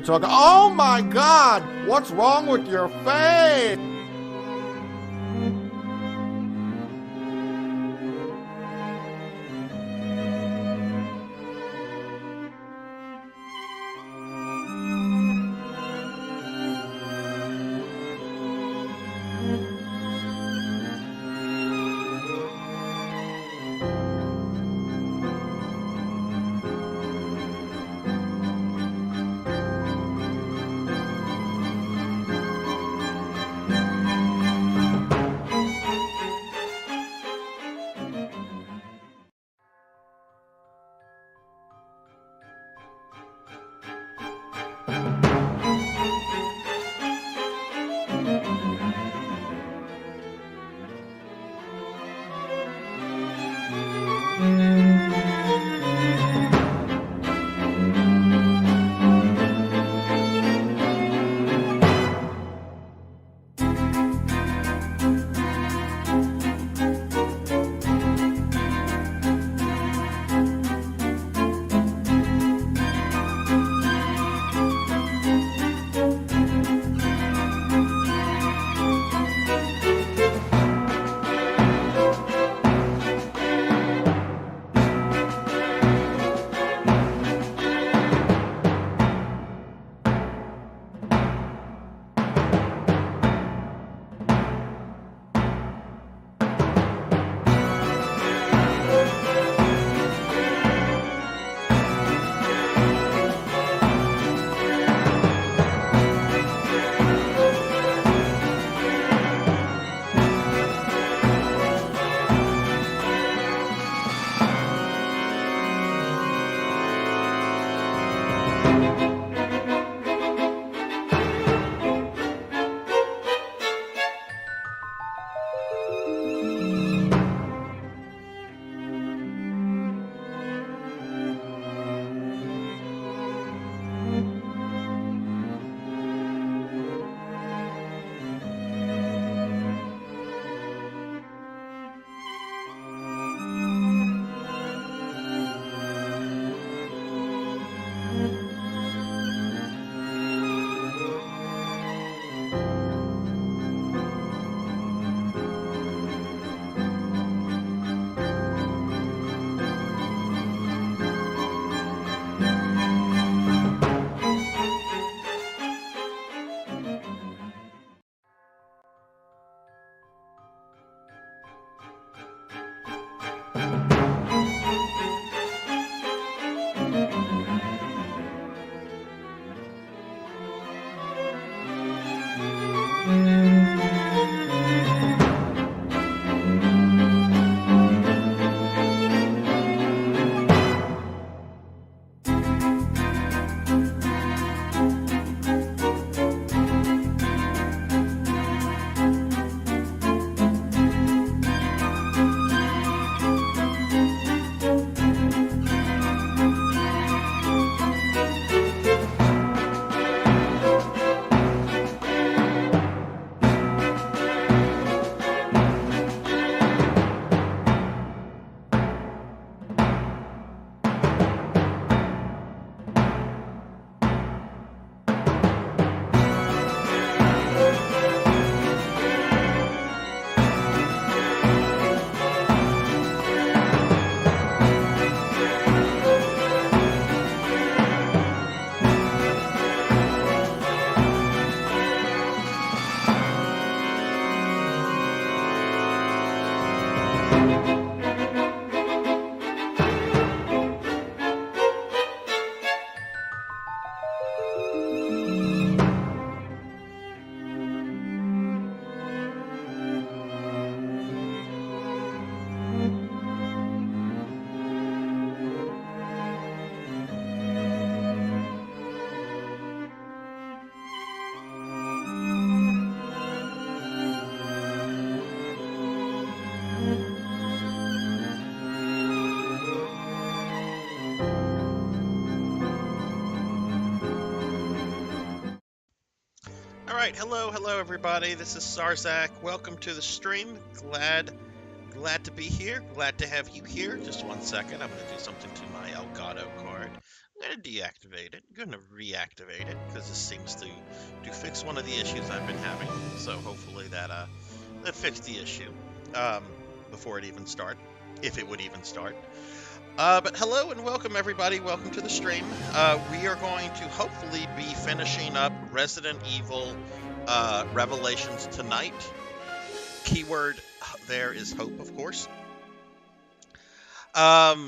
Talk. Oh my God! What's wrong with your face? Alright, hello everybody. This is Sarzac. Welcome to the stream. Glad to be here. Glad to have you here. Just 1 second. I'm going to do something to my Elgato card. I'm going to deactivate it. I'm going to reactivate it because this seems to fix one of the issues I've been having. So hopefully that fixed the issue before it even started, if it would even start. But hello and welcome everybody. Welcome to the stream. We are going to hopefully be finishing up Resident Evil Revelations tonight. Keyword there is hope, of course. Yeah,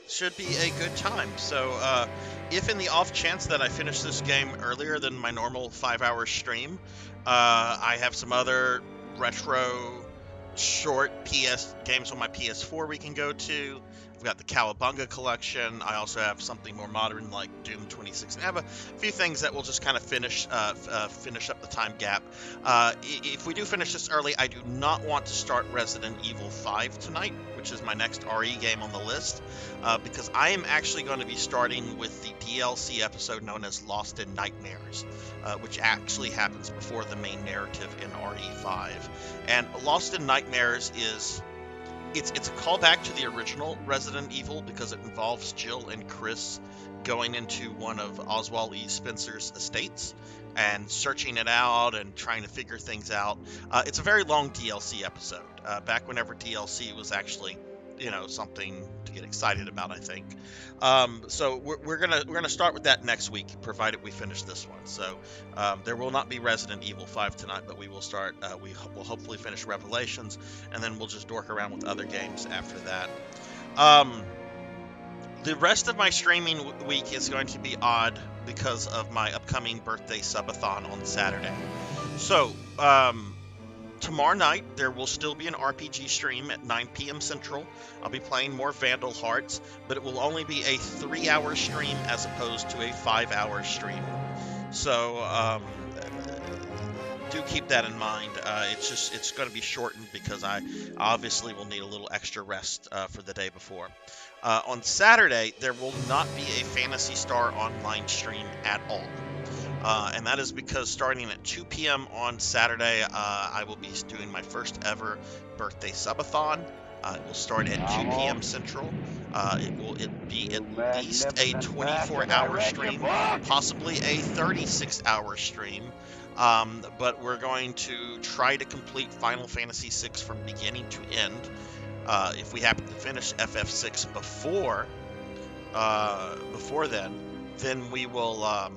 should be a good time. So if in the off chance that I finish this game earlier than my normal 5-hour stream, I have some other retro short PS games on my PS4 we can go to. I've got the Cowabunga collection. I also have something more modern like Doom 2016. I have a few things that will just kind of finish up the time gap. If we do finish this early, I do not want to start Resident Evil 5 tonight, which is my next RE game on the list, because I am actually going to be starting with the DLC episode known as Lost in Nightmares, which actually happens before the main narrative in RE5. And Lost in Nightmares is it's a callback to the original Resident Evil because it involves Jill and Chris going into one of Oswald E. Spencer's estates and searching it out and trying to figure things out. It's a very long DLC episode. Back whenever DLC was actually, something to get excited about, I think. So we're gonna start with that next week, provided we finish this one. So there will not be Resident Evil 5 tonight, but we will start. We will hopefully finish Revelations, and then we'll just dork around with other games after that. The rest of my streaming week is going to be odd because of my upcoming birthday subathon on Saturday. So tomorrow night, there will still be an RPG stream at 9 p.m. Central. I'll be playing more Vandal Hearts, but it will only be a 3-hour stream as opposed to a 5-hour stream. So do keep that in mind. It's going to be shortened because I obviously will need a little extra rest for the day before. On Saturday, there will not be a Phantasy Star online stream at all. And that is because starting at 2 p.m. on Saturday, I will be doing my first ever birthday subathon. It will start at 2 p.m. Central. It will be at least a 24-hour stream, possibly a 36-hour stream. But we're going to try to complete Final Fantasy VI from beginning to end. If we happen to finish FF6 before then we will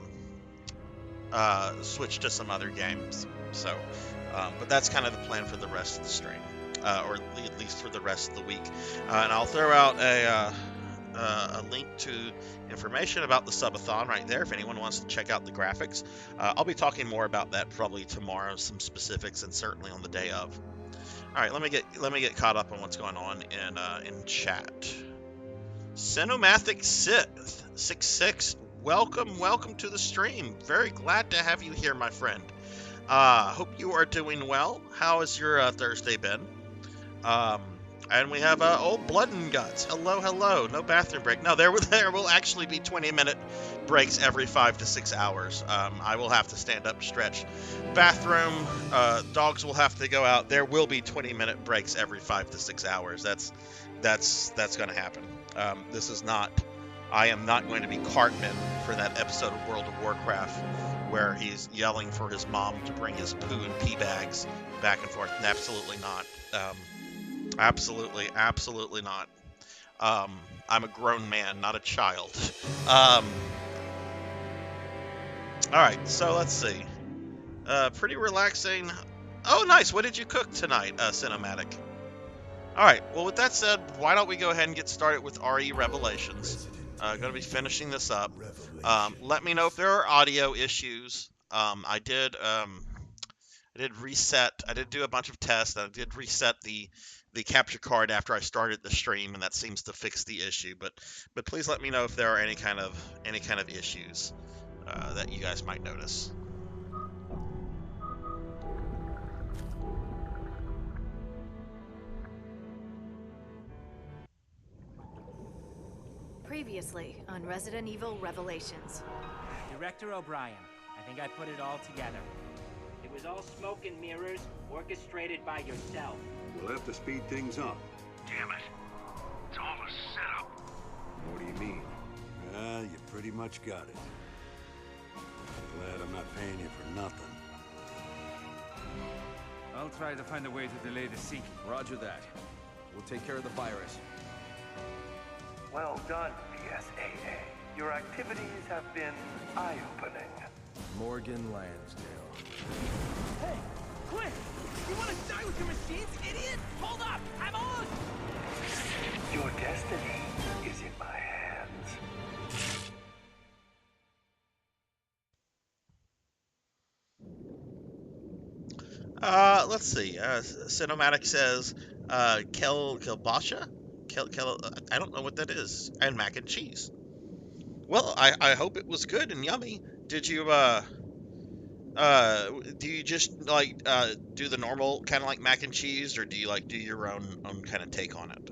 switch to some other games. So, but that's kind of the plan for the rest of the stream, or at least for the rest of the week. And I'll throw out a link to information about the subathon right there if anyone wants to check out the graphics. I'll be talking more about that probably tomorrow, some specifics, and certainly on the day of. All right, let me get caught up on what's going on in chat. Cinematic Sith 66, welcome to the stream. Very glad to have you here, my friend. Hope you are doing well. How has your Thursday been? And we have old Blood and Guts. Hello. No bathroom break. No, there will actually be 20-minute breaks every 5 to 6 hours. I will have to stand up, stretch. Bathroom. Dogs will have to go out. There will be 20-minute breaks every 5 to 6 hours. That's going to happen. This is not. I am not going to be Cartman for that episode of World of Warcraft where he's yelling for his mom to bring his poo and pee bags back and forth. Absolutely not. Absolutely not. I'm a grown man, not a child. All right, so let's see. Pretty relaxing. Oh, nice. What did you cook tonight, Cinematic? All right. Well, with that said, why don't we go ahead and get started with RE Revelations? Going to be finishing this up. Let me know if there are audio issues. I did reset. I did do a bunch of tests. I did reset the capture card after I started the stream, and that seems to fix the issue. But please let me know if there are any kind of issues that you guys might notice. Previously on Resident Evil Revelations. Director O'Brien, I think I put it all together. It was all smoke and mirrors, orchestrated by yourself. We'll have to speed things up. Damn it. It's all a setup. What do you mean? You pretty much got it. Glad I'm not paying you for nothing. I'll try to find a way to delay the seeking. Roger that. We'll take care of the virus. Well done, PSAA. Your activities have been eye-opening. Morgan Lansdale. Hey, Clint! You want to die with your machines, idiot? Hold up! I'm on! Your destiny is in my hands. Let's see. Cinematic says, Kielbasa? I don't know what that is. And mac and cheese. Well, I hope it was good and yummy. Did you, do you just, like, do the normal kind of like mac and cheese, or do you, like, do your own kind of take on it?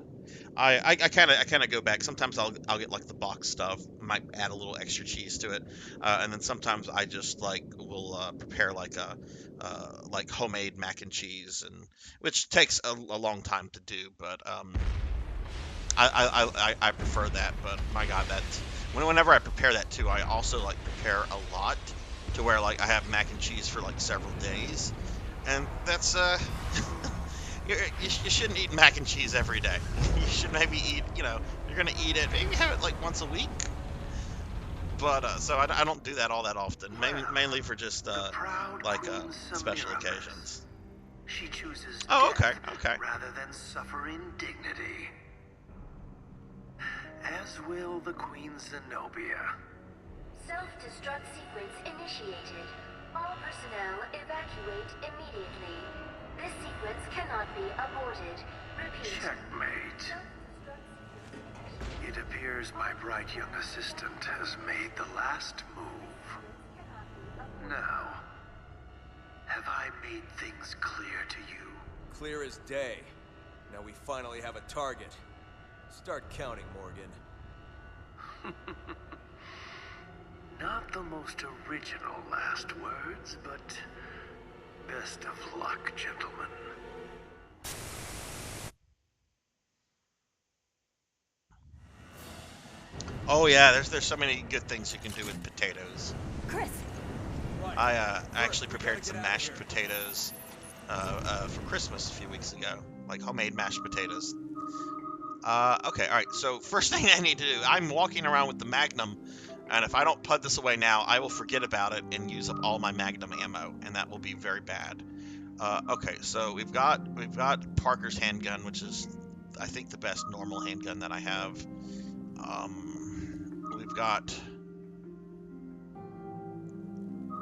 I kind of go back. Sometimes I'll get, like, the box stuff, might add a little extra cheese to it, and then sometimes I just, like, will prepare, like, like homemade mac and cheese, and which takes a long time to do, but I prefer that. But my God, whenever I prepare that too, I also like prepare a lot to where like I have mac and cheese for like several days, and that's you shouldn't eat mac and cheese every day. You should maybe eat, you're gonna eat it, maybe have it like once a week. But so I don't do that all that often, mainly for just like special occasions. She chooses Oh, death okay. rather than suffering dignity. As will the Queen Zenobia. Self-destruct sequence initiated. All personnel evacuate immediately. This sequence cannot be aborted. Repeat. Checkmate. It appears my bright young assistant has made the last move. Now, have I made things clear to you? Clear as day. Now we finally have a target. Start counting, Morgan. Not the most original last words, but best of luck, gentlemen. Oh yeah, there's so many good things you can do with potatoes. Chris! I actually prepared some mashed potatoes for Christmas a few weeks ago, like homemade mashed potatoes. Okay, all right. So first thing I need to do, I'm walking around with the Magnum, and if I don't put this away now, I will forget about it and use up all my Magnum ammo, and that will be very bad. Okay, so we've got Parker's handgun, which is I think the best normal handgun that I have. We've got,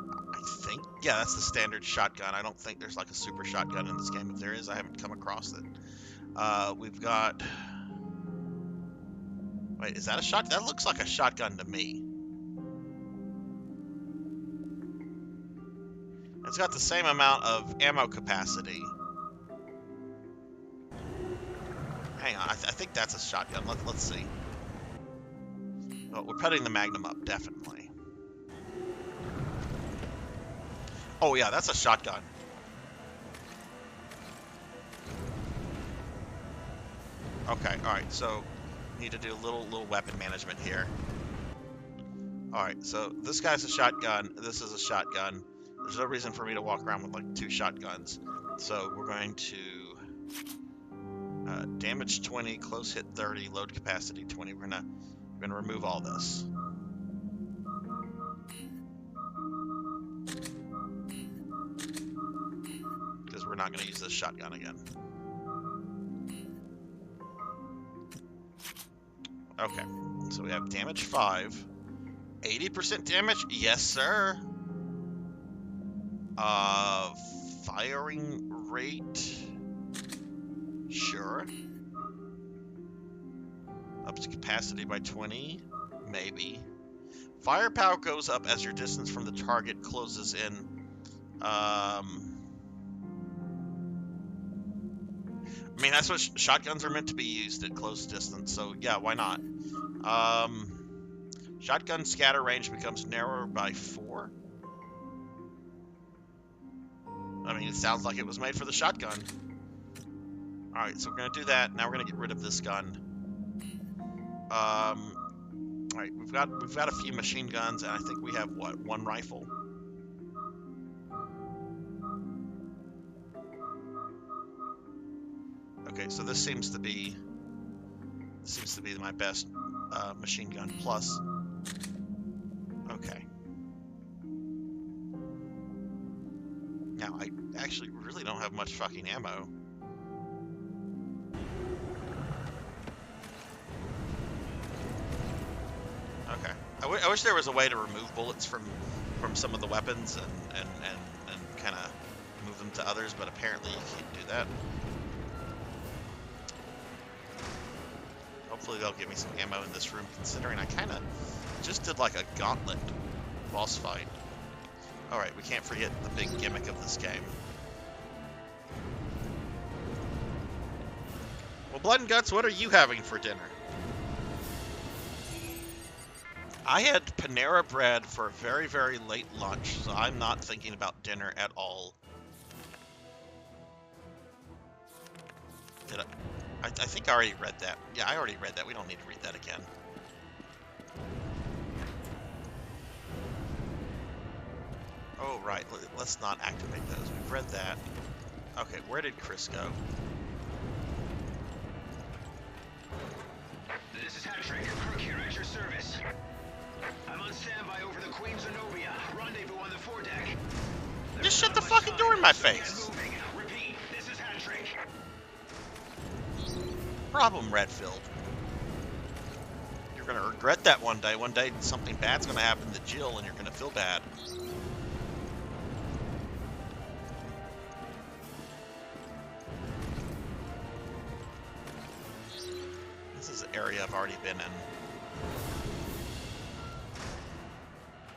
I think, yeah, that's the standard shotgun. I don't think there's like a super shotgun in this game. If there is, I haven't come across it. We've got, wait, is that a shot? That looks like a shotgun to me. It's got the same amount of ammo capacity. Hang on, I think that's a shotgun. Let's see. Oh, we're putting the Magnum up, definitely. Oh yeah, that's a shotgun. Okay, alright, so need to do a little weapon management here. Alright, so this guy's a shotgun, this is a shotgun. There's no reason for me to walk around with like 2 shotguns. So we're going to damage 20, close hit 30, load capacity 20. We're gonna remove all this. Because we're not gonna use this shotgun again. Okay, so we have damage 5. 80% damage? Yes, sir. Firing rate? Sure. Up to capacity by 20? Maybe. Firepower goes up as your distance from the target closes in. I mean, that's what shotguns are meant to be used at close distance, so yeah, why not? Shotgun scatter range becomes narrower by 4. I mean, it sounds like it was made for the shotgun. Alright, so we're going to do that. Now we're going to get rid of this gun. Alright, we've got a few machine guns, and I think we have, what, 1 rifle? Okay, so this seems to be my best machine gun plus. Okay. Now, I actually really don't have much fucking ammo. Okay. I wish there was a way to remove bullets from some of the weapons and kind of move them to others, but apparently you can't do that. Hopefully they'll give me some ammo in this room, considering I kind of just did like a gauntlet boss fight. Alright, we can't forget the big gimmick of this game. Well, Blood and Guts, what are you having for dinner? I had Panera Bread for a very, very late lunch, so I'm not thinking about dinner at all. Did I think I already read that. Yeah, I already read that. We don't need to read that again. Oh, right. Let's not activate those. We've read that. Okay, where did Chris go? This is Patrick. Crook here at your service. I'm on standby over the Queen Zenobia. Rendezvous on the foredeck. Just shut the fucking door in my face. Repeat, this is Patrick. Problem, Redfield. You're gonna regret that one day. One day something bad's gonna happen to Jill and you're gonna feel bad. This is an area I've already been in.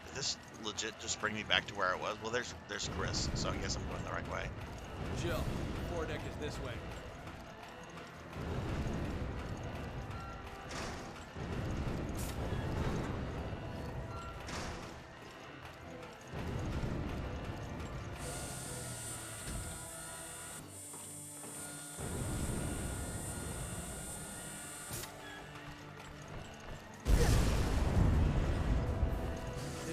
Did this legit just bring me back to where I was? Well, there's Chris, so I guess I'm going the right way. Jill, foredeck is this way.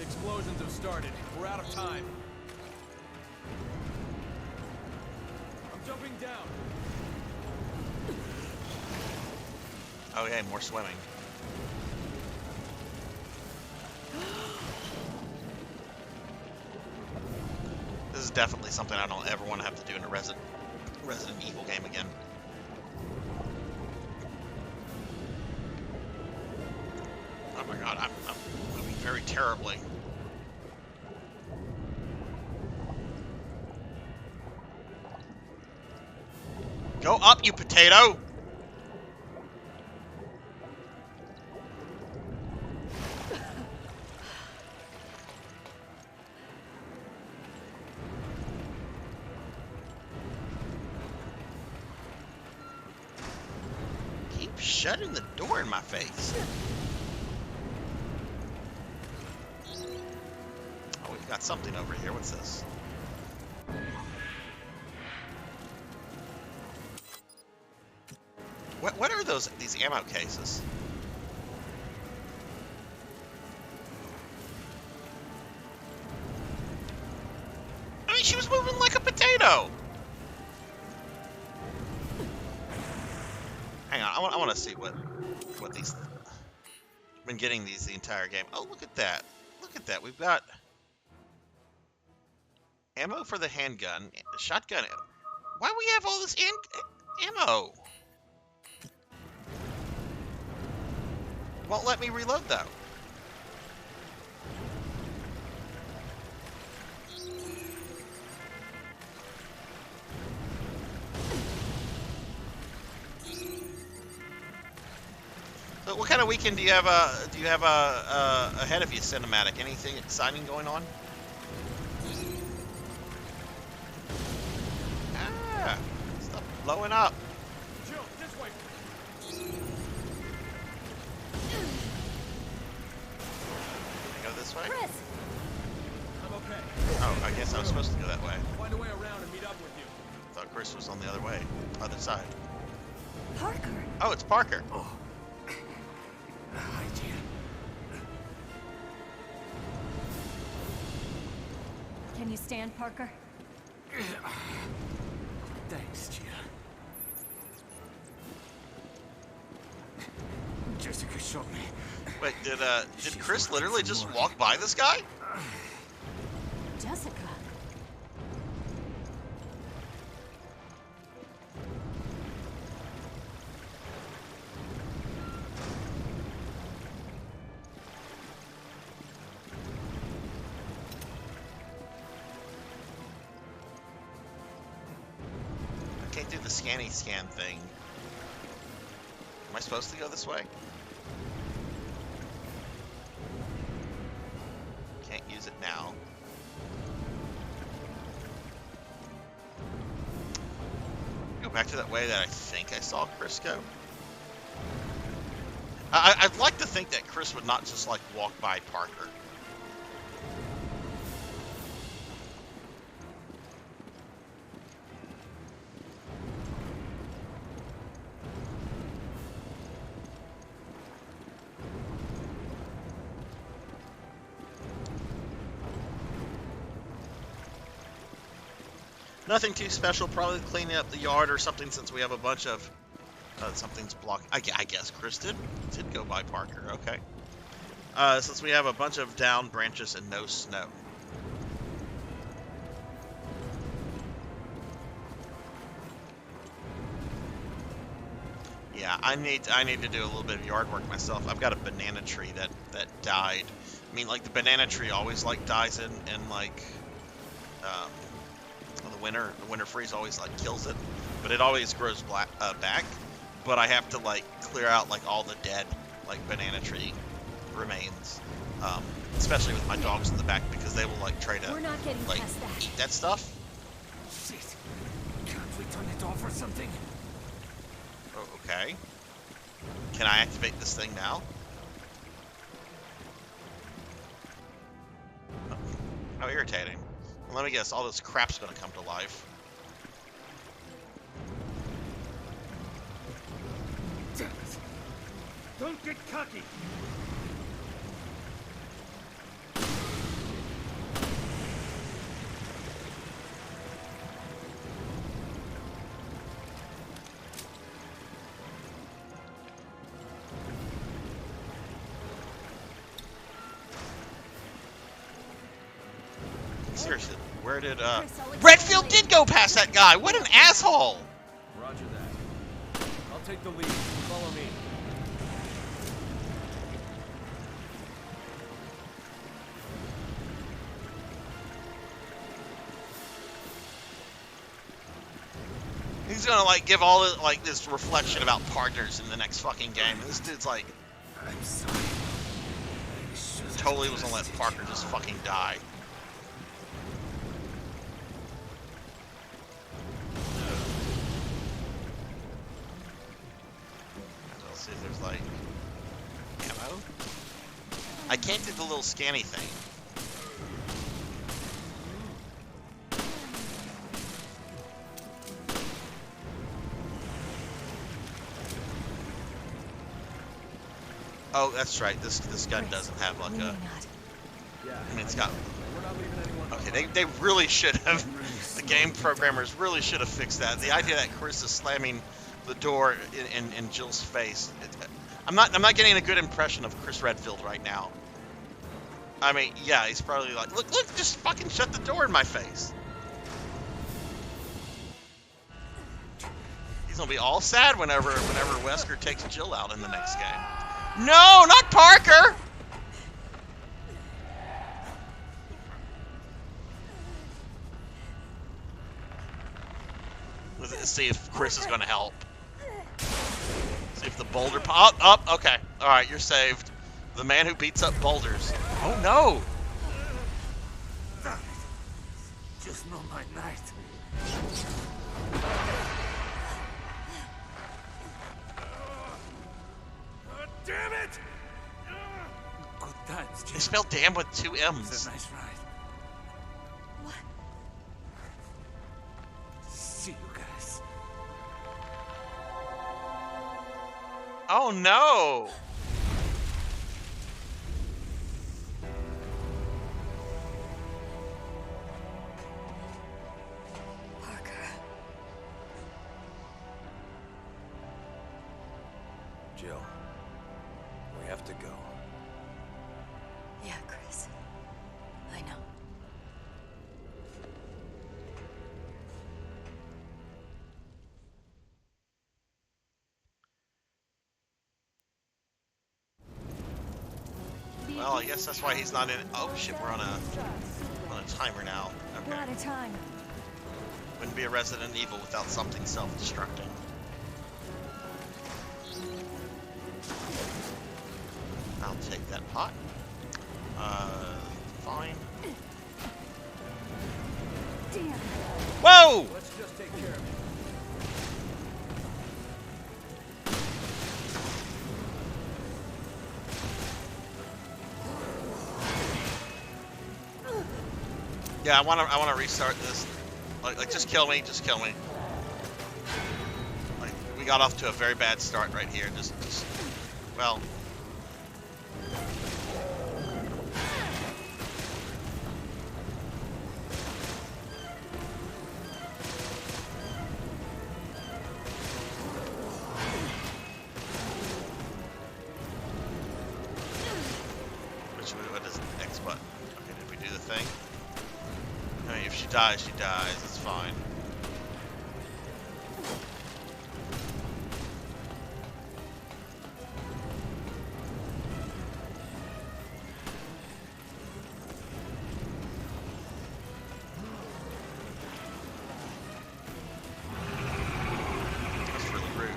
Explosions have started. We're out of time. I'm jumping down. Oh yeah, more swimming. This is definitely something I don't ever want to have to do in a Resident Evil game again. very terribly. Go up, you potato! Keep shutting the door in my face. Oh, we've got something over here. What's this? What are these ammo cases? I mean, she was moving like a potato. Hang on, I want to see what these. I've been getting these the entire game. Oh, look at that! Look at that. We've got ammo for the handgun, shotgun. Why do we have all this ammo? Won't let me reload though. So what kind of weekend do you have ahead of you, cinematic? Anything exciting going on? Ah, stuff blowing up. Jill, this way. Go this way? Chris! I'm okay. Oh, I guess I was supposed to go that way. Find a way around and meet up with you. I thought Chris was on the other way, other side. Parker! Oh, it's Parker. Oh. Hi, Tia. Can you stand, Parker? Thanks, Tia. Jessica shot me. Wait, did Chris literally just walk by this guy? Jessica? I can't do the scanny scan thing. Am I supposed to go this way? Can't use it now. Go back to that way that I think I saw Chris go. I'd like to think that Chris would not just like walk by Parker. Nothing too special, probably cleaning up the yard or something since we have a bunch of... something's blocked. I guess Chris did go by Parker, okay. Since we have a bunch of down branches and no snow. Yeah, I need to do a little bit of yard work myself. I've got a banana tree that died. I mean, like, the banana tree always, like, dies in like... the winter freeze always like kills it, but it always grows back. But I have to like clear out like all the dead like banana tree remains, especially with my dogs in the back because they will like try to like eat that stuff. Shit. Can't we turn it off or something? Oh, okay. Can I activate this thing now? Oh, how irritating. Let me guess, all this crap's gonna come to life. Damn it. Don't get cocky. Seriously, where did, Redfield did go past that guy! What an asshole! Roger that. I'll take the lead. Follow me. He's gonna like give all the, like this reflection about partners in the next fucking game. And this dude's like, I'm sorry. totally was gonna let Parker just fucking die. Let's see if there's like ammo. I can't do the little scanny thing. Oh, that's right. This gun doesn't have like a. I mean, it's got. Okay, they really should have. The game programmers really should have fixed that. The idea that Chris is slamming the door in Jill's face. I'm not getting a good impression of Chris Redfield right now. I mean, yeah, he's probably like, look, just fucking shut the door in my face. He's gonna be all sad whenever Wesker takes Jill out in the next game. No, not Parker! Let's see if Chris is gonna help. See if the boulder up. Okay, all right, you're saved. The man who beats up boulders. Oh no! Just not my night. Damn it! Good times, Jim. They spelled damn with 2 M's. It's a nice ride. What? See you guys. Oh no! Parker. Jill, we have to go. Yeah, Chris. I know. Well, I guess that's why he's not in. Oh shit, we're on a timer now. We're Okay. out of time. Wouldn't be a Resident Evil without something self-destructing. I'll take that pot. Fine. Damn. Whoa! Let's just take care of it. Yeah, I wanna restart this. Like just kill me, just kill me. Like, we got off to a very bad start right here. Just well. What is the X button? Okay, did we do the thing? I mean, if she dies, she dies. It's fine. That's really rude.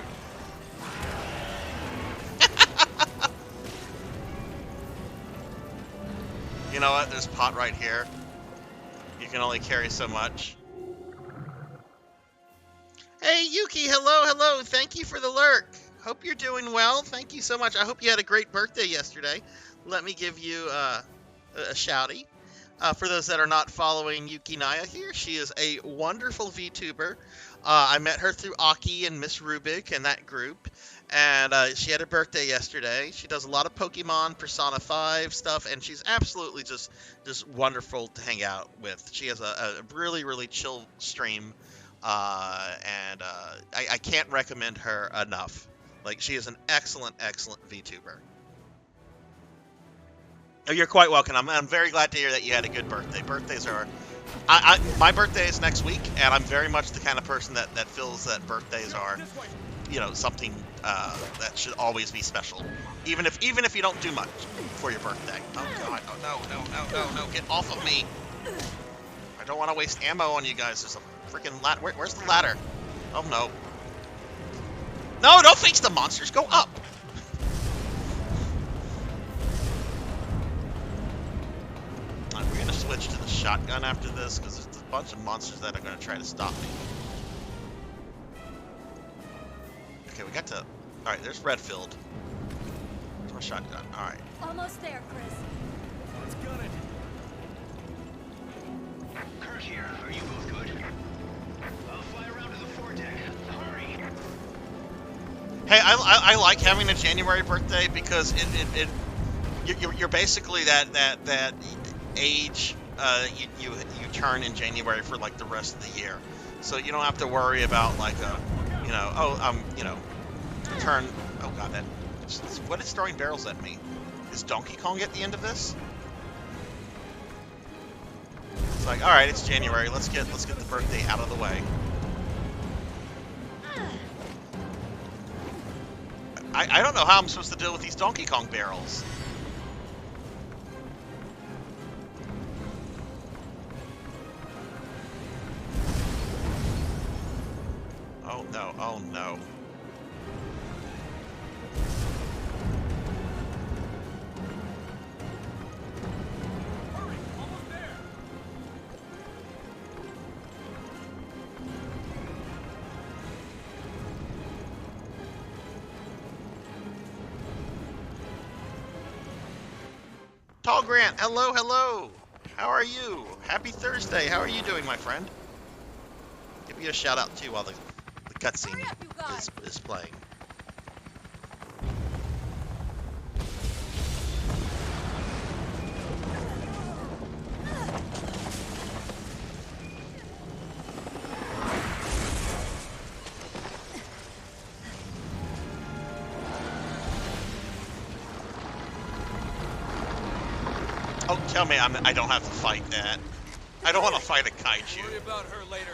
You know what? There's pot right here. You can only carry so much. Hey Yuki, hello. Thank you for the lurk. Hope you're doing well. Thank you so much. I hope you had a great birthday yesterday. Let me give you a shouty. For those that are not following Yuki Naya here, she is a wonderful VTuber. I met her through Aki and Miss Rubik and that group. And she had a birthday yesterday. She does a lot of Pokemon, Persona 5 stuff, and she's absolutely just wonderful to hang out with. She has a really, really chill stream, and I can't recommend her enough. Like, she is an excellent VTuber. Oh, you're quite welcome. I'm very glad to hear that you had a good birthday. Birthdays are... my birthday is next week, and I'm very much the kind of person that feels that birthdays are, you know, something that should always be special, even if you don't do much for your birthday. Oh god! Oh no! Get off of me! I don't want to waste ammo on you guys. There's a freaking ladder. Where's the ladder? Oh no. No, don't face the monsters. Go up. Alright, we're gonna switch to the shotgun after this because there's a bunch of monsters that are gonna try to stop me. Okay, we got to. Alright, there's Redfield. There's my shotgun. Alright. Almost there, Chris. Let's gun it. Kirk here. Are you both good? I'll fly around to the foredeck. Hurry. Hey, I like having a January birthday because you're basically that age you turn in January for like the rest of the year, so you don't have to worry about like turn. Oh god, what is throwing barrels at me? Is Donkey Kong at the end of this? It's like, all right, it's January. Let's get the birthday out of the way. I don't know how I'm supposed to deal with these Donkey Kong barrels. Oh no, oh no. Hurry, almost there. Tall Grant, hello, hello. How are you? Happy Thursday. How are you doing, my friend? Give you a shout out too while the cutscene is playing. Oh, tell me I don't have to fight that. I don't want to fight a kaiju. Worry about her later.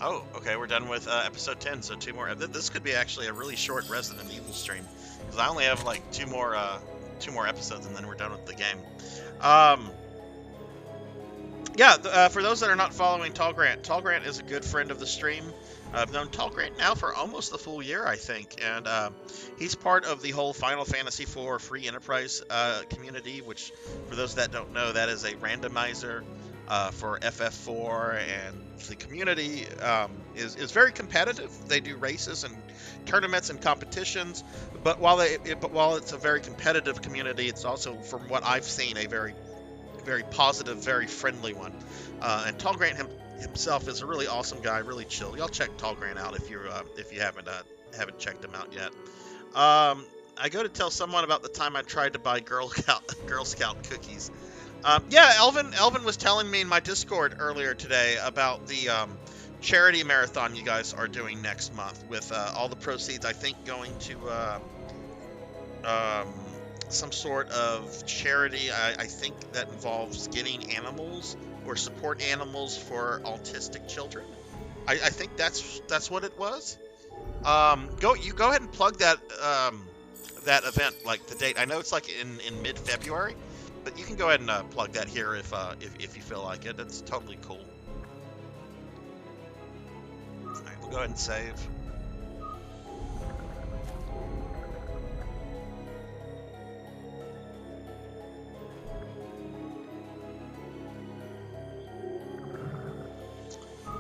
Oh, okay, we're done with episode 10, so 2 more. This could be actually a really short Resident Evil stream, because I only have like 2 more episodes, and then we're done with the game. Yeah, for those that are not following Tall Grant is a good friend of the stream. I've known Tall Grant now for almost a full year, I think, and he's part of the whole Final Fantasy IV Free Enterprise community, which, for those that don't know, that is a randomizer for FF4, and the community is very competitive. They do races and tournaments and competitions, but while it's a very competitive community, it's also, from what I've seen, a very positive, very friendly one. And Tall Grant himself is a really awesome guy, really chill. Y'all check Tall Grant out if you haven't checked him out yet. I go to tell someone about the time I tried to buy Girl Scout cookies. Yeah, Elvin was telling me in my Discord earlier today about the charity marathon you guys are doing next month, with all the proceeds, I think, going to some sort of charity. I think that involves getting animals or support animals for autistic children. I think that's what it was. Go ahead and plug that event, like the date. I know it's like in mid-February, but you can go ahead and plug that here if you feel like it. It's totally cool. All right, we'll go ahead and save.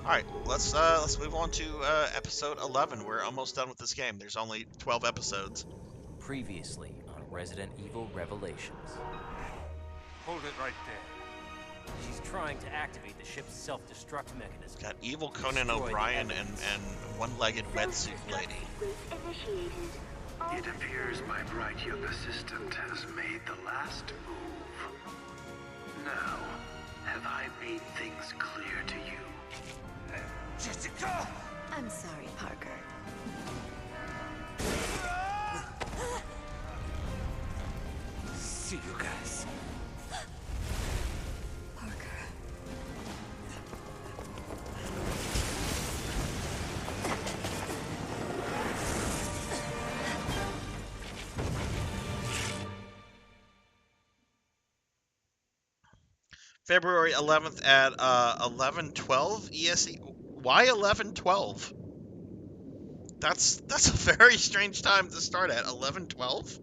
All right, let's move on to episode 11. We're almost done with this game. There's only 12 episodes. Previously on Resident Evil Revelations. Hold it right there. She's trying to activate the ship's self-destruct mechanism. Got evil Conan O'Brien and one-legged wetsuit lady. It appears my bright young assistant has made the last move. Now, have I made things clear to you? Jessica! I'm sorry, Parker. See you guys. Parker. February 11th at 11:12 ESE. Why 11:12? That's a very strange time to start at. 11:12.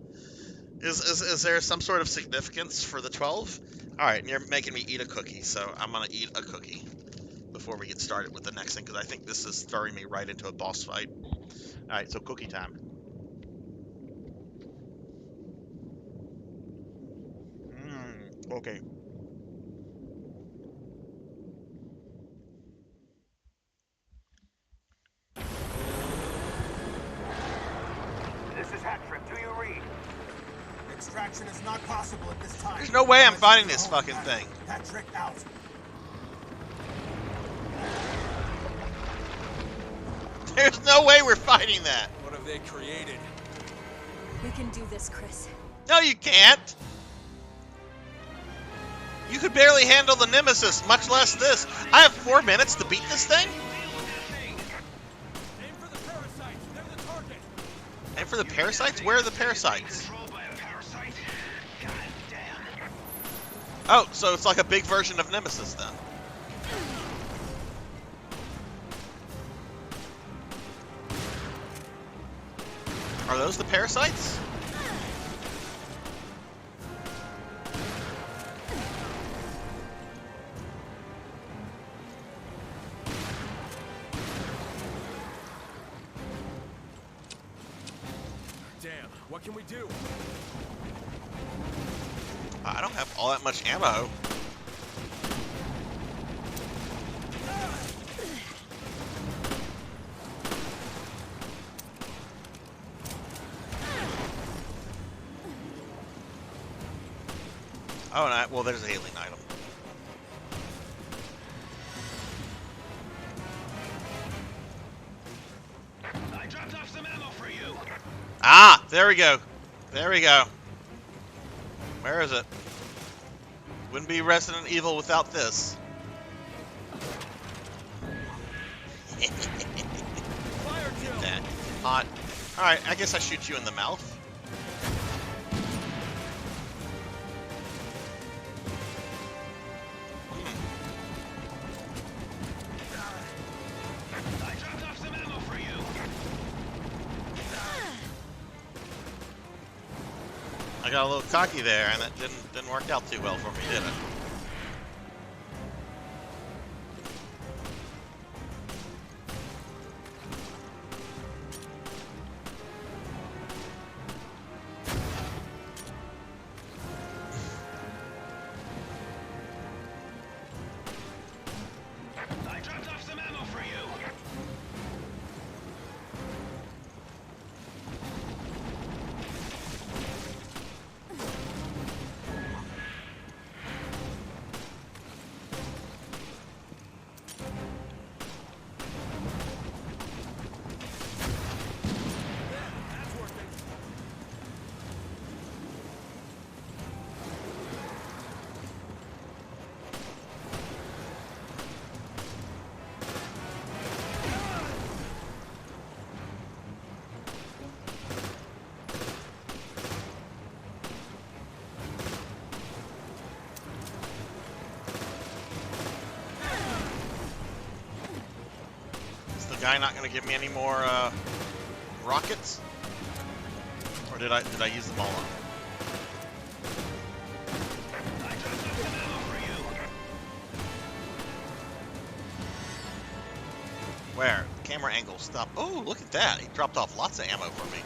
Is there some sort of significance for the 12? All right, and you're making me eat a cookie, so I'm gonna eat a cookie before we get started with the next thing, because I think this is throwing me right into a boss fight. All right, so cookie time. Okay. This is Hat-Trick. Do you read? Extraction is not possible at this time. There's no way I'm fighting this fucking thing. Hat-Trick out. There's no way we're fighting that. What have they created? We can do this, Chris. No, you can't. You could barely handle the Nemesis, much less this. I have 4 minutes to beat this thing? Aim for the parasites. They're the target. And for the parasites? Where are the parasites? Controlled by a parasite? God damn. Oh, so it's like a big version of Nemesis then. Are those the parasites? Damn. What can we do? I don't have all that much ammo. Oh, no, well, there's an alien item. I dropped off some ammo for you. Ah, there we go. There we go. Where is it? Wouldn't be Resident Evil without this. Fire kill. That hot. All right, I guess I shoot you in the mouth. I dropped off some ammo for you. I got a little cocky there, and that didn't work out too well for me, did it? I dropped off some ammo for you. That's working. Is the guy not going to give me any more rockets? Or did I use them all up? I dropped off some ammo for you. Where? Camera angle, stop. Oh, look at that. He dropped off lots of ammo for me.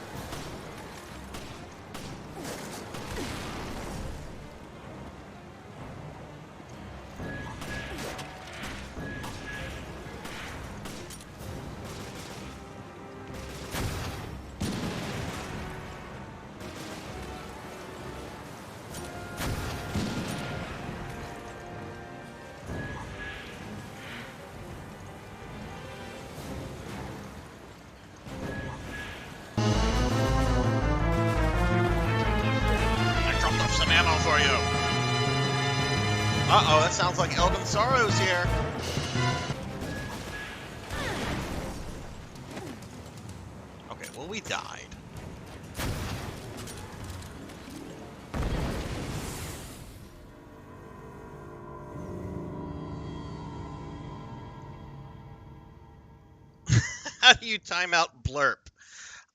I dropped off some ammo for you. Uh-oh, that sounds like Elvin Sorrow's here. Okay, well, we died. How do you time out blurp?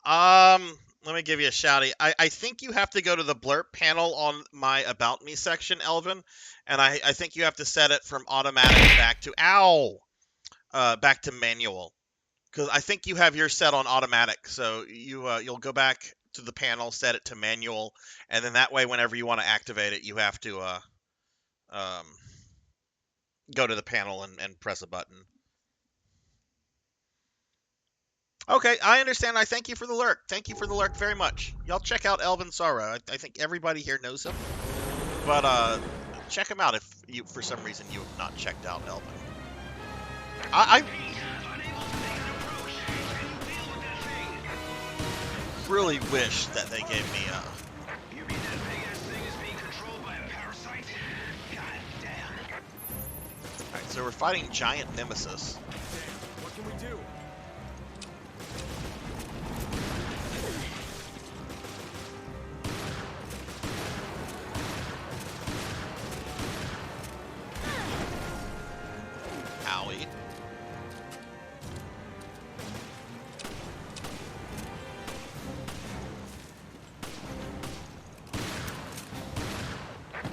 Let me give you a shouty. I think you have to go to the blurp panel on my About Me section, Elvin, and I think you have to set it from automatic back to back to manual, because I think you have yours set on automatic. So you'll go back to the panel, set it to manual, and then that way, whenever you want to activate it, you have to go to the panel and press a button. Okay, I understand. I thank you for the lurk. Thank you for the lurk very much. Y'all check out Elvin Sorrow. I think everybody here knows him. But check him out if you, for some reason, you have not checked out Elvin. I really wish that they gave me You mean that big ass thing is being controlled by a parasite? God damn. Alright, so we're fighting Giant Nemesis. What can we do? Owie.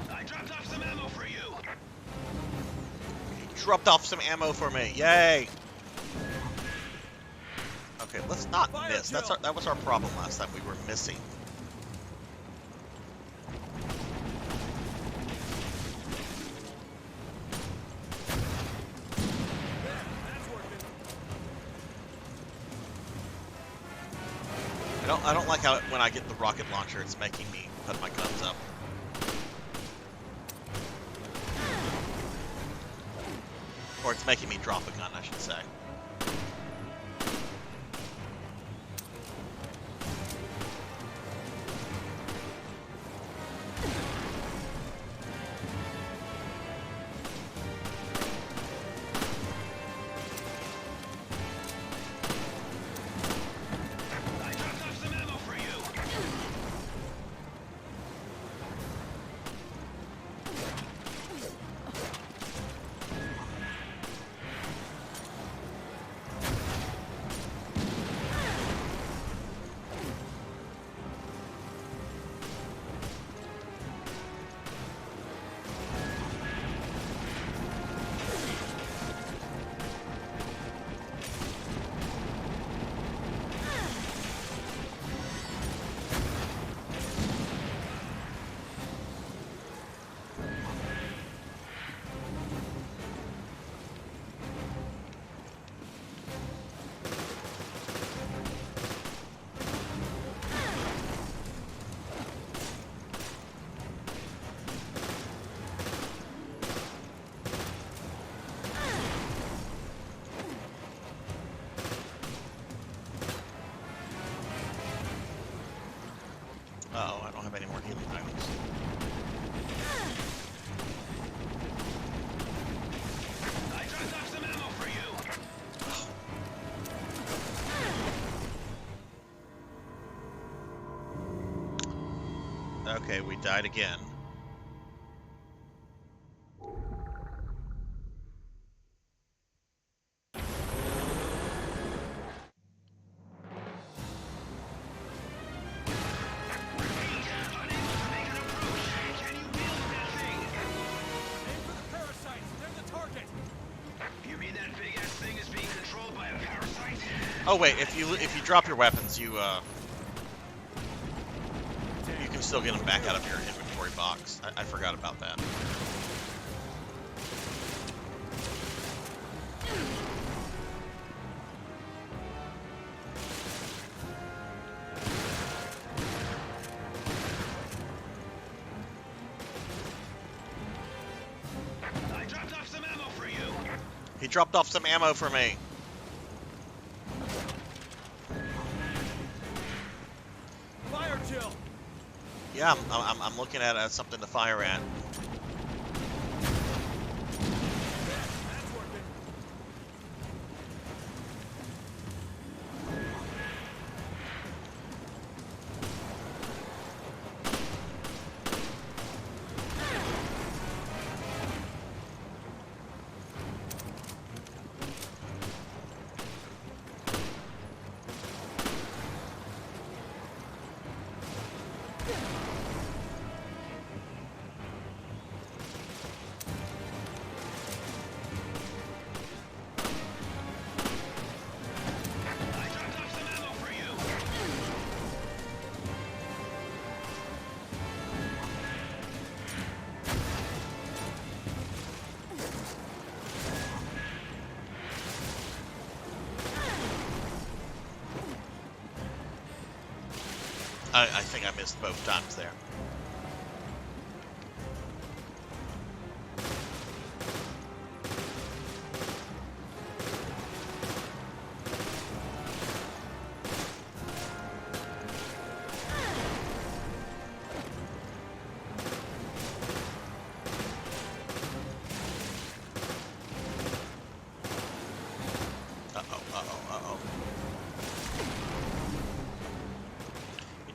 I dropped off some ammo for you. Dropped off some ammo for me. Yay! Okay, let's not miss. That was our problem last time. We were missing. I don't like how when I get the rocket launcher, it's making me put my guns up. Or it's making me drop a gun, I should say. I dropped off some ammo for you. Uh-oh, I don't have any more healing items. I dropped off some ammo for you. Okay, we died again. Oh wait, if you drop your weapons, you can still get them back out of your inventory box. I forgot about that. I dropped off some ammo for you. He dropped off some ammo for me. Fire chill. Yeah, I'm looking at something to fire at. That's working. I think I missed both times there.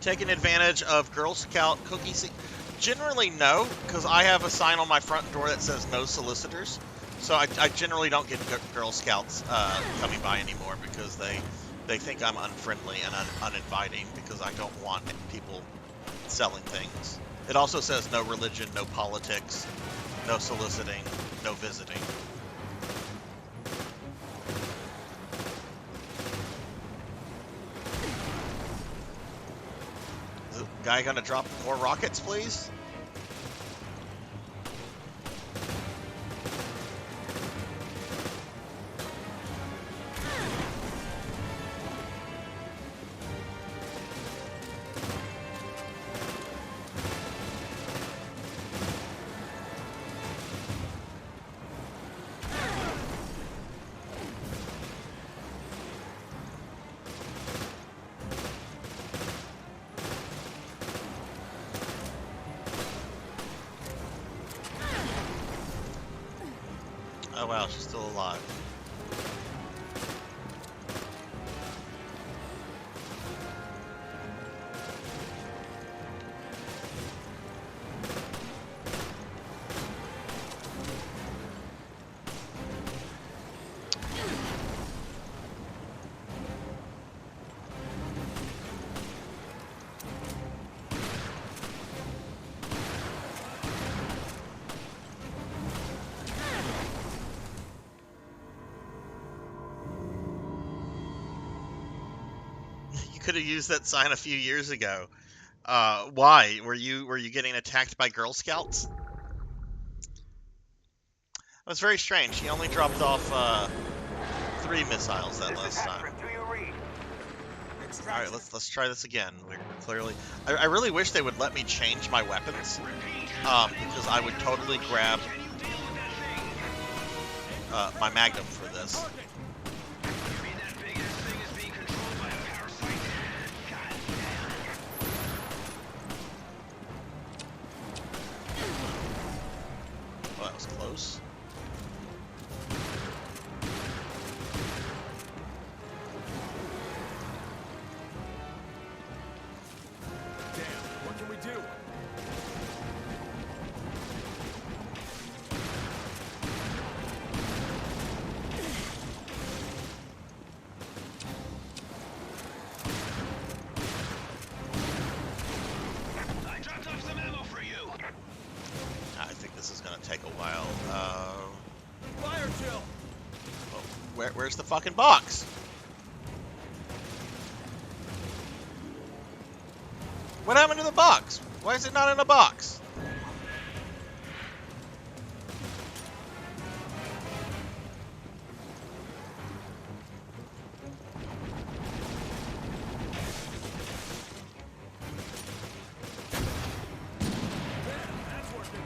Taking advantage of Girl Scout cookies? Generally, no, because I have a sign on my front door that says no solicitors. So I generally don't get Girl Scouts coming by anymore because they think I'm unfriendly and uninviting because I don't want people selling things. It also says no religion, no politics, no soliciting, no visiting. Guy gonna drop more rockets, please? Oh wow, she's still alive. Could have used that sign a few years ago. Why? Were you getting attacked by Girl Scouts? That was very strange. He only dropped off 3 missiles that last time. All right, let's try this again. We're clearly. I really wish they would let me change my weapons, because I would totally grab my Magnum for this. Oh, that was close. Damn, what can we do? I dropped off some ammo for you. I think this is gonna take a while. Fire chill. Oh, where's the fucking box? What happened to the box? Why is it not in a box? That's working.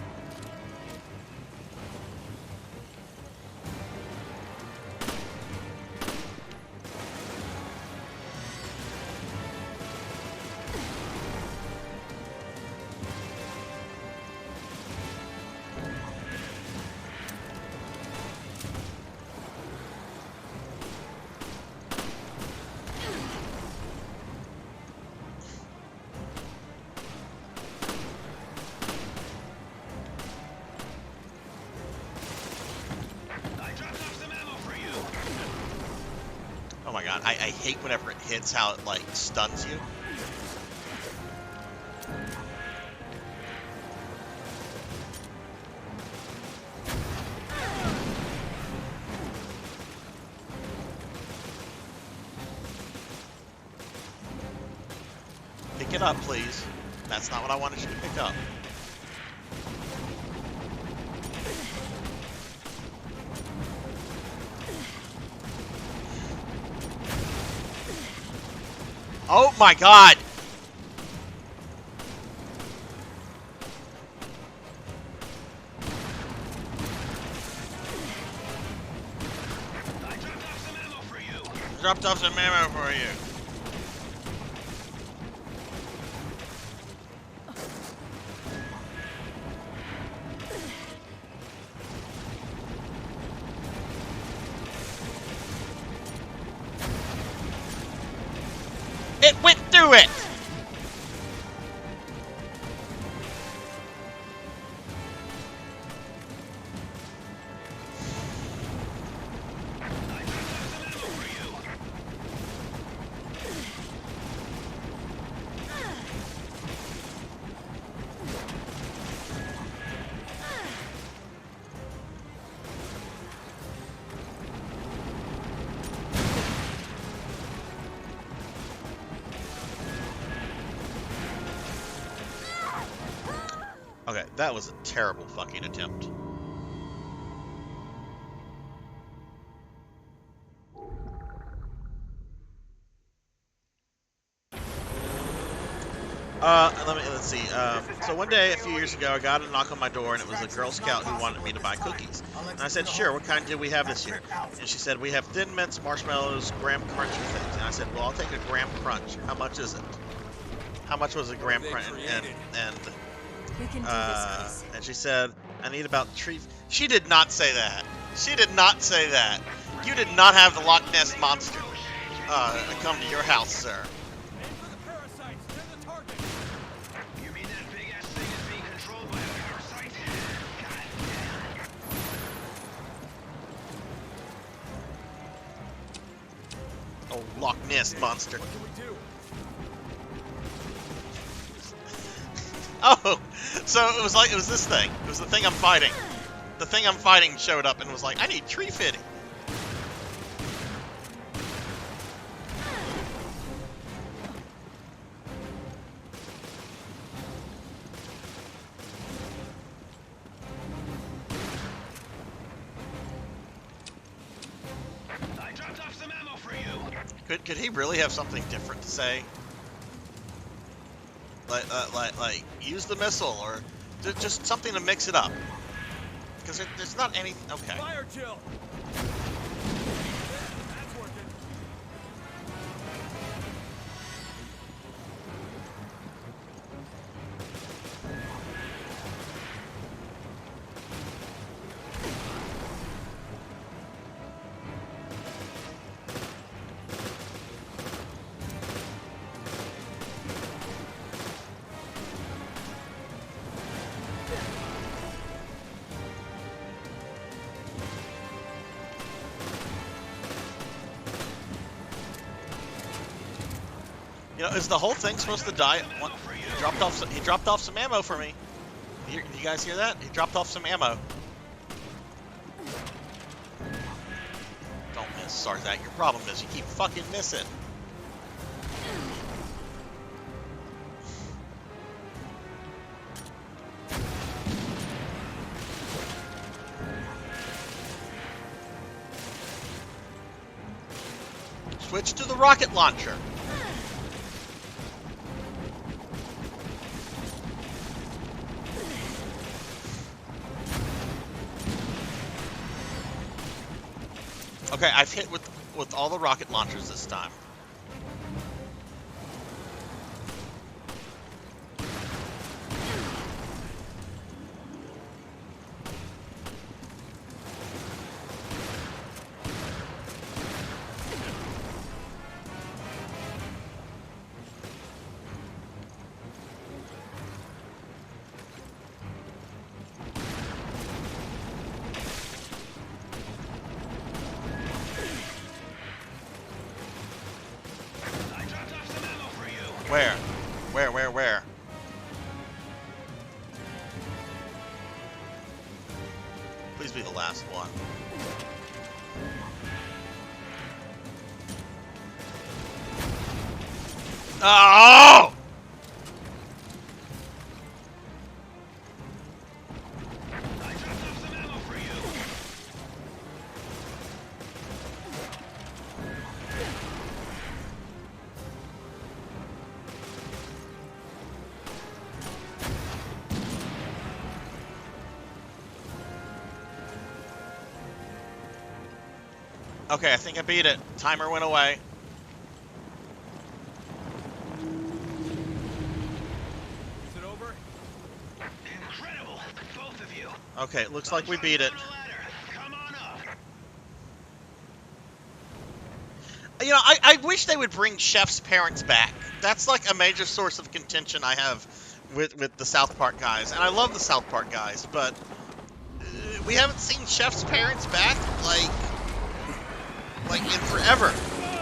Oh my god, I hate whenever it hits how it, like, stuns you. Pick it up, please. That's not what I wanted you to pick up. Oh my god! dropped off some ammo for you. It went through it! Okay, that was a terrible fucking attempt. Let's see. So one day, a few years ago, I got a knock on my door, and it was a Girl Scout who wanted me to buy cookies. And I said, sure, what kind do we have this year? And she said, we have Thin Mints, marshmallows, graham crunchy things. And I said, well, I'll take a graham crunch. How much is it? How much was a graham crunch? We can do this, Chris. And she said, I need about three. She did not say that. She did not say that. You did not have the Loch Ness Monster come to your house, sir. You mean that big ass thing is being controlled by a parasite? God Oh, damn. Loch Ness Monster. What can we do? Oh, so it was this thing. It was the thing I'm fighting. The thing I'm fighting showed up and was like, I need tree fitting. I dropped off some ammo for you. Could he really have something different to say? Like use the missile or just something to mix it up. Because there's not any. Okay. Fire chill. That's working. You know, is the whole thing supposed to die? He dropped off some ammo for me. You guys hear that? He dropped off some ammo. Don't miss, Sarzac. Your problem is you keep fucking missing. Switch to the rocket launcher. Okay, I've hit with all the rocket launchers this time. Where? Please be the last one. Oh! Okay, I think I beat it. Timer went away. Is it over? Incredible, both of you. Okay, it looks like we beat it. Come on up. You know, I wish they would bring Chef's parents back. That's like a major source of contention I have with the South Park guys. And I love the South Park guys, but we haven't seen Chef's parents back, like in forever.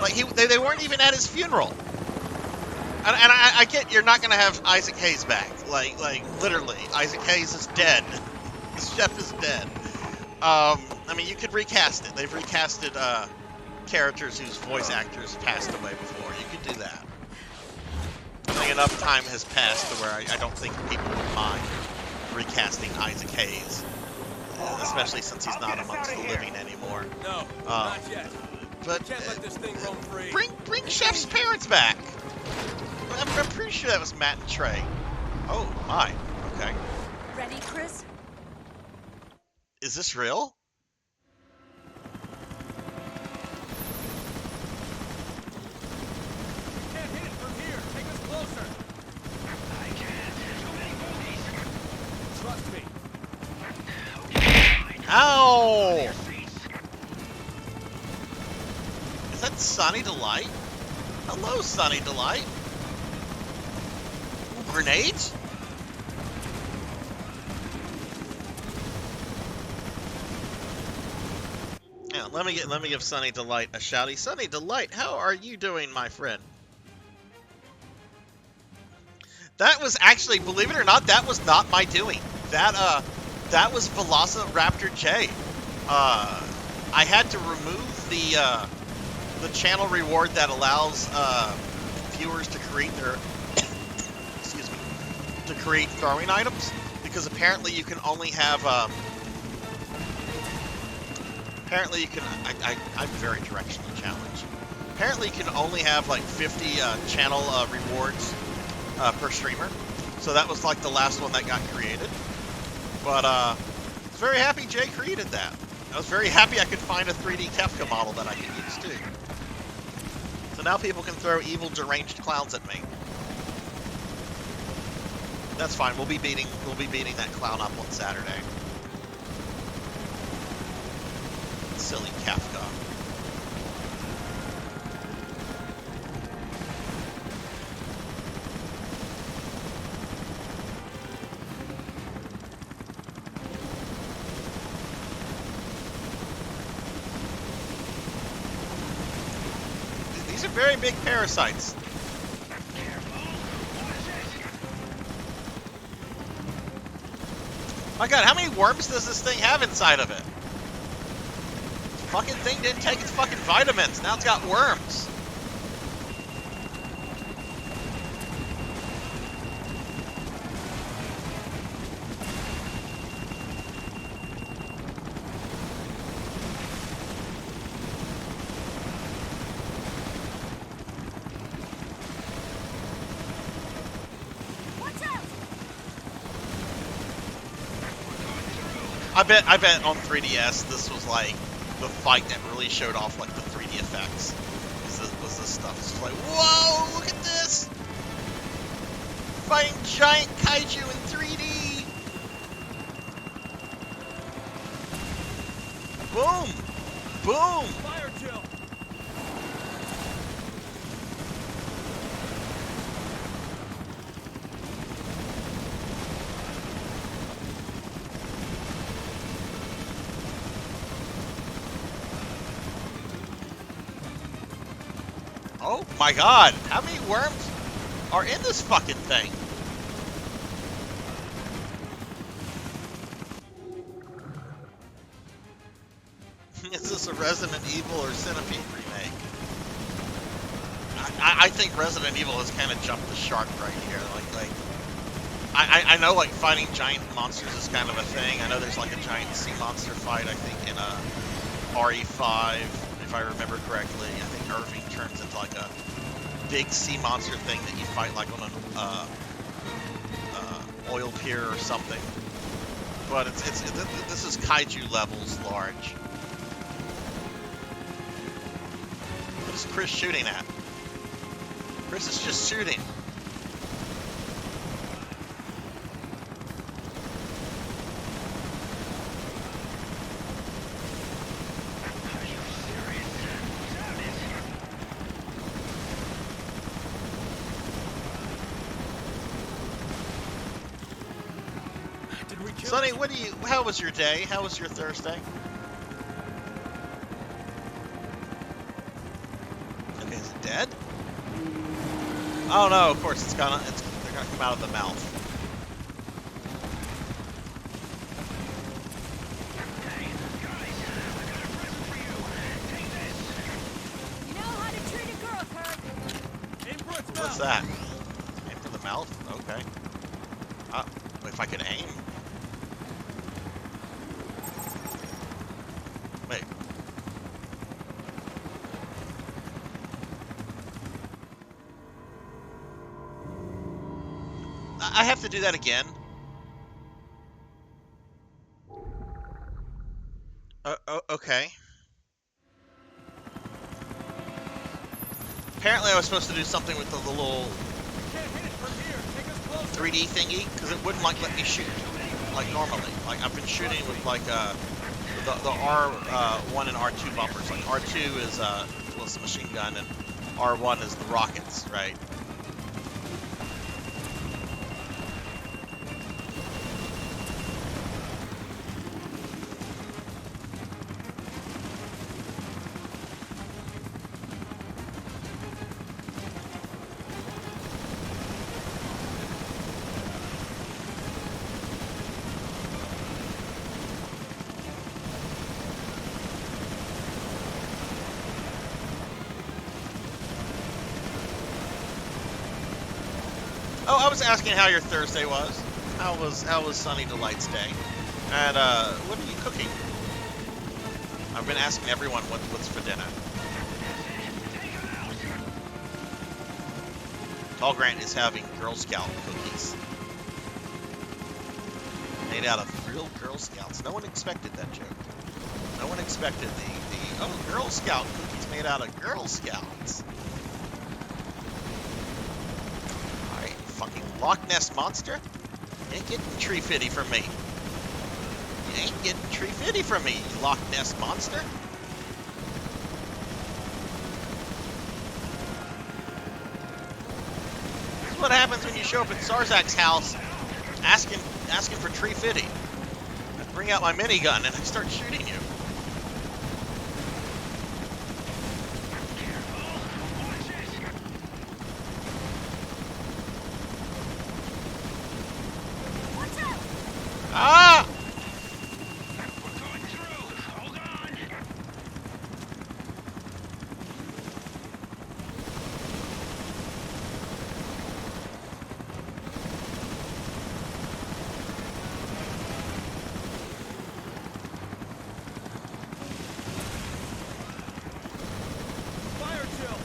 Like, they weren't even at his funeral. And I get you're not going to have Isaac Hayes back. Like, literally, Isaac Hayes is dead. The chef is dead. I mean, you could recast it. They've recasted, characters whose voice actors passed away before. You could do that. I think enough time has passed to where I don't think people would mind recasting Isaac Hayes, especially since he's not amongst the living anymore. No, not yet. But Can't let this thing roam free. Bring Chef's parents back. I'm pretty sure that was Matt and Trey. Oh my. Okay. Ready, Chris? Is this real? Trust me. Ow! Is that Sunny Delight? Hello, Sunny Delight. Ooh, grenades? Yeah, let me give Sunny Delight a shouty. Sunny Delight, how are you doing, my friend? That was actually, believe it or not, that was not my doing. That was Velociraptor J. I had to remove the channel reward that allows viewers to create their excuse me, to create throwing items, because apparently you can only have apparently you can I'm very directionally challenged. Apparently you can only have like 50 channel rewards per streamer. So that was like the last one that got created. But I was very happy Jay created that. I was very happy I could find a 3D Kefka model that I could use too. So now people can throw evil deranged clowns at me. That's fine. We'll be beating that clown up on Saturday. Silly Kefka. These are very big parasites. My god, how many worms does this thing have inside of it? Fucking thing didn't take its fucking vitamins. Now it's got worms. I bet on 3DS this was like the fight that really showed off like the 3D effects. Was this stuff? It's just like, whoa, look at this! Fighting giant kaiju in 3D! Boom! Boom! Fire chill. Oh my god, how many worms are in this fucking thing? Is this a Resident Evil or Centipede remake? I think Resident Evil has kind of jumped the shark right here. I know like fighting giant monsters is kind of a thing. I know there's like a giant sea monster fight, I think, in RE5, if I remember correctly. I think Irving turns into like a big sea monster thing that you fight like on an oil pier or something. But this is kaiju levels large. What is Chris shooting at? Chris is just shooting. Sonny, how was your day? How was your Thursday? Okay, is it dead? Oh no, of course they're gonna come out of the mouth. Hey, guys, I got a present for you. Take this. You know how to treat a girl, Kirk. Aim for its What's mouth. that? Aim for the mouth? Okay. If I could aim. Wait. I have to do that again. Okay. Apparently I was supposed to do something with the little Can't hit it from here. Take us closer. 3D thingy, because it wouldn't like let me shoot like normally. Like I've been shooting with like the R1 and R2 bumpers. Like R2 is the machine gun and R1 is the rockets, right? Oh, I was asking how your Thursday was. How was Sunny Delight's day? And what are you cooking? I've been asking everyone what's for dinner. Tall Grant is having Girl Scout cookies. Made out of real Girl Scouts. No one expected that joke. No one expected the Girl Scout cookies made out of Girl Scouts. Fucking Loch Ness Monster? You ain't getting tree fitty from me. You ain't getting tree fitty from me, you Loch Ness Monster. This is what happens when you show up at Sarzac's house asking for tree fitty. I bring out my minigun and I start shooting you. Ah! We're going through. Hold on. Fire chill.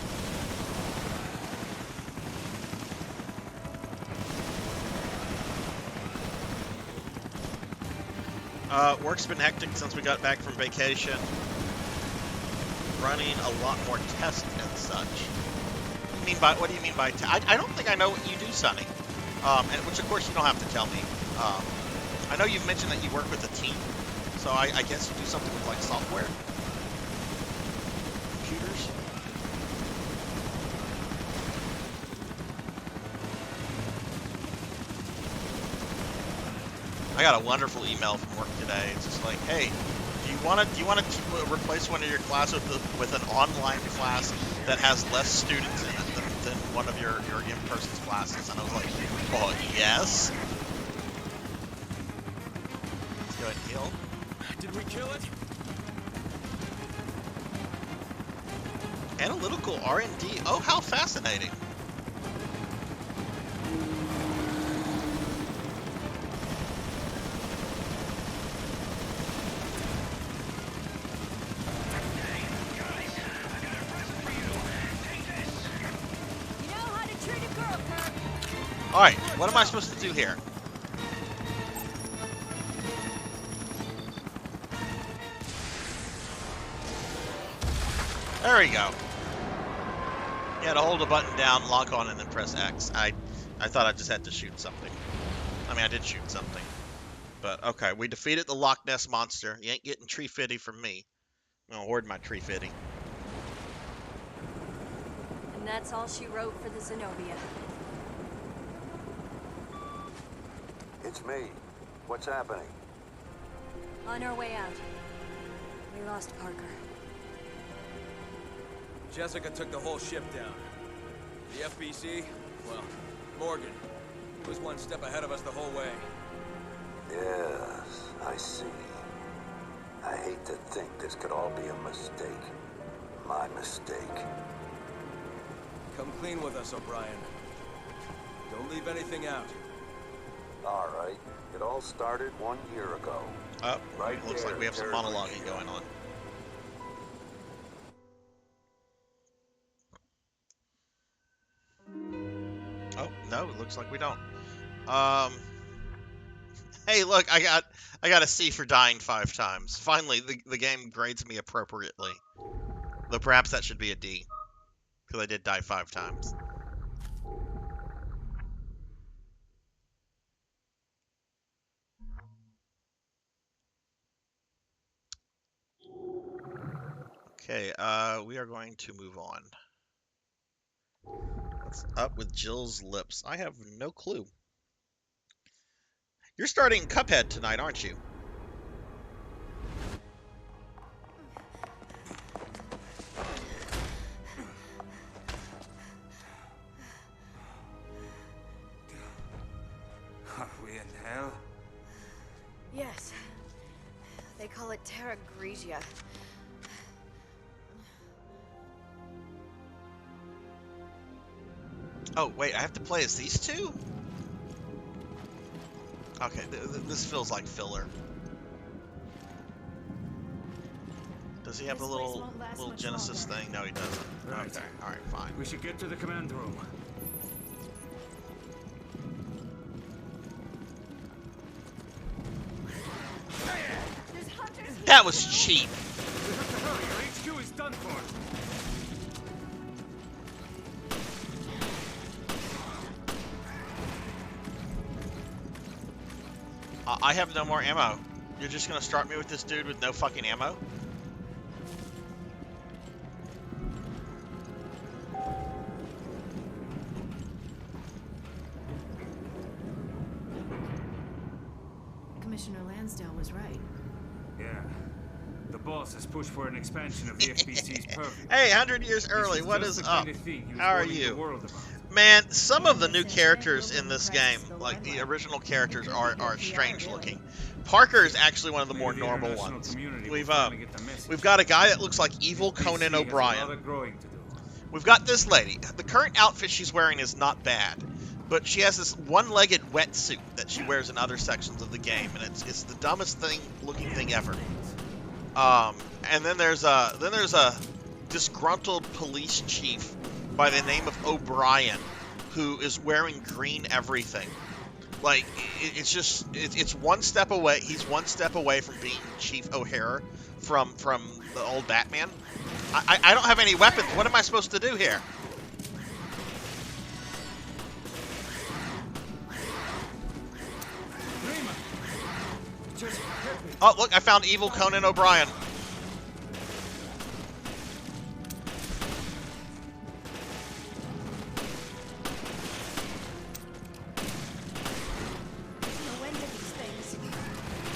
Work's been hectic since we got back from vacation. Running a lot more tests and such. What do you mean by I don't think I know what you do, Sonny. And which of course you don't have to tell me. I know you've mentioned that you work with a team, so I guess you do something with like software, computers. I got a wonderful email from work today. It's just like, hey, do you want to replace one of your classes with an online class that has less students in it than one of your in-person classes? And I was like, well, yes. Let's go ahead and heal. Did we kill it? Analytical R&D. Oh, how fascinating. Alright, what am I supposed to do here? There we go. Yeah, to hold a button down, lock on, and then press X. I thought I just had to shoot something. I mean, I did shoot something. But, okay, we defeated the Loch Ness Monster. You ain't getting tree fitty from me. I'm gonna hoard my tree fitty. And that's all she wrote for the Zenobia. It's me. What's happening? On our way out. We lost Parker. Jessica took the whole ship down. The FBC, well, Morgan. He was one step ahead of us the whole way. Yes, I see. I hate to think this could all be a mistake. My mistake. Come clean with us, O'Brien. Don't leave anything out. All right. It all started 1 year ago. Right. Looks like we have some monologuing going on. Oh, no, it looks like we don't. Hey, look, I got a C for dying 5 times. Finally, the game grades me appropriately. Though perhaps that should be a D. Because I did die 5 times. Okay, we are going to move on. What's up with Jill's lips? I have no clue. You're starting Cuphead tonight, aren't you? Are we in hell? Yes. They call it Terra Grigia. Oh, wait, I have to play as these two? Okay, this feels like filler. Does he have a little Genesis thing? No, he doesn't. Right. Okay, alright, fine. We should get to the command room. That was cheap. We have to hurry. Our HQ is done for. I have no more ammo. You're just gonna start me with this dude with no fucking ammo? Commissioner Lansdale was right. Yeah. The boss has pushed for an expansion of the FBC's purview. Hey, 100 years early, what is up? How are you? Man, some of the new characters in this game, like the original characters, are strange looking. Parker is actually one of the more normal ones. We've got a guy that looks like evil Conan O'Brien. We've got this lady. The current outfit she's wearing is not bad, but she has this one-legged wetsuit that she wears in other sections of the game, and it's the dumbest looking thing ever. And then there's a disgruntled police chief by the name of O'Brien, who is wearing green everything. Like, it's one step away. He's one step away from being Chief O'Hara from the old Batman. I don't have any weapons. What am I supposed to do here? Oh, look, I found evil Conan O'Brien.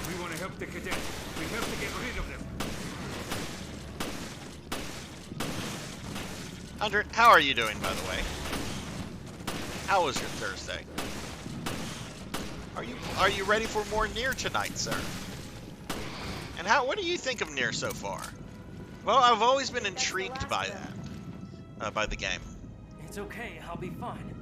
We want to help the cadets. We have to get rid of them. 100, how are you doing, by the way? How was your Thursday? Are you ready for more Nier tonight, sir? And what do you think of Nier so far? Well, I've always been intrigued by that, by the game. It's okay, I'll be fine.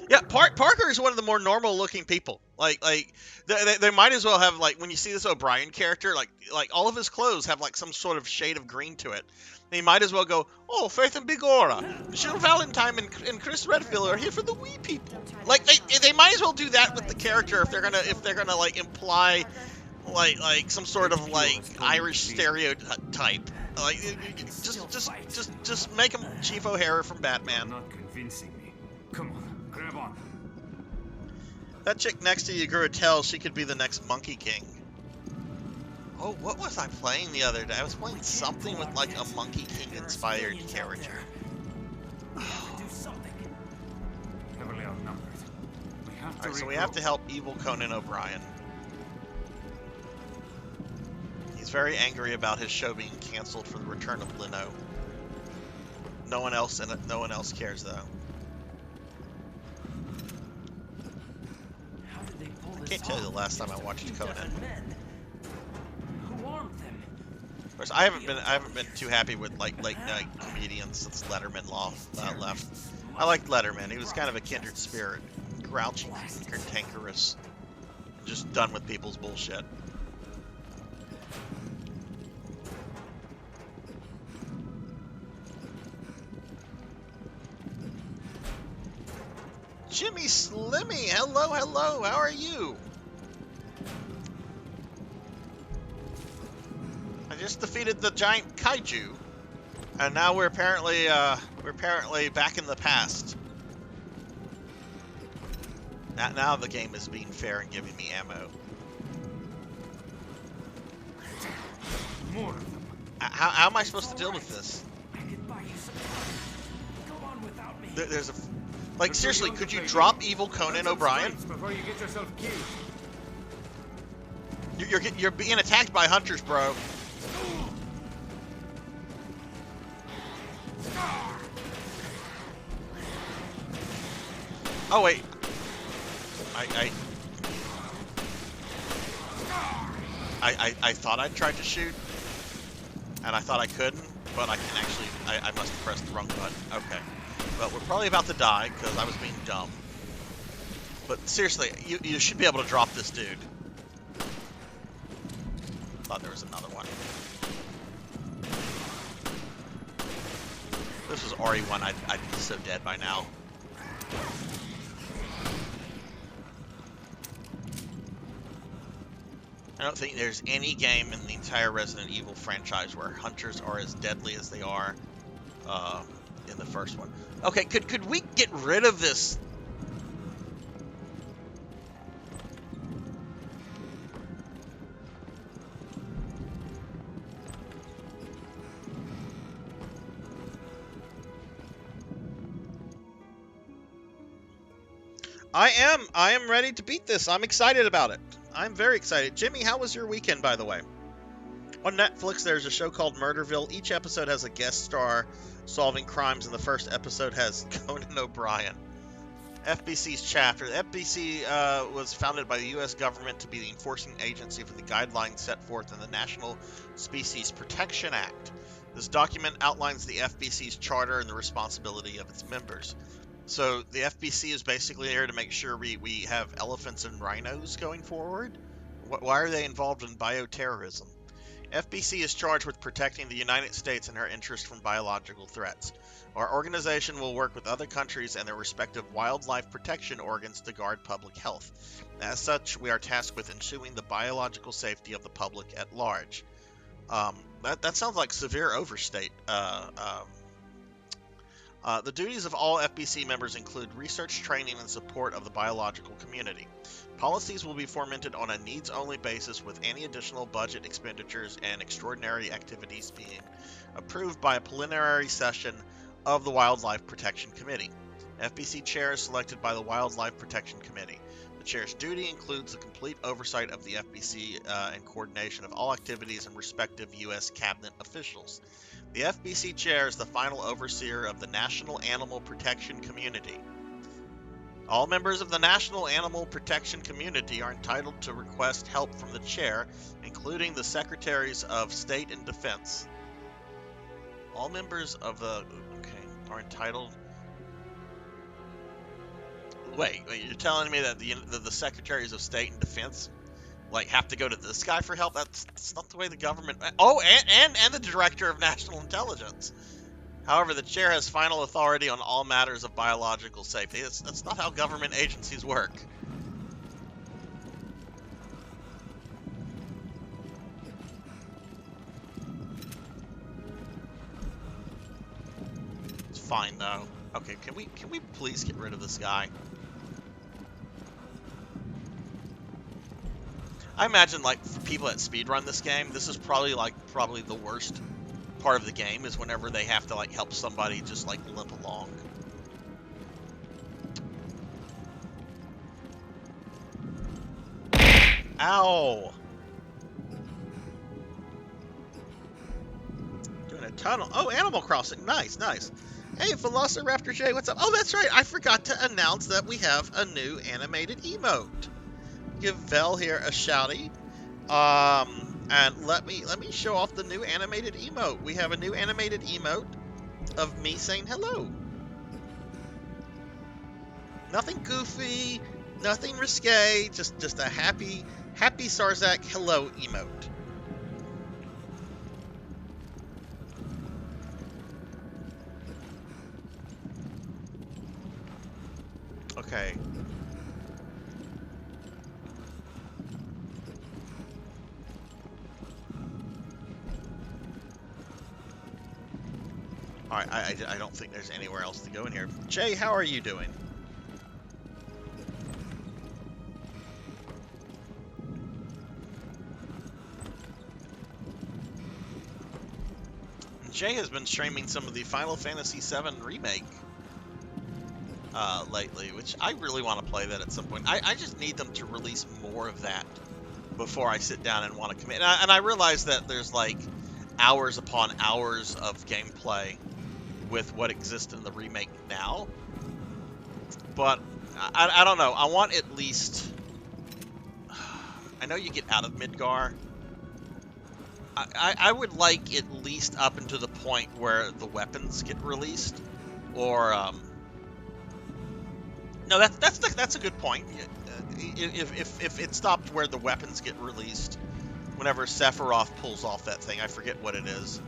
Yeah, Parker is one of the more normal-looking people. Like they might as well have, like, when you see this O'Brien character, like all of his clothes have like some sort of shade of green to it. They might as well go, oh, Faith and Bigora, Jill Valentine and Chris Redfield are here for the wee people. Like they might as well do that with the character if they're gonna like imply like some sort of like Irish stereotype. Like, just make him Chief O'Hara from Batman. You're not convincing me. Come on, grab on. That chick next to you grew a tell she could be the next Monkey King. Oh, what was I playing the other day? I was playing something with like a Monkey King inspired character. Heavily outnumbered. We have to Alright, so we have to help evil Conan O'Brien. He's very angry about his show being canceled for the return of Lino. No one else cares though. I can't tell you the last time I watched Conan. Who armed them? Of course, I haven't been too happy with like late night comedians since Letterman left. I liked Letterman. He was kind of a kindred spirit, grouchy, cantankerous, just done with people's bullshit. Jimmy Slimmy, hello, how are you? I just defeated the giant kaiju, and now we're apparently back in the past. Now the game is being fair and giving me ammo. More of them. How am I supposed to deal with this? I can buy you some time. Go on without me. There's a... Like, seriously, could you drop evil Conan O'Brien? Before you get yourself killed. You're being attacked by hunters, bro. Oh wait. I thought I tried to shoot, and I thought I couldn't, but I can actually. I must have pressed the wrong button. Okay. But we're probably about to die because I was being dumb. But seriously, you should be able to drop this dude. Thought there was another one. If this was RE1, I'd be so dead by now. I don't think there's any game in the entire Resident Evil franchise where hunters are as deadly as they are in the first one. Okay, could we get rid of this? I am ready to beat this. I'm excited about it. I'm very excited. Jimmy, how was your weekend, by the way? On Netflix, there's a show called Murderville. Each episode has a guest star solving crimes, and the first episode has Conan O'Brien. FBC's chapter. The FBC was founded by the U.S. government to be the enforcing agency for the guidelines set forth in the National Species Protection Act. This document outlines the FBC's charter and the responsibility of its members. So the FBC is basically there to make sure we have elephants and rhinos going forward. Why are they involved in bioterrorism? FBC is charged with protecting the United States and her interests from biological threats. Our organization will work with other countries and their respective wildlife protection organs to guard public health. As such, we are tasked with ensuring the biological safety of the public at large. That sounds like severe overstate. The duties of all FBC members include research, training, and support of the biological community. Policies will be formulated on a needs-only basis, with any additional budget expenditures and extraordinary activities being approved by a plenary session of the Wildlife Protection Committee. FBC chair is selected by the Wildlife Protection Committee. The chair's duty includes the complete oversight of the FBC and coordination of all activities and respective U.S. cabinet officials. The FBC chair is the final overseer of the National Animal Protection Community. All members of the National Animal Protection Community are entitled to request help from the chair, including the Secretaries of State and Defense. All members of the... are entitled... Wait, you're telling me that the Secretaries of State and Defense have to go to this guy for help? That's not the way the government... Oh, and the Director of National Intelligence. However, the chair has final authority on all matters of biological safety. That's not how government agencies work. fine though. Okay, can we please get rid of this guy? I imagine, like, for people that speedrun this game, this is probably the worst part of the game is whenever they have to, like, help somebody just, like, limp along. Ow! Doing a tunnel. Oh, Animal Crossing. Nice, nice. Hey, Velociraptor J, what's up? Oh, that's right. I forgot to announce that we have a new animated emote. Give Vel here a shouty. And let me show off the new animated emote. We have a new animated emote of me saying hello. Nothing goofy, nothing risque, just a happy Sarzac hello emote. Okay. Alright, I don't think there's anywhere else to go in here. Jay, how are you doing? Jay has been streaming some of the Final Fantasy VII Remake lately, which I really want to play that at some point. I just need them to release more of that before I sit down and want to commit. And I realize that there's like hours upon hours of gameplay with what exists in the remake now, but I don't know. I want at least. I know you get out of Midgar. I would like at least up until the point where the weapons get released, or no, that's a good point. If it stopped where the weapons get released, whenever Sephiroth pulls off that thing, I forget what it is,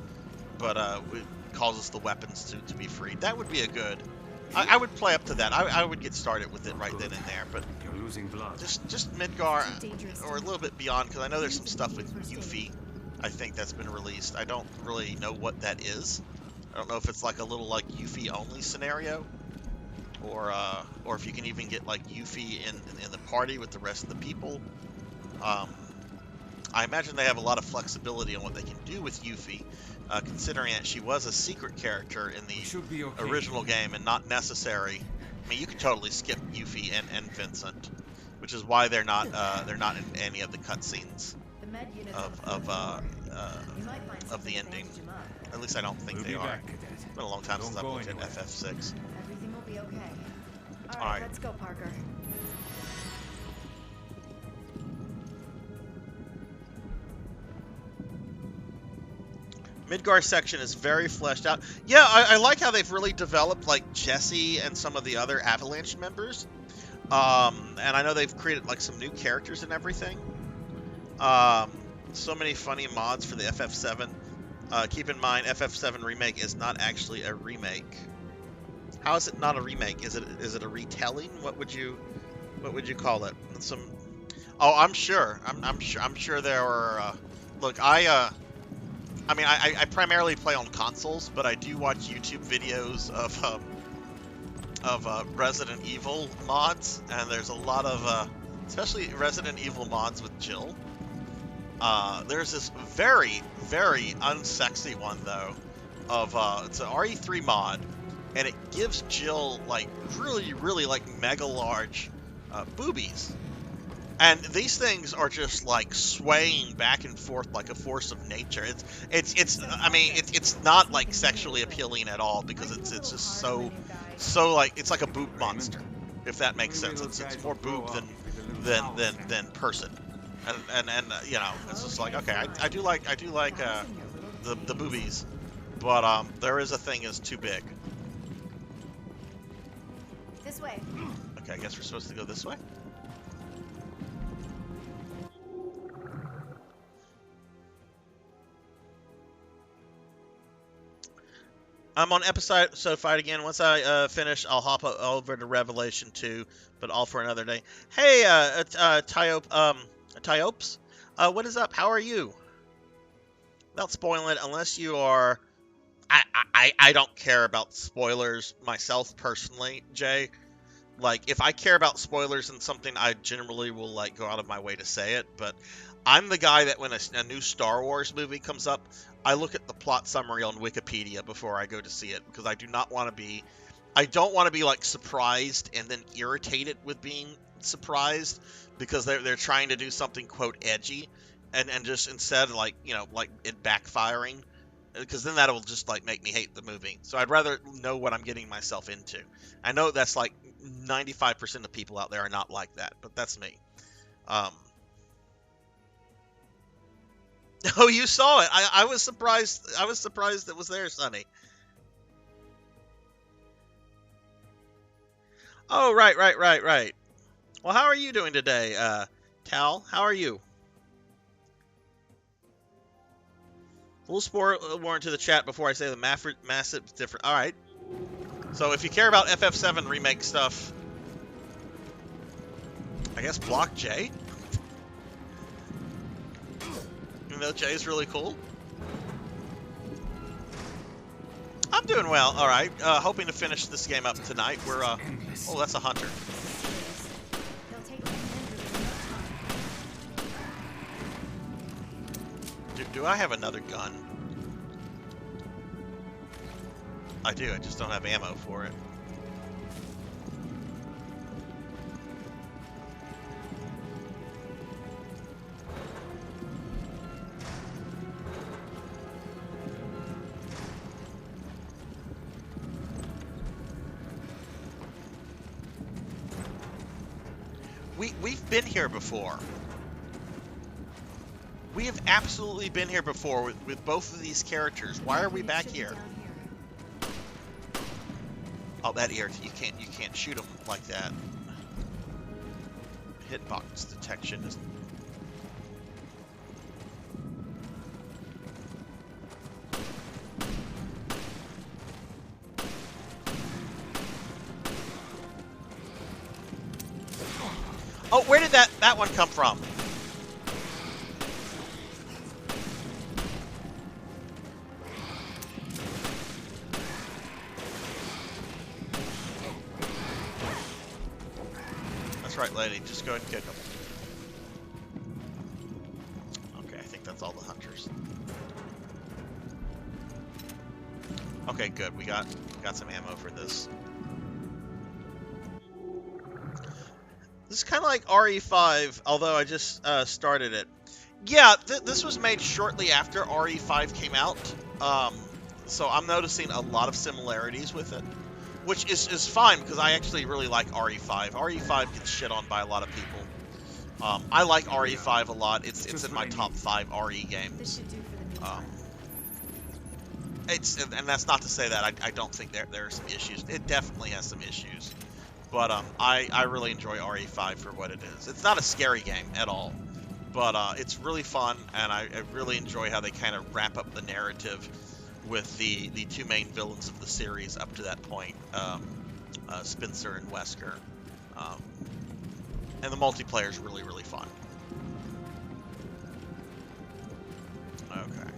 but it causes the weapons to be freed. That would be a good. I would play up to that. I would get started with it right then and there, but You're losing blood. just Midgar or a little bit beyond, because I know there's some stuff with Yuffie. I think that's been released. I don't really know what that is. I don't know if it's like a little like Yuffie only scenario, or if you can even get like Yuffie in the party with the rest of the people. I imagine they have a lot of flexibility on what they can do with Yuffie, considering that she was a secret character in the original game and not necessary. I mean, you could totally skip Yuffie and Vincent, which is why they're not in any of the cutscenes of the ending. At least I don't think they are. It's been a long time since I've looked at FF6. Everything will be okay. All All right. right, let's go, Parker. Midgar section is very fleshed out. Yeah, I like how they've really developed like Jesse and some of the other Avalanche members. And I know they've created like some new characters and everything. So many funny mods for the FF7. Keep in mind, FF7 Remake is not actually a remake. How is it not a remake? Is it a retelling? What would you call it? Oh, I'm sure. I'm sure there are. Look, I mean, I primarily play on consoles, but I do watch YouTube videos of Resident Evil mods, and there's a lot of, especially Resident Evil mods with Jill. There's this very, very unsexy one though, it's an RE3 mod, and it gives Jill like really, really like mega large boobies. And these things are just like swaying back and forth like a force of nature. I mean, it's not like sexually appealing at all, because it's just so like, it's like a boob monster, if that makes sense. It's more boob than person. And you know, it's just like, okay, I do like the boobies, but there is a thing is too big. This way. Okay, I guess we're supposed to go this way. I'm on episode 5 again. Once I finish, I'll hop over to Revelation 2, but all for another day. Hey, Tyopes, what is up? How are you? Without spoiling it, unless you are... I don't care about spoilers myself personally, Jay. Like, if I care about spoilers in something, I generally will, like, go out of my way to say it, but I'm the guy that when a new Star Wars movie comes up, I look at the plot summary on Wikipedia before I go to see it, because I don't want to be, like, surprised and then irritated with being surprised, because they're trying to do something, quote, edgy, and just instead, like, you know, like, it backfiring, because then that'll just, like, make me hate the movie. So I'd rather know what I'm getting myself into. I know that's, like, 95% of people out there are not like that, but that's me. Oh, you saw it. I was surprised. I was surprised it was there, Sonny. Oh, right. Well, how are you doing today, Tal? How are you? Full spoiler warning to the chat before I say the massive difference. All right. So if you care about FF7 remake stuff, I guess block Jay. Even though Jay's really cool. I'm doing well. All right. Hoping to finish this game up tonight. We're oh, that's a hunter. Do I have another gun? I do. I just don't have ammo for it. We've been here before. We have absolutely been here before with both of these characters. Why are we back here? Oh, that ear! You can't shoot them like that. Hitbox detection is. Oh, where did that one come from? That's right, lady. Just go ahead and kick them. Okay, I think that's all the hunters. Okay, good. We got some ammo for this. This is kind of like RE5, although I just started it. Yeah, this was made shortly after RE5 came out, so I'm noticing a lot of similarities with it, which is fine, because I actually really like RE5. RE5 gets shit on by a lot of people. I like RE5 a lot. It's in my top 5 RE games. And that's not to say that I don't think there are some issues. It definitely has some issues. But I really enjoy RE5 for what it is. It's not a scary game at all, but it's really fun, and I really enjoy how they kind of wrap up the narrative with the two main villains of the series up to that point, Spencer and Wesker. And the multiplayer is really, really fun. Okay.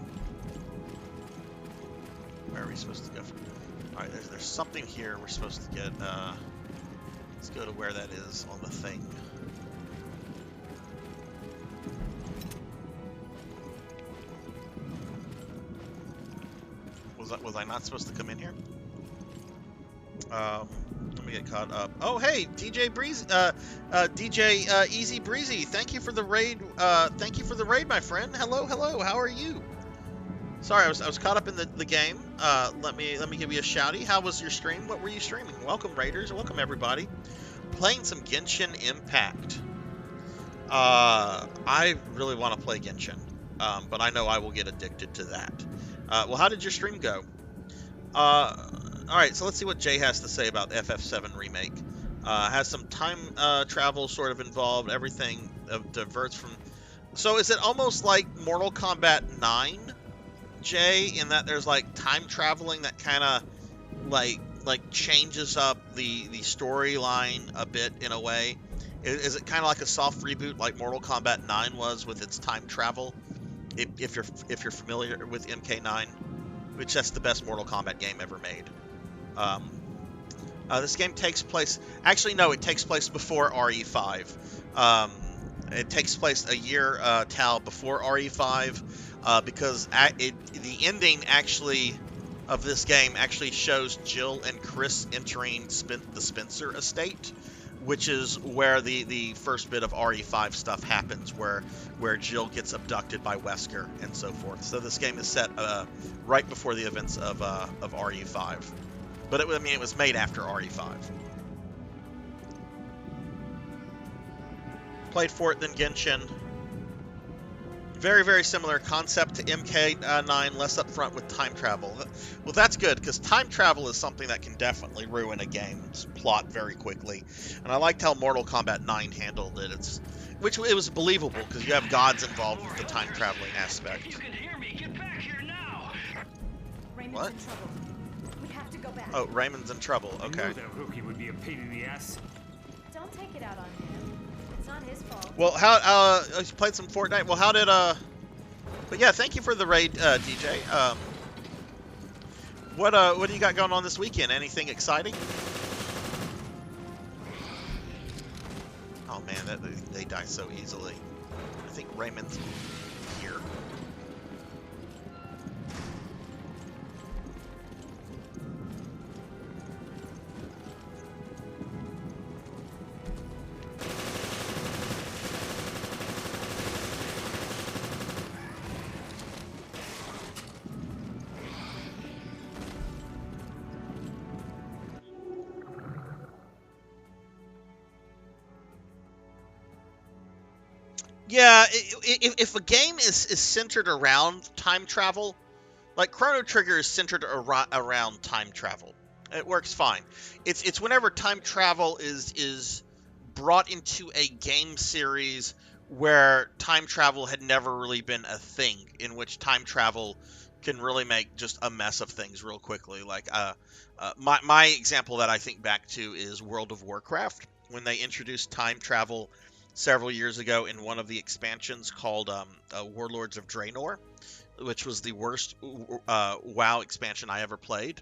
Where are we supposed to go from? Alright, there's something here we're supposed to get. Let's go to where that is on the thing. Was I not supposed to come in here? Let me get caught up. Oh, hey, DJ Breezy, DJ Easy Breezy. Thank you for the raid. Thank you for the raid, my friend. Hello. How are you? Sorry, I was caught up in the game. Let me give you a shouty. How was your stream? What were you streaming? Welcome, raiders. Welcome, everybody. Playing some Genshin Impact. I really want to play Genshin, but I know I will get addicted to that. Well, how did your stream go? Alright, so let's see what Jay has to say about FF7 Remake. Has some time travel sort of involved. Everything diverts from... So is it almost like Mortal Kombat 9, Jay, in that there's like time traveling that kind of like changes up the storyline a bit in a way? Is it kind of like a soft reboot like Mortal Kombat 9 was with its time travel? If you're familiar with MK9. which that's the best Mortal Kombat game ever made. This game takes place... Actually, no, it takes place before RE5. It takes place a year, Tal, before RE5, because the ending, actually, of this game actually shows Jill and Chris entering the Spencer estate, which is where the first bit of RE5 stuff happens, where Jill gets abducted by Wesker and so forth. So this game is set right before the events of RE5. But it was made after RE5. Played for it, then Genshin. Very, very similar concept to MK9, less upfront with time travel. Well, that's good, because time travel is something that can definitely ruin a game's plot very quickly. And I liked how Mortal Kombat 9 handled it. It was believable, because you have gods involved with the time traveling aspect. You can hear me. Get back here now. Raymond's What? in trouble. We have to go back. Oh, Raymond's in trouble. I Okay. knew that rookie would be a pain in the ass. Don't take it out on him. It's not his fault. Well, how you played some Fortnite? Well, how did But yeah, thank you for the raid, DJ. What do you got going on this weekend? Anything exciting? Oh man, they die so easily. I think Raymond's here. Yeah, if a game is centered around time travel, like Chrono Trigger is centered around time travel, it works fine. It's whenever time travel is brought into a game series where time travel had never really been a thing, in which time travel can really make just a mess of things real quickly. Like my example that I think back to is World of Warcraft, when they introduced time travel several years ago in one of the expansions called Warlords of Draenor, which was the worst WoW expansion I ever played.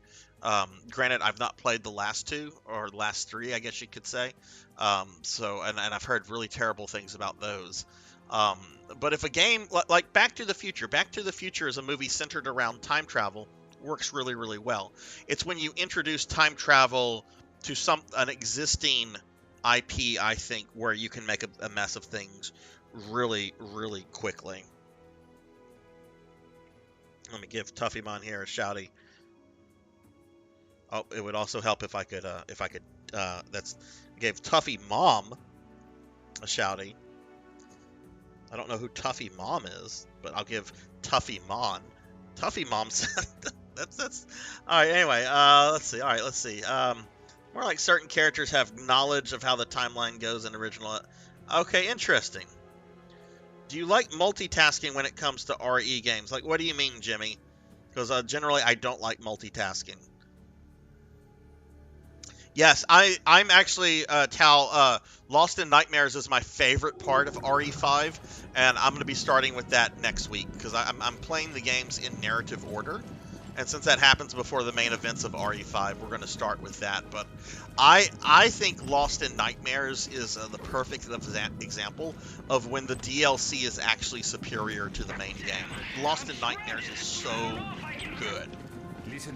Granted, I've not played the last two, or last three, I guess you could say. And I've heard really terrible things about those. But if a game, like Back to the Future is a movie centered around time travel, works really, really well. It's when you introduce time travel to an existing IP, I think, where you can make a mess of things really, really quickly. Let me give Tuffymon here a shouty. Oh, it would also help if I could gave Tuffy Mom a shouty. I don't know who Tuffy Mom is, but I'll give Tuffy Mon. Tuffy Mom said that's all right. Anyway, let's see. More like certain characters have knowledge of how the timeline goes in original. Okay, interesting. Do you like multitasking when it comes to RE games? Like, what do you mean, Jimmy? Because generally, I don't like multitasking. Yes, I'm actually, Tal, Lost in Nightmares is my favorite part of RE5, and I'm going to be starting with that next week, because I'm playing the games in narrative order. And since that happens before the main events of RE5, we're going to start with that. But I think Lost in Nightmares is the perfect example of when the DLC is actually superior to the main game. Lost in Nightmares is so good.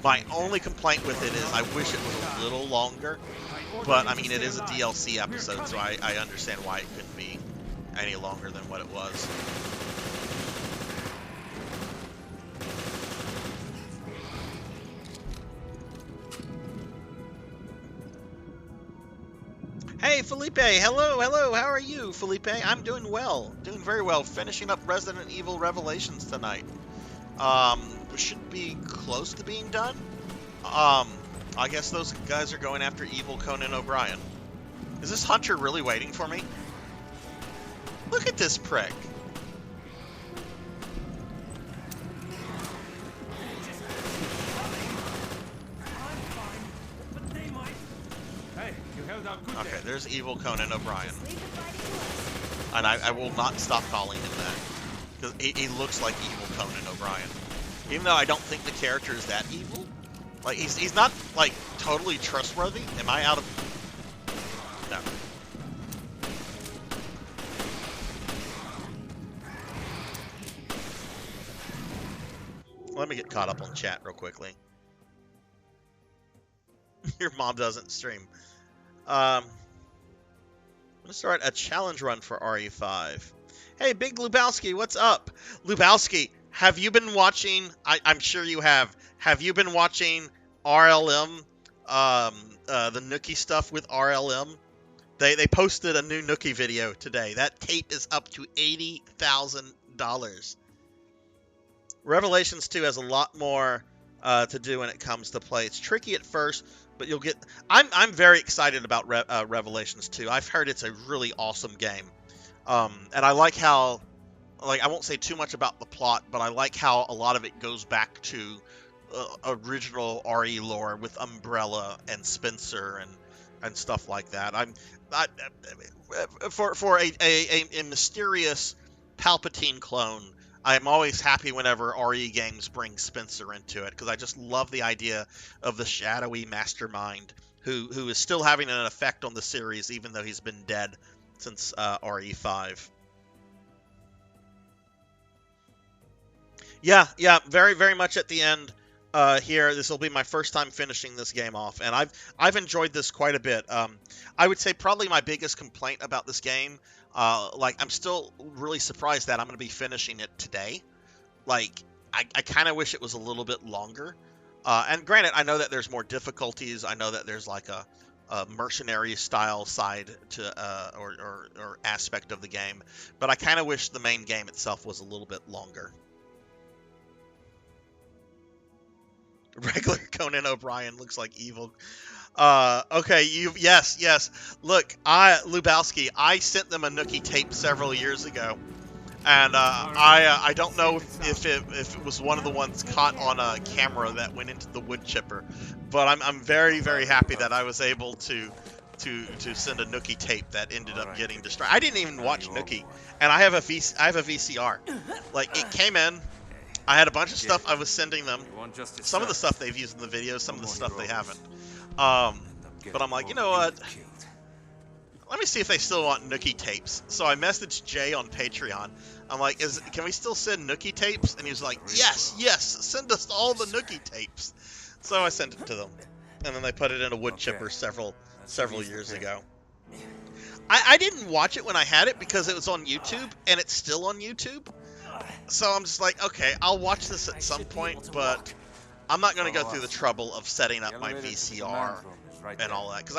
My only complaint with it is I wish it was a little longer. But, I mean, it is a DLC episode, so I understand why it couldn't be any longer than what it was. Hey, Felipe. Hello. How are you, Felipe? I'm doing well. Doing very well. Finishing up Resident Evil Revelations tonight. We should be close to being done. I guess those guys are going after evil Conan O'Brien. Is this Hunter really waiting for me? Look at this prick. Okay, there's evil Conan O'Brien. And I will not stop calling him that. Because he looks like evil Conan O'Brien. Even though I don't think the character is that evil. Like, he's not, like, totally trustworthy. Am I out of... No. Let me get caught up on chat real quickly. Your mom doesn't stream. I'm going to start a challenge run for RE5. Hey, Big Lubowski, what's up? Lubowski, have you been watching... I'm sure you have. Have you been watching RLM? The Nookie stuff with RLM? They posted a new Nookie video today. That tape is up to $80,000. Revelations 2 has a lot more to do when it comes to play. It's tricky at first, but you'll get... I'm very excited about Revelations 2. I've heard it's a really awesome game. And I like how... Like, I won't say too much about the plot, but I like how a lot of it goes back to original RE lore with Umbrella and Spencer and stuff like that. For a mysterious Palpatine clone, I'm always happy whenever RE games bring Spencer into it, because I just love the idea of the shadowy mastermind who is still having an effect on the series, even though he's been dead since RE5. Yeah, very, very much at the end here. This will be my first time finishing this game off, and I've enjoyed this quite a bit. I would say probably my biggest complaint about this game, like, I'm still really surprised that I'm going to be finishing it today. Like, I kind of wish it was a little bit longer. And granted, I know that there's more difficulties. I know that there's like a mercenary style side to or aspect of the game, but I kind of wish the main game itself was a little bit longer. Regular Conan O'Brien looks like evil. Okay, yes. Look, Lubowski, I sent them a Nookie tape several years ago, and I don't know if it was one of the ones caught on a camera that went into the wood chipper, but I'm very, very happy that I was able to send a Nookie tape that ended up getting destroyed. I didn't even watch Nookie, and I have a VCR. Like, it came in. I had a bunch of stuff I was sending them. Some of the stuff they've used in the videos, some of the stuff they haven't. But I'm like, you know what? Let me see if they still want Nookie tapes. So I messaged Jay on Patreon. I'm like, can we still send Nookie tapes? And he was like, yes, send us all the Nookie tapes. So I sent it to them. And then they put it in a wood chipper several years ago. I didn't watch it when I had it because it was on YouTube, and it's still on YouTube. So I'm just like, okay, I'll watch this at some point, but I'm not going to go through the trouble of setting up my VCR and all that, because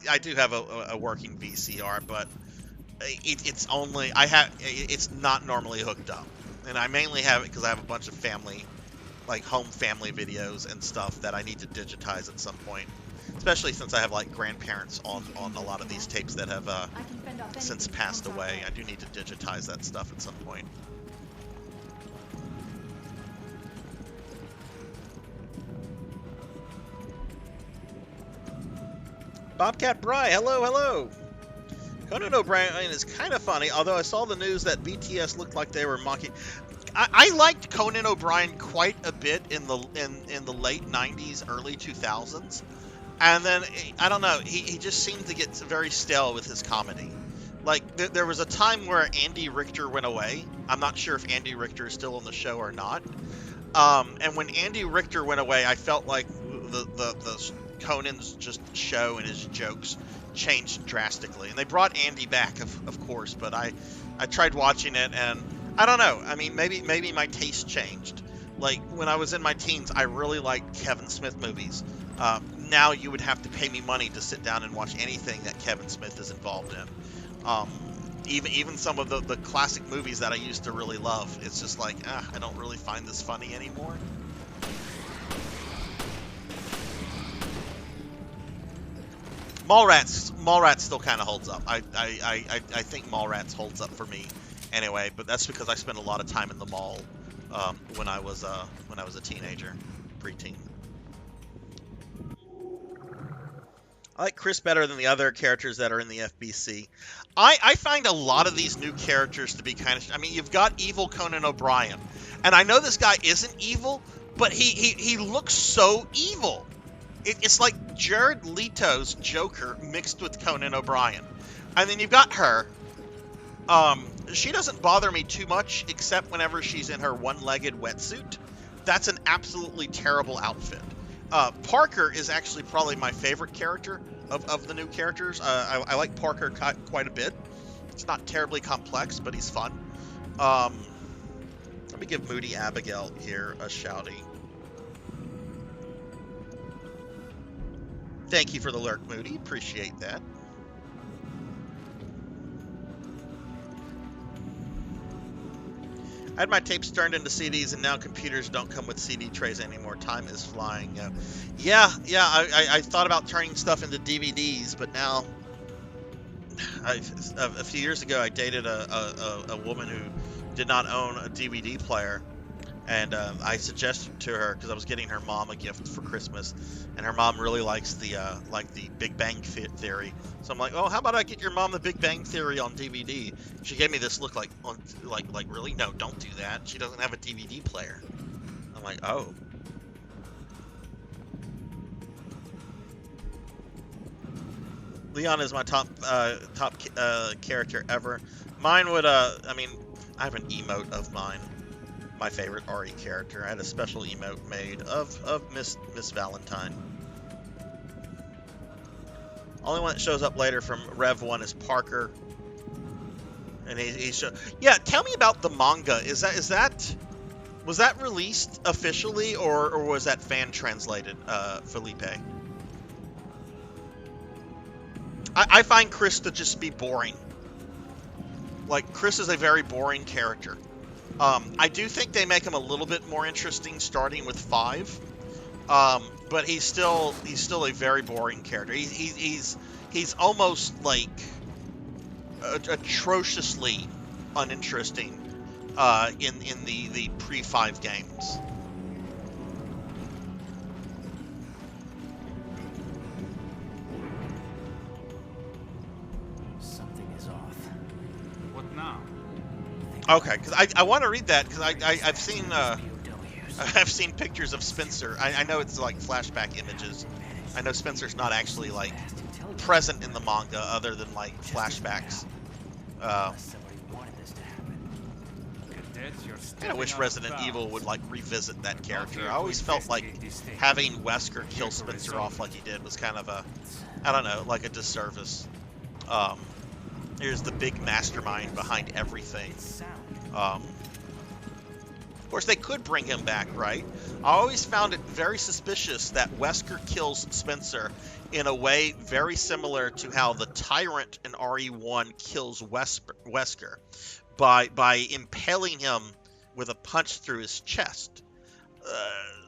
I do have a working VCR, but it's only it's not normally hooked up, and I mainly have it because I have a bunch of family, like home family videos and stuff that I need to digitize at some point, especially since I have like grandparents on a lot of these tapes that have since passed away. I do need to digitize that stuff at some point. Bobcat Bry, hello. Conan O'Brien is kind of funny, although I saw the news that BTS looked like they were mocking. I liked Conan O'Brien quite a bit in the late 90s, early 2000s, and then I don't know, he just seemed to get very stale with his comedy. Like, there was a time where Andy Richter went away. I'm not sure if Andy Richter is still on the show or not. And when Andy Richter went away, I felt like the Conan's just show and his jokes changed drastically. And they brought Andy back, of course, but I tried watching it, and I don't know. I mean, maybe my taste changed. Like, when I was in my teens, I really liked Kevin Smith movies. Now you would have to pay me money to sit down and watch anything that Kevin Smith is involved in. Even some of the classic movies that I used to really love, it's just like, I don't really find this funny anymore. Mallrats still kind of holds up. I think Mallrats holds up for me anyway, but that's because I spent a lot of time in the mall when I was a teenager, preteen. I like Chris better than the other characters that are in the FBC. I find a lot of these new characters to be kind of... I mean, you've got evil Conan O'Brien. And I know this guy isn't evil, but he looks so evil. It's like Jared Leto's Joker mixed with Conan O'Brien. And then you've got her. She doesn't bother me too much, except whenever she's in her one-legged wetsuit. That's an absolutely terrible outfit. Parker is actually probably my favorite character of the new characters. I like Parker quite a bit. It's not terribly complex, but he's fun. Let me give Moody Abigail here a shouty. Thank you for the lurk, Moody. Appreciate that. I had my tapes turned into CDs, and now computers don't come with CD trays anymore. Time is flying. Yeah. I thought about turning stuff into DVDs, but now, a few years ago, I dated a woman who did not own a DVD player, and I suggested to her, because I was getting her mom a gift for Christmas, and her mom really likes the Big Bang Theory. So I'm like, oh, how about I get your mom the Big Bang Theory on DVD? She gave me this look like really? No, don't do that. She doesn't have a DVD player. I'm like, oh. Leon is my top character ever. Mine would, I mean, I have an emote of mine. My favorite RE character. I had a special emote made of Miss Valentine. Only one that shows up later from Rev 1 is Parker. And yeah, tell me about the manga. Was that released officially, or was that fan translated, Felipe? I find Chris to just be boring. Like, Chris is a very boring character. I do think they make him a little bit more interesting starting with 5. But he's still a very boring character. He's almost like atrociously uninteresting in the pre-5 games. Something is off. What now? Okay, because I want to read that, because I've seen I've seen pictures of Spencer. I know it's like flashback images. I know Spencer's not actually like present in the manga, other than like flashbacks. I wish Resident Evil would like revisit that character. I always felt like having Wesker kill Spencer off like he did was kind of a, I don't know, like a disservice. Here's the big mastermind behind everything. Of course, they could bring him back, right? I always found it very suspicious that Wesker kills Spencer in a way very similar to how the Tyrant in RE1 kills Wesker by impaling him with a punch through his chest.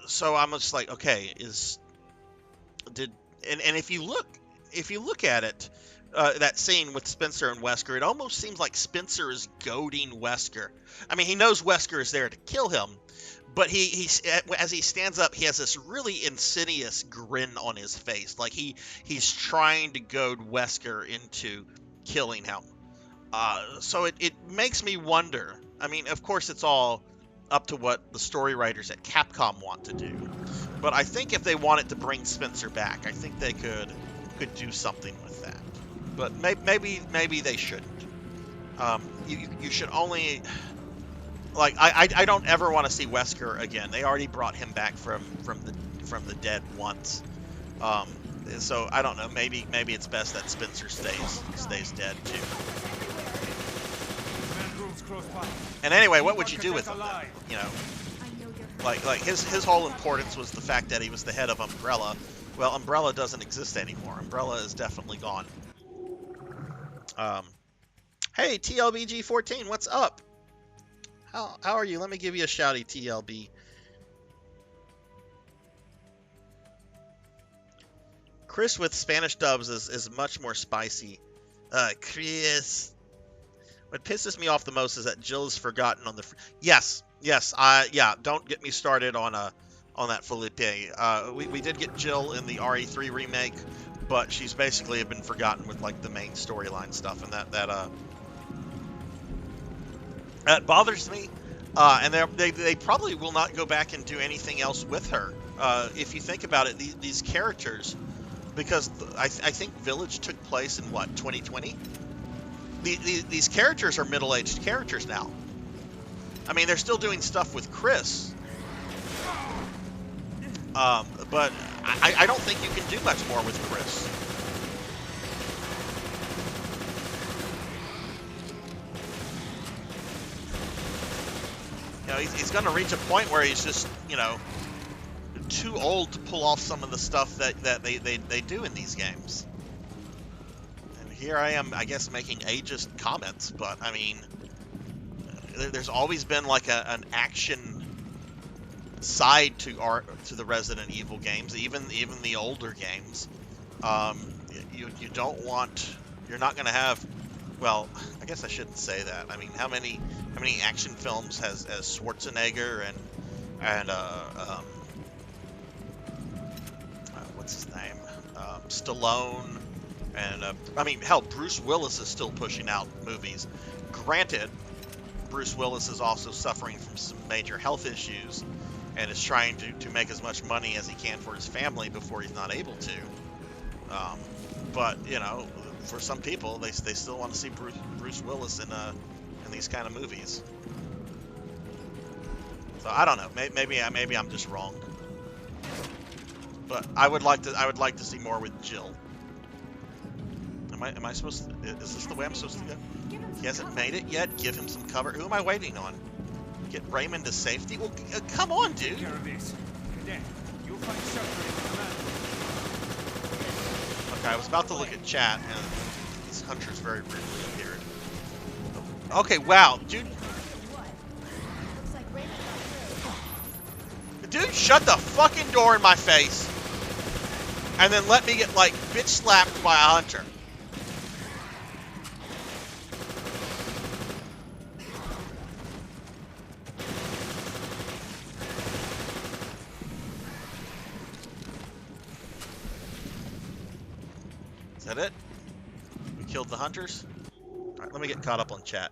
So I'm just like, okay, and if you look at it, that scene with Spencer and Wesker, it almost seems like Spencer is goading Wesker. I mean, he knows Wesker is there to kill him, but as he stands up, he has this really insidious grin on his face, like he's trying to goad Wesker into killing him. So it makes me wonder. I mean, of course, it's all up to what the story writers at Capcom want to do, but I think if they wanted to bring Spencer back, I think they could do something with that. But maybe they shouldn't. You should only, like, I don't ever want to see Wesker again. They already brought him back from the dead once. So I don't know. Maybe it's best that Spencer stays dead too. And anyway, what would you do with him then? You know, like his whole importance was the fact that he was the head of Umbrella. Well, Umbrella doesn't exist anymore. Umbrella is definitely gone. Hey, TLBG14, what's up? How are you? Let me give you a shouty, TLB. Chris with Spanish dubs is much more spicy. Chris. What pisses me off the most is that Jill is forgotten on the... Yes. Yeah, don't get me started on that Felipe. We did get Jill in the RE3 remake, but she's basically been forgotten with like the main storyline stuff, and that bothers me. And they probably will not go back and do anything else with her. If you think about it, these characters, because I think Village took place in what, 2020? These characters are middle-aged characters now. I mean, they're still doing stuff with Chris, but I don't think you can do much more with Chris. You know, he's going to reach a point where he's just, you know, too old to pull off some of the stuff that they do in these games. And here I am, I guess, making ageist comments, but I mean, there's always been like an action side to the Resident Evil games, even the older games. You don't want, you're not going to have, well, I guess I shouldn't say that. I mean, how many action films has Schwarzenegger and what's his name, Stallone, and I mean, hell, Bruce Willis is still pushing out movies. Granted, Bruce Willis is also suffering from some major health issues and is trying to make as much money as he can for his family before he's not able to. But you know, for some people, they still want to see Bruce Willis in these kind of movies. So I don't know. Maybe I'm just wrong. But I would like to see more with Jill. Am I supposed to? Is this the way I'm supposed to go? He hasn't made it yet. Give him some cover. Who am I waiting on? Get Raymond to safety? Well, come on, dude. Okay, I was about to look at chat, and this hunter's very briefly appeared. Okay, wow, dude. Dude, shut the fucking door in my face, and then let me get, like, bitch slapped by a hunter. Is that it? We killed the hunters? Alright, let me get caught up on chat.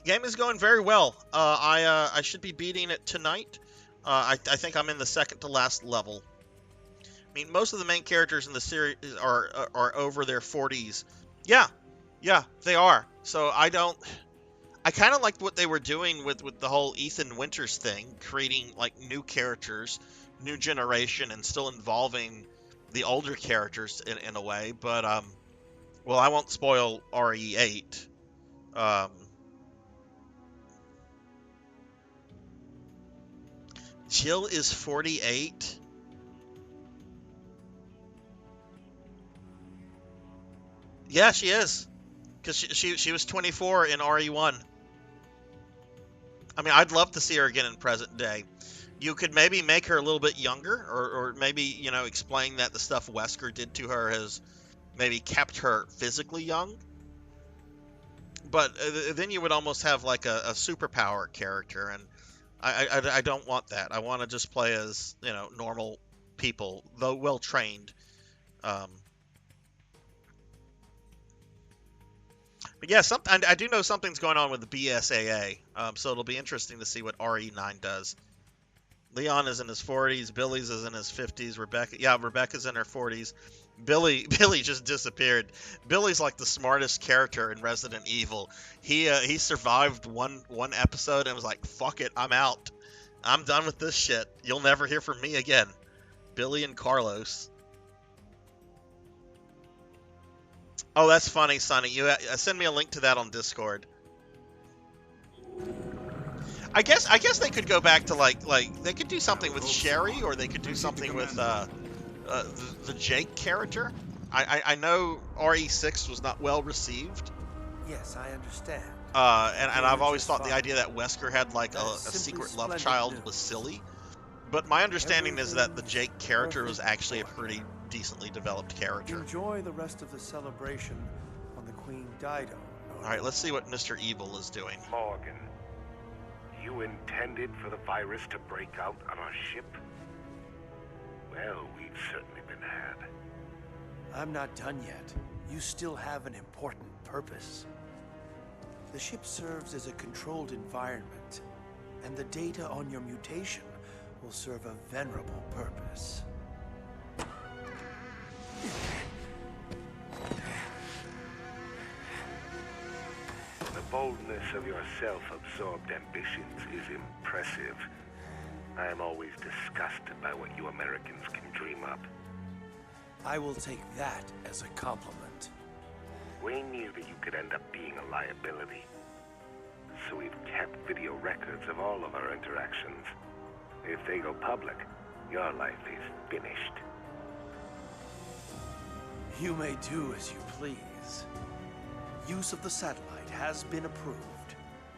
Game is going very well. I should be beating it tonight. I think I'm in the second to last level. I mean, most of the main characters in the series are over their 40s. Yeah, they are. So I kind of liked what they were doing with the whole Ethan Winters thing, creating like new characters, new generation, and still involving the older characters in a way. But well, I won't spoil RE8. Jill is 48. Yeah, she is, because she was 24 in RE1. I mean, I'd love to see her again in present day. You could maybe make her a little bit younger, or maybe, you know, explain that the stuff Wesker did to her has maybe kept her physically young. But then you would almost have like a superpower character, and I don't want that. I want to just play as, you know, normal people, though well trained. But yeah, I do know something's going on with the BSAA, so it'll be interesting to see what RE9 does. Leon is in his 40s, Billy's is in his 50s, Rebecca's in her 40s. Billy just disappeared. Billy's like the smartest character in Resident Evil. He survived one episode and was like, fuck it, I'm out. I'm done with this shit. You'll never hear from me again. Billy and Carlos. Oh, that's funny, Sonny. You send me a link to that on Discord. I guess they could go back to like they could do something with Sherry, or they could do something with the Jake character. I know RE6 was not well received. Yes, I understand. And I've always thought the idea that Wesker had like a secret love child was silly. But my understanding is that the Jake character was actually a pretty decently developed character. Enjoy the rest of the celebration on the Queen Dido. All right, let's see what Mr. Evil is doing. Morgan, You intended for the virus to break out on our ship? Well, we've certainly been had. I'm not done yet. You still have an important purpose. The ship serves as a controlled environment, and the data on your mutation will serve a venerable purpose. The boldness of your self-absorbed ambitions is impressive. I am always disgusted by what you Americans can dream up. I will take that as a compliment. We knew that you could end up being a liability. So we've kept video records of all of our interactions. If they go public, your life is finished. You may do as you please. Use of the satellite has been approved.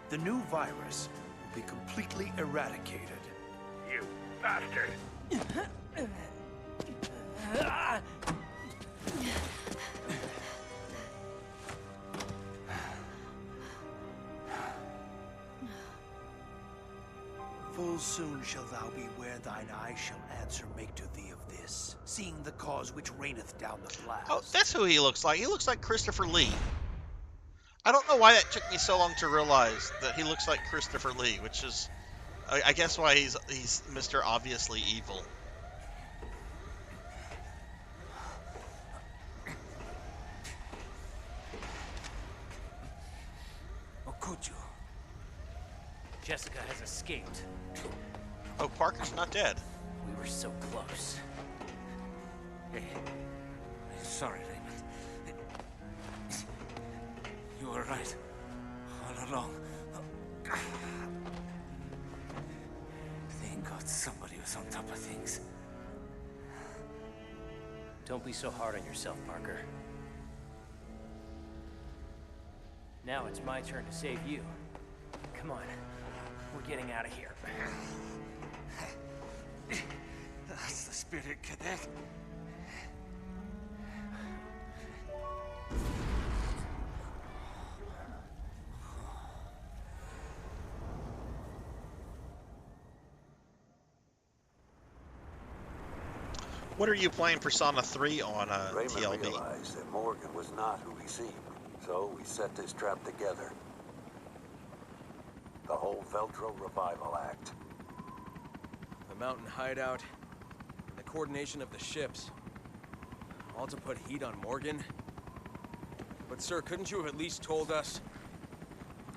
The new virus will be completely eradicated. You bastard! Full soon shall thou be where thine eyes shall answer make to thee of this, seeing the cause which reigneth down the blast. Oh, that's who he looks like. He looks like Christopher Lee. I don't know why that took me so long to realize that he looks like Christopher Lee, which is, I guess, why he's Mr. Obviously Evil. Okuchu. Jessica has escaped. Oh, Parker's not dead. We were so close. Hey, sorry, Raymond. You were right. All along. Thank God somebody was on top of things. Don't be so hard on yourself, Parker. Now it's my turn to save you. Come on. We're getting out of here. That's the spirit, Cadet. What are you playing Persona 3 on Raymond TLB? realized that Morgan was not who he seemed, so we set this trap together. The whole Veltro Revival Act. The mountain hideout, and the coordination of the ships. All to put heat on Morgan? But sir, couldn't you have at least told us?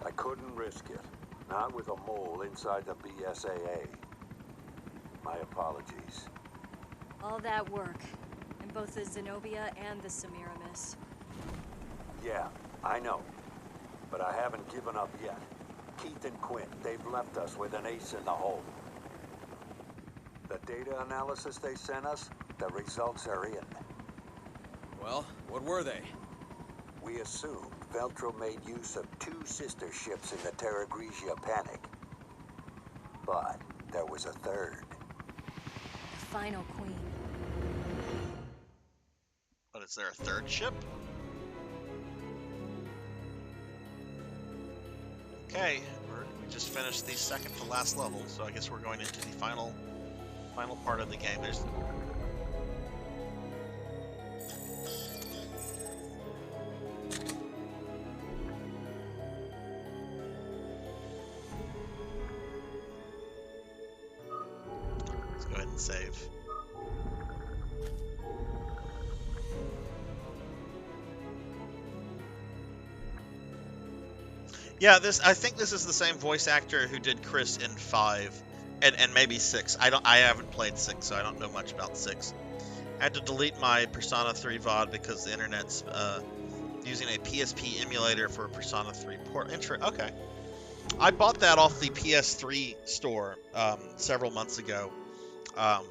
I couldn't risk it. Not with a mole inside the BSAA. My apologies. All that work, in both the Zenobia and the Semiramis. Yeah, I know. But I haven't given up yet. Keith and Quinn, they've left us with an ace in the hole. The data analysis they sent us, the results are in. Well, what were they? We assumed Veltro made use of 2 sister ships in the Terra Grigia panic. But there was a third. The final queen. But is there a third ship? Okay, we just finished the second to last level, so I guess we're going into the final part of the game. There's let's go ahead and save. Yeah, I think this is the same voice actor who did Chris in 5 and maybe 6. I haven't played 6, so I don't know much about 6. I had to delete my Persona 3 VOD because the internet's using a PSP emulator for a Persona 3 port. Okay. I bought that off the PS3 store several months ago. A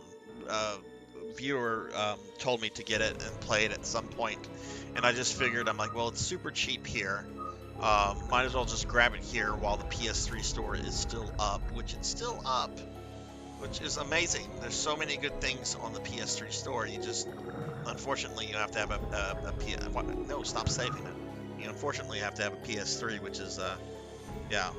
viewer told me to get it and play it at some point, and I just figured, I'm like, well, it's super cheap here. Might as well just grab it here while the PS3 store is still up, which it's still up, which is amazing. There's so many good things on the PS3 store. You just, unfortunately, you have to have no, stop saving it. You unfortunately have to have a PS3, which is, yeah.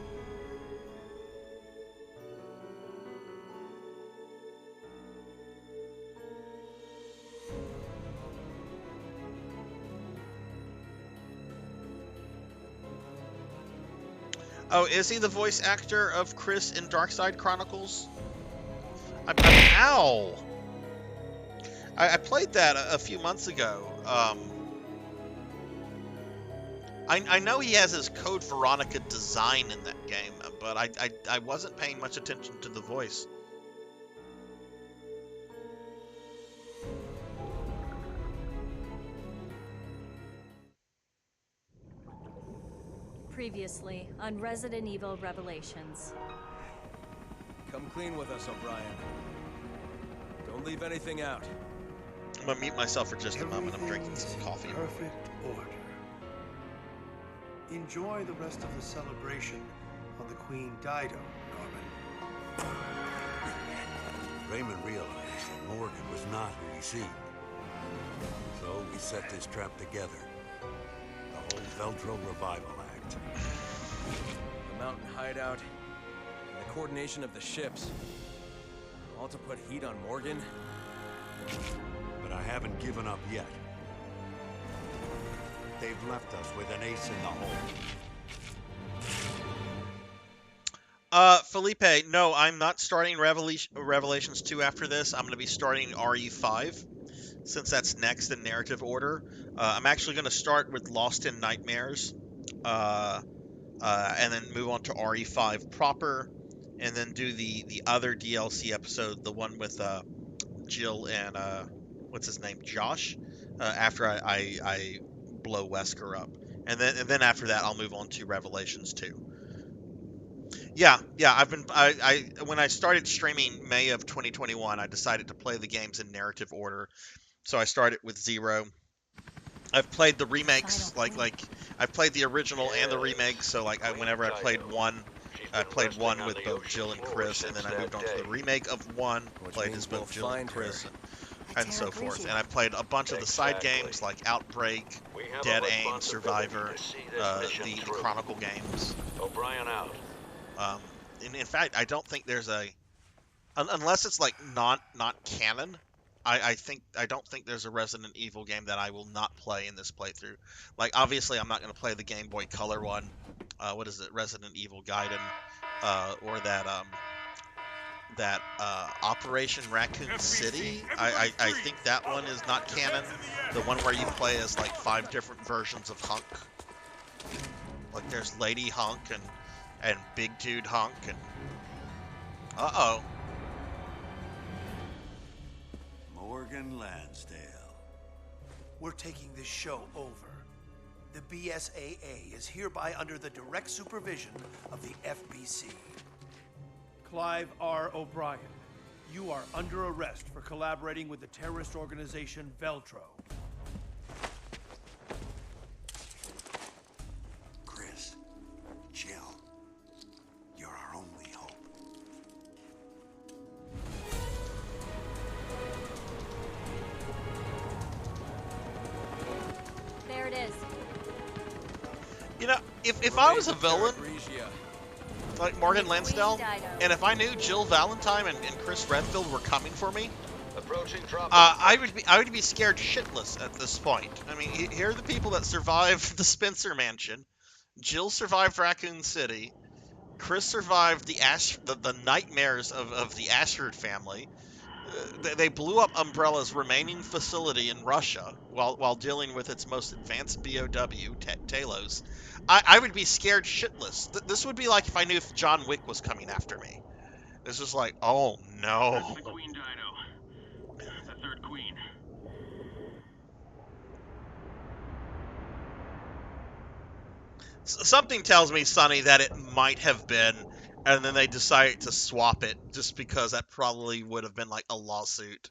Oh, is he the voice actor of Chris in Darkside Chronicles? Ow! I played that a few months ago. I know he has his Code Veronica design in that game, but I wasn't paying much attention to the voice. Previously on Resident Evil Revelations. Come clean with us, O'Brien. Don't leave anything out. I'm gonna mute myself for just a moment. I'm drinking some coffee. Perfect order. Enjoy the rest of the celebration on the Queen Dido, Norman. Raymond realized that Morgan was not who he seemed. So we set this trap together. The whole Veltro revival act. The mountain hideout, and the coordination of the ships. All to put heat on Morgan? But I haven't given up yet. They've left us with an ace in the hole. Felipe, no, I'm not starting Revelations 2 after this. I'm going to be starting RE5, since that's next in narrative order. I'm actually going to start with Lost in Nightmares, and then move on to RE5 proper, and then do the other DLC episode, the one with Jill and what's his name, Josh, after I blow Wesker up, and then after that I'll move on to Revelations 2. Yeah, I've been when I started streaming May of 2021, I decided to play the games in narrative order. So I started with 0. I've played the remakes, like I've played the original and the remakes. So like whenever I played 1, I played 1 with both Jill and Chris, and then I moved on to the remake of 1, played as both Jill and Chris, and so forth. And I played a bunch of the side games like Outbreak, Dead Aim, Survivor, the Chronicle games. O'Brien out. In fact, I don't think there's unless it's like not canon. I don't think there's a Resident Evil game that I will not play in this playthrough. Like obviously, I'm not going to play the Game Boy Color one. What is it, Resident Evil Gaiden, or that Operation Raccoon City. I think that one is not canon. The one where you play as like 5 different versions of Hunk. Like there's Lady Hunk and Big Dude Hunk and uh-oh. Morgan Lansdale. We're taking this show over. The BSAA is hereby under the direct supervision of the FBC. Clive R. O'Brien, you are under arrest for collaborating with the terrorist organization Veltro. Chris, Jill, you're our only hope. There it is. You know, if I was a villain, like Morgan Lansdale, and if I knew Jill Valentine and Chris Redfield were coming for me, I would be scared shitless at this point. I mean, here are the people that survived the Spencer Mansion. Jill survived Raccoon City. Chris survived the nightmares of the Ashford family. They blew up Umbrella's remaining facility in Russia while dealing with its most advanced BOW, Talos. I would be scared shitless. This would be like if I knew if John Wick was coming after me. It's just like, oh no. That's the Queen Dido. The third queen. Something tells me, Sonny, that it might have been, and then they decided to swap it just because that probably would have been like a lawsuit.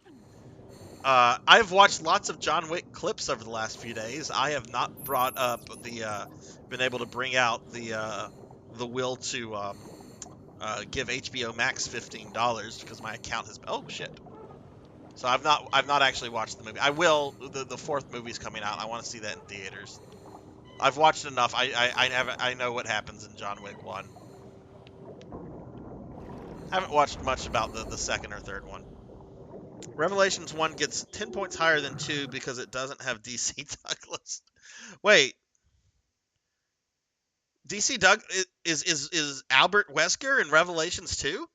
I've watched lots of John Wick clips over the last few days. I have not brought up been able to bring out the will to give HBO Max $15 because my account has. Oh shit! So I've not actually watched the movie. I will. The 4th movie's coming out. I want to see that in theaters. I've watched enough. I know what happens in John Wick 1. Haven't watched much about the 2nd or 3rd one. Revelations 1 gets 10 points higher than 2 because it doesn't have DC Douglas. Wait. DC Doug is Albert Wesker in Revelations 2?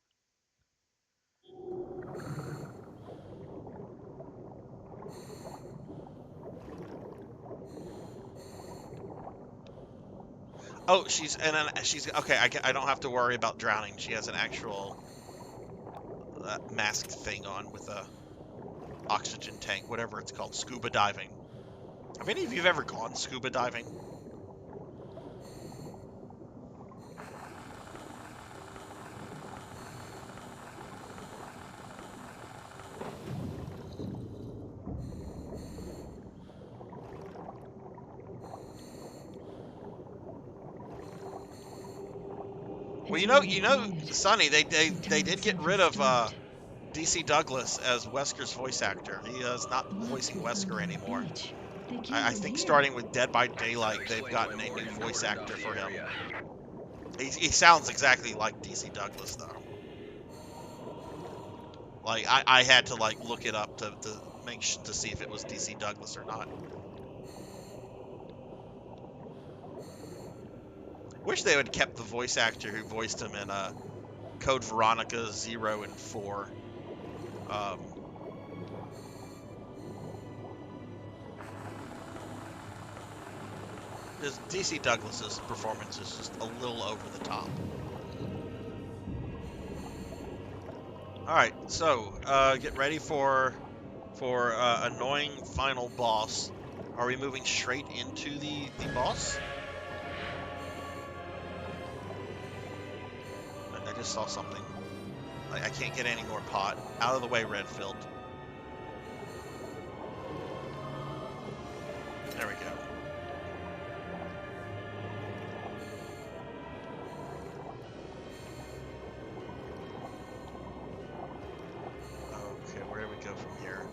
Oh, she's okay. I don't have to worry about drowning. She has an actual masked thing on with a oxygen tank, whatever it's called, scuba diving. Have any of you ever gone scuba diving? Well, you know, Sonny, they did get rid of DC Douglas as Wesker's voice actor. He is not voicing Wesker anymore. I think starting with Dead by Daylight, they've gotten a new voice actor for him. He sounds exactly like DC Douglas, though. Like, I had to, like, look it up to see if it was DC Douglas or not. Wish they would have kept the voice actor who voiced him in Code Veronica 0 and 4. DC Douglas's performance is just a little over the top. Alright, so, get ready for annoying final boss. Are we moving straight into the boss? I just saw something. I can't get any more pot. Out of the way, Redfield. There we go. Okay, where do we go from here?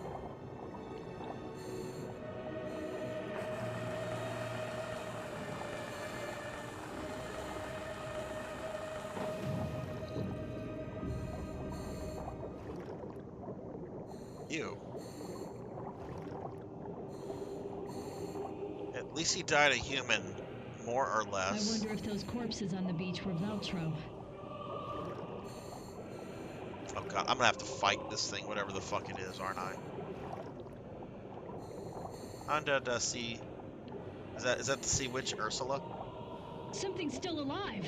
You. At least he died a human, more or less. I wonder if those corpses on the beach were Veltro. Oh god, I'm gonna have to fight this thing, whatever the fuck it is, aren't I? Under the sea. Is that the sea witch Ursula? Something's still alive.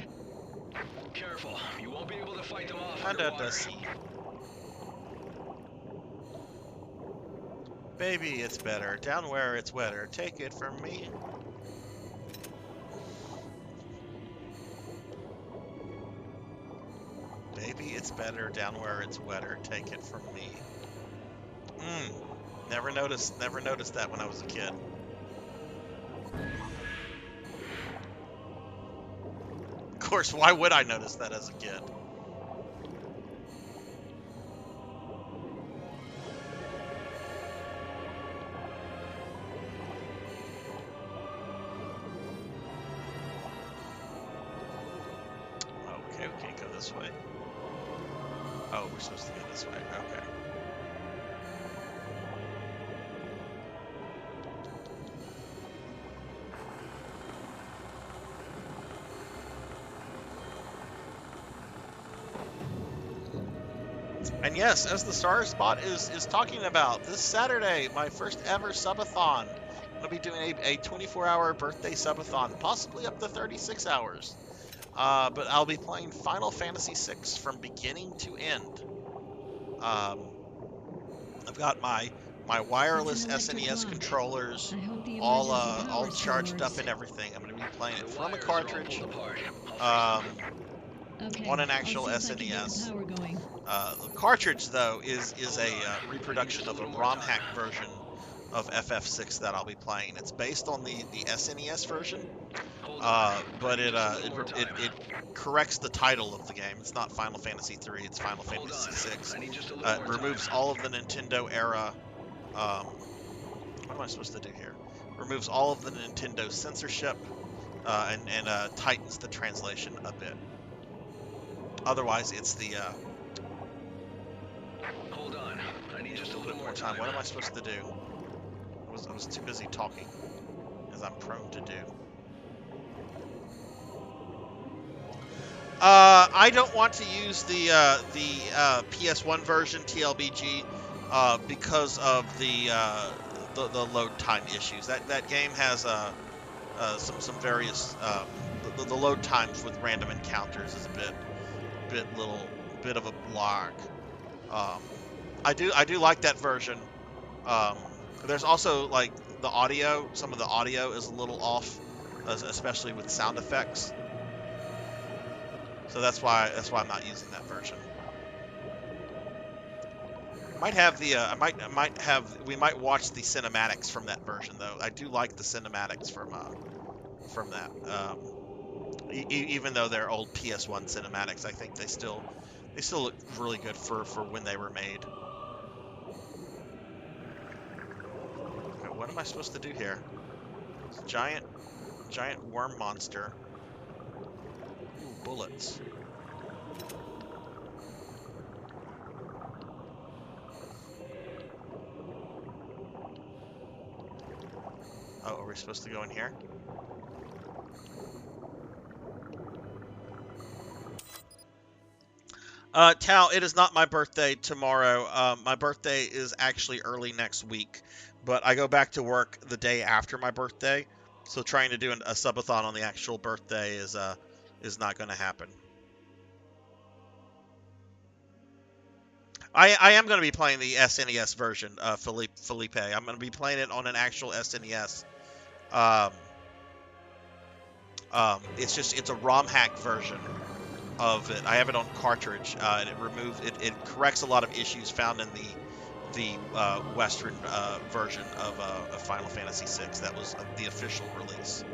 Careful, you won't be able to fight them off Under the sea. Baby, it's better down where it's wetter. Take it from me. Baby, it's better down where it's wetter. Take it from me. Never noticed that when I was a kid. Of course, why would I notice that as a kid? Okay, we can't go this way. Oh, we're supposed to go this way. Okay. And yes, as the Sarzac is talking about, this Saturday, my first ever subathon. I'll be doing a 24-hour birthday subathon, possibly up to 36 hours. But I'll be playing Final Fantasy VI from beginning to end. I've got my wireless SNES controllers all charged up and everything. I'm going to be playing it from a cartridge on an actual SNES. The cartridge, though, is a reproduction of a ROM hack version of FF6 that I'll be playing. It's based on the SNES version, but it corrects the title of the game. It's not Final Fantasy 3, it's Final Fantasy 6. It removes all of the Nintendo era. What am I supposed to do here? Removes all of the Nintendo censorship and tightens the translation a bit. Otherwise, it's the. Hold on, I need just a little more time. What am I supposed to do? I was too busy talking, as I'm prone to do. I don't want to use the PS1 version TLBG because of the load time issues. That game has some various the load times with random encounters is a bit of a block. Um, I do like that version. Um, there's also like the audio. Some of the audio is a little off, especially with sound effects. So that's why I'm not using that version. Might have the I might have we might watch the cinematics from that version though. I do like the cinematics from that. Even though they're old PS1 cinematics, I think they still look really good for when they were made. Okay, what am I supposed to do here? It's a giant worm monster. Ooh, bullets. Oh, are we supposed to go in here? Tal, it is not my birthday tomorrow. My birthday is actually early next week, but I go back to work the day after my birthday, so trying to do a subathon on the actual birthday is not going to happen. I am going to be playing the SNES version, Felipe. I'm going to be playing it on an actual SNES. It's a ROM hack version of it. I have it on cartridge, and it corrects a lot of issues found in the Western version of Final Fantasy VI. That was the official release.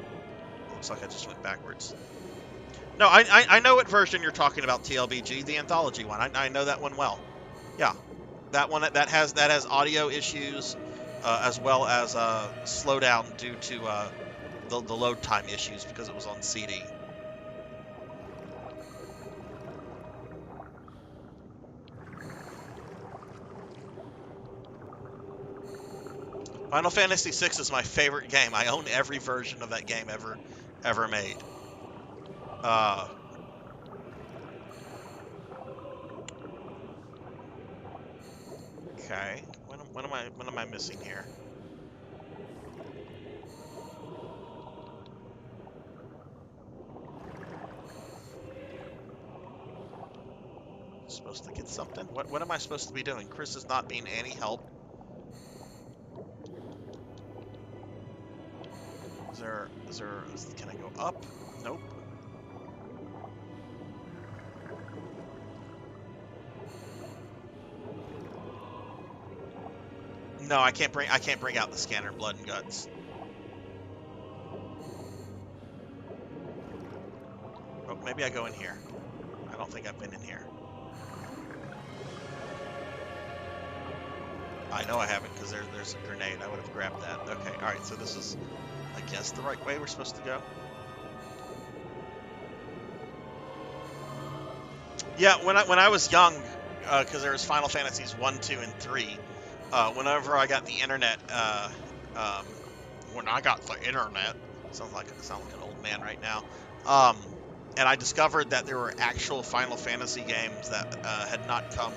Looks like I just went backwards. No, I know what version you're talking about, TLBG, the anthology one. I know that one well. Yeah, that one that has audio issues, as well as slowdown due to the load time issues because it was on CD. Final Fantasy VI is my favorite game. I own every version of that game ever made. Okay. What am I missing here? Supposed to get something? What am I supposed to be doing? Chris is not being any help. Can I go up? Nope. No, I can't bring out the scanner, blood and guts. Oh, maybe I go in here. I don't think I've been in here. I know I haven't because there's a grenade. I would have grabbed that. Okay, all right. So this is, I guess, the right way we're supposed to go. Yeah, when I was young, because there was Final Fantasies 1, 2, and 3. Whenever I got the internet, when I got the internet, sound like an old man right now. And I discovered that there were actual Final Fantasy games that had not come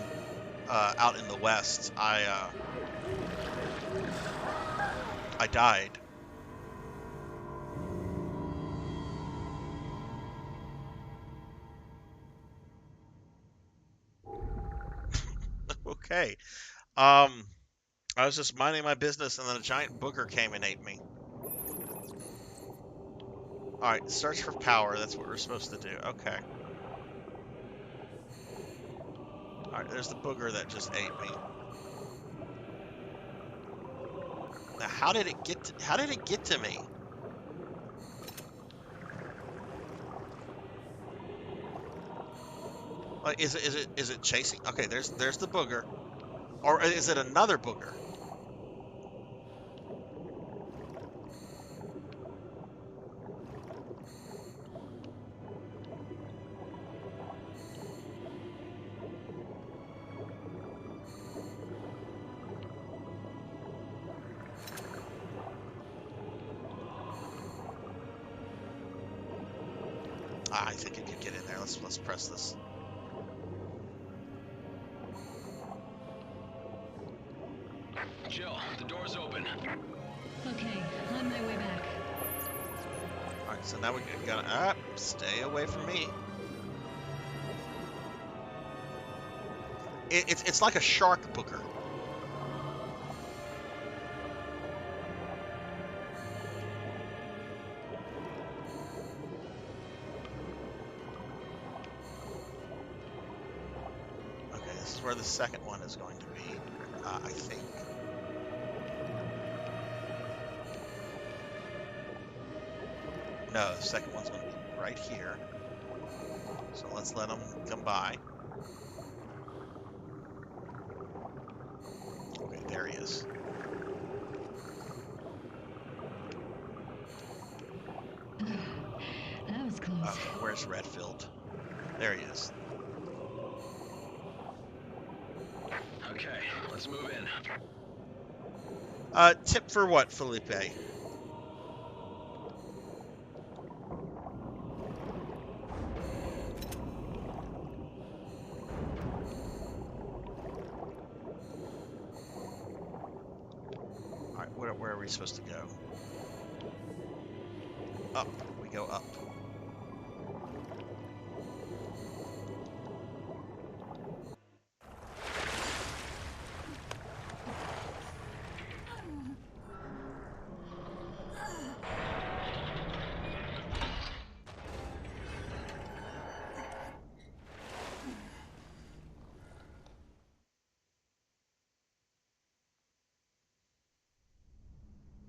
out in the West. I died. Okay. I was just minding my business and then a giant booger came and ate me. Alright, search for power. That's what we're supposed to do. Okay. Alright, there's the booger that just ate me. Now, how did it get to me? Is it chasing? Okay, there's the booger. Or is it another booger? I think it could get in there. Let's press this. Jill, the door's open. Okay, on my way back. Alright, so now we gotta stay away from me. It's like a shark booker. Okay, this is where the second one is going to be, I think. No, the second one's going to be right here. So let's let them come by. Okay, there he is. That was close. Where's Redfield? There he is. Okay, let's move in. Tip for what, Felipe? Alright, where are we supposed to go? Up. We go up.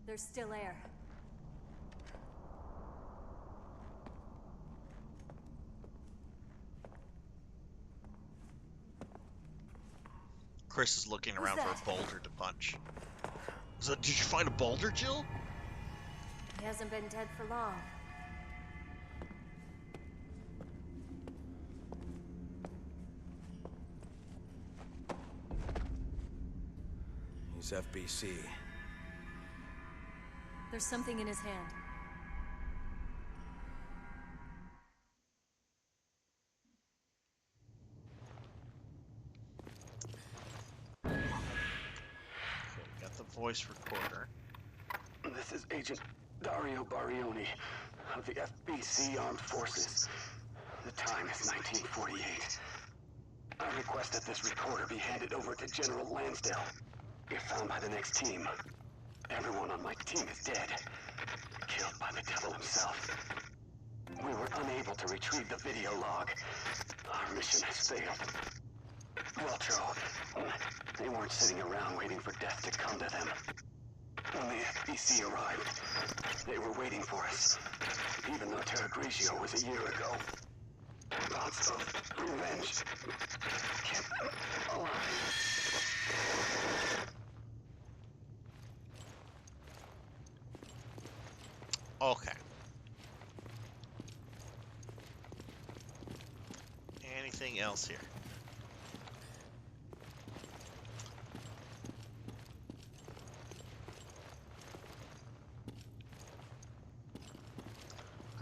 There's still air. Chris is looking around for a boulder to punch. So, did you find a boulder, Jill? He hasn't been dead for long. He's FBC. There's something in his hand. Okay, we got the voice recorder. This is Agent Dario Barioni of the FBC Armed Forces. The time is 1948. I request that this recorder be handed over to General Lansdale. If found by the next team, everyone on my team is dead. Killed by the devil himself. We were unable to retrieve the video log. Our mission has failed. Veltro, they weren't sitting around waiting for death to come to them. When the FBC arrived, they were waiting for us, even though Terra Grigio was a year ago. Thoughts of revenge kept them alive. Okay. Anything else here?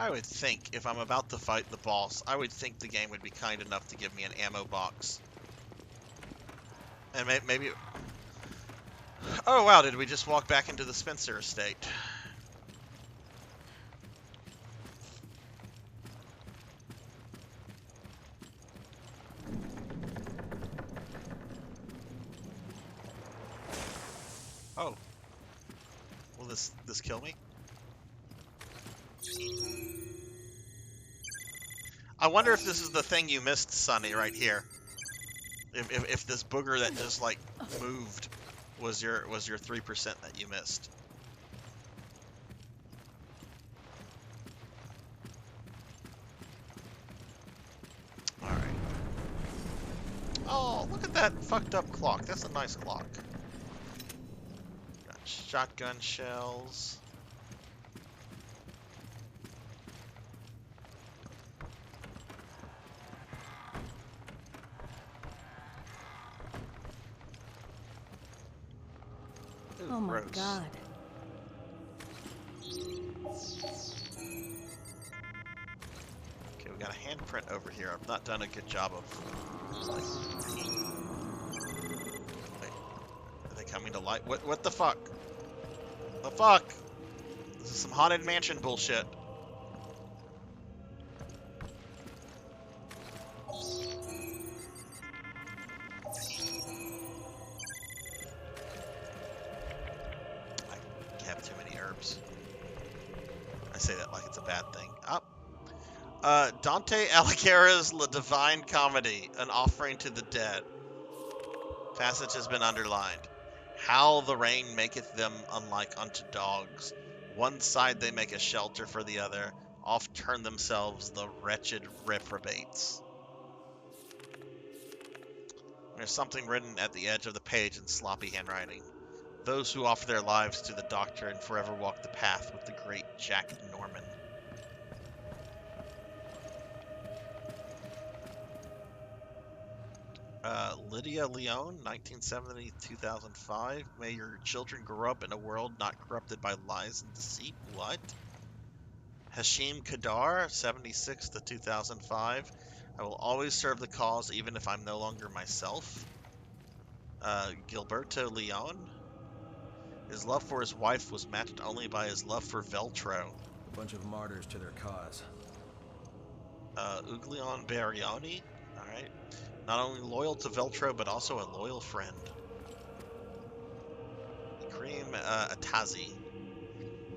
I would think if I'm about to fight the boss, I would think the game would be kind enough to give me an ammo box. And maybe... Oh wow, did we just walk back into the Spencer estate? Oh. Will this kill me? I wonder if this is the thing you missed, Sonny, right here. If this booger that just like moved was your 3% that you missed. All right. Oh, look at that fucked up clock. That's a nice clock. Got shotgun shells. Oh my God. Okay, we got a handprint over here. I've not done a good job of, like... Wait, are they coming to light? What the fuck? The fuck? This is some Haunted Mansion bullshit. I have too many herbs. I say that like it's a bad thing. Up. Dante Alighieri's La Divine Comedy, An Offering to the Dead. Passage has been underlined. Howl the rain maketh them unlike unto dogs. One side they make a shelter for the other. Oft turn themselves the wretched reprobates. There's something written at the edge of the page in sloppy handwriting. Those who offer their lives to the doctor and forever walk the path with the great Jack Norman. Lydia Leone, 1970-2005. May your children grow up in a world not corrupted by lies and deceit. What? Hashim Kadar, 76-2005. I will always serve the cause even if I'm no longer myself. Gilberto Leone. His love for his wife was matched only by his love for Veltro. A bunch of martyrs to their cause. Uglion Barioni. Alright. Not only loyal to Veltro, but also a loyal friend. Kareem Atazi.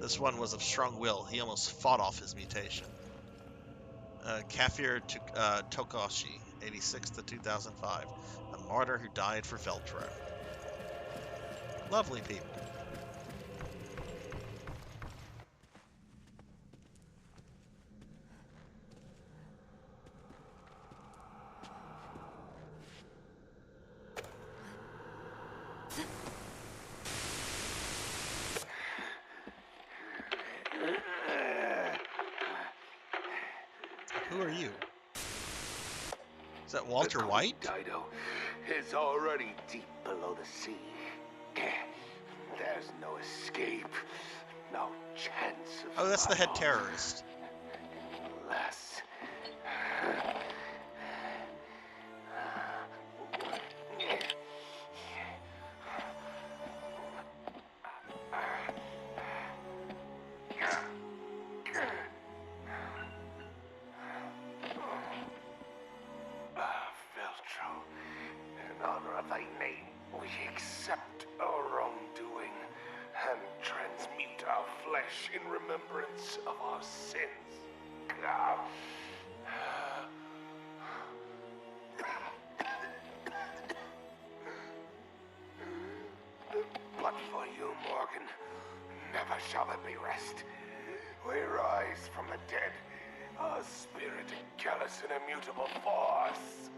This one was of strong will. He almost fought off his mutation. Kafir Tokoshi, 86-2005. A martyr who died for Veltro. Lovely people. Who are you? Is that Walter White? Dido is already deep below the sea. There's no escape, no chance of Oh, that's the head terrorist. Less. In remembrance of our sins. But for you, Morgan, never shall there be rest. We rise from the dead, a spirit callous and immutable force.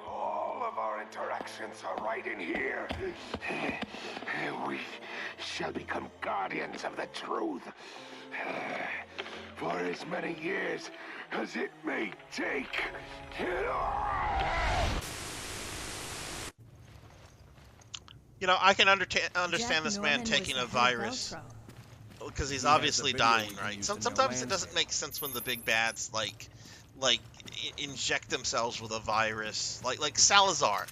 All of our interactions are right in here. We shall become guardians of the truth. For as many years as it may take. You know, I can understand this man taking a virus. Because he's obviously dying, right? Sometimes it doesn't make sense when the big bads, like inject themselves with a virus. Like Salazar.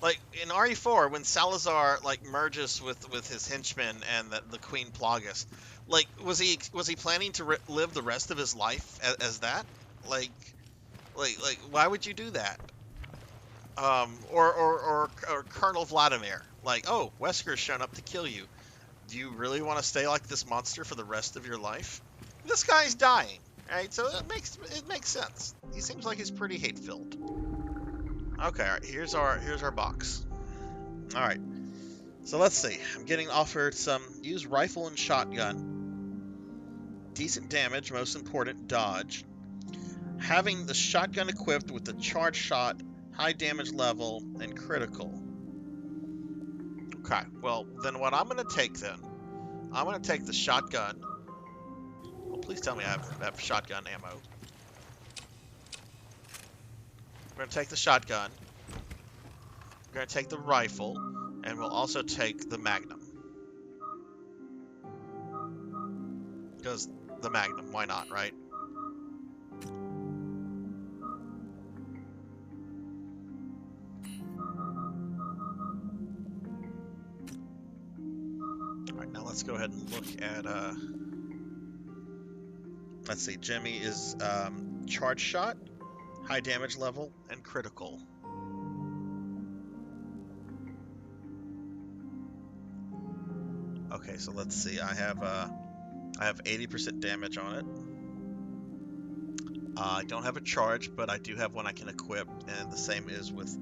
Like, in RE4, when Salazar, like, merges with his henchmen and the Queen Plagas, like, was he planning to live the rest of his life as that? Like, why would you do that? Or Colonel Vladimir. Like, oh, Wesker's shown up to kill you. Do you really want to stay like this monster for the rest of your life? This guy's dying, right? So it makes sense. He seems like he's pretty hate-filled. Okay, all right, here's our box. All right, so let's see. I'm getting offered some use rifle and shotgun. Decent damage, most important, dodge. Having the shotgun equipped with the charge shot, high damage level, and critical. Okay, well, then what I'm going to take then, I'm going to take the shotgun. Well, please tell me I have shotgun ammo. We're going to take the shotgun. We're going to take the rifle. And we'll also take the Magnum. Because the Magnum, why not, right? Alright, now let's go ahead and look at, let's see, Jimmy is charge shot, high damage level, and critical. Okay, so let's see, I have 80% damage on it. I don't have a charge, but I do have one I can equip, and the same is with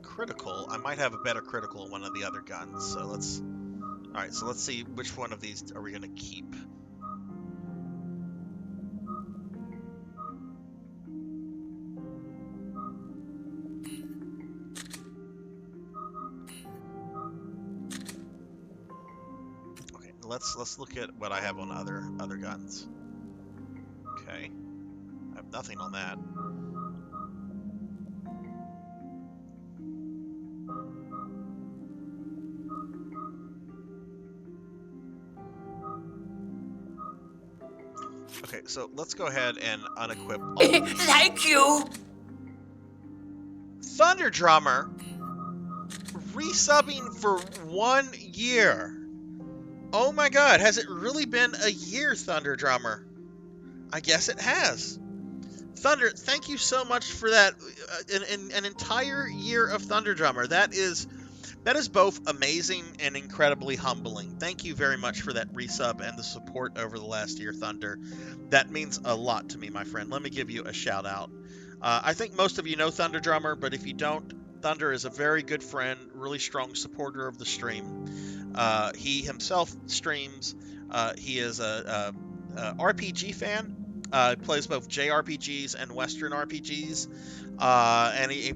critical. I might have a better critical in one of the other guns, so let's... Alright, so let's see which one of these are we going to keep. Okay, let's look at what I have on other guns. Okay. I have nothing on that. Okay, so let's go ahead and unequip all. Thank you! Thunder Drummer resubbing for 1 year. Oh my god, has it really been a year, Thunder Drummer? I guess it has. Thunder, thank you so much for that. An entire year of Thunder Drummer. That is both amazing and incredibly humbling. Thank you very much for that resub and the support over the last year, Thunder. That means a lot to me, my friend. Let me give you a shout out. I think most of you know Thunder Drummer, but if you don't, Thunder is a very good friend, really strong supporter of the stream. He himself streams. He is a RPG fan. Plays both JRPGs and Western RPGs, and he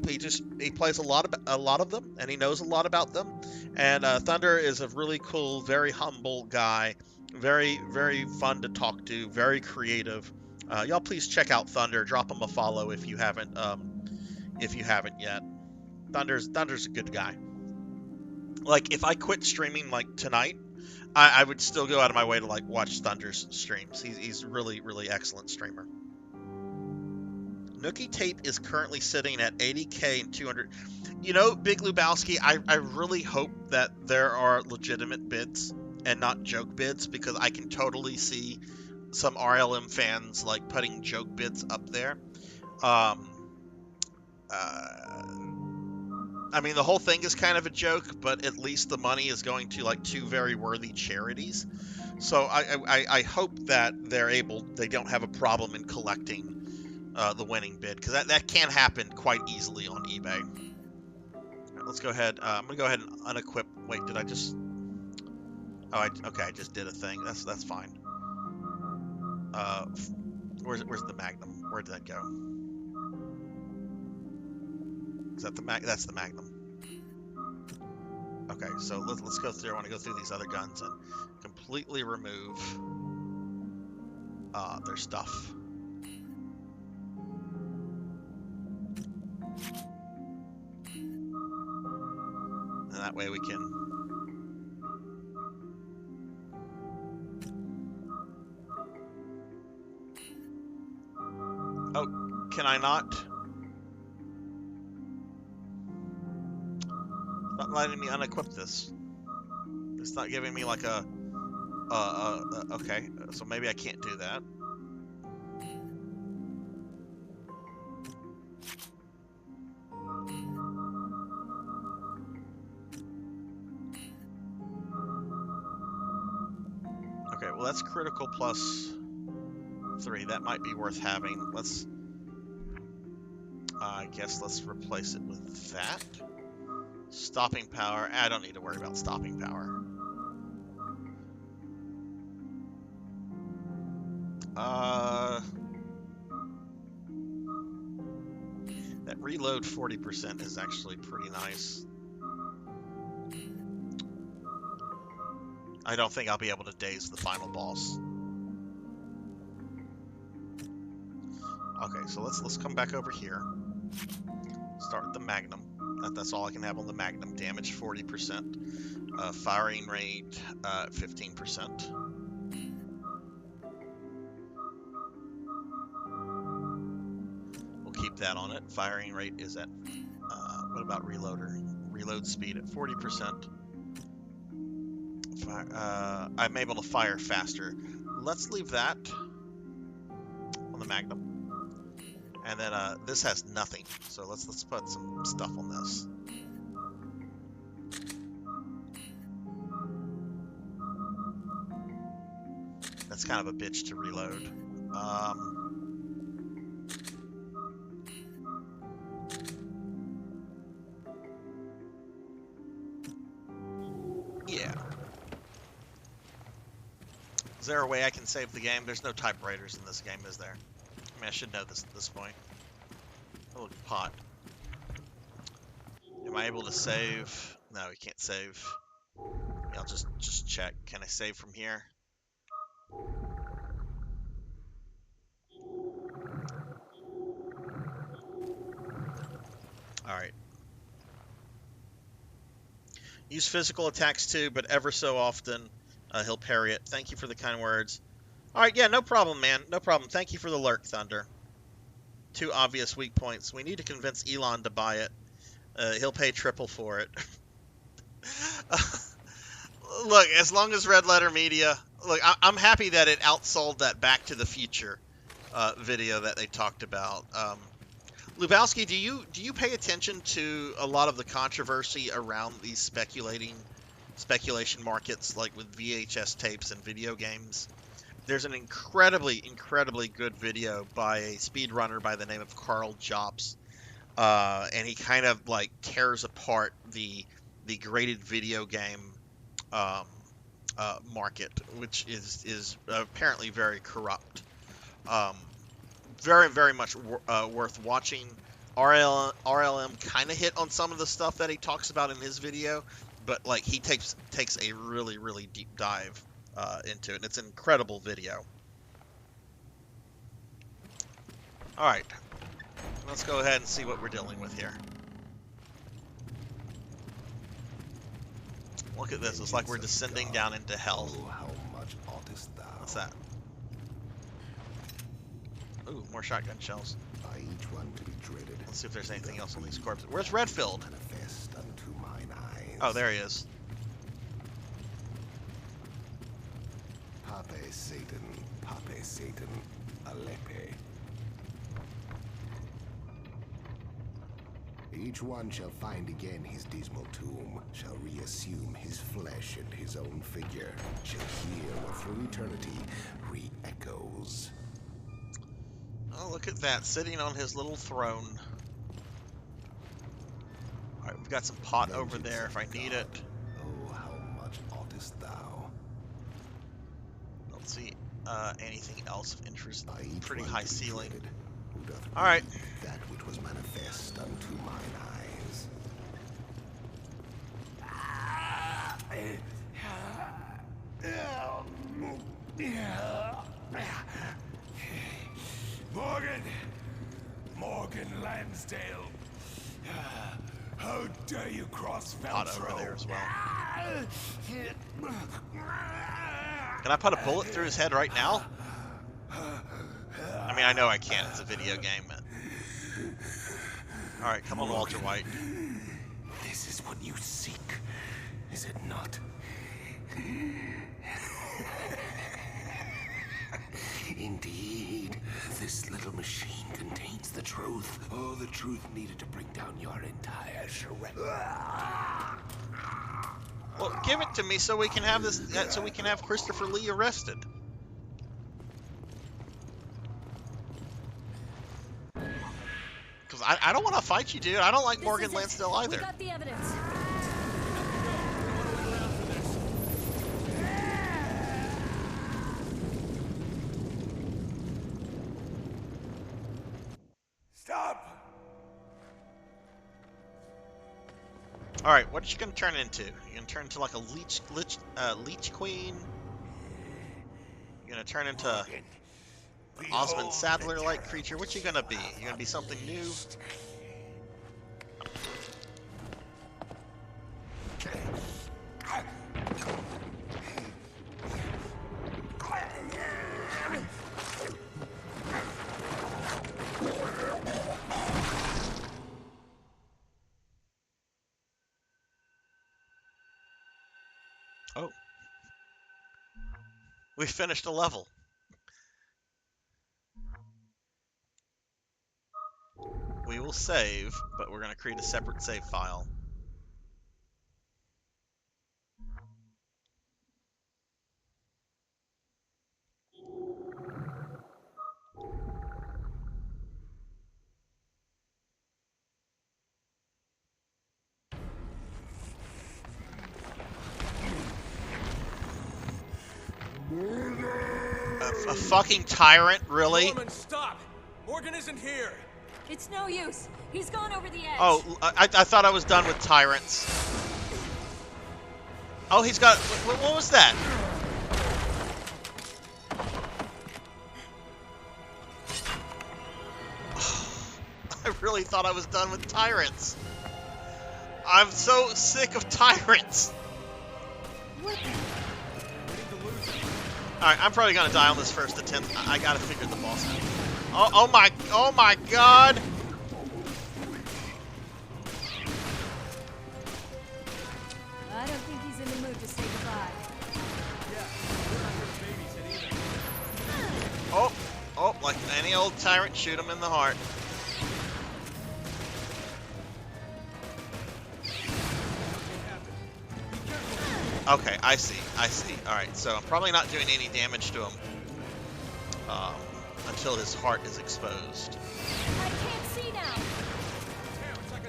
plays a lot of them, and he knows a lot about them. And Thunder is a really cool, very humble guy, very fun to talk to, very creative. Y'all please check out Thunder. Drop him a follow if you haven't yet. Thunder's a good guy. Like if I quit streaming like tonight, I would still go out of my way to like watch Thunder's streams. He's really excellent streamer. Nookie Tape is currently sitting at 80k and 200. You know, Big Lubowski, I really hope that there are legitimate bids and not joke bids, because I can totally see some RLM fans like putting joke bids up there. I mean, the whole thing is kind of a joke, but at least the money is going to like 2 very worthy charities. So I hope that they don't have a problem in collecting the winning bid, because that can happen quite easily on eBay. Right, let's go ahead. I'm gonna go ahead and unequip. Wait, did I just? Oh, okay, I just did a thing. That's fine. Where's the Magnum? Where did that go? Is that the That's the Magnum. Okay, so let's go through. I want to go through these other guns and completely remove their stuff. And that way we can. Oh, can I not? Not letting me unequip this. It's not giving me like a okay, so maybe I can't do that. Okay, well that's critical plus 3. That might be worth having. Let's I guess let's replace it with that. Stopping power. I don't need to worry about stopping power. That reload 40% is actually pretty nice. I don't think I'll be able to daze the final boss. Okay, so let's come back over here. Start with the Magnum. That's all I can have on the Magnum. Damage 40%. Firing rate 15%. that on it. Firing rate is at, what about reloader? Reload speed at 40%. I'm able to fire faster. Let's leave that on the Magnum. And then this has nothing. So let's put some stuff on this. That's kind of a bitch to reload. Yeah. Is there a way I can save the game? There's no typewriters in this game, is there? I mean, I should know this at this point. Oh, pot. Am I able to save? No, we can't save. Yeah, I'll just check. Can I save from here? Alright. Use physical attacks too, but ever so often he'll parry it. Thank you for the kind words. Alright, yeah, no problem, man. No problem. Thank you for the lurk, Thunder. 2 obvious weak points. We need to convince Elon to buy it. He'll pay triple for it. Look, as long as Red Letter Media... Look, I'm happy that it outsold that Back to the Future video that they talked about. Lubowski, do you pay attention to a lot of the controversy around these speculation markets, like with VHS tapes and video games? There's an incredibly good video by a speedrunner by the name of Carl Jobs, and he kind of like tears apart the graded video game market, which is apparently very corrupt. Very much worth watching. RLM kind of hit on some of the stuff that he talks about in his video, but like he takes a really deep dive into it. And it's an incredible video. All right, let's go ahead and see what we're dealing with here. Look at this. It's like we're descending down into hell. What's that? Ooh, more shotgun shells. Let's see if there's anything else on these corpses. Where's Redfield? Oh, there he is. Pape Satan, Alepe. Each one shall find again his dismal tomb, shall reassume his flesh and his own figure, shall hear what through eternity re-echoes. Oh, look at that, sitting on his little throne. Alright, we've got some pot over there if I need it. Oh, how much oughtest thou? Don't see anything else of interest. Pretty high ceiling. Alright. That which was manifest unto mine eyes. Morgan Lansdale. How dare you cross Pot Veltro? over there as well. Can I put a bullet through his head right now? I mean, I know I can't. It's a video game. Alright, come on, Walter White. This is what you seek, is it not? Indeed, this little machine contains the truth. Oh, the truth needed to bring down your entire charrette. Well, give it to me so we can have this. So we can have Christopher Lee arrested. Because I don't want to fight you, dude. I don't like Morgan Lansdale either. We got the evidence. Stop! All right, what are you gonna turn into? You gonna turn into like a leech queen? You gonna turn into an Osmond Sadler-like creature? What you gonna be? You gonna be something new? Oh. We finished a level. We will save, but we're going to create a separate save file. A fucking tyrant, really? Norman, stop! Morgan isn't here! It's no use. He's gone over the edge. Oh, I thought I was done with tyrants. Oh, he's got... What was that? I really thought I was done with tyrants. I'm so sick of tyrants. What the... Alright, I'm probably gonna die on this first attempt. I gotta figure the boss out. Oh my god! I don't think he's in the mood to say goodbye. Oh, like any old tyrant, shoot him in the heart. Okay, I see. Alright, so I'm probably not doing any damage to him until his heart is exposed. I can't see now.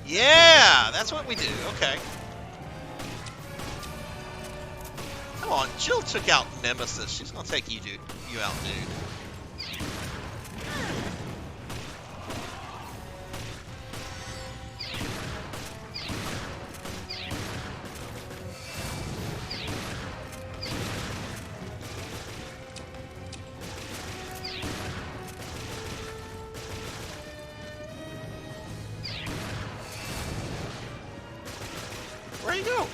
Yeah, that's what we do. Okay. Come on, Jill took out Nemesis. She's gonna take you out, dude. Where'd he go?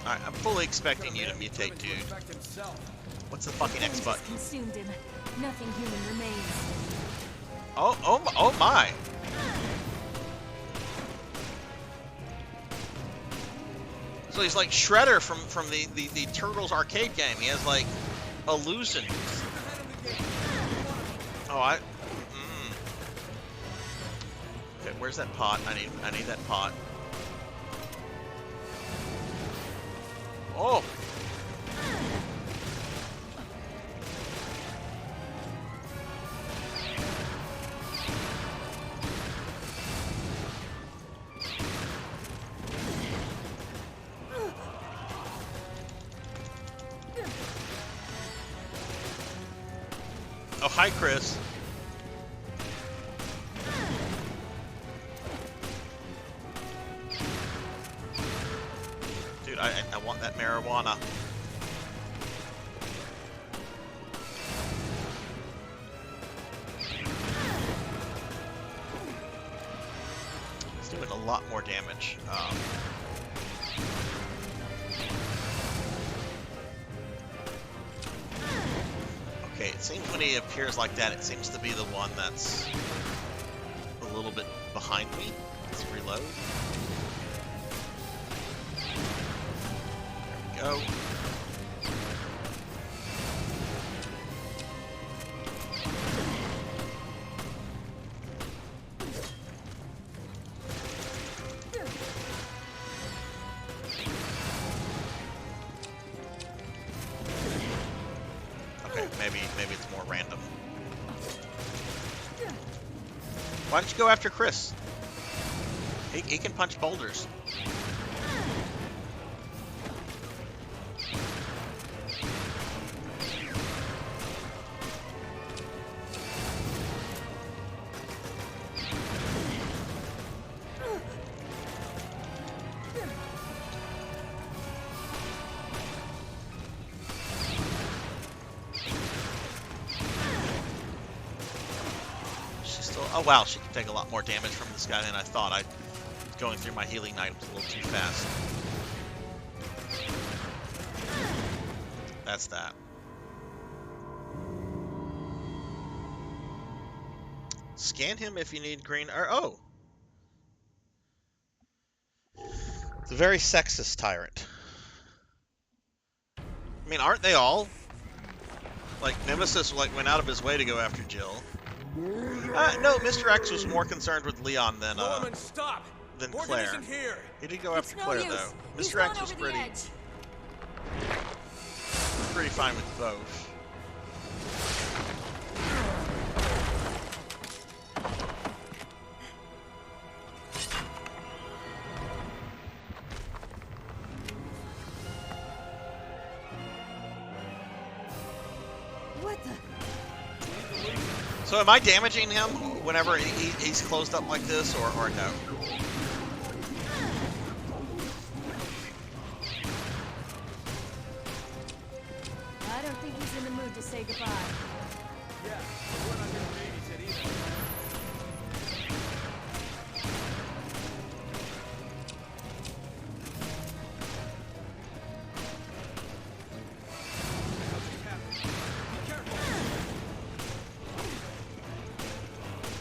Alright, I'm fully expecting you to mutate, dude. What's the fucking X button? Consumed him. Nothing human remains. Oh my! So he's like Shredder from the Turtles arcade game. He has like illusions. Oh, Okay, where's that pot? I need that pot. Oh! Oh, hi, Chris. Dude, I want that marijuana. It's doing a lot more damage. Okay, it seems when he appears like that, it seems to be the one that's a little bit behind me. Let's reload. There we go. Maybe it's more random. Why don't you go after Chris? He can punch boulders. Oh wow, she can take a lot more damage from this guy than I thought. Going through my healing items a little too fast. That's that. Scan him if you need green. Or oh, the very sexist tyrant. I mean, aren't they all? Like Nemesis, like went out of his way to go after Jill. No, Mr. X was more concerned with Leon than Norman, stop! than Morgan Claire. isn't here. He did go after It's no Claire use. though. He's Mr. X gone was over the edge. pretty fine with both. What the? So am I damaging him whenever he's closed up like this, or no? I don't think he's in the mood to say goodbye. Yeah, we're not gonna babysit either.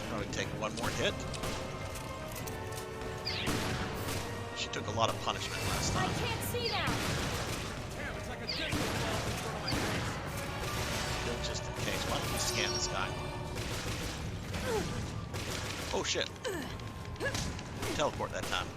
Probably take one more hit. She took a lot of punishment last I time. can't see now. Damn, it's like a disco ball in front of my face. Just in case. Why don't we scan this guy? Oh shit. Teleport that time.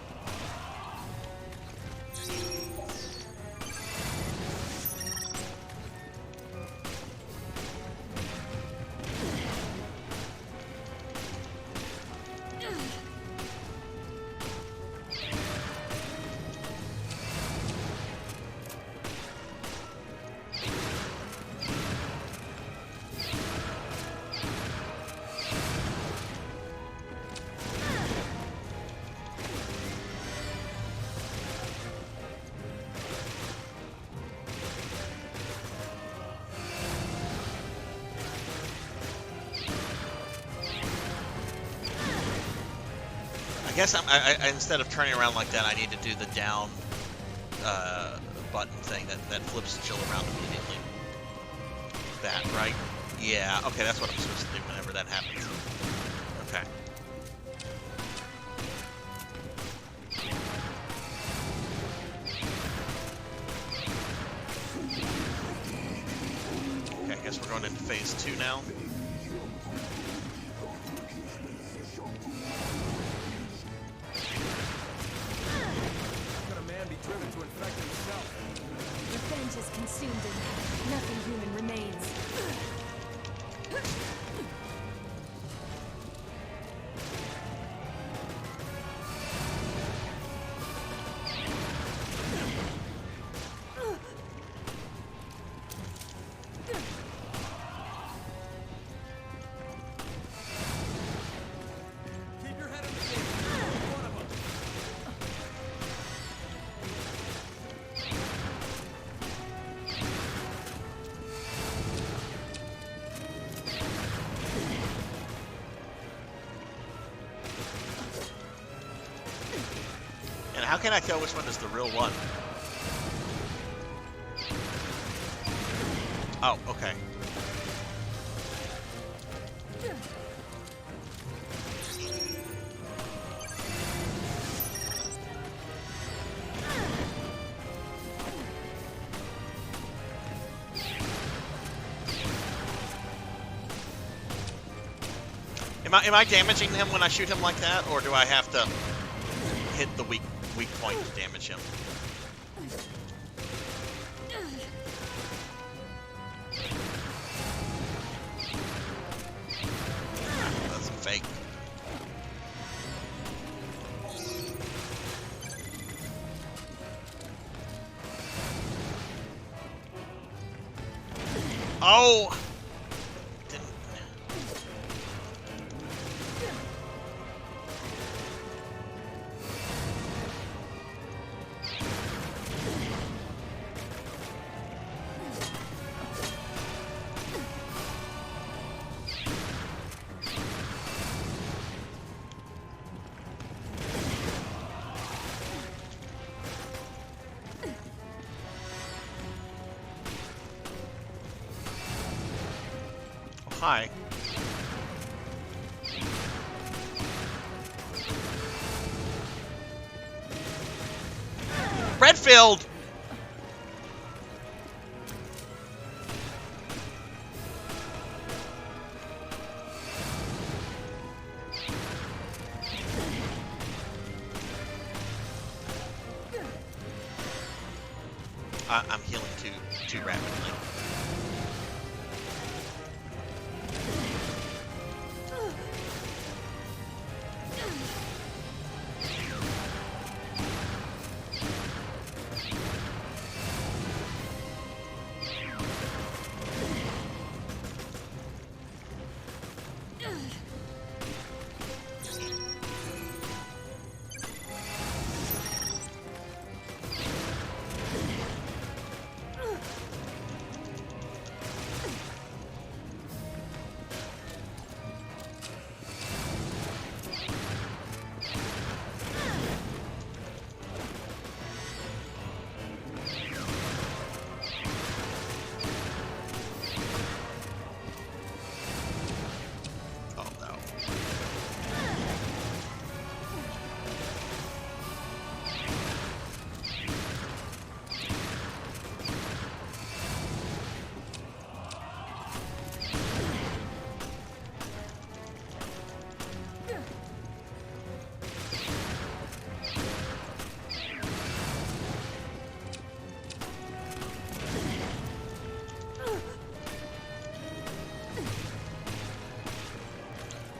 I guess I instead of turning around like that, I need to do the down button thing that flips Jill around immediately. That, right? Yeah, okay, that's what I'm supposed to do whenever that happens. Okay. Okay, I guess we're going into phase 2 now. Driven to infect himself. Revenge has consumed him. Nothing human remains. Keep your head in the game. One of them. And how can I tell which one is the real one? Oh, okay. Am I damaging him when I shoot him like that, or do I have to hit the weak point to damage him? That's fake. Oh! hi. Redfield! I'm healing too rapidly.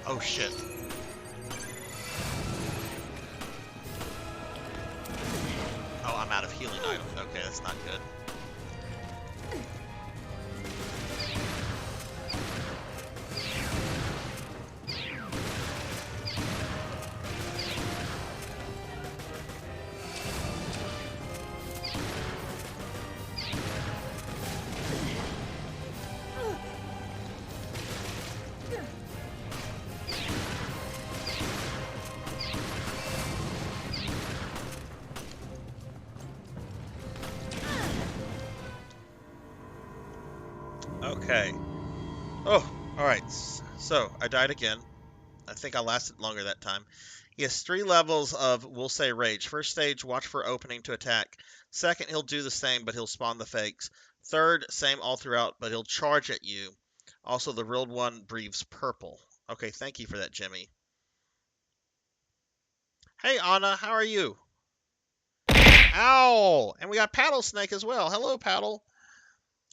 Oh shit. Oh, I'm out of healing items. Okay, that's not good. Okay. Oh, alright. So, I died again. I think I lasted longer that time. He has 3 levels of, we'll say, rage. First stage, watch for opening to attack. Second, he'll do the same, but he'll spawn the fakes. Third, same all throughout, but he'll charge at you. Also, the real one breathes purple. Okay, thank you for that, Jimmy. Hey, Anna, how are you? Ow! And we got Paddle Snake as well. Hello, Paddle.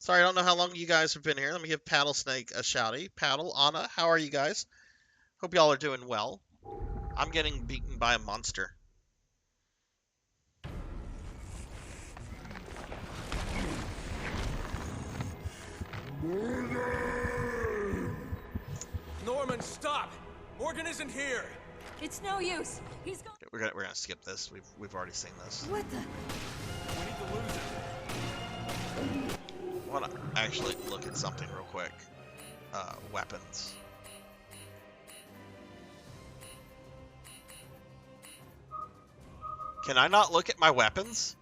Sorry, I don't know how long you guys have been here. Let me give Paddle Snake a shouty. Paddle, Anna, how are you guys? Hope y'all are doing well. I'm getting beaten by a monster. Norman, stop! Morgan isn't here! It's no use. He's gone. We're gonna skip this. We've already seen this. What the? We need to lose him. I want to actually look at something real quick. Weapons. Can I not look at my weapons?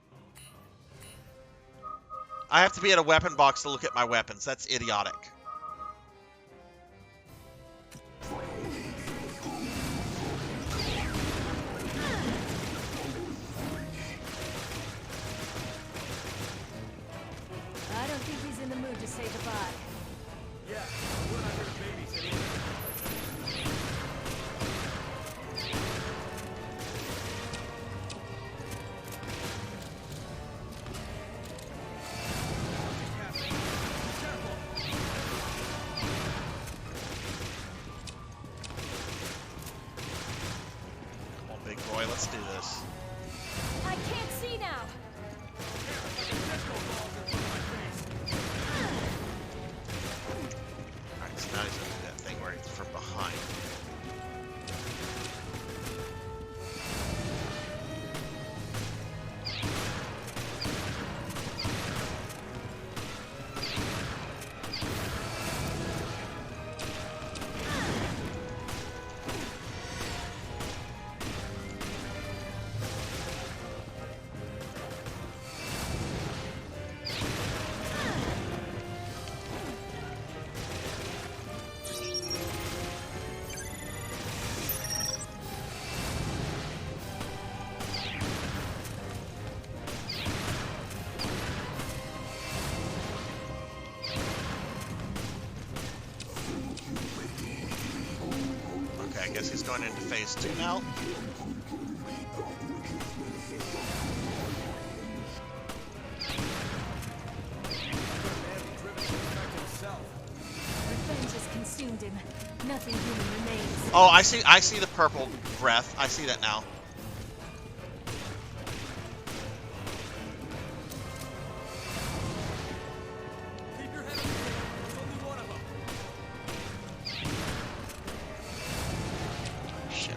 I have to be at a weapon box to look at my weapons. That's idiotic. I don't think he's in the mood to say goodbye. Yeah, we're not here to babysit either. Come on, big boy, let's do this. I can't see now. guess he's going into phase 2 now. Revenge has consumed him. Nothing human remains. Oh, I see the purple breath. I see that now. Keep your head up. There's only one of them. Shit.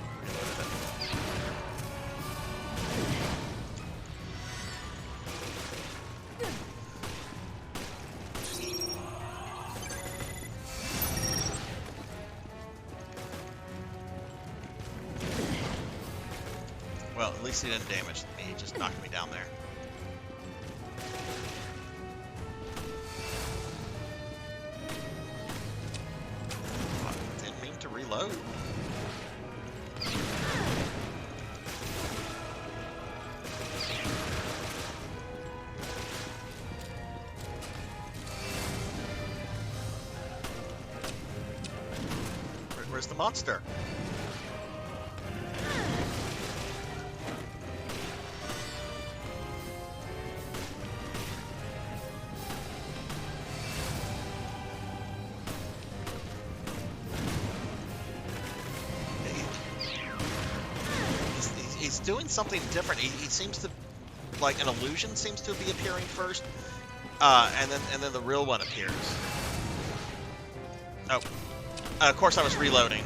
Well, at least he didn't damage me. He just knocked me down there. Didn't mean to reload. Where's the monster? He's doing something different. He seems to, like, an illusion seems to be appearing first, and then the real one appears. Oh, of course I was reloading.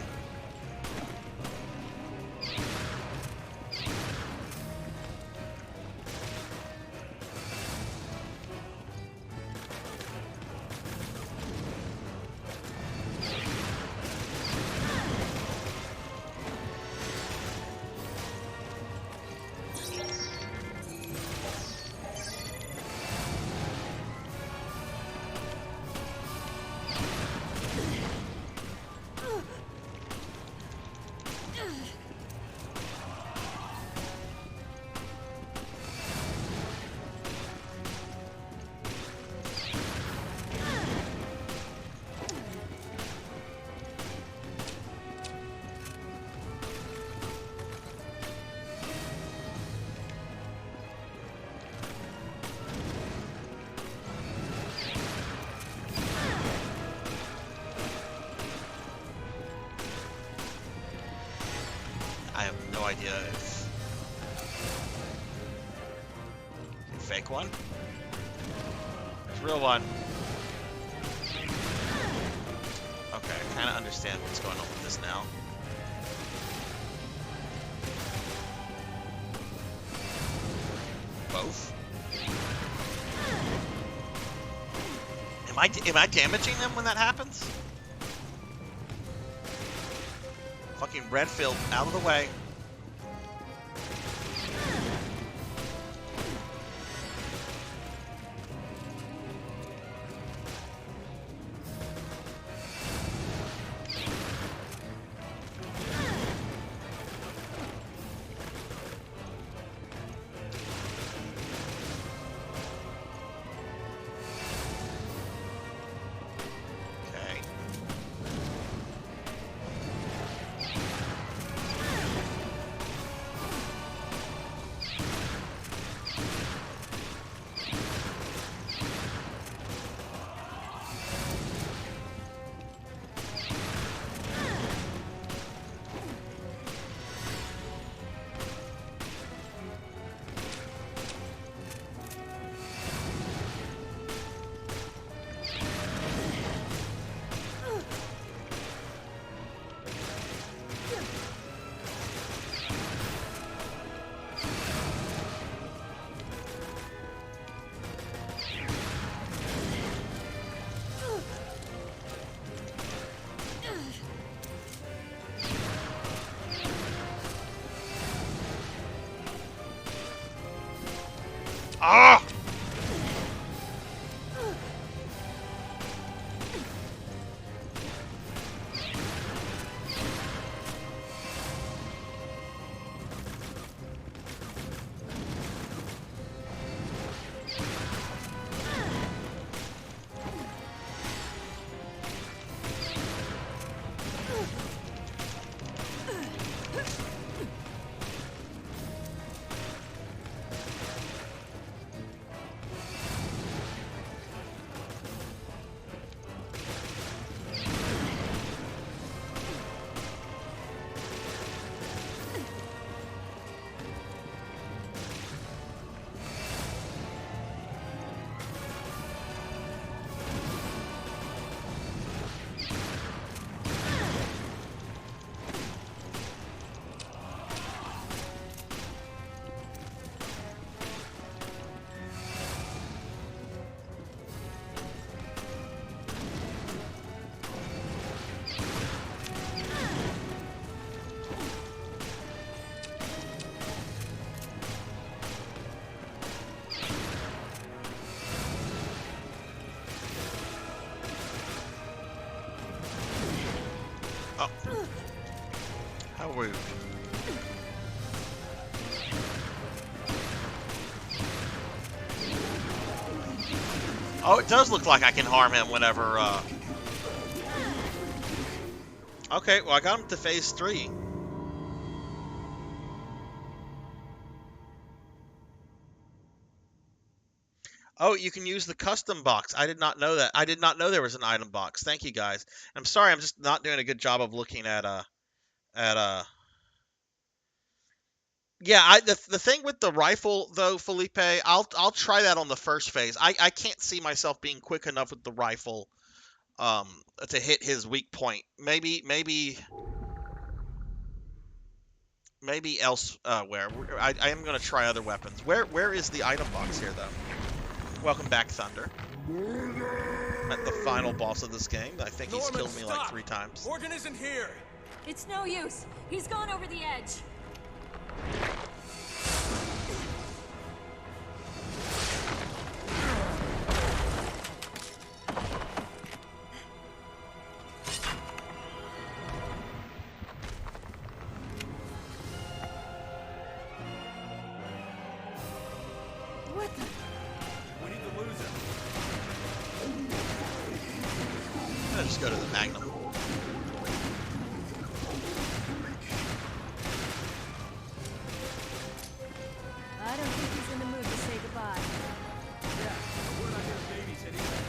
I have no idea if fake one. There's a real one. Okay, I kind of understand what's going on with this now. Both. Am I damaging them when that happens? Fucking Redfield, out of the way. Ah! How rude. Oh, it does look like I can harm him whenever, Okay, well, I got him to phase 3. Oh, you can use the custom box. I did not know that. I did not know there was an item box. Thank you, guys. I'm sorry, I'm just not doing a good job of looking at, Yeah, the thing with the rifle, though, Felipe, I'll try that on the first phase. I can't see myself being quick enough with the rifle, to hit his weak point. Maybe elsewhere. I am going to try other weapons. Where is the item box here, though? Welcome back, Thunder. At the final boss of this game. I think he's killed me like 3 times. Morgan isn't here. It's no use. He's gone over the edge. What the? We need to lose him. I'm gonna just go to the Magnum. I don't think he's in the mood to say goodbye. Yeah, but we're not gonna babysit either.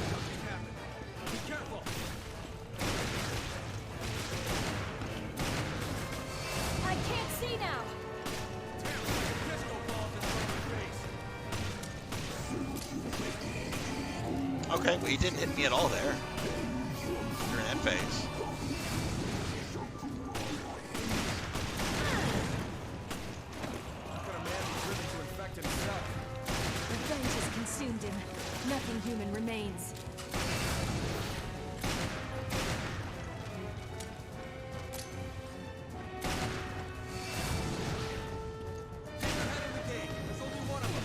Something's happened. Be careful. I can't see now. Damn, it's like a disco ball just on my face. Okay, well, he didn't hit me at all there. During that phase. How could a man be driven to infect himself? Revenge has consumed him. Nothing human remains. Take your head in the game. There's only one of them.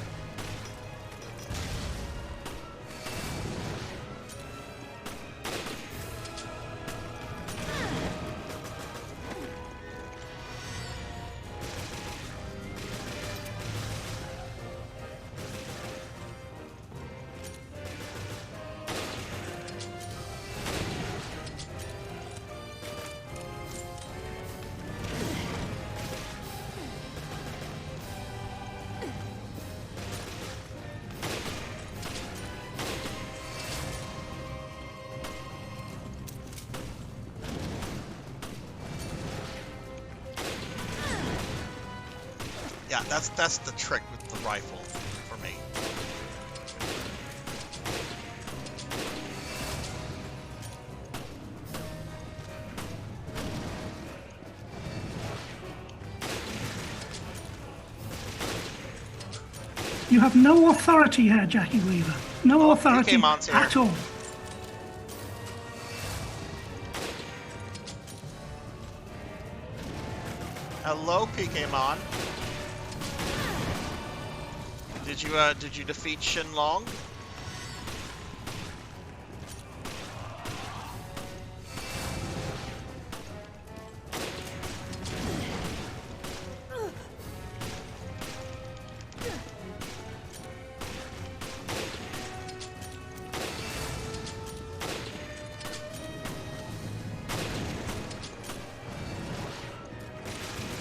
Yeah, that's the trick with the rifle for me. You have no authority here, Jackie Weaver. No authority PK here. at all. Hello, PKmon. Did you defeat Shenlong?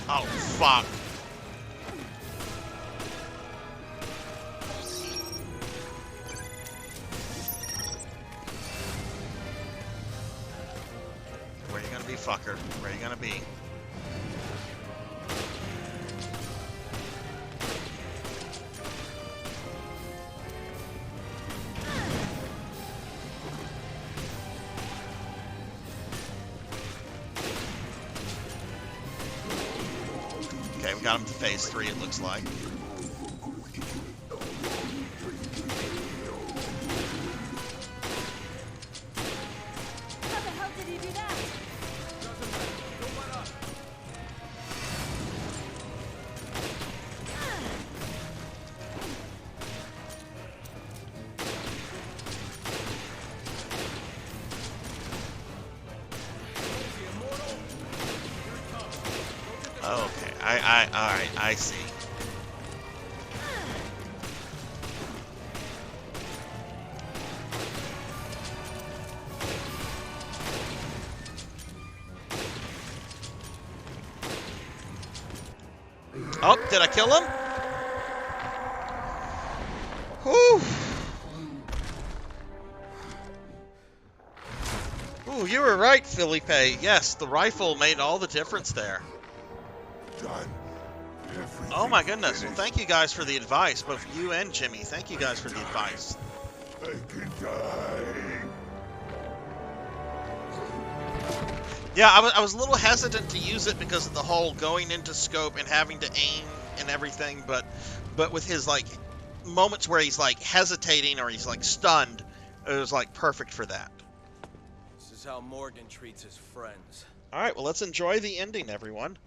Oh, fuck. Where you gonna be, fucker? Where you gonna be? Okay, we got him to phase 3, it looks like. How the hell did he do that? Alright, I see. Oh, did I kill him? Whew. Ooh, you were right, Felipe. Yes, the rifle made all the difference there. Done. Oh my goodness. Well, thank you guys for the advice. Both you and Jimmy. Thank you guys for the advice. I can die. Yeah, I was a little hesitant to use it because of the whole going into scope and having to aim and everything, but with his like moments where he's like hesitating or he's like stunned, it was like perfect for that. This is how Morgan treats his friends. All right, well, let's enjoy the ending, everyone.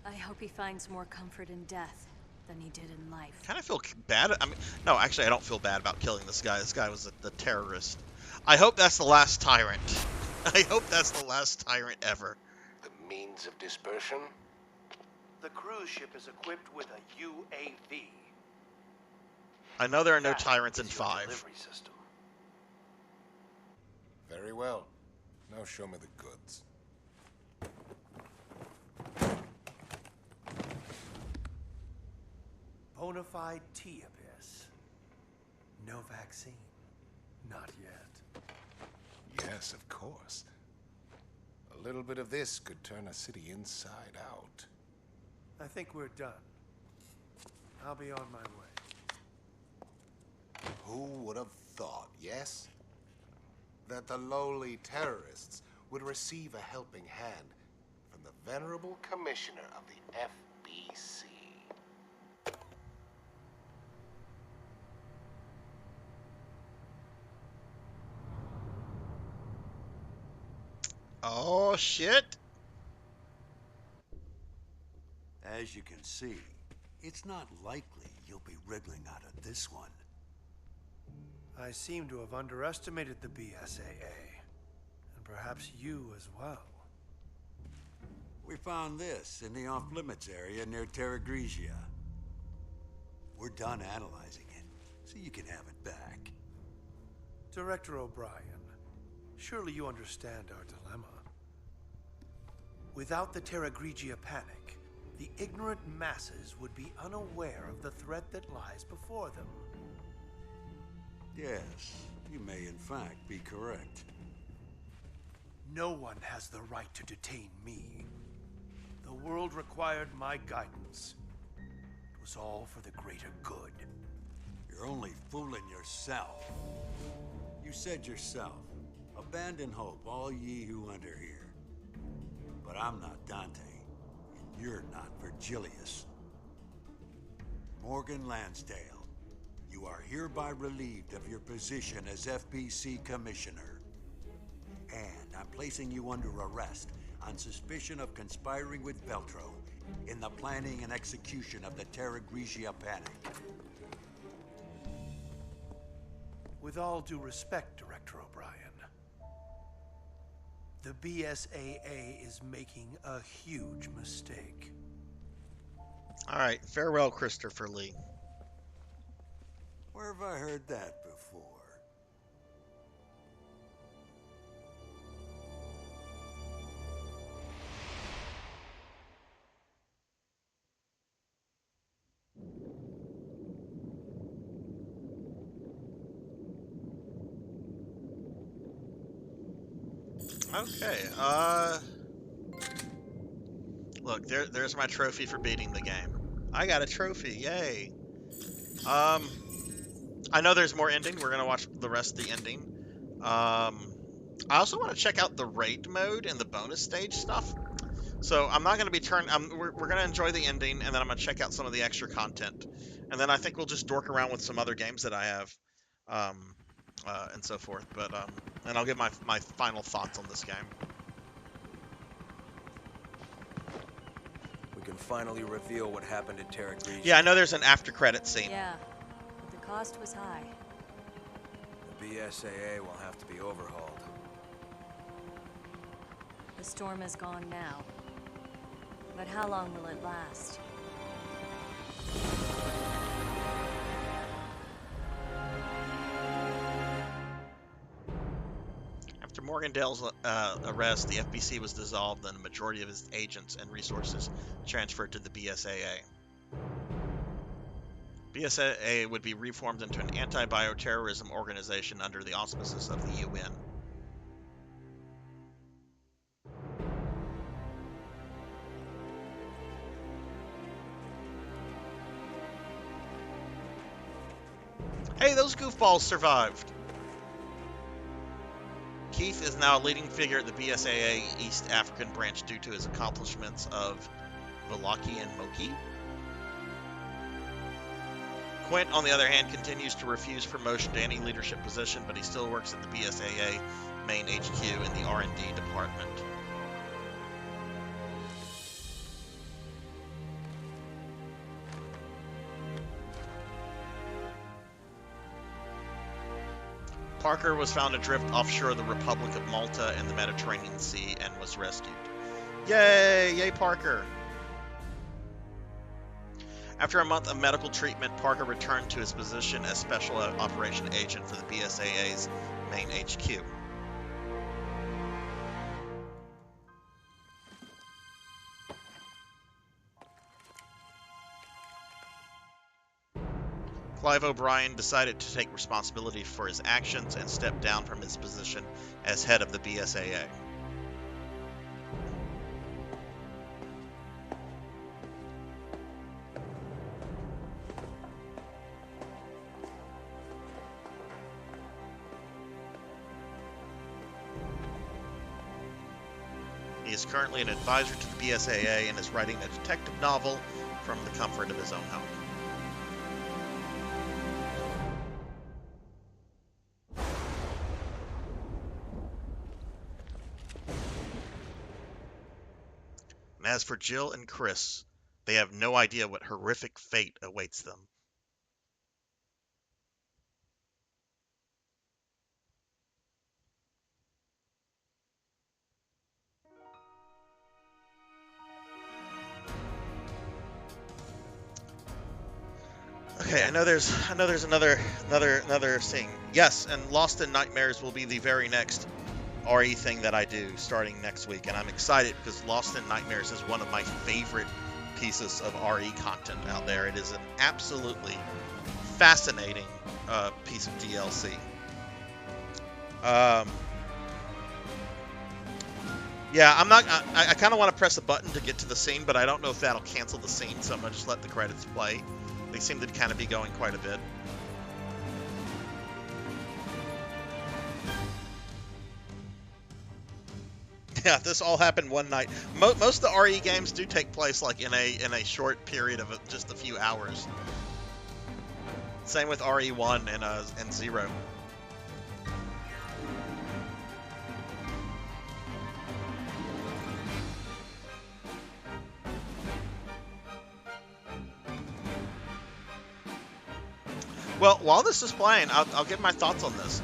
I hope he finds more comfort in death than he did in life. Kind of feel bad. I mean, no, actually, I don't feel bad about killing this guy. This guy was the terrorist. I hope that's the last tyrant. I hope that's the last tyrant ever. The means of dispersion? The cruise ship is equipped with a UAV. I know there are no tyrants in 5. Delivery system. Very well. Now show me the goods. Bonafide T-Abyss. No vaccine. Not yet. Yes, of course. A little bit of this could turn a city inside out. I think we're done. I'll be on my way. Who would have thought, yes? That the lowly terrorists would receive a helping hand from the venerable commissioner of the FBC. Oh, shit. As you can see, it's not likely you'll be wriggling out of this one. I seem to have underestimated the BSAA. And perhaps you as well. We found this in the off-limits area near Terra Grigia. We're done analyzing it, so you can have it back. Director O'Brien, surely you understand our dilemma. Without the Terra Grigia panic, the ignorant masses would be unaware of the threat that lies before them. Yes, you may in fact be correct. No one has the right to detain me. The world required my guidance. It was all for the greater good. You're only fooling yourself. You said yourself, abandon hope, all ye who enter here. But I'm not Dante, and you're not Virgilius. Morgan Lansdale, you are hereby relieved of your position as FBC Commissioner. And I'm placing you under arrest on suspicion of conspiring with Veltro in the planning and execution of the Terra Grigia panic. With all due respect, Director O'Brien, the BSAA is making a huge mistake. All right, farewell, Christopher Lee. Where have I heard that before? Okay, look, there's my trophy for beating the game. I got a trophy, yay. I know there's more ending. We're gonna watch the rest of the ending. I also want to check out the raid mode and the bonus stage stuff. So I'm not gonna be we're gonna enjoy the ending, and then I'm gonna check out some of the extra content, and then I think we'll just dork around with some other games that I have, and so forth. But and I'll give my final thoughts on this game. We can finally reveal what happened at Terra Grigia. Yeah, I know there's an after credit scene. Yeah, but the cost was high. The BSAA will have to be overhauled. The storm is gone now. But how long will it last? After Morgendale's arrest, the FBC was dissolved and a majority of his agents and resources transferred to the BSAA. BSAA would be reformed into an anti-bioterrorism organization under the auspices of the UN. Hey, those goofballs survived! Keith is now a leading figure at the BSAA East African branch due to his accomplishments of Velaki and Moki. Quint, on the other hand, continues to refuse promotion to any leadership position, but he still works at the BSAA main HQ in the R&D department. Parker was found adrift offshore the Republic of Malta in the Mediterranean Sea and was rescued. Yay! Yay, Parker! After a month of medical treatment, Parker returned to his position as Special Operation Agent for the BSAA's main HQ. Clive O'Brien decided to take responsibility for his actions and stepped down from his position as head of the BSAA. He is currently an advisor to the BSAA and is writing a detective novel from the comfort of his own home. And as for Jill and Chris, they have no idea what horrific fate awaits them. Okay, I know there's another thing. Yes, and Lost in Nightmares will be the very next RE thing that I do starting next week, and I'm excited because Lost in Nightmares is one of my favorite pieces of RE content out there. It is an absolutely fascinating piece of DLC. Yeah, I kind of want to press a button to get to the scene, but I don't know if that'll cancel the scene, so I'm going to just let the credits play. They seem to kind of be going quite a bit. Yeah, this all happened one night. Most of the RE games do take place like in a short period of just a few hours. Same with RE1 and 0. Well, while this is playing, I'll give my thoughts on this.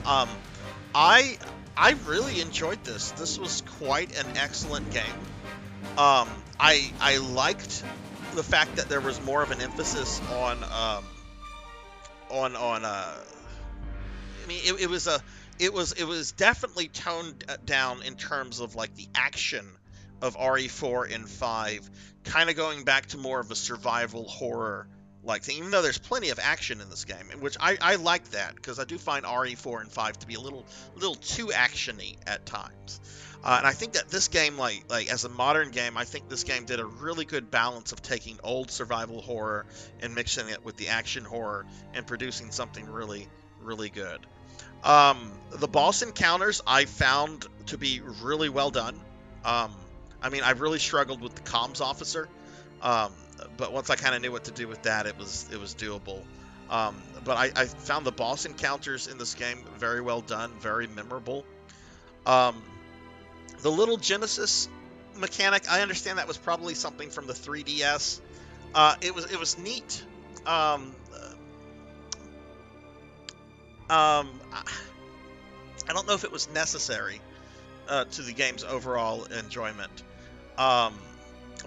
I really enjoyed this. This was quite an excellent game. I liked the fact that there was more of an emphasis on I mean, it was definitely toned down in terms of like the action of RE4 and 5, kind of going back to more of a survival horror like thing, even though there's plenty of action in this game, which I like that, because I do find RE4 and 5 to be a little too actiony at times. And I think that this game, like as a modern game, I think this game did a really good balance of taking old survival horror and mixing it with the action horror and producing something really, really good. The boss encounters I found to be really well done. I mean, I really struggled with the comms officer. But once I kind of knew what to do with that, it was doable. But I found the boss encounters in this game very well done, very memorable. The little Genesis mechanic, I understand that was probably something from the 3DS. It was neat. I don't know if it was necessary to the game's overall enjoyment.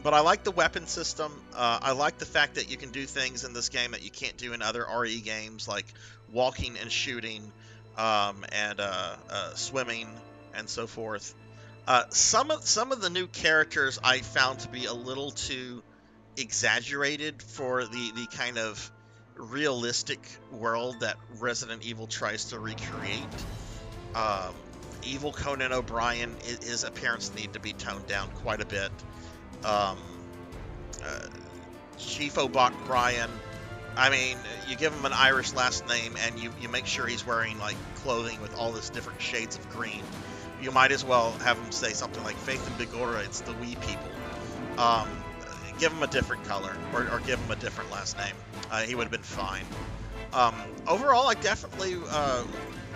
But I like the weapon system. I like the fact that you can do things in this game that you can't do in other RE games, like walking and shooting, and swimming, and so forth. Some of the new characters I found to be a little too exaggerated for the kind of realistic world that Resident Evil tries to recreate. Evil Conan O'Brien, his appearance need to be toned down quite a bit. Chief O'Brien, I mean, you give him an Irish last name and you make sure he's wearing like clothing with all this different shades of green. You might as well have him say something like Faith and Bigora, it's the wee people. Give him a different color or give him a different last name. He would have been fine. Overall, I definitely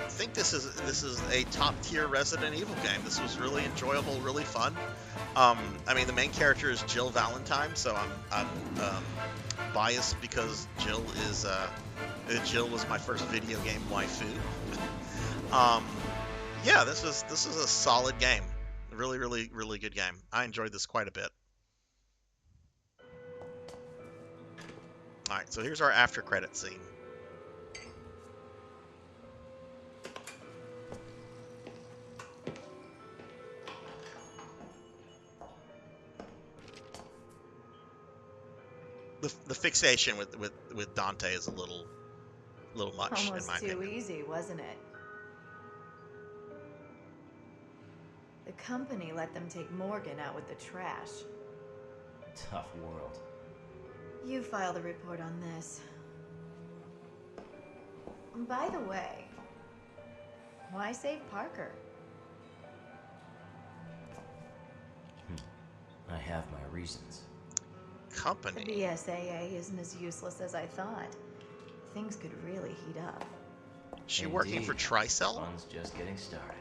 think this is a top tier Resident Evil game. This was really enjoyable, really fun. I mean, the main character is Jill Valentine, so I'm biased because Jill was my first video game waifu. Yeah, this is a solid game. Really, really, really good game. I enjoyed this quite a bit. All right, so here's our after credit scene. The fixation with Dante is a little much, Almost in my opinion. too easy, wasn't it? The company let them take Morgan out with the trash. Tough world. You filed a report on this. By the way, why save Parker? I have my reasons. Company. The BSAA isn't as useless as I thought. Things could really heat up. She working for Tricell? Fun's just getting started.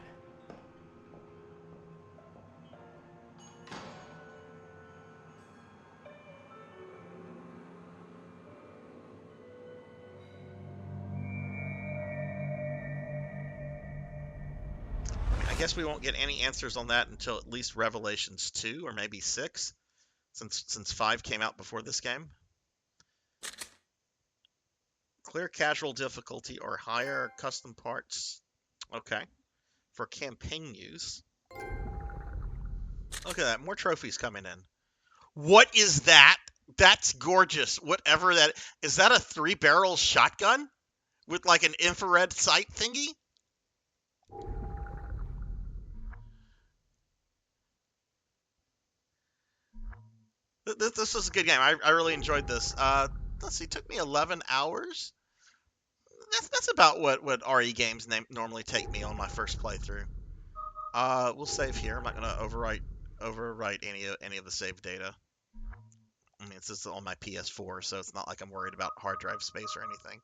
I guess we won't get any answers on that until at least Revelations 2 or maybe 6, since 5 came out before this game. Clear casual difficulty or higher custom parts. Okay. For campaign use. Look at that. More trophies coming in. What is that? That's gorgeous. Whatever that is. That a 3-barrel shotgun with like an infrared sight thingy? This was a good game. I really enjoyed this. Let's see, it took me 11 hours. That's about what RE games normally take me on my first playthrough. We'll save here. I'm not gonna overwrite any of the save data. I mean, it's just on my PS4, so it's not like I'm worried about hard drive space or anything.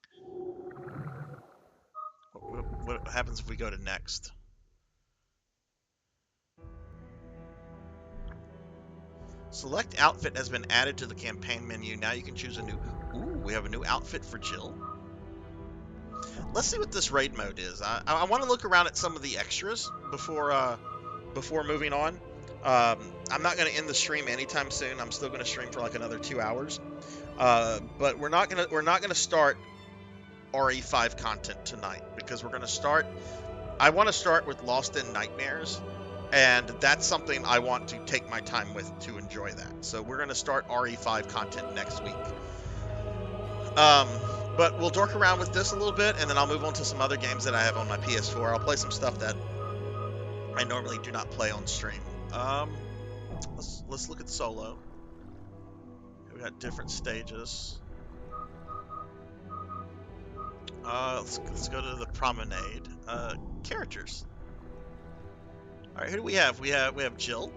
What happens if we go to next? Select outfit has been added to the campaign menu. Now you can choose a new... Ooh, we have a new outfit for Jill. Let's see what this raid mode is. I want to look around at some of the extras before moving on. I'm not going to end the stream anytime soon. I'm still going to stream for like another 2 hours. But we're not gonna start RE5 content tonight because we're going to start... I want to start with Lost in Nightmares. And that's something I want to take my time with to enjoy that. So we're going to start RE5 content next week. But we'll dork around with this a little bit, and then I'll move on to some other games that I have on my PS4. I'll play some stuff that I normally do not play on stream. Let's look at solo. We got different stages. Let's go to the promenade. Characters. All right, who do we have? We have Jill.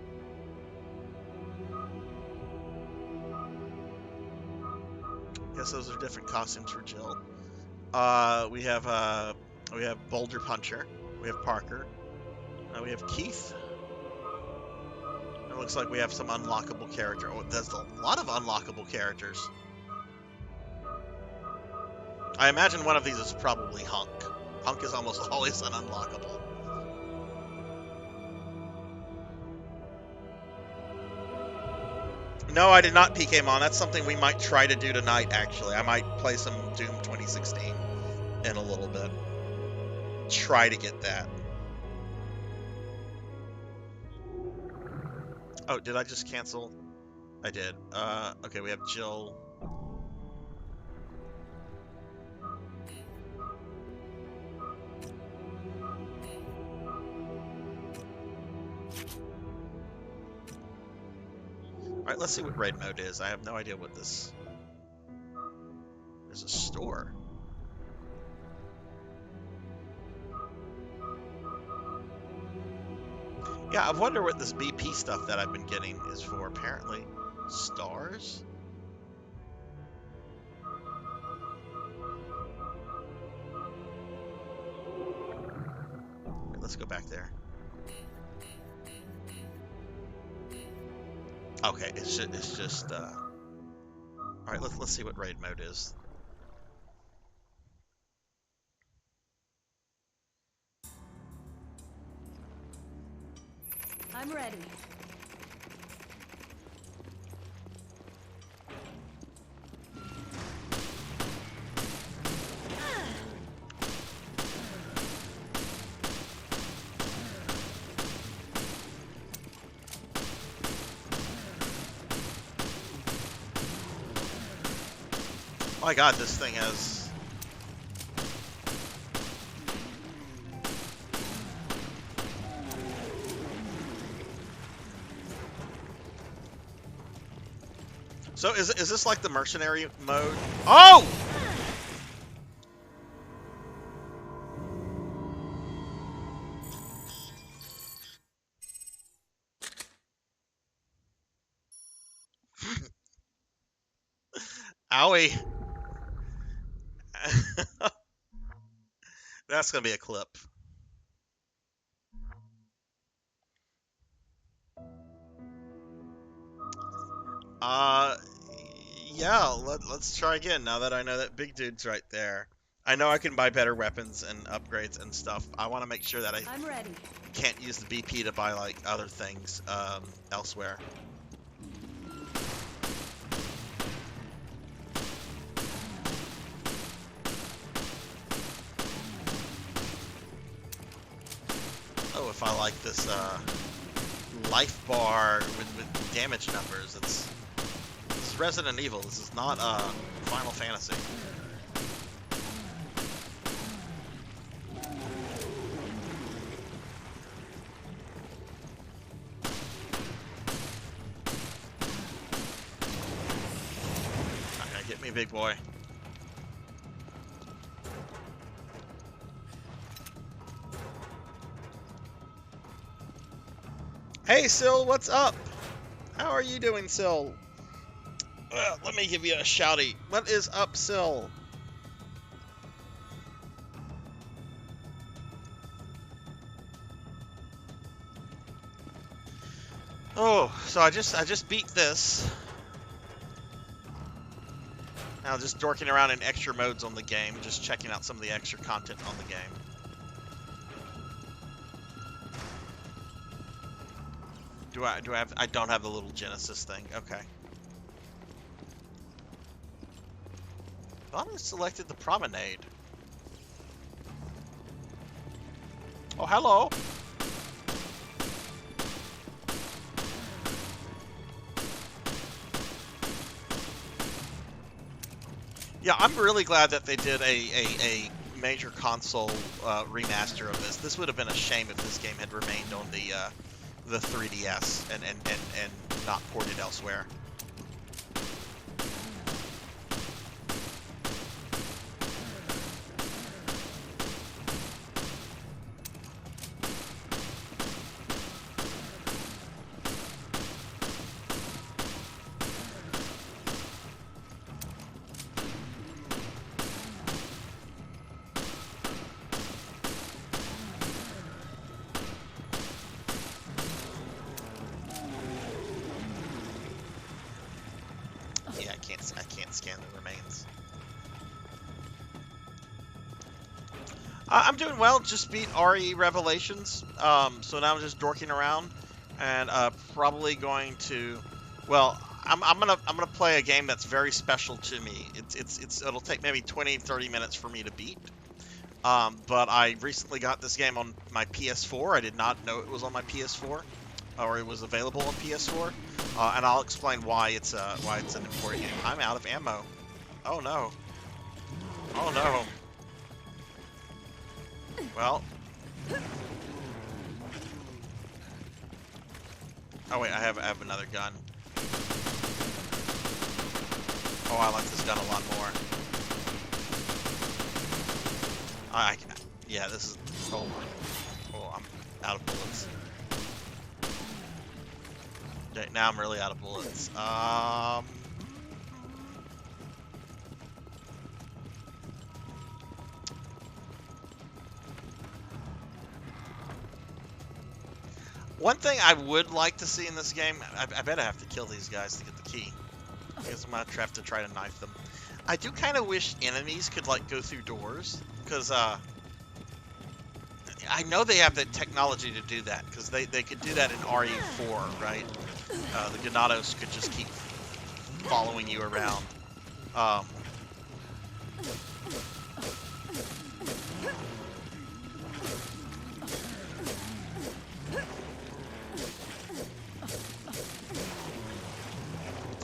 Guess those are different costumes for Jill. We have Boulder Puncher. We have Parker. We have Keith. It looks like we have some unlockable character. Oh, there's a lot of unlockable characters. I imagine one of these is probably Hunk. Hunk is almost always an unlockable. No, I did not peek game on. That's something we might try to do tonight, actually. I might play some Doom 2016 in a little bit. Try to get that. Oh, did I just cancel? I did. Okay, we have Jill. Alright, let's see what raid mode is. I have no idea what this... There's a store. Yeah, I wonder what this BP stuff that I've been getting is for. Apparently, stars? Right, let's go back there. Okay, it's just alright, let's see what raid mode is. I'm ready. Oh my god, this thing has... So is this like the mercenary mode? Oh! Owie. That's gonna be a clip. Yeah, let's try again now that I know that big dude's right there. I know I can buy better weapons and upgrades and stuff. I want to make sure that I'm ready. Can't use the BP to buy like other things elsewhere. Oh, if I like this life bar with damage numbers, this is Resident Evil. This is not Final Fantasy. Okay, get me, big boy. Hey, Syl, what's up? How are you doing, Syl? Let me give you a shouty. What is up, Syl? Oh, so I just beat this. Now just dorking around in extra modes on the game, just checking out some of the extra content on the game. I don't have the little Genesis thing. Okay. I thought I selected the promenade. Oh, hello. Yeah, I'm really glad that they did a major console remaster of this. This would have been a shame if this game had remained on the 3DS and not ported elsewhere. I can't scan the remains. I'm doing well. Just beat RE Revelations. So now I'm just dorking around and probably going to. Well, I'm gonna play a game that's very special to me. It'll take maybe 20-30 minutes for me to beat. But I recently got this game on my PS4. I did not know it was on my PS4, or it was available on PS4. And I'll explain why it's an important game. I'm out of ammo. Oh no. Oh no. Well. Oh wait, I have another gun. Oh, I like this gun a lot more. Yeah, this is. Oh, I'm out of bullets. Okay, now I'm really out of bullets. One thing I would like to see in this game, I bet I have to kill these guys to get the key. I guess I'm gonna have to try to knife them. I do kind of wish enemies could like go through doors, because I know they have the technology to do that, because they could do that in RE4, right? The Ganados could just keep following you around.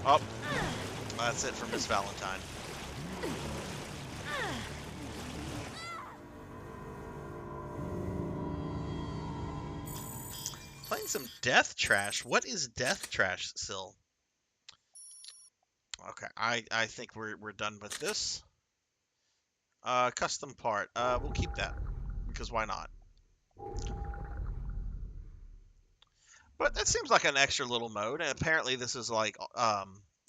Oh, that's it for Miss Valentine. Playing some Death Trash. What is Death Trash, Sil? Okay, I think we're done with this. Custom part. We'll keep that, because why not? But that seems like an extra little mode, and apparently this is like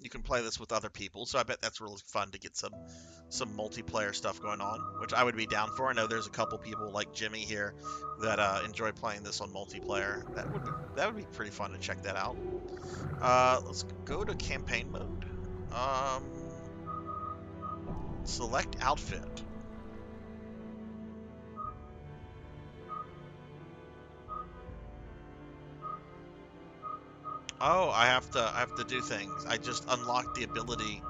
you can play this with other people, so I bet that's really fun to get some multiplayer stuff going on, which I would be down for. I know there's a couple people like Jimmy here that enjoy playing this on multiplayer. That would be pretty fun to check that out. Let's go to campaign mode. Select outfit. Oh, I have to do things. I just unlocked the ability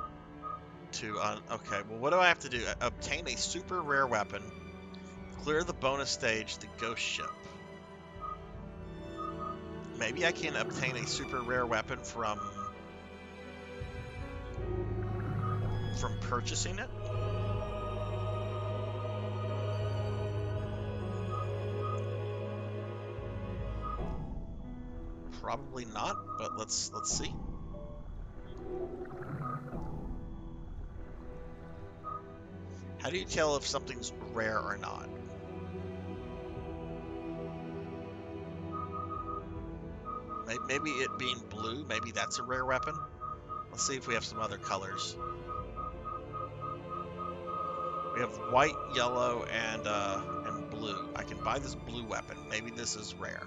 to okay, well, what do I have to do? Obtain a super rare weapon. Clear the bonus stage, the ghost ship. Maybe I can obtain a super rare weapon from purchasing it? Probably not, but let's see. How do you tell if something's rare or not? Maybe it being blue, maybe that's a rare weapon. Let's see if we have some other colors. We have white, yellow, and blue. I can buy this blue weapon. Maybe this is rare.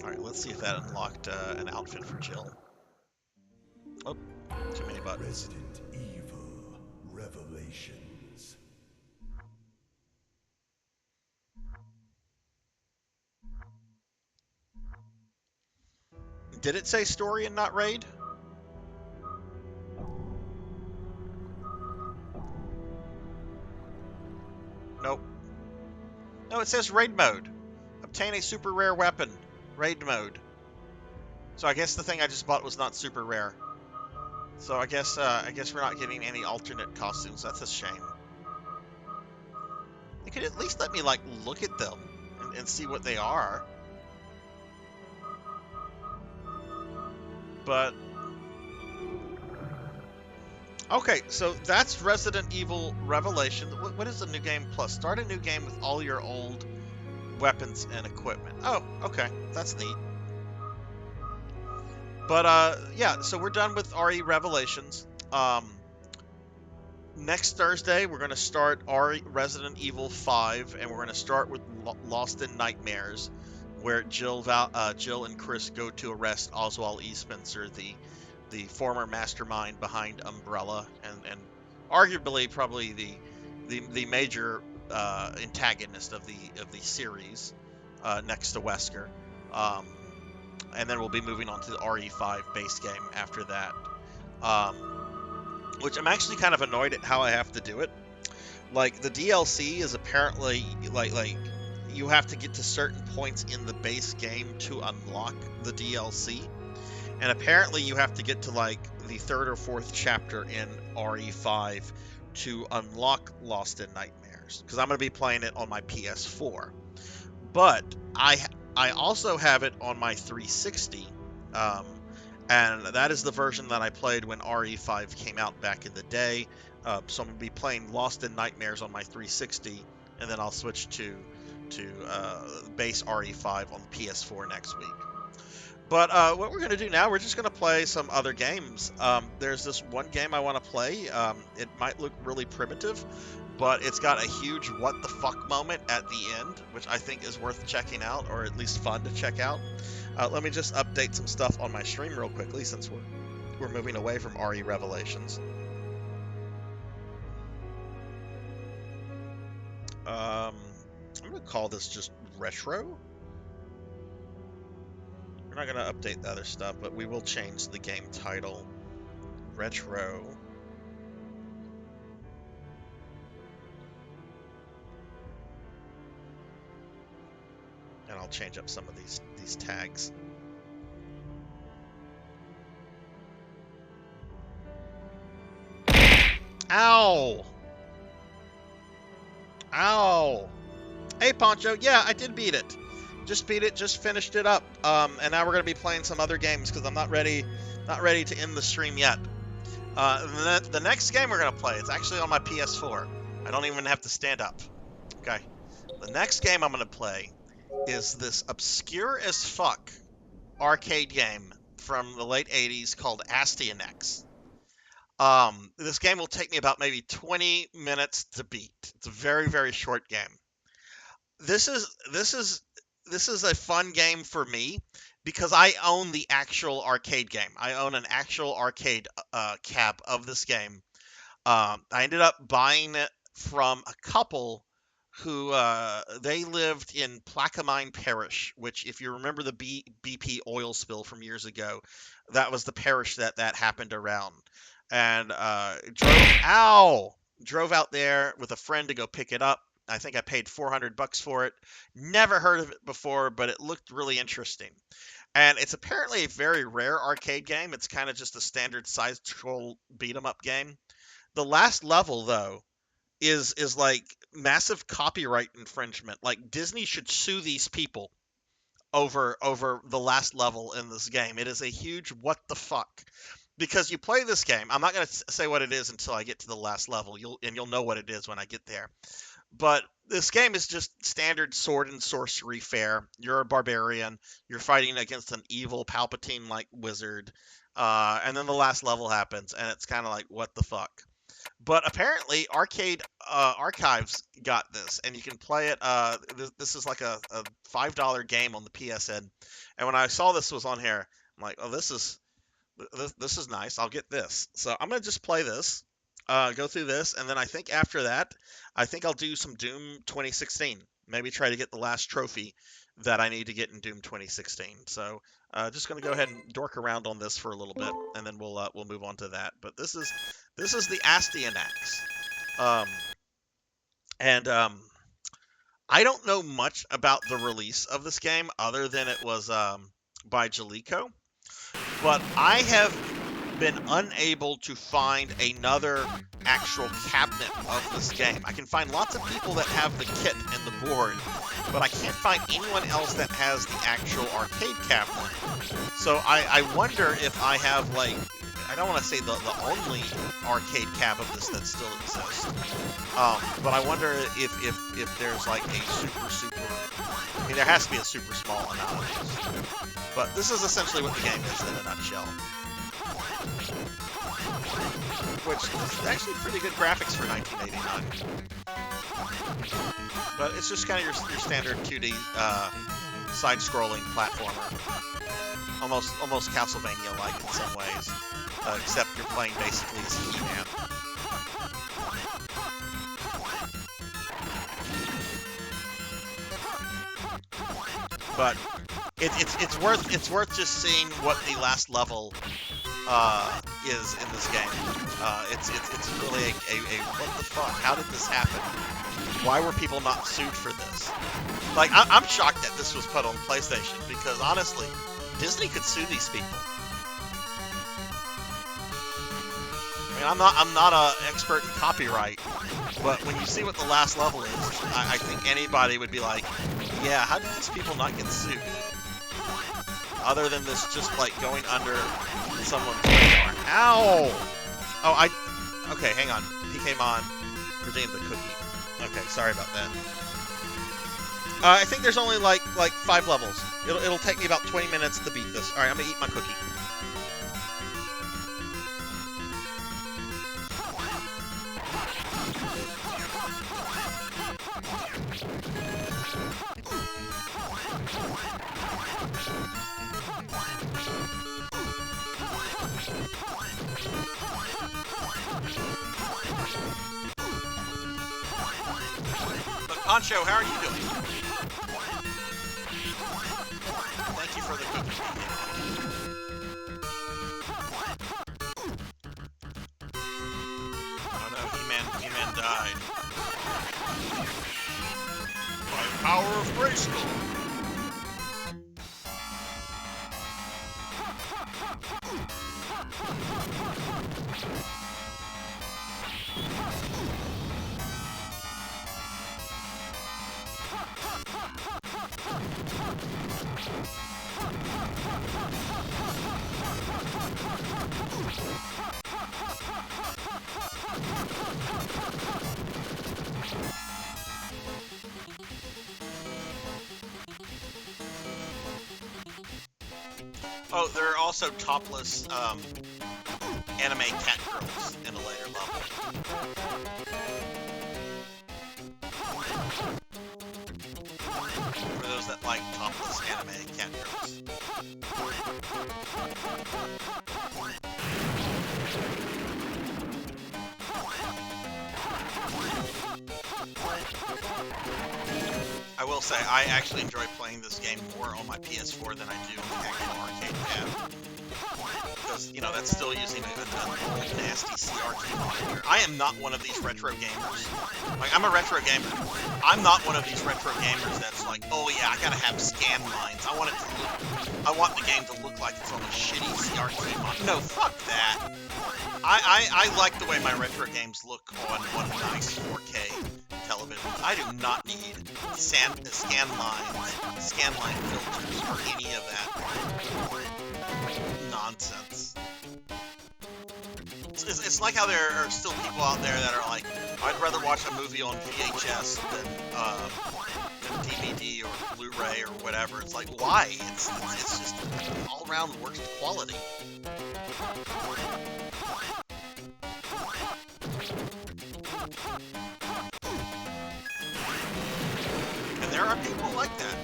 Alright, let's see if that unlocked an outfit for Jill. Oh, too many buttons. Resident Evil Revelations. Did it say story and not raid? Nope. No, it says raid mode. Obtain a super rare weapon. Raid mode. So I guess the thing I just bought was not super rare. So I guess we're not getting any alternate costumes. That's a shame. You could at least let me like look at them and see what they are. But okay, so that's Resident Evil Revelation. What is the new game plus? Start a new game with all your old weapons and equipment. Oh, okay, that's neat. But yeah, so we're done with RE Revelations. Next Thursday we're gonna start Resident Evil 5, and we're gonna start with Lost in Nightmares, where Jill and Chris go to arrest Oswald E. Spencer, the former mastermind behind Umbrella, and arguably probably the major antagonist of the series, next to Wesker. And then we'll be moving on to the RE5 base game after that. Which I'm actually kind of annoyed at how I have to do it. Like, the DLC is apparently, like you have to get to certain points in the base game to unlock the DLC. And apparently you have to get to, like, the 3rd or 4th chapter in RE5 to unlock Lost in Nightmares. Because I'm going to be playing it on my PS4. But I also have it on my 360. And that is the version that I played when RE5 came out back in the day. So I'm going to be playing Lost in Nightmares on my 360, and then I'll switch to base RE5 on the PS4 next week. But what we're going to do now, we're just going to play some other games. There's this one game I want to play. It might look really primitive, but it's got a huge what the fuck moment at the end, which I think is worth checking out, or at least fun to check out. Let me just update some stuff on my stream real quickly, since we're moving away from RE Revelations. I'm going to call this just Retro. We're not going to update the other stuff, but we will change the game title. Retro. And I'll change up some of these tags. Ow! Ow! Hey, Poncho. Yeah, I did beat it. Just beat it. Just finished it up. And now we're gonna be playing some other games because I'm not ready to end the stream yet. The next game we're gonna play, it's actually on my PS4. I don't even have to stand up. Okay. The next game I'm gonna play is this obscure as fuck arcade game from the late 80s called Astyanax. This game will take me about maybe 20 minutes to beat. It's a very, very short game. This is a fun game for me because I own the actual arcade game. I own an actual arcade cab of this game. I ended up buying it from a couple who they lived in Plaquemine Parish, which, if you remember the BP oil spill from years ago, that was the parish that happened around. And drove out there with a friend to go pick it up. I think I paid $400 for it. Never heard of it before, but it looked really interesting. And it's apparently a very rare arcade game. It's kind of just a standard side-scroll beat-em-up game. The last level, though, is like massive copyright infringement. Like, Disney should sue these people over the last level in this game. It is a huge what the fuck. Because you play this game, I'm not going to say what it is until I get to the last level. You'll know what it is when I get there. But this game is just standard sword and sorcery fare. You're a barbarian. You're fighting against an evil Palpatine-like wizard. And then the last level happens, and it's kind of like, what the fuck? But apparently, Arcade Archives got this, and you can play it. This is like a $5 game on the PSN. And when I saw this was on here, I'm like, oh, this is nice. I'll get this. So I'm going to just play this, go through this, and then I think after that, I think I'll do some Doom 2016. Maybe try to get the last trophy that I need to get in Doom 2016. So just going to go ahead and dork around on this for a little bit, and then we'll move on to that. But this is the Astyanax. I don't know much about the release of this game other than it was by Jaleco. But I have been unable to find another actual cabinet of this game. I can find lots of people that have the kit and the board, but I can't find anyone else that has the actual arcade cabinet. So I wonder if I have, like, I don't want to say the only arcade cab of this that still exists, but I wonder if there's like a super, I mean, there has to be a super small amount of this. But this is essentially what the game is in a nutshell. Which is actually pretty good graphics for 1989. But it's just kind of your standard 2D side-scrolling platformer. almost Castlevania-like in some ways, except you're playing basically as He-Man. But it's worth just seeing what the last level is in this game. It's really a what the fuck? How did this happen? Why were people not sued for this? Like, I'm shocked that this was put on PlayStation, because honestly, Disney could sue these people. I mean, I'm not an expert in copyright, but when you see what the last level is, I think anybody would be like, yeah, how did these people not get sued? Other than this just, like, going under someone's radar. Ow! Oh, okay, hang on. He came on. Redeemed the cookie. Okay, sorry about that. I think there's only, like 5 levels. It'll take me about 20 minutes to beat this. Alright, I'm gonna eat my cookie. But Poncho, how are you doing? Thank you for the cookie. Oh no, He-Man died. By the power of Grayskull. Oh, there are also topless anime cat girls in a later level. For those that like topless anime cat girls. I will say, I actually enjoy playing this game more on my PS4 than I do on the actual arcade pad. Because, you know, that's still using an old, nasty CRT monitor. I am not one of these retro gamers. Like, I'm a retro gamer. I'm not one of these retro gamers that's like, oh yeah, I gotta have scan lines. I want the game to look like it's on a shitty CRT monitor. No, fuck that. I like the way my retro games look on one nice 4K television. I do not need scan line filters, or any of that nonsense. It's like how there are still people out there that are like, I'd rather watch a movie on VHS than DVD or Blu-ray or whatever. It's like, why? It's just all around the worst quality. And there are people like that.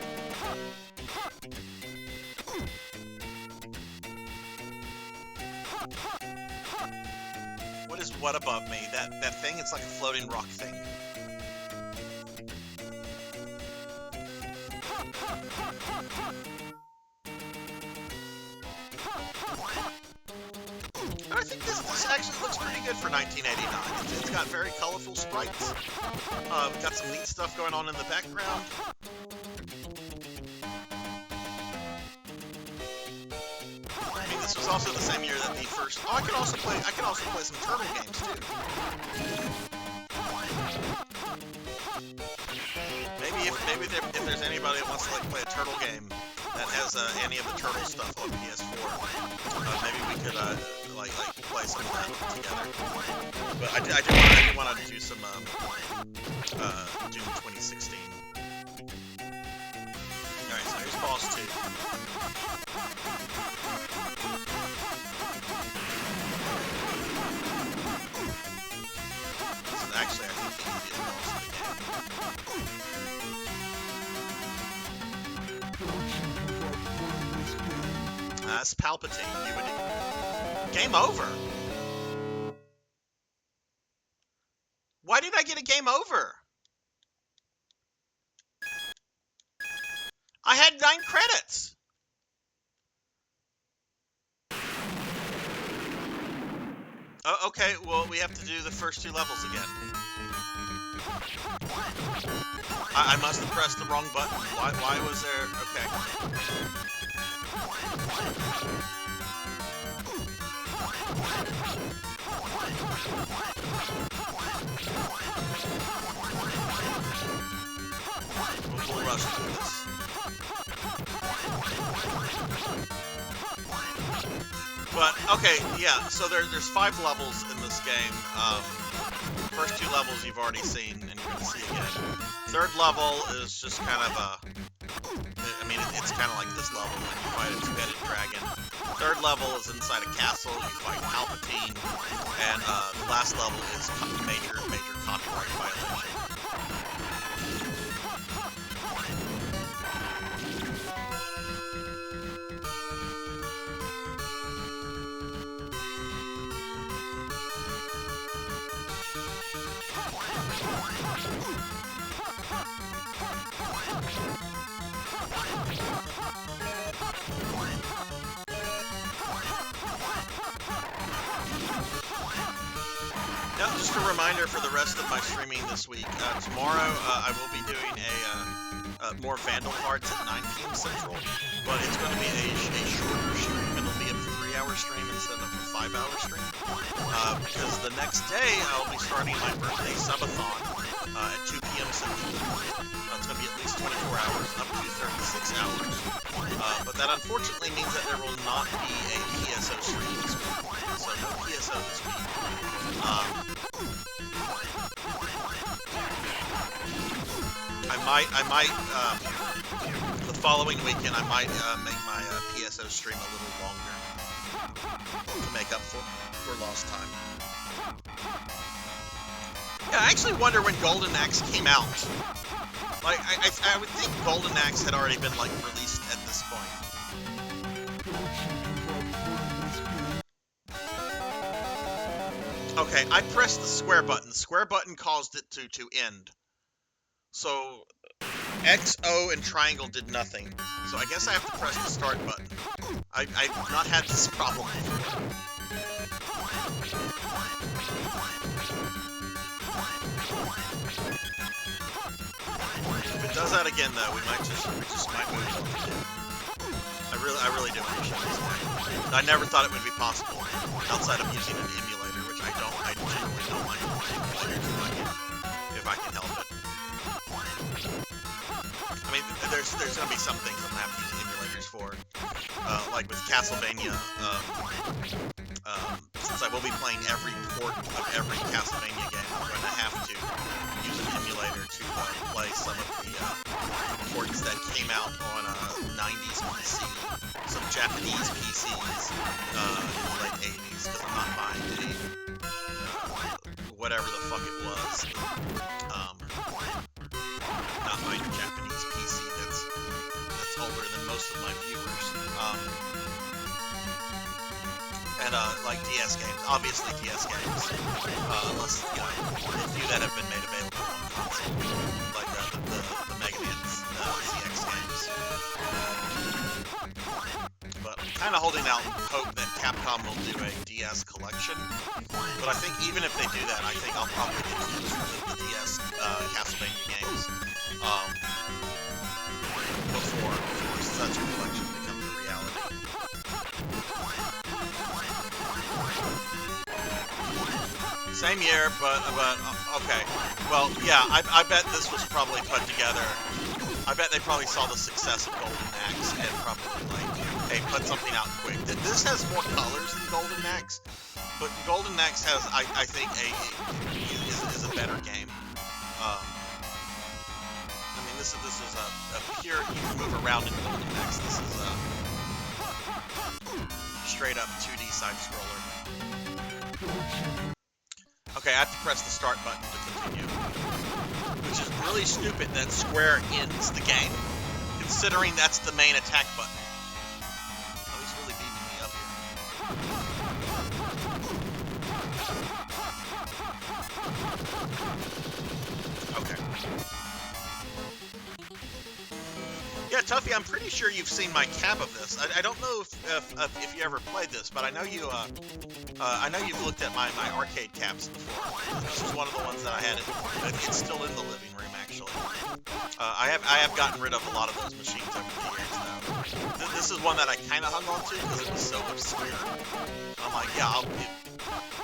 What is what above me? That thing? It's like a floating rock thing. And I think this actually looks pretty good for 1989. It's got very colorful sprites. We've got some neat stuff going on in the background. I mean, this was also the same year that the first. Oh, I could also play some Turtle games too. Maybe if there's anybody that wants to like play a Turtle game that has any of the Turtle stuff on PS4, maybe we could like play some of that together. But I do want to do some Doom 2016. All right, so here's boss 2. This is actually, I think, the easiest boss of the game. That's Palpatine. You would... Game over. Why did I get a game over? I had 9 credits. Oh, okay, well, we have to do the first 2 levels again. I must have pressed the wrong button. Why was there... Okay. We'll rush through this. But, okay, yeah, so there's 5 levels in this game. First 2 levels you've already seen, and you're going to see again. 3rd level is just kind of a... I mean, it's kind of like this level when you fight a 2-headed dragon. 3rd level is inside a castle, you fight Palpatine, and the last level is major copyright violation. Now, just a reminder for the rest of my streaming this week. Tomorrow, I will be doing a more Vandal cards at 9 p.m. Central, but it's going to be a shorter stream. It'll be a 3-hour stream instead of a 5-hour stream, because the next day I'll be starting my birthday subathon at 2 p.m. Central. It's going to be at least 24 hours, up to 36 hours. But that unfortunately means that there will not be a PSO stream this week. So no PSO this week. I might, the following weekend, I might make my PSO stream a little longer to make up for lost time. Yeah, I actually wonder when Golden Axe came out. Like, I would think Golden Axe had already been, like, released at this point. Okay, I pressed the square button. The square button caused it to end. So, X, O, and triangle did nothing. So I guess I have to press the start button. I've not had this problem before. If it does that again, though, we just might move on. I really do appreciate this game. I never thought it would be possible outside of using an emulator, which I generally don't like emulators if I can help it. I mean, there's going to be some things I'm going to have to use emulators for. Like with Castlevania, since I will be playing every port of every Castlevania game, I'm going to have to use an emulator to play some of the ports that came out on 90s PC, some Japanese PCs in the late 80s, because I'm not buying whatever the fuck it was. Not my Japanese PC that's older than most of my viewers. And like DS games, obviously DS games, unless, you know, the few that have been made available on console, like the Mega Man CX games. But I'm kind of holding out hope that Capcom will do a DS collection. But I think even if they do that, I think I'll probably get the DS Castlevania games before such a collection becomes a reality. Same year, but okay. Well, yeah, I bet this was probably put together. I bet they probably saw the success of Golden Axe and probably like, hey, put something out quick. This has more colors than Golden Axe, but Golden Axe has, I think, is a better game. I mean, this is a pure, you can move around in Golden Axe. This is a straight up 2D side scroller. Okay, I have to press the start button to continue. Which is really stupid that Square ends the game, considering that's the main attack button. At least really be Yeah, Tuffy, I'm pretty sure you've seen my cab of this. I don't know if you ever played this, but I know you've looked at my arcade cabs before. This is one of the ones that I had. It's still in the living room, actually. I have gotten rid of a lot of those machines over the years now. This is one that I kind of hung on to because it was so obscure. I'm like, yeah,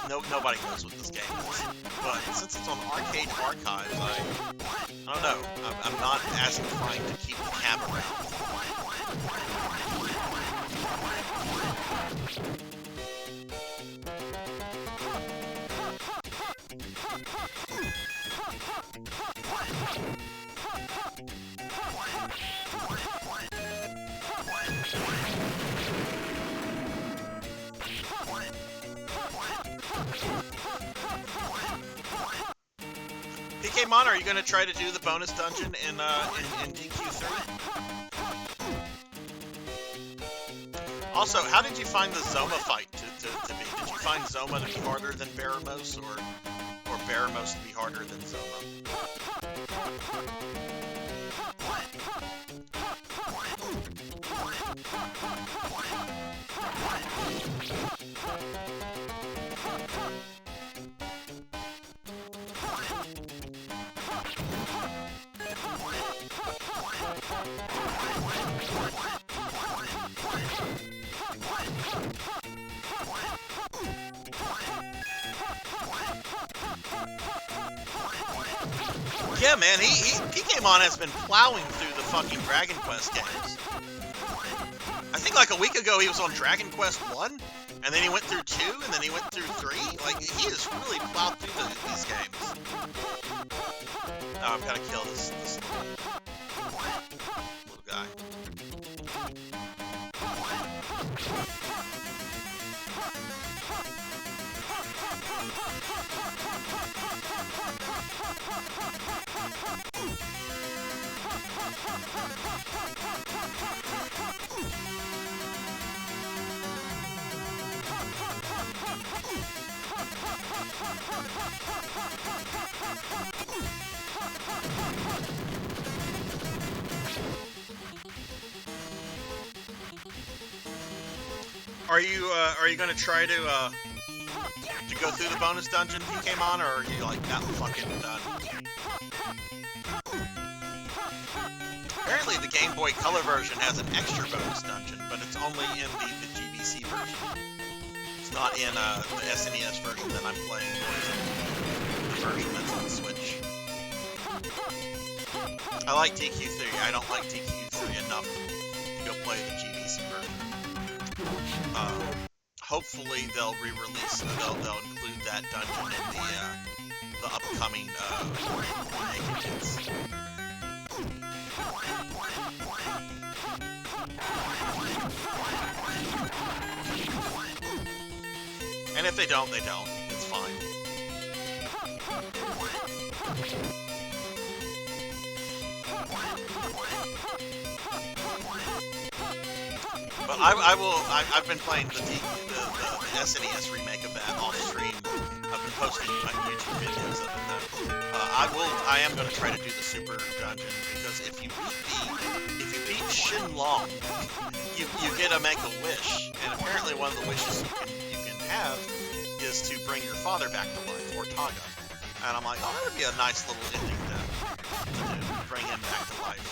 nobody knows what this game is. But since it's on Arcade Archives, I don't know. I'm not as inclined to keep the cab around. PK Mon, are you going to try to do the bonus dungeon in DQ3? Also, how did you find the Zoma fight to be? Did you find Zoma to be harder than Baramos, or Baramos to be harder than Zoma? Yeah, man, PKmon has been plowing through the fucking Dragon Quest games. I think like a week ago he was on Dragon Quest 1, and then he went through 2, and then he went through 3. Like, he has really plowed through these games. Now I've got to kill this little guy. Are you gonna try to go through the bonus dungeon, PKmon, or are you like not fucking done? Apparently the Game Boy Color version has an extra bonus dungeon, but it's only in the GBC version. It's not in the SNES version that I'm playing, the version that's on the Switch. I like DQ3. I don't like DQ3 enough to go play the GBC version. Hopefully they'll re-release, they'll include that dungeon in the upcoming remake kits. And if they don't, they don't. It's fine. But I've been playing the SNES remake of that off stream. I've been posting my YouTube videos of it. I am going to try to do the super dungeon, because if you beat Shenlong, you get to make a wish, and apparently one of the wishes you can have is to bring your father back to life, or Taga. And I'm like, oh, that would be a nice little ending to bring him back to life.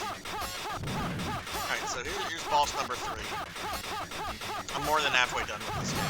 Alright, so here's boss number 3. I'm more than halfway done with this game.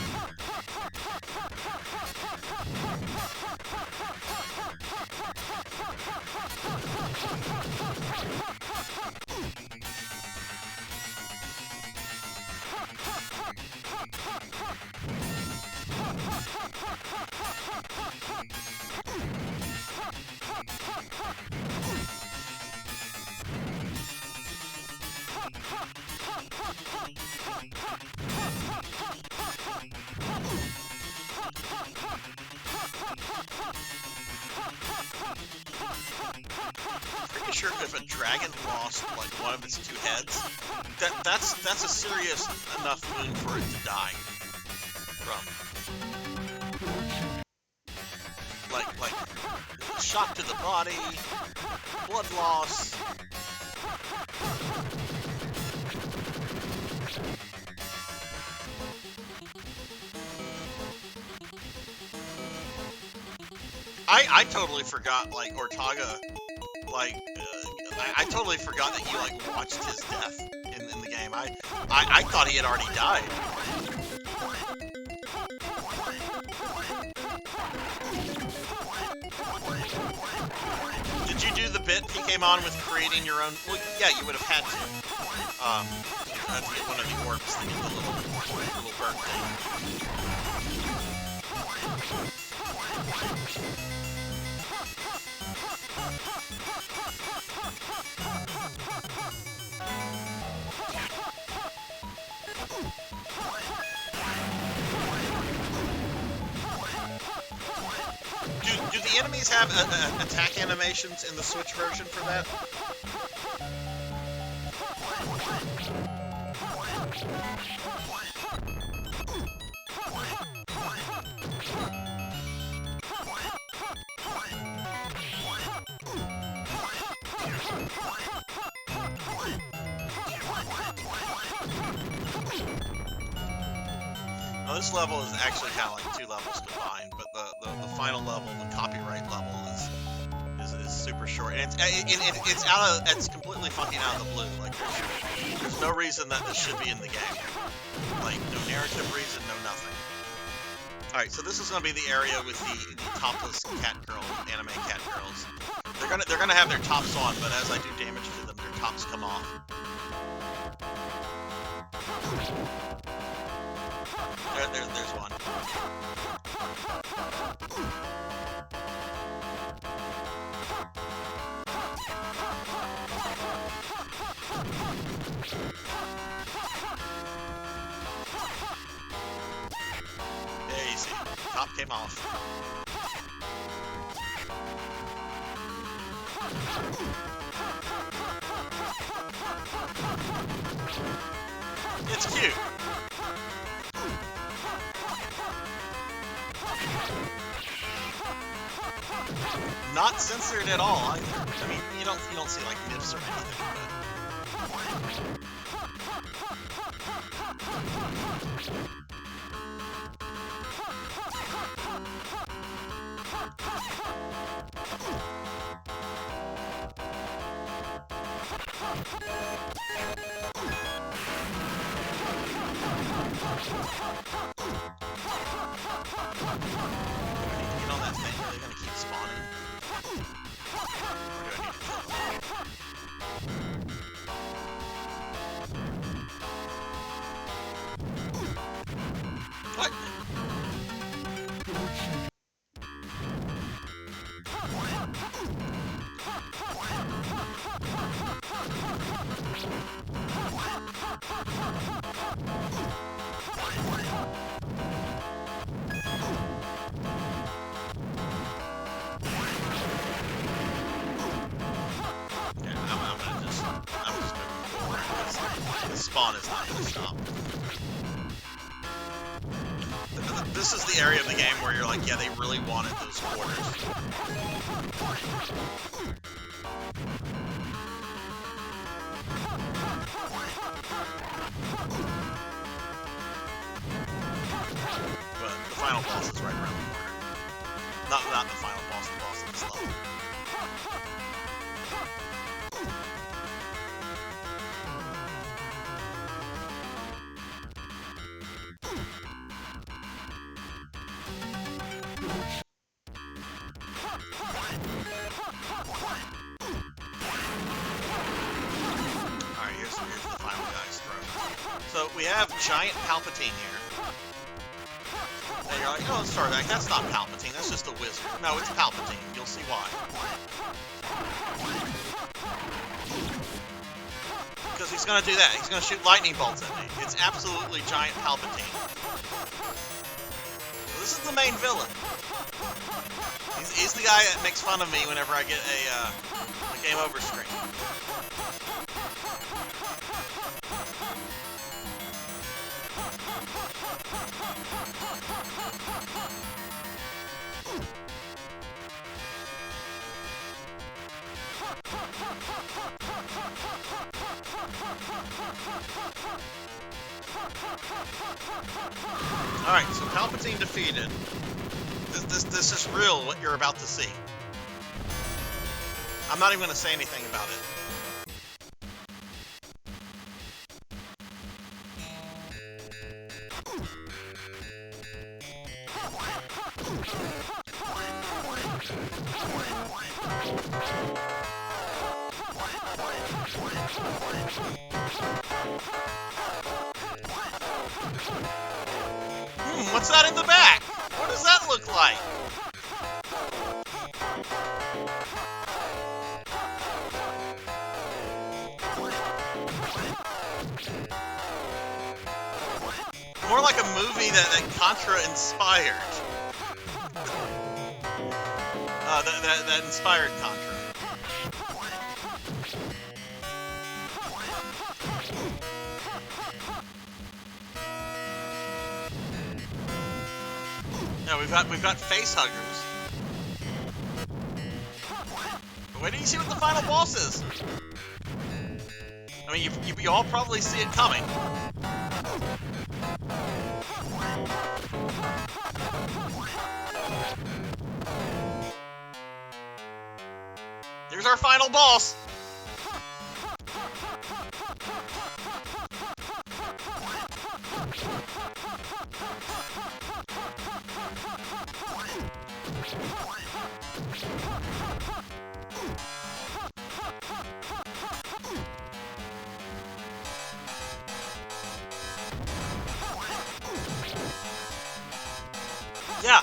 Pretty sure if a dragon lost like one of its 2 heads, that's a serious enough wound for it to die from. Like shock to the body, blood loss. I totally forgot, like, Ortaga, like, I totally forgot that you, like, watched his death in the game. I thought he had already died. Did you do the bit he came on with creating your own? Well, yeah, you would have had to. To get one of the orbs to get the little bird thing. Do the enemies have attack animations in the Switch version for that? Now this level is actually kind of like 2 levels combined, but the final level, the copyright level, is super short, and it's completely fucking out of the blue. Like there's no reason that this should be in the game. Like no narrative reason, no nothing. All right, so this is gonna be the area with the topless cat girl, anime cat girls. They're gonna have their tops on, but as I do damage to them, their tops come off. There's one. Yeah, you see, top came off. It's cute. Not censored at all either. I mean, you don't see like nips or anything, but get on that thing. Are they gonna keep spawning? Or do I need to kill them? What? I'm just moving forward because the spawn is not going to stop. This is the area of the game where you're like, yeah, they really wanted those quarters. But the final boss is right around the corner. Not the final boss, the boss of this level. Alright, here's the final guy's throw. So we have giant Palpatine here. And you're like, oh, Sarzac, that's not Palpatine, that's just a wizard. No, it's Palpatine. You'll see why. Because he's going to do that. He's going to shoot lightning bolts at me. It's absolutely giant Palpatine. So this is the main villain. He's the guy that makes fun of me whenever I get a game over screen. Alright, so Palpatine defeated. This is real, what you're about to see. I'm not even going to say anything about it. What's that in the back? What does that look like? More like a movie that Contra inspired. That inspired Contra. Yeah, we've got face huggers. But wait till you see what the final boss is. I mean, you all probably see it coming. Here's our final boss. Yeah.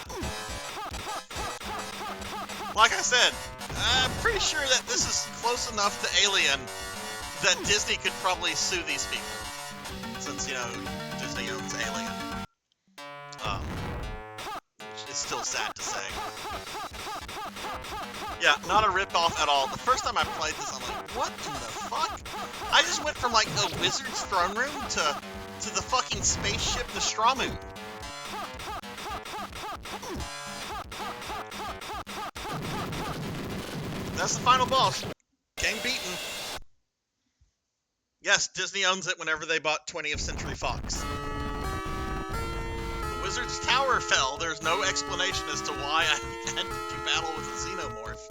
Like I said, I'm pretty sure that this is close enough to Alien that Disney could probably sue these people. Since, you know, Disney owns Alien. Which is still sad to say. Yeah, not a rip-off at all. The first time I played this, I'm like, what in the fuck? I just went from, like, a wizard's throne room to the fucking spaceship Nostromo. That's the final boss. Game beaten. Yes, Disney owns it whenever they bought 20th Century Fox. The Wizard's Tower fell. There's no explanation as to why I had to do battle with a Xenomorph.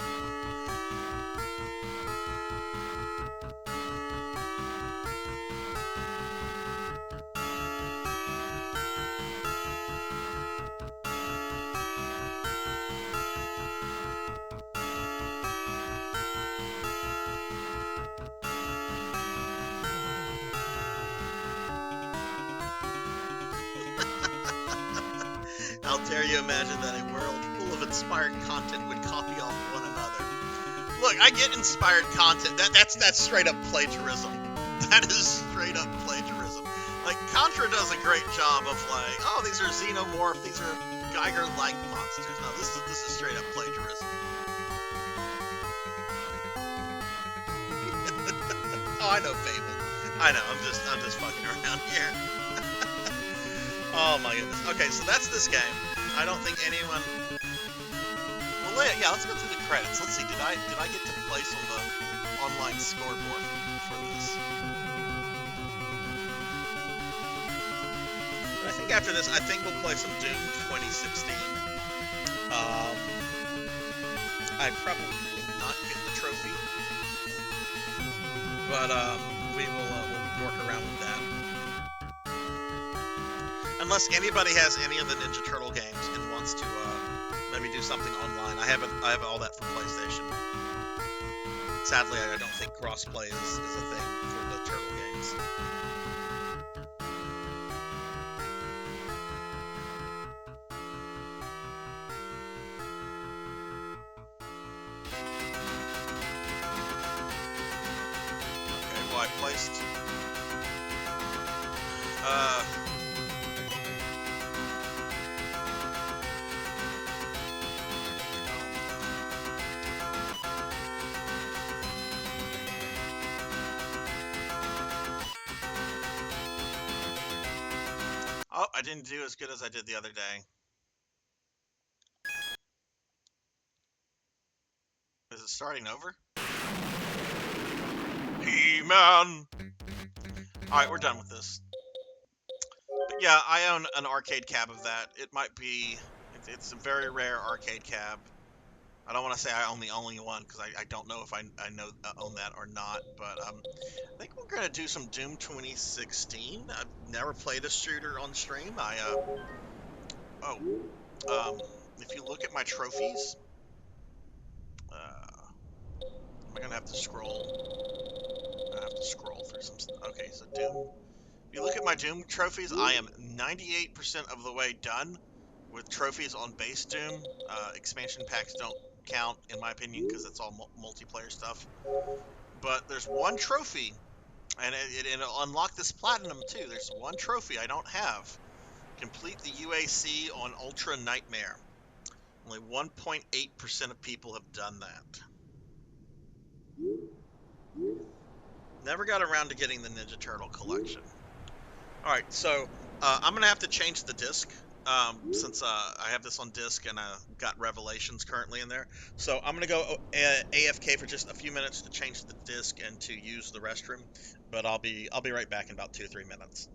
How dare you imagine that a world full of inspired content would copy off one another? Look, I get inspired content. That's straight up plagiarism. That is straight up plagiarism. Like, Contra does a great job of like, oh, these are xenomorph, these are Geiger-like monsters. No, this is straight up plagiarism. Oh, I know Fable. I know. I'm just fucking around here. Oh my goodness. Okay, so that's this game. I don't think anyone. Well, yeah. Let's go through the credits. Let's see. Did I get to place on the online scoreboard for this? I think after this, I think we'll play some Doom 2016. I probably will not get the trophy, but we'll work around with that. Unless anybody has any of the Ninja Turtle games and wants to maybe do something online. I have all that for PlayStation. Sadly, I don't think crossplay is a thing for the Turtle games. Okay, well, I placed oh, I didn't do as good as I did the other day. Is it starting over? He-Man! Alright, we're done with this. But yeah, I own an arcade cab of that. It might be It's a very rare arcade cab. I don't want to say I own the only one because I don't know if I own that or not. But I think we're gonna do some Doom 2016. I've never played a shooter on stream. If you look at my trophies, am I gonna have to scroll? I have to scroll through some stuff. Okay, so Doom. If you look at my Doom trophies, I am 98% of the way done with trophies on base Doom. Expansion packs don't count, in my opinion, because it's all multiplayer stuff. But there's one trophy, and it'll unlock this platinum too. There's one trophy I don't have. Complete the UAC on Ultra Nightmare. Only 1.8% of people have done that. Never got around to getting the Ninja Turtle collection. Alright, so I'm going to have to change the disc since I have this on disc and got Revelations currently in there. So I'm going to go AFK for just a few minutes to change the disc and to use the restroom. But I'll be right back in about 2 or 3 minutes.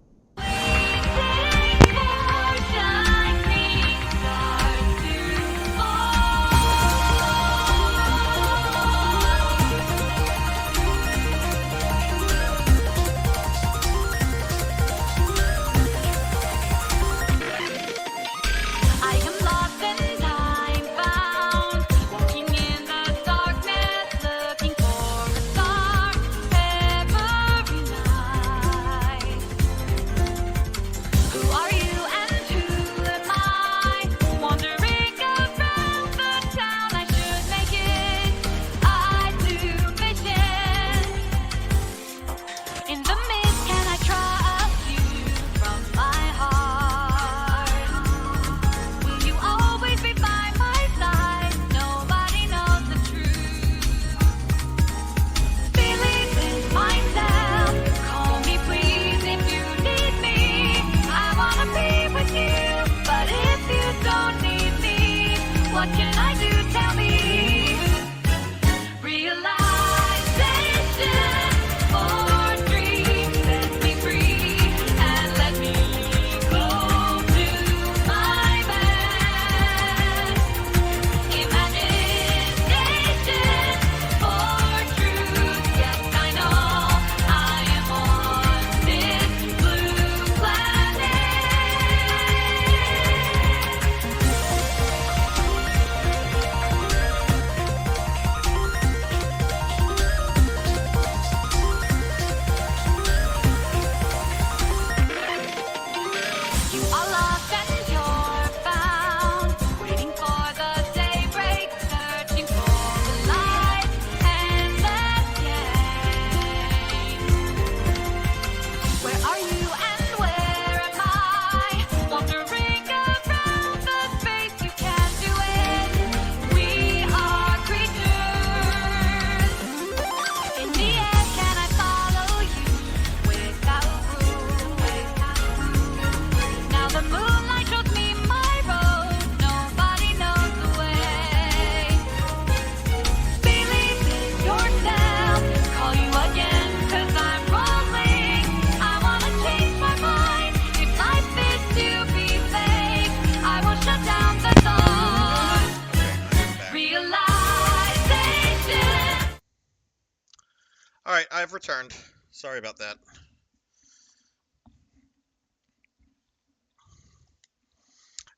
Alright, I've returned. Sorry about that.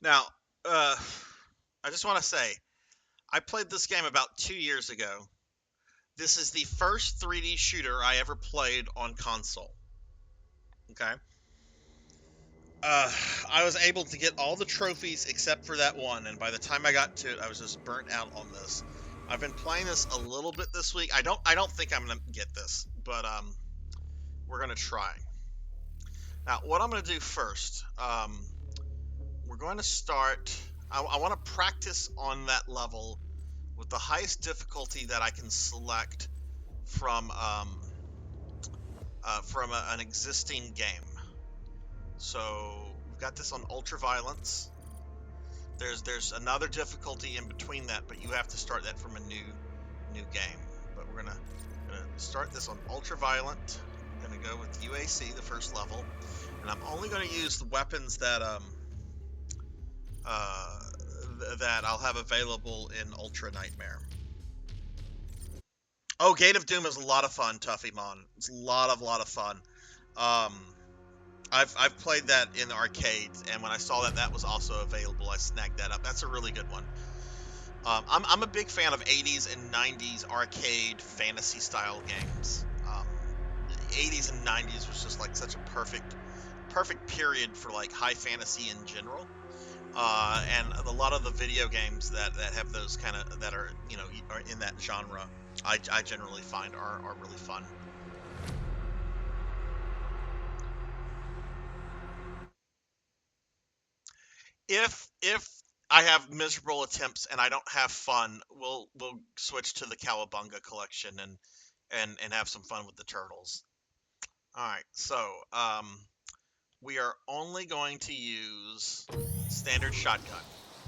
Now, I just want to say, I played this game about 2 years ago. This is the first 3D shooter I ever played on console. Okay? I was able to get all the trophies except for that one, and by the time I got to it, I was just burnt out on this. I've been playing this a little bit this week. I don't think I'm gonna get this, but we're gonna try. Now, what I'm gonna do first, we're going to start. I want to practice on that level with the highest difficulty that I can select from an existing game. So we've got this on ultraviolence. There's another difficulty in between that, but you have to start that from a new game. But we're gonna start this on ultraviolent. I'm gonna go with UAC, the first level, and I'm only gonna use the weapons that that I'll have available in Ultra Nightmare. Oh, Gate of Doom is a lot of fun, Tuffymon. It's a lot of fun. I've played that in arcades, and when I saw that was also available, I snagged that up. That's a really good one. I'm a big fan of 80s and 90s arcade fantasy style games. 80s and 90s was just like such a perfect period for like high fantasy in general. And a lot of the video games that have those kind of, that are, you know, are in that genre, I generally find are really fun. If I have miserable attempts and I don't have fun, we'll switch to the Cowabunga collection and have some fun with the turtles. All right, so we are only going to use standard shotgun,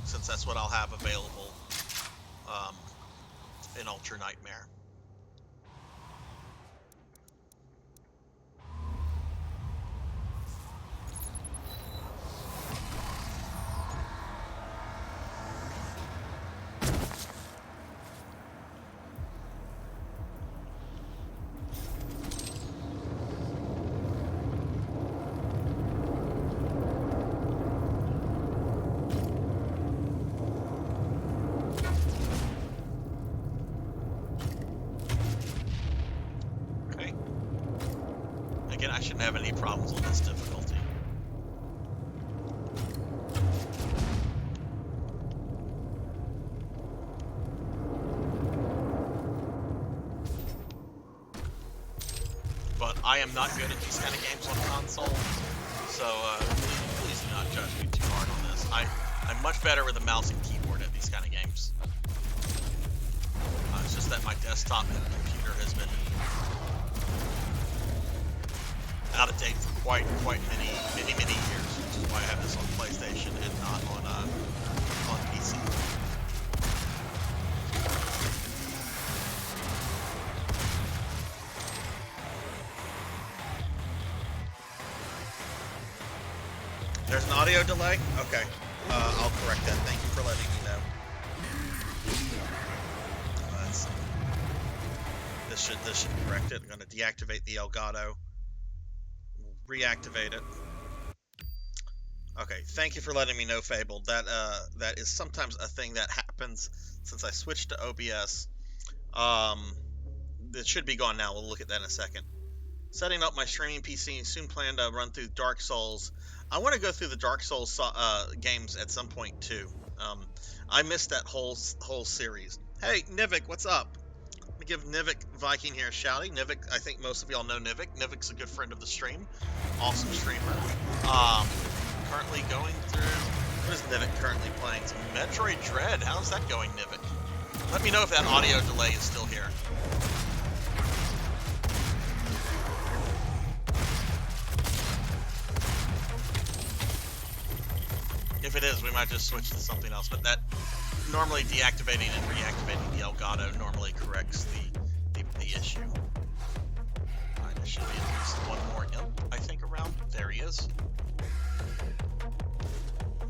since that's what I'll have available in Ultra Nightmare. Again, I shouldn't have any problems with this difficulty. But I am not good at these kind of games on console, so please do not judge me too hard on this. I'm much better with a mouse and keyboard at these kind of games. It's just that my desktop computer has been out of date for quite many years, which is why I have this on PlayStation and not on PC. There's an audio delay? Okay. I'll correct that. Thank you for letting me know. This should correct it. I'm going to deactivate the Elgato. Reactivate it. Okay, thank you for letting me know, Fable. That is sometimes a thing that happens since I switched to OBS. It should be gone now. We'll look at that in a second. Setting up my streaming PC. Soon plan to run through Dark Souls. I want to go through the Dark Souls games at some point too. I missed that whole series. Hey, Nivik, what's up? Let me give Nivik Viking here a shouty. Nivik, I think most of y'all know Nivik. Nivik's a good friend of the stream. Awesome streamer. Currently going through... What is Nivik currently playing? Some Metroid Dread. How's that going, Nivik? Let me know if that audio delay is still here. If it is, we might just switch to something else, but that normally deactivating and reactivating the Elgato normally corrects the issue. Alright, there should be at least one more imp, I think, around. There he is.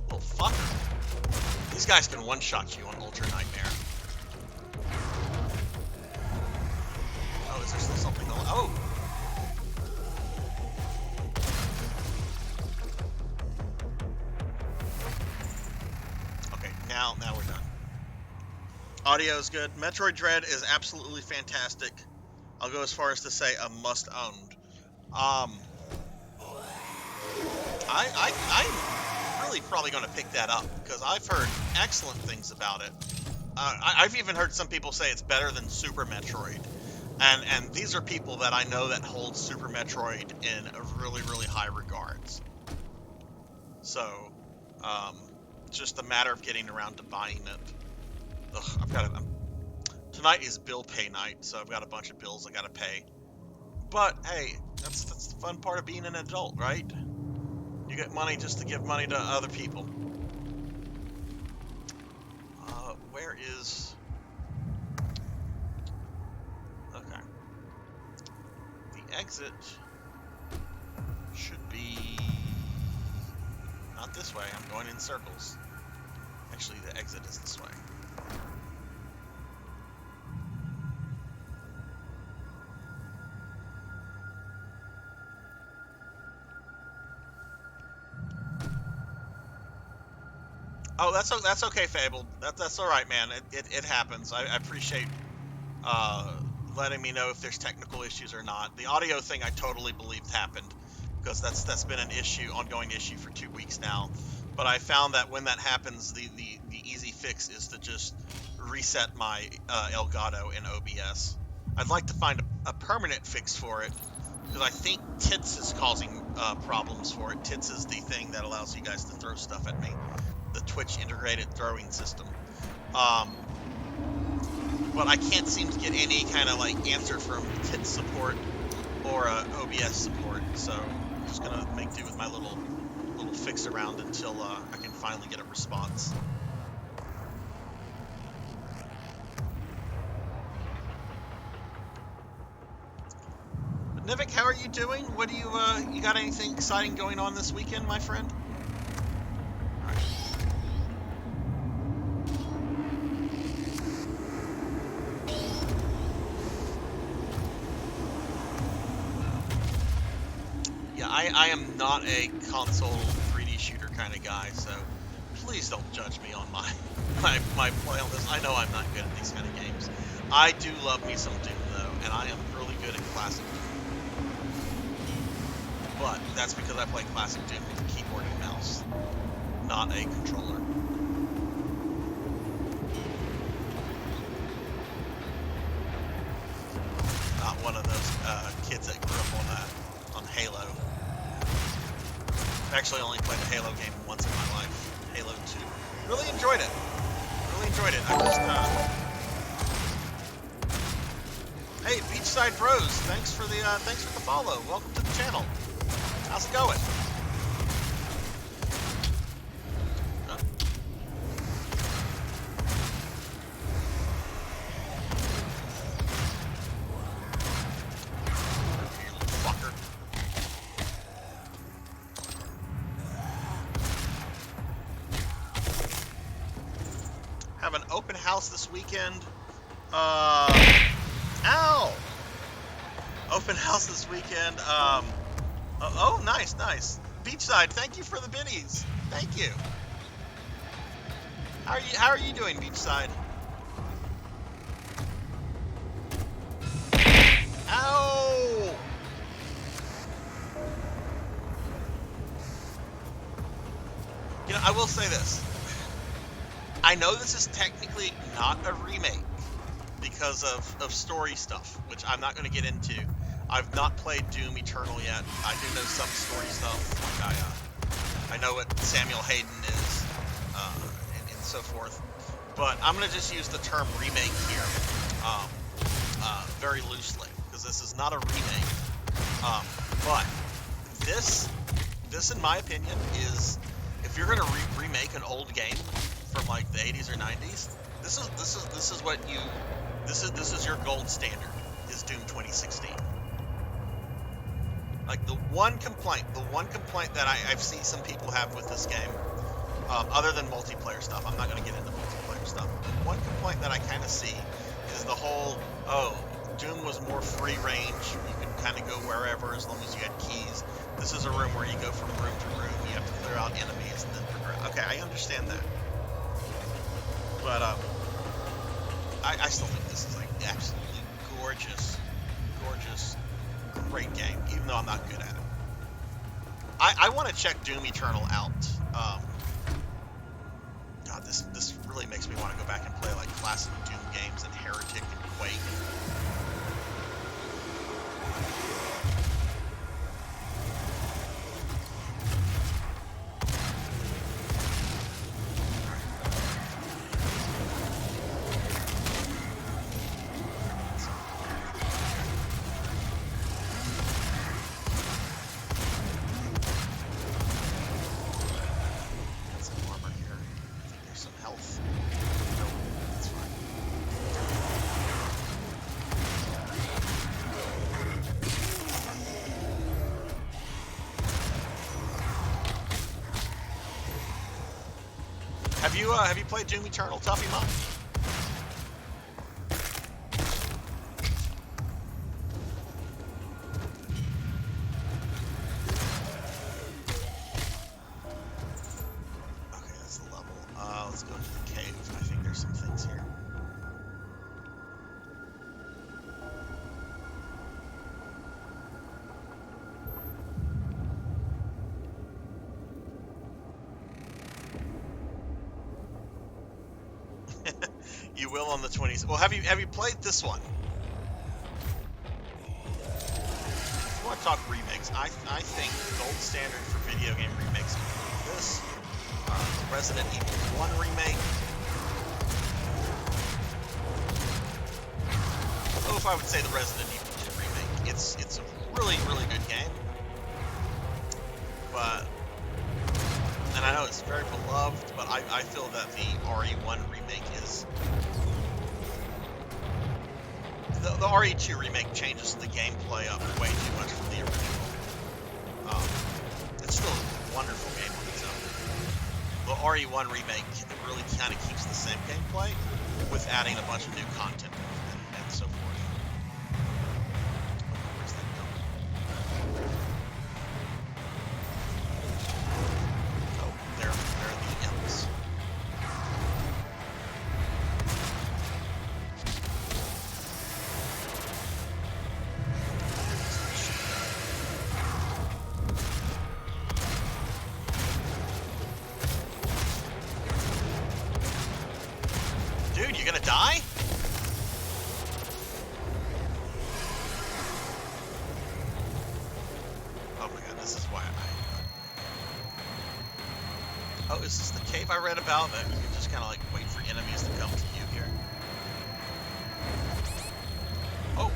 Little fucker. These guys can one-shot you on Ultra Nightmare. Oh, is there still something going on? Oh! Now we're done. Audio is good. Metroid Dread is absolutely fantastic. I'll go as far as to say a must-owned. I'm really probably going to pick that up because I've heard excellent things about it. I've even heard some people say it's better than Super Metroid. And these are people that I know that hold Super Metroid in really, really high regards. So, it's just a matter of getting around to buying it. Ugh, tonight is bill pay night, so I've got a bunch of bills I gotta pay. But hey, that's the fun part of being an adult, right? You get money just to give money to other people. Where is... Okay. The exit should be... not this way, I'm going in circles. Actually, the exit is this way. Oh, that's okay, Fable. That's all right, man. It happens. I appreciate letting me know if there's technical issues or not. The audio thing I totally believed happened because that's been an ongoing issue for 2 weeks now. But I found that when that happens, the easy fix is to just reset my Elgato in OBS. I'd like to find a permanent fix for it because I think Tits is causing problems for it. Tits is the thing that allows you guys to throw stuff at me. The Twitch integrated throwing system. But I can't seem to get any kind of like answer from Tits support or OBS support. So I'm just gonna make do with my little fix around until I can finally get a response. But Nivik, how are you doing? What do you got anything exciting going on this weekend, my friend? I am not a console 3D shooter kind of guy, so please don't judge me on my play on this. I know I'm not good at these kind of games. I do love me some Doom though, and I am really good at classic Doom. But that's because I play classic Doom with a keyboard and mouse, not a controller. Not one of those kids that grew up on Halo. I've actually only played a Halo game once in my life, Halo 2. Really enjoyed it. Really enjoyed it. I just, Hey, Beachside Bros, thanks for the follow. Welcome to the channel. How's it going? This weekend. Ow! Open house this weekend. Oh, nice. Beachside, thank you for the biddies. Thank you. How are you doing, Beachside? Ow! You know, I will say this. I know this is technically not a remake because of story stuff, which I'm not going to get into. I've not played Doom Eternal yet. I do know some story stuff. Like I know what Samuel Hayden is, and so forth. But I'm going to just use the term remake here very loosely because this is not a remake. But this, in my opinion, is if you're going to remake an old game from like the 80s or 90s, this is your gold standard, is Doom 2016. Like the one complaint that I've seen some people have with this game, other than multiplayer stuff, I'm not going to get into multiplayer stuff. The one complaint that I kind of see is the whole, Doom was more free range. You can kind of go wherever as long as you had keys. This is a room where you go from room to room. You have to clear out enemies and then progress. Okay, I understand that. But I still think this is like absolutely gorgeous, great game, even though I'm not good at it. I want to check Doom Eternal out. God, this really makes me want to go back and play like classic Doom games and Heretic and Quake. Have you played Doom Eternal, Tuffy Mom? Okay, that's the level. Let's go into the cave. I think there's some things here. You will on the 20s. Well, have you played this one? If you want to talk remakes, I think the gold standard for video game remakes include this, the Resident Evil 1 remake. I don't know if I would say the Resident Evil 2 remake. It's a really, really good game, but and I know it's very beloved, but I feel that the RE1 remake is... The RE2 remake changes the gameplay up way too much from the original. It's still a wonderful game on its own. The RE1 remake really kind of keeps the same gameplay with adding a bunch of new content and so forth. Where's that going? Oh, there are the imps. Dude, you gonna die? Oh my god, this is why Oh, is this the cave I read about that you can just kind of like wait for enemies to come to you here? Oh.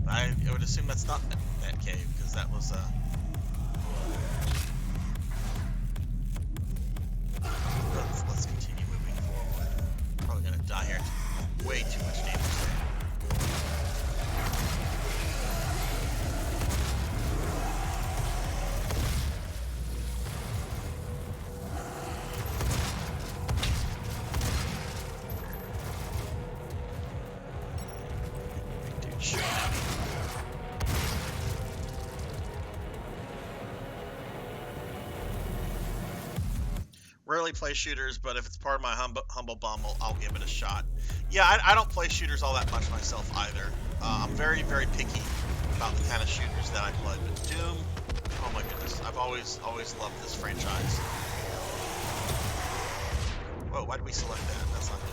I would assume that's not that cave, because that was, Let's continue moving forward. Probably gonna die here. Way too much damage there. Dude, shoot at me. Rarely play shooters, but if it's part of my humble bundle, I'll give it a shot. Yeah, I don't play shooters all that much myself either. I'm very, very picky about the kind of shooters that I play. But Doom, oh my goodness, I've always loved this franchise. Whoa, why did we select that? That's not good.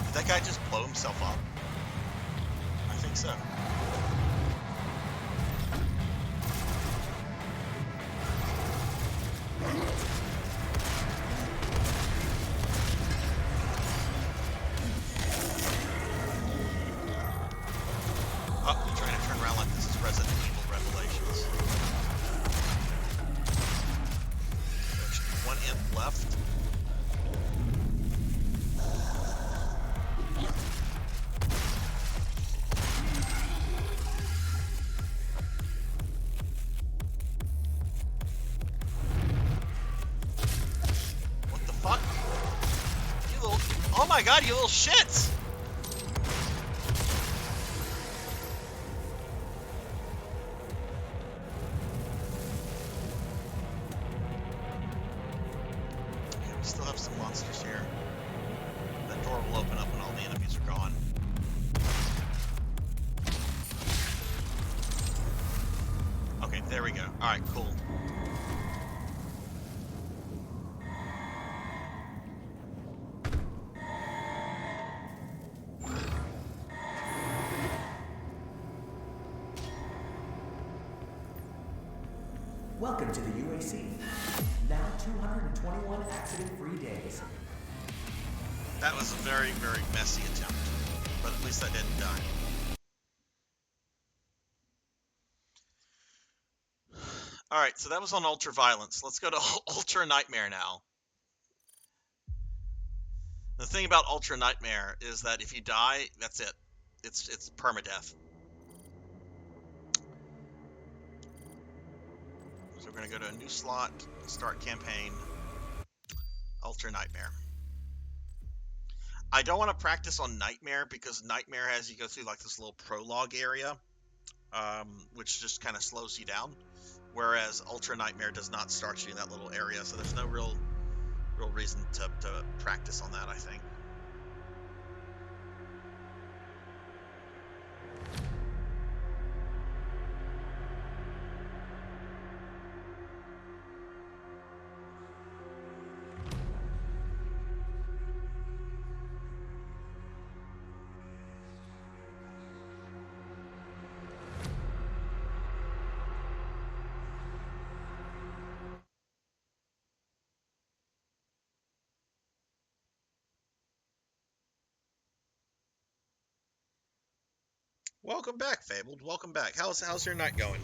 Did that guy just blow himself up? I think so. Oh, you're trying to turn around like this is Resident Evil Revelations. There should be one imp left. Oh my god, you little shits! Okay, we still have some monsters here. That door will open up when all the enemies are gone. Okay, there we go. Alright, cool. Welcome to the UAC. Now 221 accident-free days. That was a very, very messy attempt, but at least I didn't die. Alright, so that was on Ultraviolence. Let's go to Ultra Nightmare now. The thing about Ultra Nightmare is that if you die, that's it. It's permadeath. So we're going to go to a new slot, start campaign, Ultra Nightmare. I don't want to practice on Nightmare because Nightmare has you go through like this little prologue area, which just kind of slows you down. Whereas Ultra Nightmare does not start you in that little area, so there's no real reason to practice on that, I think. Welcome back, Fabled. Welcome back. How's your night going?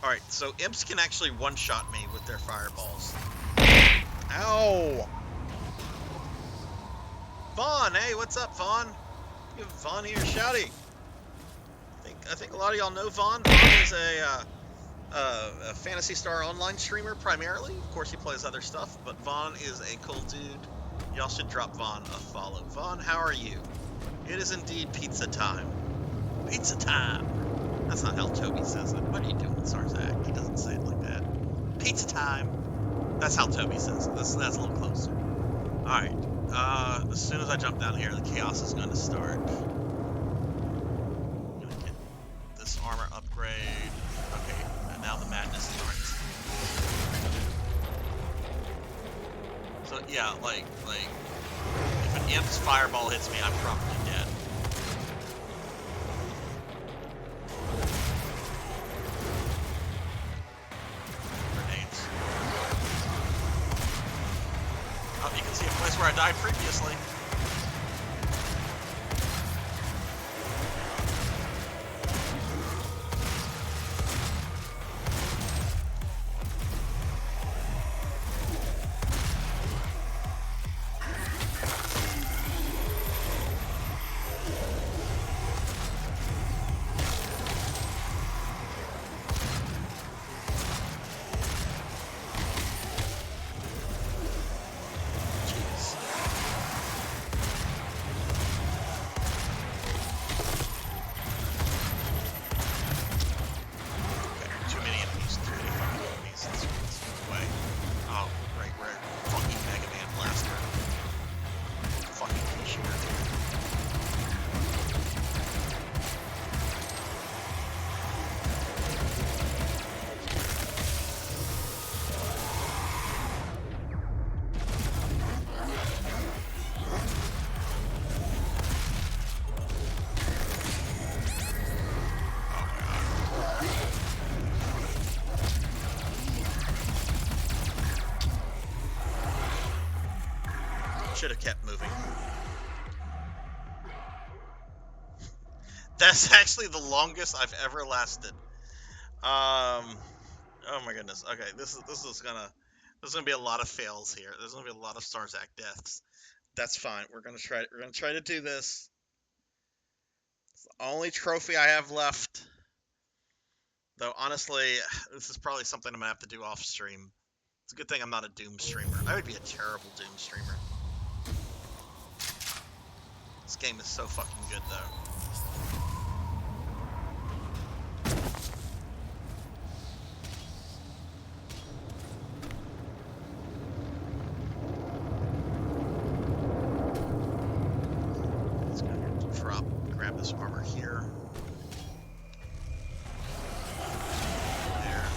Alright, so imps can actually one-shot me with their fireballs. Ow! Vaughn, hey, what's up, Vaughn? You have Vaughn here, shouty. I think a lot of y'all know Vaughn. Vaughn is a Phantasy Star Online streamer primarily. Of course, he plays other stuff, but Vaughn is a cool dude. Y'all should drop Vaughn a follow. Vaughn, how are you? It is indeed pizza time. Pizza time! That's not how Toby says it. What are you doing, Sarzac? He doesn't say it like that. Pizza time! That's how Toby says it. That's a little closer. Alright. As soon as I jump down here, the chaos is going to start. I'm going to get this armor upgrade. Okay, and now the madness starts. So yeah, like if an imp's fireball hits me, I'm probably dead. Grenades. Oh, you can see a place where I died previously. Should have kept moving. That's actually the longest I've ever lasted. Oh my goodness. Okay, this is gonna be a lot of fails here. There's gonna be a lot of Sarzac deaths. That's fine. We're gonna try to do this. It's the only trophy I have left. Though honestly, this is probably something I'm gonna have to do off stream. It's a good thing I'm not a Doom streamer. I would be a terrible Doom streamer. This game is so fucking good, though. Let's go grab this armor here. There.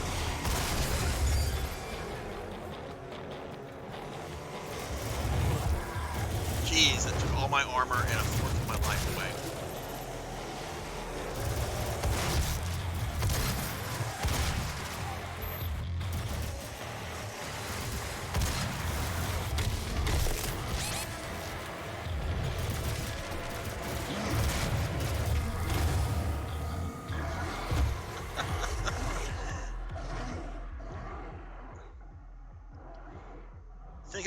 Jeez, that took all my armor and a fourth of my life away.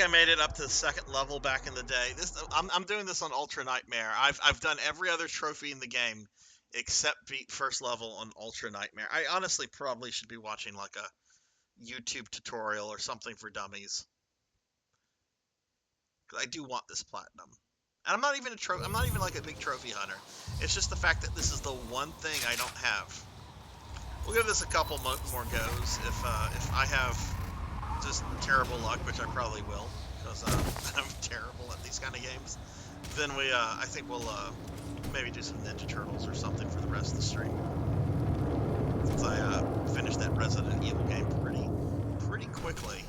I made it up to the second level back in the day. I'm doing this on Ultra Nightmare. I've done every other trophy in the game except beat first level on Ultra Nightmare. I honestly probably should be watching like a YouTube tutorial or something for dummies. 'Cause I do want this platinum. And I'm not even like a big trophy hunter. It's just the fact that this is the one thing I don't have. We'll give this a couple more goes if I have just terrible luck, which I probably will, because I'm terrible at these kind of games. Then I think we'll maybe do some Ninja Turtles or something for the rest of the stream. Since I finished that Resident Evil game pretty quickly.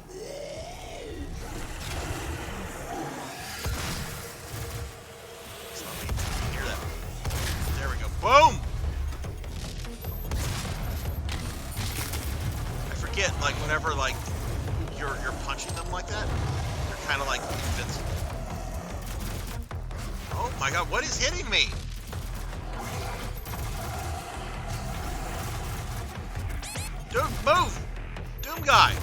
So let me hear that. There we go. Boom! I forget, like whenever like you're punching them like that, you're kind of like invincible. Oh my god, what is hitting me? Dude, move! Doom guy!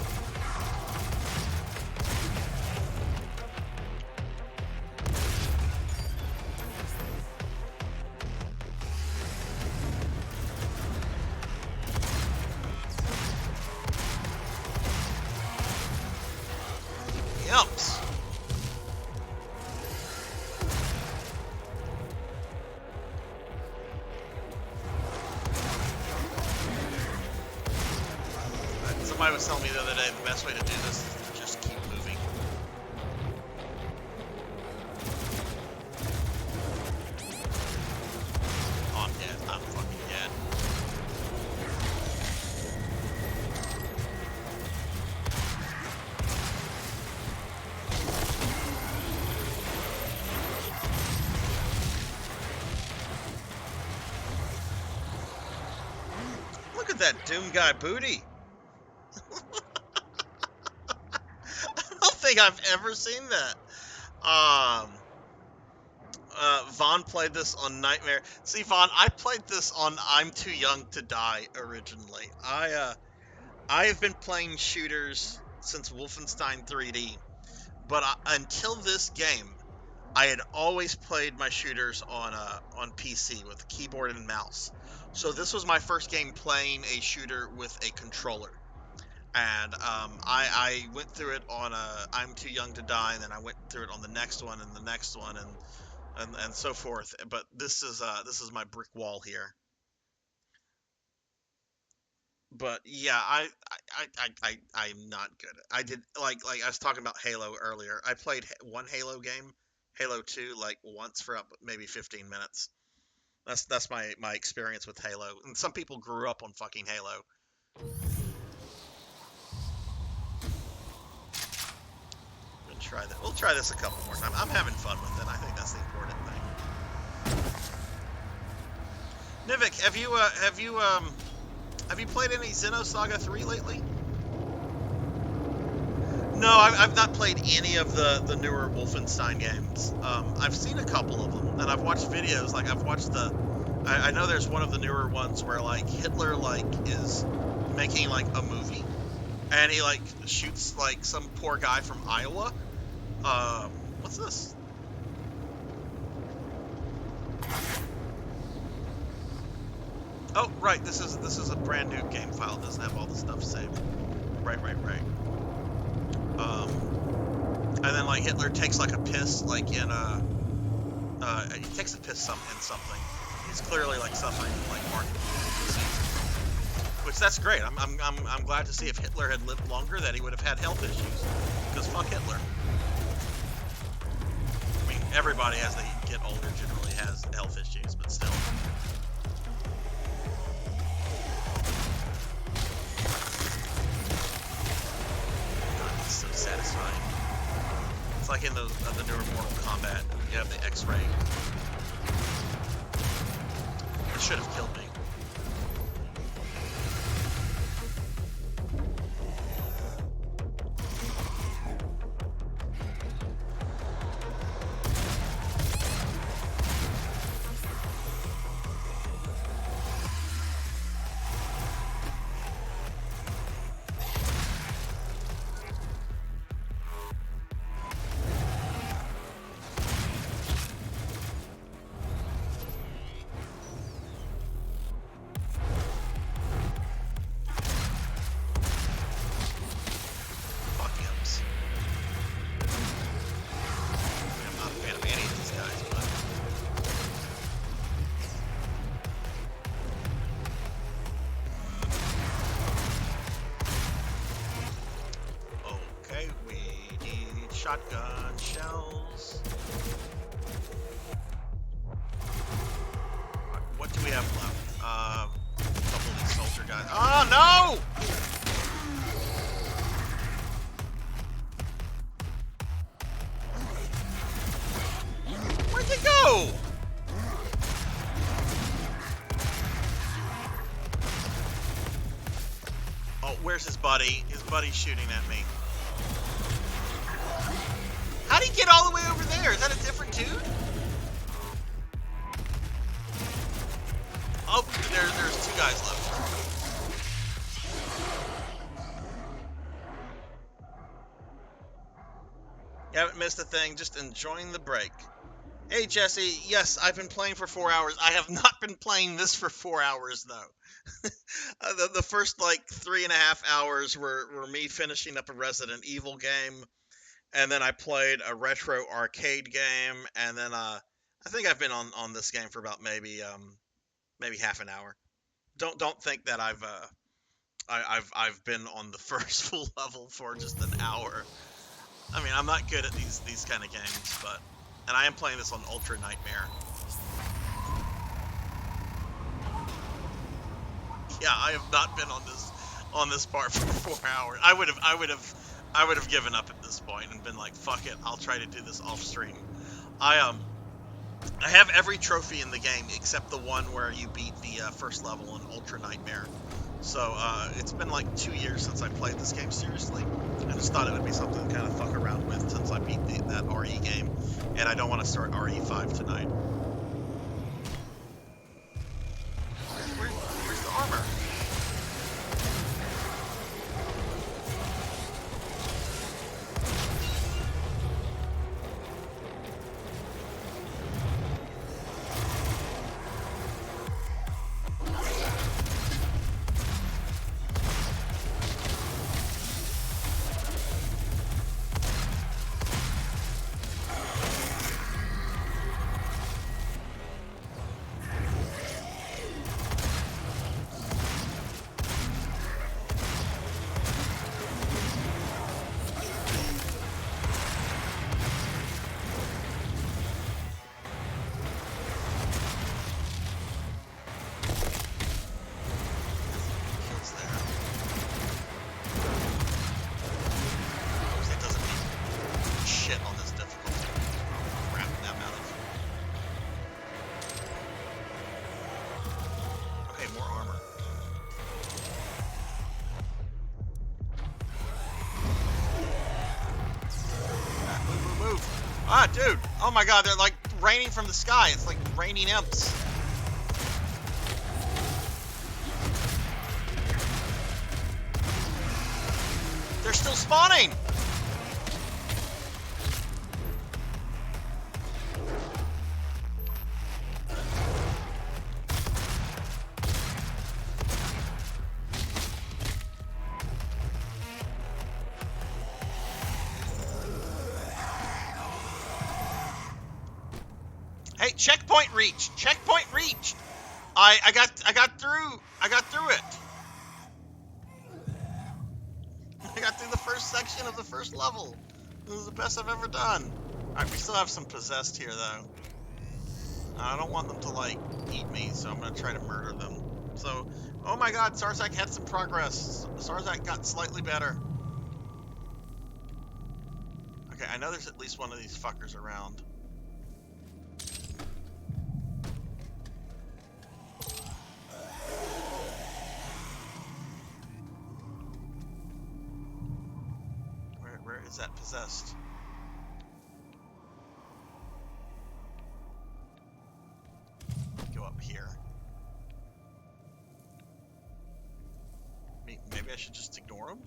Yumps! Somebody was telling me the other day the best way to do this is to just keep moving. Oh, I'm dead. I'm fucking dead. Look at that Doom guy booty. I don't think I've ever seen that. Vaughn played this on Nightmare. See, Vaughn, I played this on I'm Too Young to Die originally. I have been playing shooters since Wolfenstein 3D, but until this game, I had always played my shooters on PC with a keyboard and mouse. So this was my first game playing a shooter with a controller. And I went through it on I'm Too Young to Die, and then I went through it on the next one and the next one and so forth. But this is my brick wall here. But yeah, I'm not good. I did like I was talking about Halo earlier. I played one Halo game, Halo 2, like once for maybe 15 minutes. That's my experience with Halo. And some people grew up on fucking Halo. Try that. We'll try this a couple more times. I'm having fun with it. I think that's the important thing. Nivik, have you played any Xenosaga 3 lately? No, I've not played any of the newer Wolfenstein games. I've seen a couple of them, and I've watched videos. Like I've watched I know there's one of the newer ones where like Hitler like is making like a movie, and he like shoots like some poor guy from Iowa. What's this? Oh, right. This is a brand new game file. It doesn't have all the stuff saved. Right. And then like Hitler takes like a piss, like in he takes a piss in something. He's clearly like suffering from like Mark disease, which that's great. I'm glad to see if Hitler had lived longer that he would have had health issues. Because fuck Hitler. I mean, everybody as they get older generally has health issues, but still. God, it's so satisfying. It's like in the newer Mortal Kombat, you have the X-ray. It should have killed me. shotgun shells. What do we have left? A couple of these soldier guys. Oh no! Where'd they go? Oh, where's his buddy? His buddy's shooting at me. How'd he get all the way over there? Is that a different dude? Oh, there's two guys left. You haven't missed a thing, just enjoying the break. Hey Jesse, yes, I've been playing for 4 hours. I have not been playing this for 4 hours though. The first like 3.5 hours were me finishing up a Resident Evil game, and then I played a retro arcade game, and then I think I've been on this game for about maybe half an hour. Don't think that I've been on the first full level for just an hour. I mean, I'm not good at these kind of games, but and I am playing this on Ultra Nightmare. Yeah, I have not been on this part for 4 hours. I would have given up at this point and been like, fuck it, I'll try to do this off stream. I have every trophy in the game except the one where you beat the first level in Ultra Nightmare. So it's been like 2 years since I played this game seriously. I just thought it would be something to kind of fuck around with since I beat that RE game, and I don't want to start RE5 tonight. Where's the armor? Ah, dude! Oh my god, they're like raining from the sky. It's like raining imps. They're still spawning! Hey, checkpoint reached! Checkpoint reached! I got through it. I got through the first section of the first level. This is the best I've ever done. Alright, we still have some possessed here though. I don't want them to like eat me, so I'm gonna try to murder them. So, oh my god, Sarzac had some progress. Sarzac got slightly better. Okay, I know there's at least one of these fuckers around. Where is that possessed? Go up here. Maybe I should just ignore him?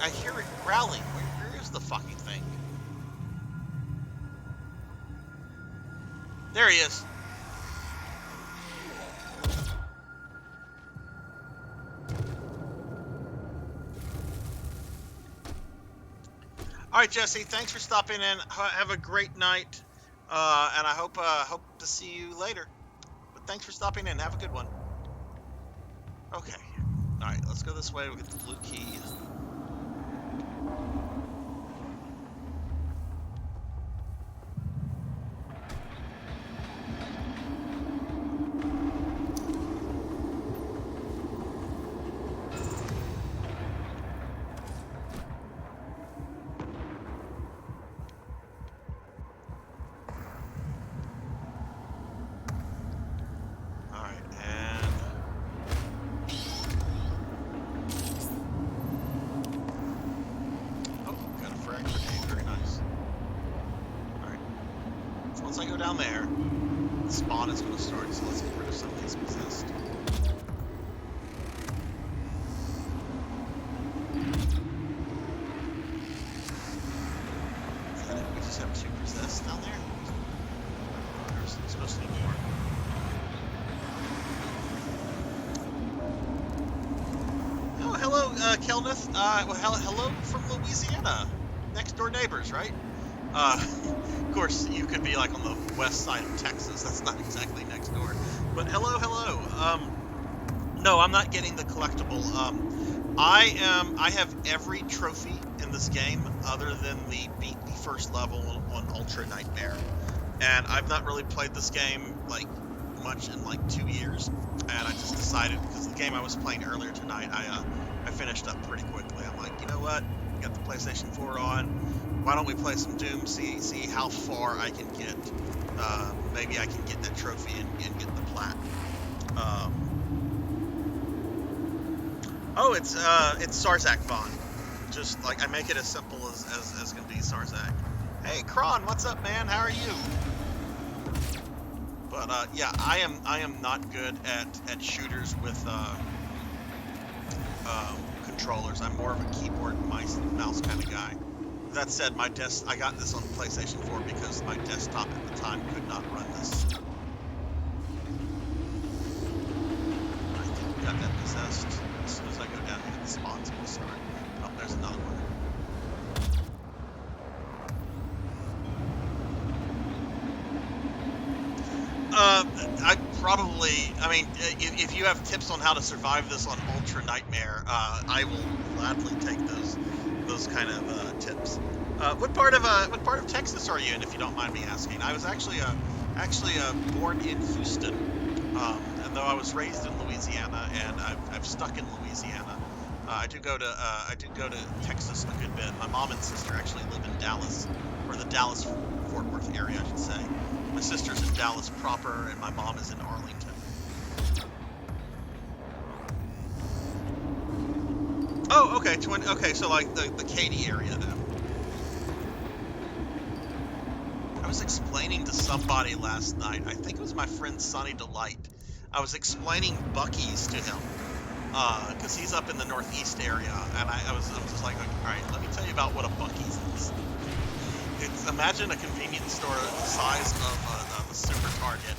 I hear it growling. Where is the fucking thing? There he is. All right, Jesse. Thanks for stopping in. Have a great night, and I hope to see you later. But thanks for stopping in. Have a good one. Okay. All right, let's go this way. We'll get the blue key. Down there, the spawn is going to start, so let's get rid of some of these possessed. We just have 2 possessed down there? There's supposed to be more. Oh, hello, Kelneth. Well, hello from Louisiana. Next door neighbors, right? Of course, you could be like on the west side of Texas. That's not exactly next door. But hello. No, I'm not getting the collectible. I have every trophy in this game other than the beat the first level on Ultra Nightmare. And I've not really played this game like much in like 2 years. And I just decided, because the game I was playing earlier tonight, I finished up pretty quickly. I'm like, you know what? Got the PlayStation 4 on. Why don't we play some Doom, see how far I can get. Maybe I can get that trophy and get the plat. Oh, it's Sarzac Vaughn. Just like, I make it as simple as can be, Sarzac. Hey, Kron, what's up, man? How are you? But yeah, I am not good at shooters with controllers. I'm more of a keyboard mouse kind of guy. That said, I got this on PlayStation 4 because my desktop at the time could not run this. I think we got that possessed. As soon as I go down here, the spawn's going to start. Oh, there's another one. I mean, if you have tips on how to survive this on Ultra Nightmare, I will gladly take those kind of tips. What part of Texas are you in, if you don't mind me asking? I was actually born in Houston, and though I was raised in Louisiana, and I've stuck in Louisiana. I do go to Texas a good bit. My mom and sister actually live in Dallas, or the Dallas-Fort Worth area, I should say. My sister's in Dallas proper, and my mom is in Arlington. Oh, okay, okay, so like the Katy area then. I was explaining to somebody last night, I think it was my friend Sonny Delight. I was explaining Buc-ee's to him, because he's up in the northeast area, and I was just like, all right, let me tell you about what a Buc-ee's is. Imagine a convenience store the size of a super Target,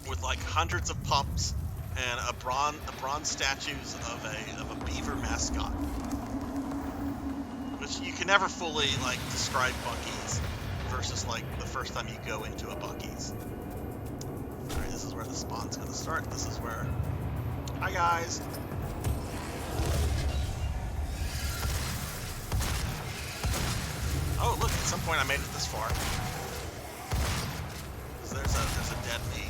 with like hundreds of pumps and a bronze statues of a beaver mascot, which you can never fully like describe Buc-ee's versus like the first time you go into a Buc-ee's. All right, this is where the spawn's gonna start. This is where. Hi guys. Oh, look, at some point I made it this far. There's a dead me.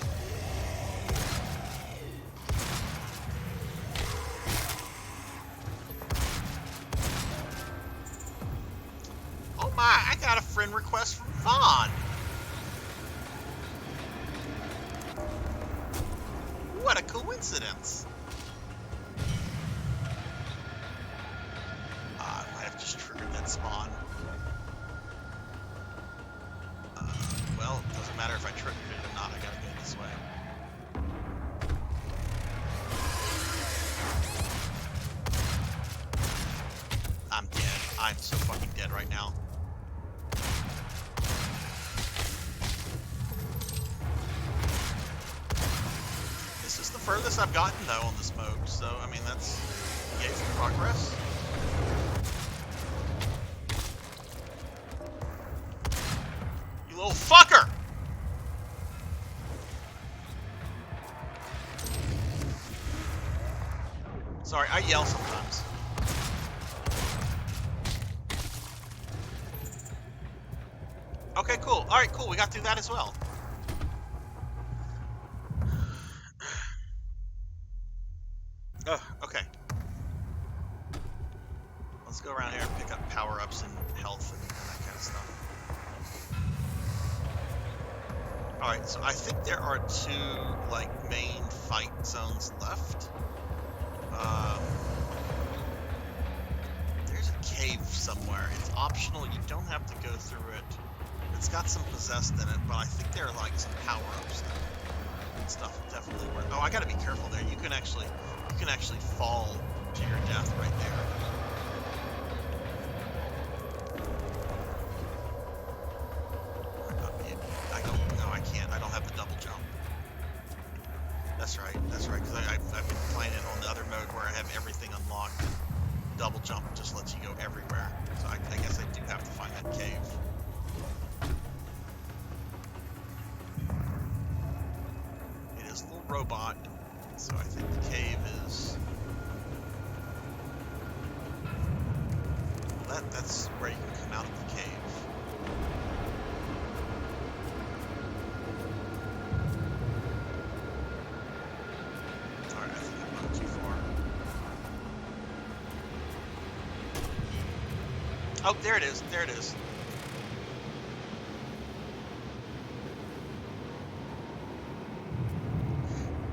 Oh my, I got a friend request from Vaughn. What a coincidence. I might have just triggered that spawn. Well, it doesn't matter if I triggered it or not, I gotta go this way. I'm dead. I'm so fucking dead right now. This is the furthest I've gotten though on this mode, so I mean that's yay for progress. little fucker! Sorry, I yell sometimes. Okay, cool. Alright, cool. We got through that as well. Okay. Let's go around here and pick up power-ups and health and that kind of stuff. Alright, so I think there are 2, like, main fight zones left. There's a cave somewhere. It's optional. You don't have to go through it. It's got some possessed in it, but I think there are, like, some power-ups and stuff definitely worth. Oh, I gotta be careful there. You can actually fall to your death right there. I don't have the double jump. That's right, because I've been playing it on the other mode where I have everything unlocked. Double jump just lets you go everywhere. So I guess I do have to find that cave. It is a little robot, so I think the cave is... Well, that's where you can come out of the cave. Oh, there it is. There it is.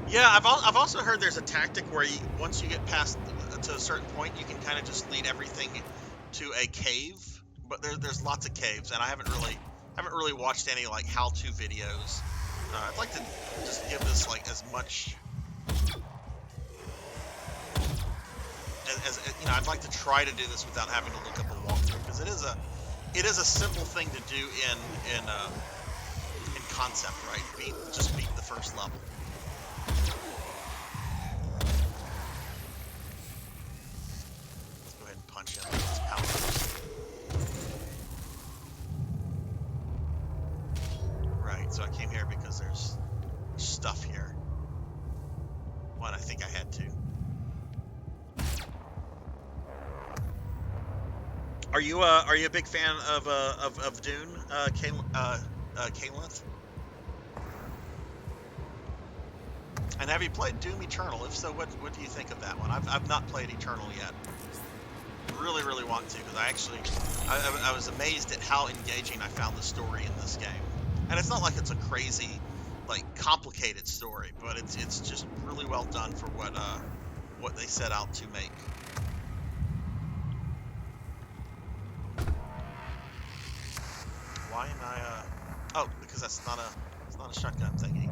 Yeah, I've also heard there's a tactic where once you get past to a certain point, you can kind of just lead everything to a cave. But there's lots of caves, and I haven't really watched any like how-to videos. I'd like to just give this like as much. As you know, I'd like to try to do this without having to look up a walkthrough, because it is a simple thing to do in concept, right? Just beat the first level. Let's go ahead and punch in these powers. Right, so I came here because there's stuff here. Well, I think I had to. Are you a big fan of Dune, Kaylith? And have you played Doom Eternal? If so, what do you think of that one? I've not played Eternal yet. Really want to, because I was amazed at how engaging I found the story in this game. And it's not like it's a crazy, like, complicated story, but it's just really well done for what they set out to make. Why am I, oh, because it's not a shotgun thingy.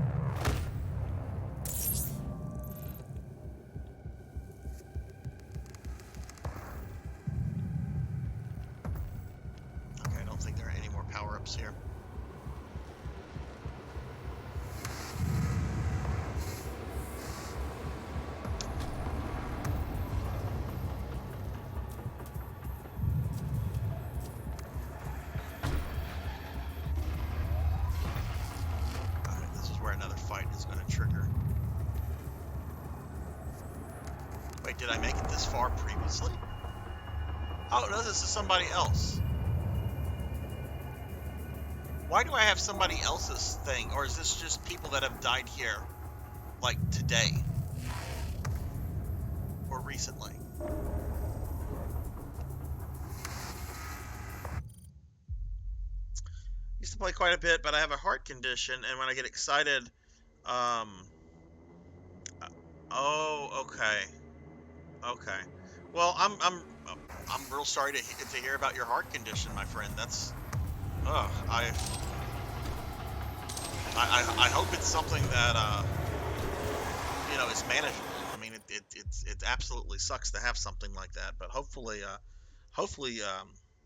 Okay, I don't think there are any more power-ups here. Did I make it this far previously? Oh, no, this is somebody else. Why do I have somebody else's thing? Or is this just people that have died here, like, today? Or recently? Used to play quite a bit, but I have a heart condition, and when I get excited, oh, okay. Okay. Well, I'm real sorry to hear about your heart condition, my friend. That's, I hope it's something that you know, is manageable. I mean, it absolutely sucks to have something like that, but hopefully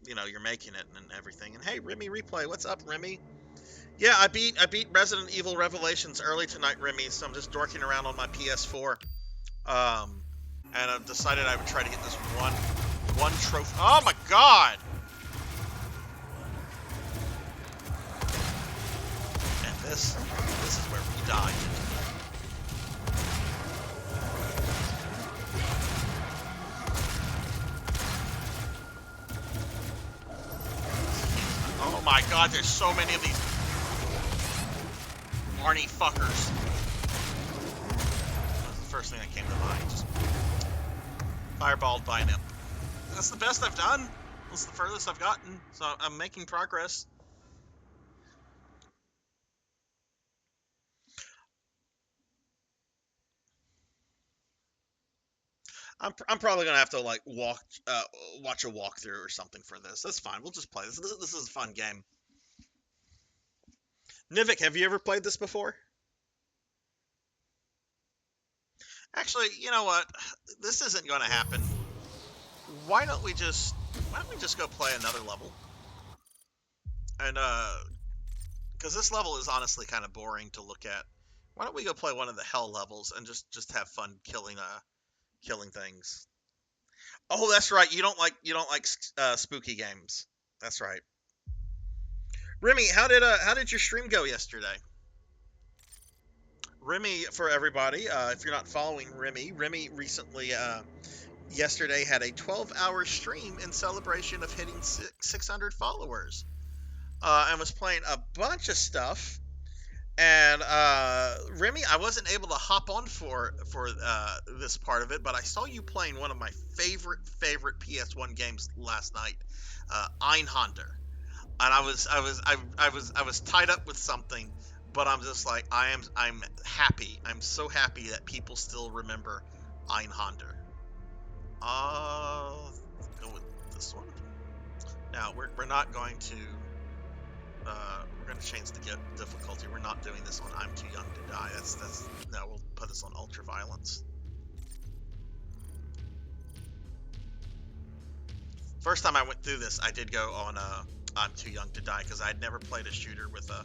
you know, you're making it and everything. And hey, Remy Replay, what's up, Remy? Yeah, I beat Resident Evil Revelations early tonight, Remy. So I'm just dorking around on my PS4. And I've decided I would try to get this one trophy. Oh my god! this is where we die. Oh my god, there's so many of these Arnie fuckers. That's the first thing that came to mind. Just fireballed by an imp. That's the best I've done. That's the furthest I've gotten. So I'm making progress. I'm probably gonna have to like watch a walkthrough or something for this. That's fine. We'll just play this. This is a fun game. Nivik, have you ever played this before? Actually, you know what? This isn't going to happen. Why don't we just go play another level? And because this level is honestly kind of boring to look at. Why don't we go play one of the hell levels and just have fun killing things? Oh, that's right. You don't like spooky games. That's right. Remy, how did your stream go yesterday? Remy, for everybody, if you're not following Remy recently, yesterday had a 12-hour stream in celebration of hitting 600 followers, and was playing a bunch of stuff. And Remy, I wasn't able to hop on for this part of it, but I saw you playing one of my favorite PS1 games last night, ENVTuber. And I was tied up with something, but I'm just like I'm happy. I'm so happy that people still remember ENVTuber. Go with this one. Now we're not going to we're going to change the difficulty. We're not doing this on I'm Too Young to Die. That's no. We'll put this on ultra violence. First time I went through this, I did go on I'm Too Young to Die because I'd never played a shooter with a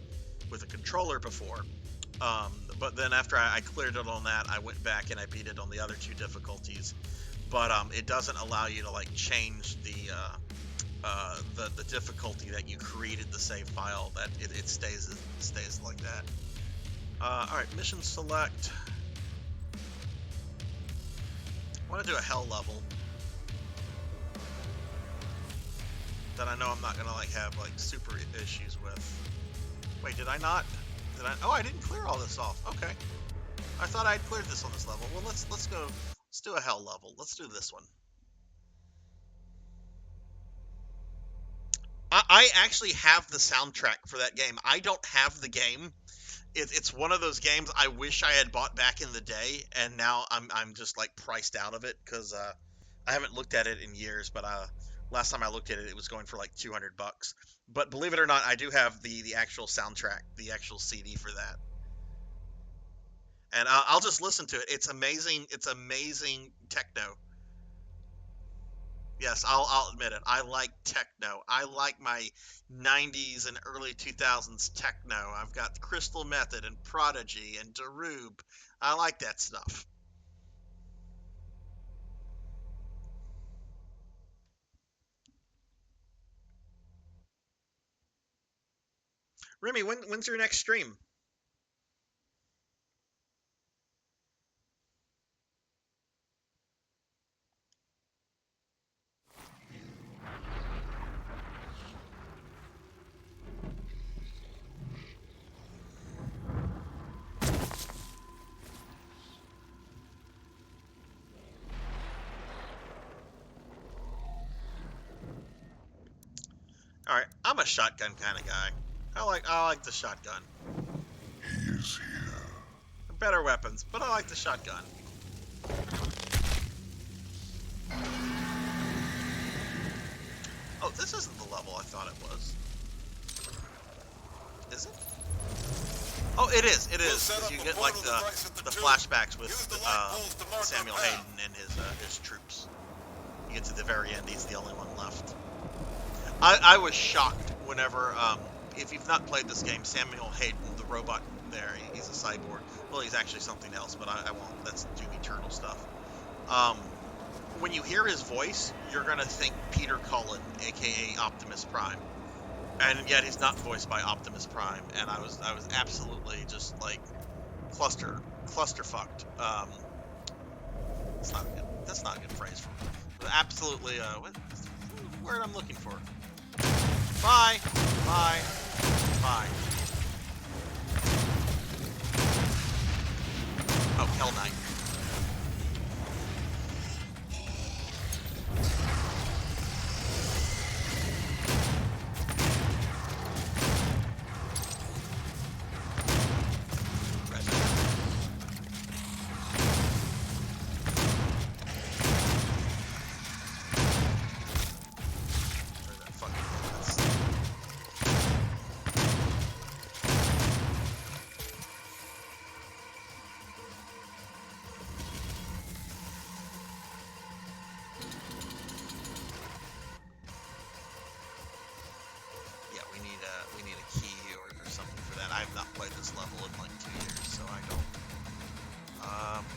controller before. But then after I cleared it on that, I went back and I beat it on the other two difficulties. But it doesn't allow you to like change the difficulty that you created the save file. That it stays like that. All right, mission select. I want to do a hell level that I know I'm not gonna like have like super issues with. Wait, did I not? Oh, I didn't clear all this off. Okay, I thought I'd cleared this on this level. Well, let's go. Let's do a hell level. Let's do this one. I actually have the soundtrack for that game. I don't have the game. It's one of those games I wish I had bought back in the day, and now I'm just like priced out of it because I haven't looked at it in years. But last time I looked at it, it was going for like $200. But believe it or not, I do have the actual soundtrack, the actual CD for that. And I'll just listen to it. It's amazing. It's amazing techno. Yes, I'll admit it. I like techno. I like my 90s and early 2000s techno. I've got Crystal Method and Prodigy and Darube. I like that stuff. Remy, when's your next stream? All right, I'm a shotgun kind of guy. I like the shotgun. He is here. Better weapons, but I like the shotgun. Oh, this isn't the level I thought it was. Is it? Oh, it is. It is. You get like the flashbacks with Samuel Hayden and his troops. You get to the very end. He's the only one left. I was shocked whenever, if you've not played this game, Samuel Hayden, the robot there, he's a cyborg. Well, he's actually something else, but I won't. That's Doom Eternal stuff. When you hear his voice, you're going to think Peter Cullen, a.k.a. Optimus Prime. And yet he's not voiced by Optimus Prime, and I was absolutely just like clusterfucked. That's not a good phrase for me. Absolutely, what's the word I'm looking for? Bye. Oh, Hell Knight. We need a key or something for that. I have not played this level in like 2 years, so I don't.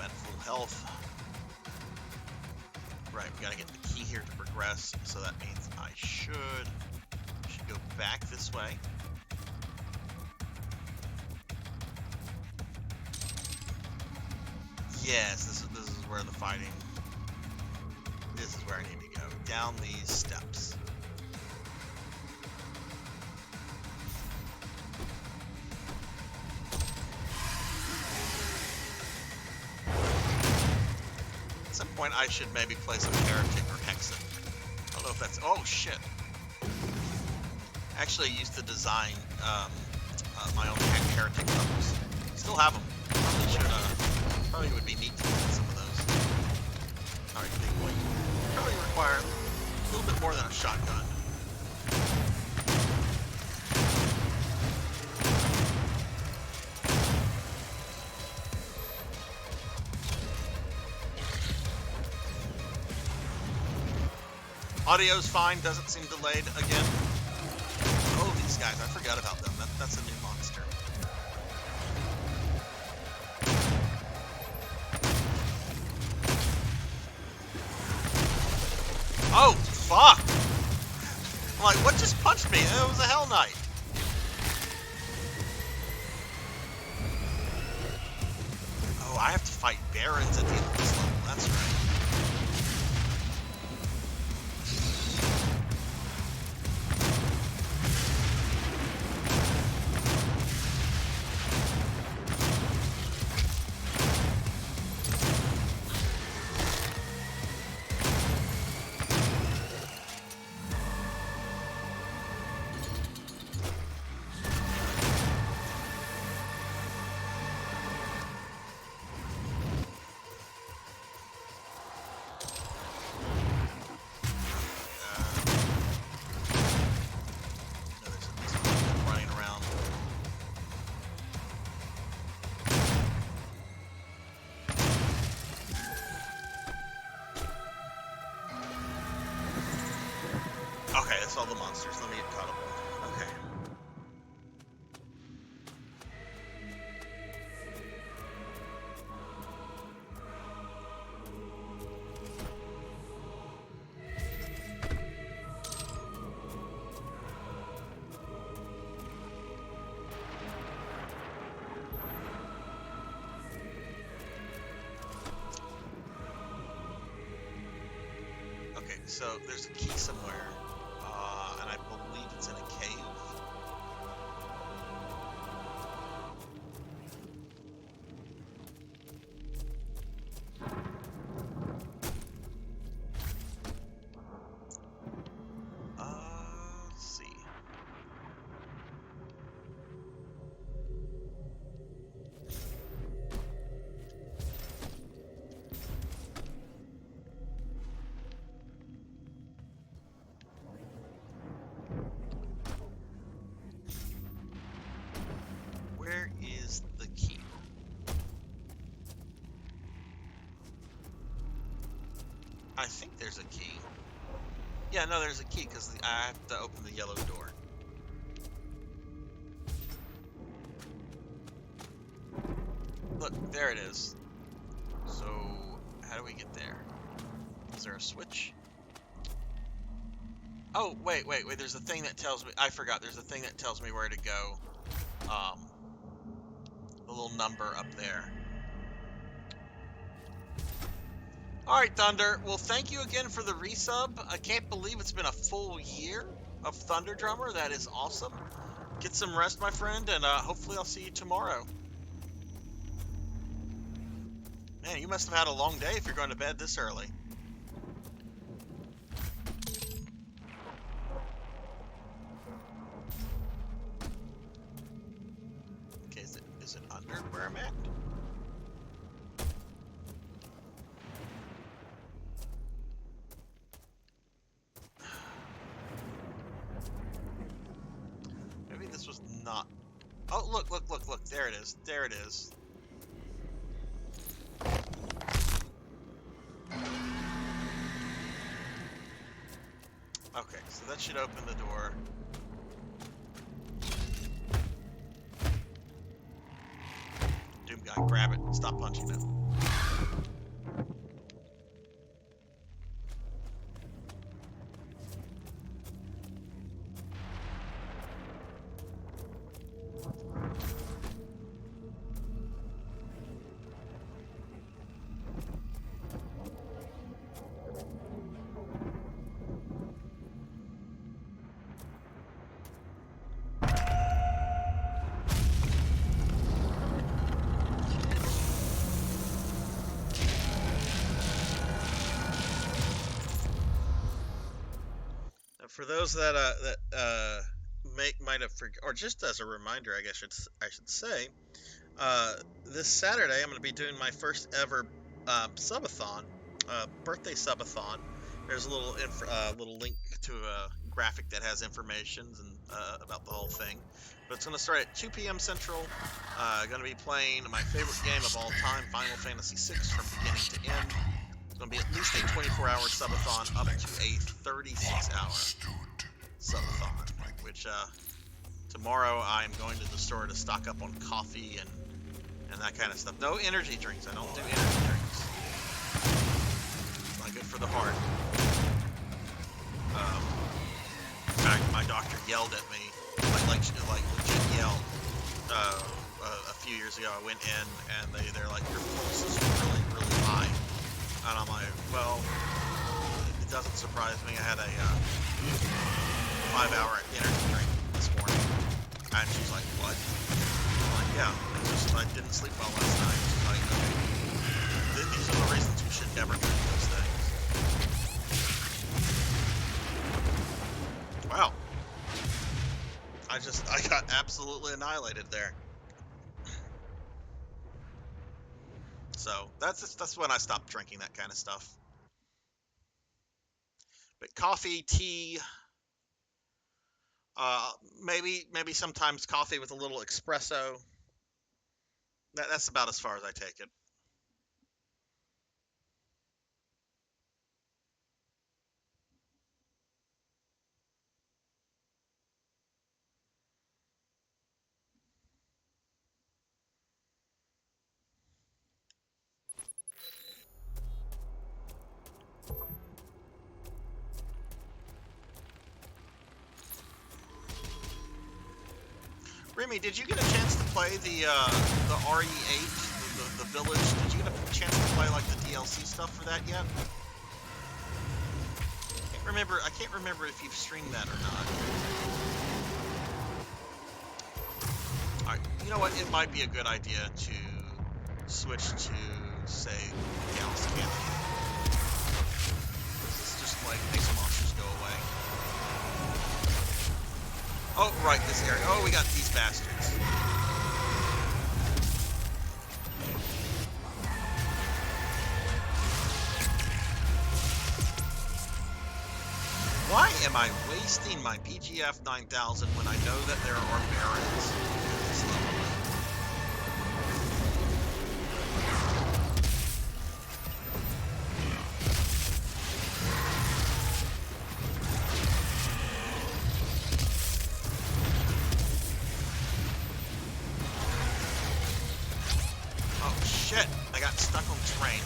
At full health. Right, we gotta get the key here to progress, so that means I should go back this way. Yes, this is where the fighting. This is where I need to go. Down these steps. At some point, I should maybe play some Heretic or Hexen. I don't know if that's. Oh shit! Actually, I used to design my own Heretic levels. Still have them. Probably should. Probably would be neat to look at some of those. Alright, big boy. Probably require a little bit more than a shotgun. Audio's fine, doesn't seem delayed again. Oh, these guys, I forgot about them. That's a new monster. Oh, fuck! I'm like, what just punched me? It was a Hell Knight. Oh, I have to fight Barons at the end of this level. That's right. Okay, that's all the monsters. Let me get caught up. Okay. Okay, so there's a key somewhere. And I believe it's in a cave. Let's see. Where is the key? I think there's a key. Yeah, no, there's a key because I have to open the yellow door. Look, there it is. So, how do we get there? Is there a switch? Oh, wait. There's a thing that tells me. I forgot. There's a thing that tells me where to go. The little number up there. All right, Thunder. Well, thank you again for the resub. I can't believe it's been a full year of Thunder Drummer. That is awesome. Get some rest, my friend, and hopefully I'll see you tomorrow. Man, you must have had a long day if you're going to bed this early. Okay, is it under where I'm at? Maybe this was not. Oh, look. There it is. There it is. Okay, so that should open the door. Doom guy, grab it. Stop punching it. For those that might have forgot, or just as a reminder, I guess I should say, this Saturday I'm going to be doing my first ever subathon, birthday subathon. There's a little link to a graphic that has information and about the whole thing. But it's going to start at 2 p.m. Central. Going to be playing my favorite game of all time, Final Fantasy VI, from beginning to end. It's going to be at least a 24-hour subathon up to a 36-hour subathon, which tomorrow I'm going to the store to stock up on coffee and that kind of stuff. No energy drinks. I don't do energy drinks. It's not good for the heart. In fact, my doctor yelled at me, like legit yelled. A few years ago, I went in and they're like, your pulse is really, really high. And I'm like, well, it doesn't surprise me. I had a 5-hour energy drink this morning. And she's like, what? I'm like, yeah, I didn't sleep well last night. She's like, okay. These are the reasons you should never drink those things. Wow. I got absolutely annihilated there. So that's when I stopped drinking that kind of stuff. But coffee, tea, maybe sometimes coffee with a little espresso. That's about as far as I take it. Remy, did you get a chance to play the RE8, the Village? Did you get a chance to play like the DLC stuff for that yet? I can't remember if you've streamed that or not. All right, you know what? It might be a good idea to switch to, say, Galaxy Cannon. This just like makes monsters go away. Oh, right, this area. Oh, we got these bastards. Why am I wasting my BGF 9000 when I know that there are barons at this level? Oh shit, I got stuck on terrain.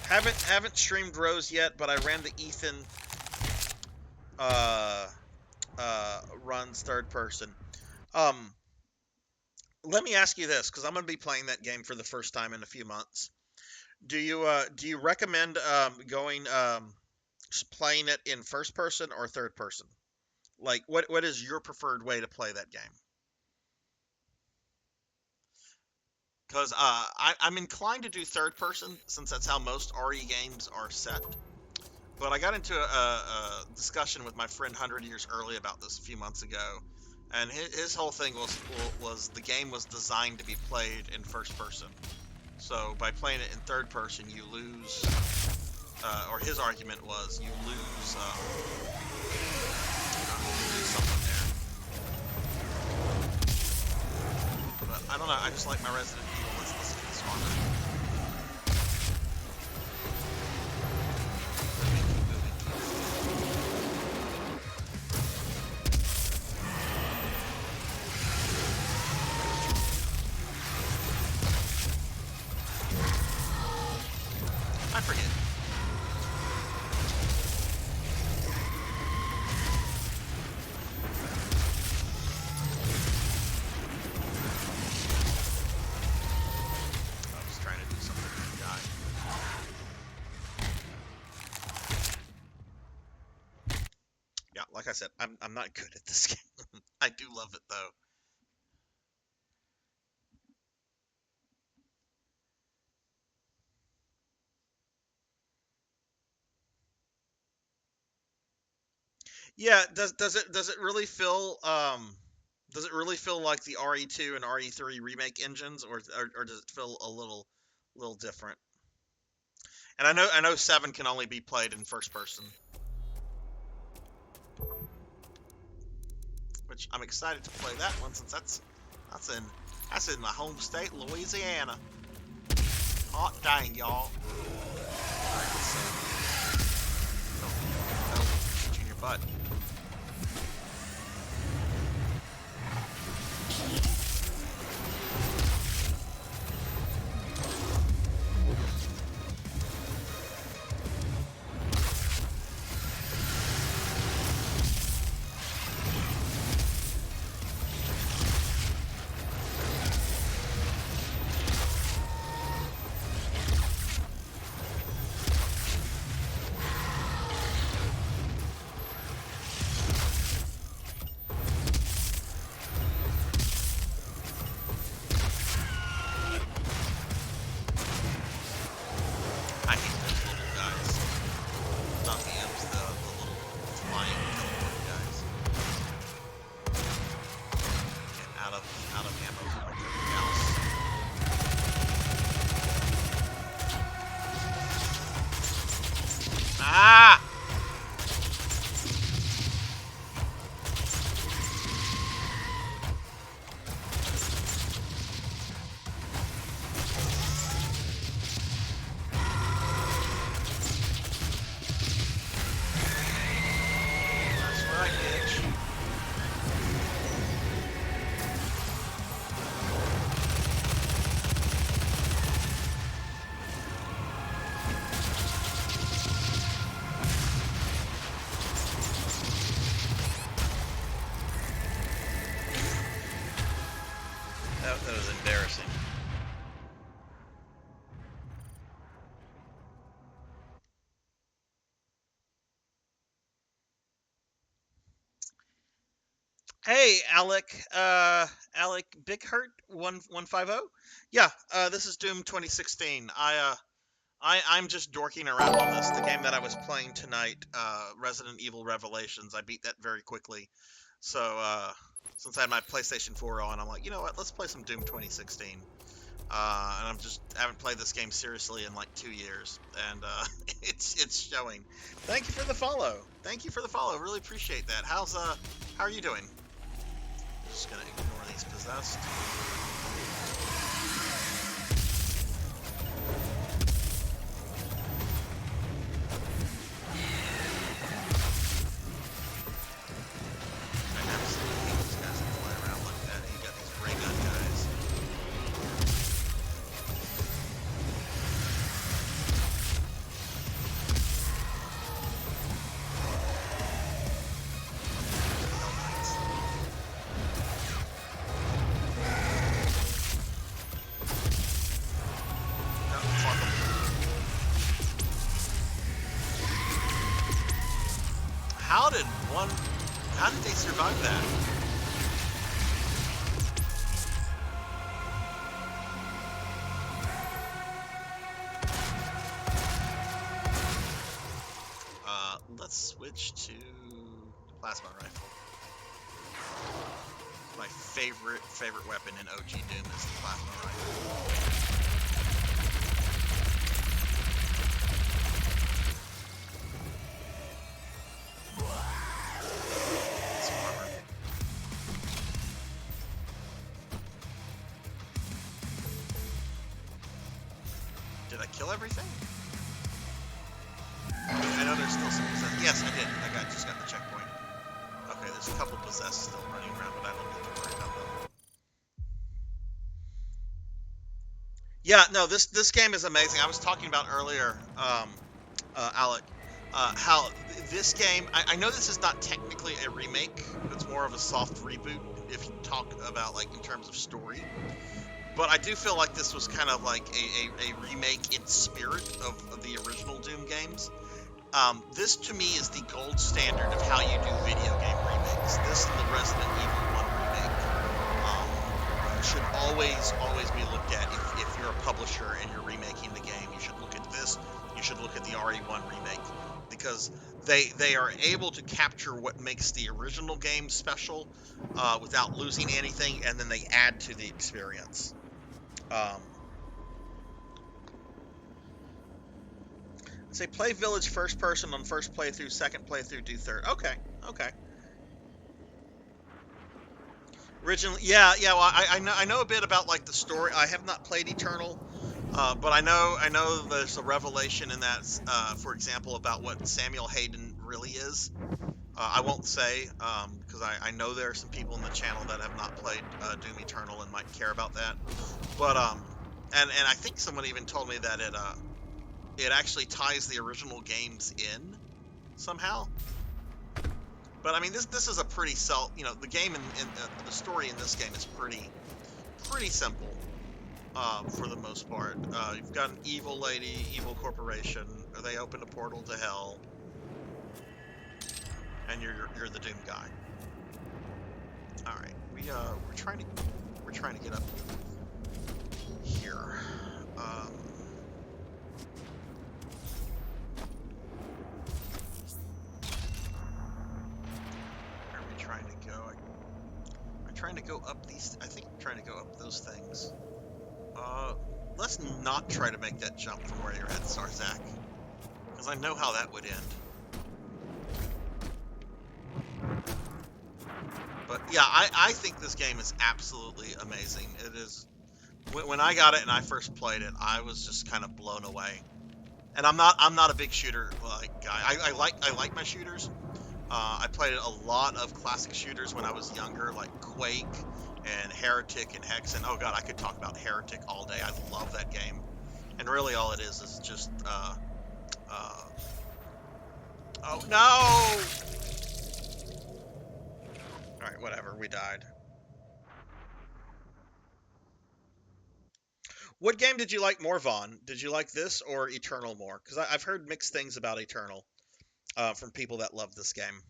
Haven't streamed Rose yet, but I ran the Ethan runs third person. Let me ask you this, because I'm going to be playing that game for the first time in a few months. Do you recommend playing it in first person or third person? Like, what is your preferred way to play that game? Because I'm inclined to do third person, since that's how most RE games are set. But I got into a discussion with my friend 100 Years Early about this a few months ago, and his whole thing was the game was designed to be played in first person. So by playing it in third person, you lose, or his argument was you lose something there. But I don't know. I just like my Resident Evil. Let's listen to this one. I forget. I was trying to do something with the guy. Yeah, like I said, I'm not good at this game. I do love it though. Yeah, does it really feel like the RE2 and RE3 remake engines, or does it feel a little different? And I know 7 can only be played in first person, which I'm excited to play that one, since that's in my home state, Louisiana. Hot dang, y'all. Alright, let's see. Oh, shoot you in your butt. Ah! That's right, bitch. That was embarrassing. Hey, Alec, Alec Bighurt 1150. Yeah, this is Doom 2016. I'm just dorking around on this. The game that I was playing tonight, Resident Evil Revelations. I beat that very quickly. So, since I had my PlayStation 4 on, I'm like, you know what? Let's play some Doom 2016. And I haven't played this game seriously in like 2 years, and it's showing. Thank you for the follow. Thank you for the follow. Really appreciate that. How are you doing? Just gonna ignore these possessed. I absolutely hate these guys that fly around like that. You got these ray gun guys. down. How did they survive that? Let's switch to plasma rifle. My favorite weapon in OG Doom is the plasma rifle. Did I kill everything? I know there's still some possessed. Yes, I did. I just got the checkpoint. Okay, there's a couple possessed still running around, but I don't need to worry about them. Yeah, no, this game is amazing. I was talking about earlier, Alec, how this game. I know this is not technically a remake. It's more of a soft reboot if you talk about like in terms of story. But I do feel like this was kind of like a remake in spirit of the original Doom games. This to me is the gold standard of how you do video game remakes. This and the Resident Evil 1 remake should always be looked at. If you're a publisher and you're remaking the game, you should look at this. You should look at the RE1 remake because they are able to capture what makes the original game special without losing anything, and then they add to the experience. Say play Village first person on first playthrough, second playthrough do third. Okay. Originally, yeah. Well, I know a bit about like the story. I have not played Eternal, but I know there's a revelation in that. For example, about what Samuel Hayden really is. I won't say because I know there are some people in the channel that have not played Doom Eternal and might care about that. But and I think someone even told me that it actually ties the original games in somehow. But I mean, this is a pretty the game in the story in this game is pretty simple for the most part. You've got an evil lady, evil corporation. They open a portal to hell, and you're the Doom guy. All right, we're trying to get up here. Trying to go up these. I think I'm trying to go up those things. Let's not try to make that jump from where you're at, Sarzac, because I know how that would end. But yeah, I think this game is absolutely amazing. It is. When I got it and I first played it, I was just kind of blown away. And I'm not a big shooter guy. I like my shooters. I played a lot of classic shooters when I was younger, like Quake and Heretic and Hex. And oh god, I could talk about Heretic all day. I love that game. And really all it is just oh no! Alright, whatever, we died. What game did you like more, Vaughn? Did you like this or Eternal more? Because I've heard mixed things about Eternal from people that love this game.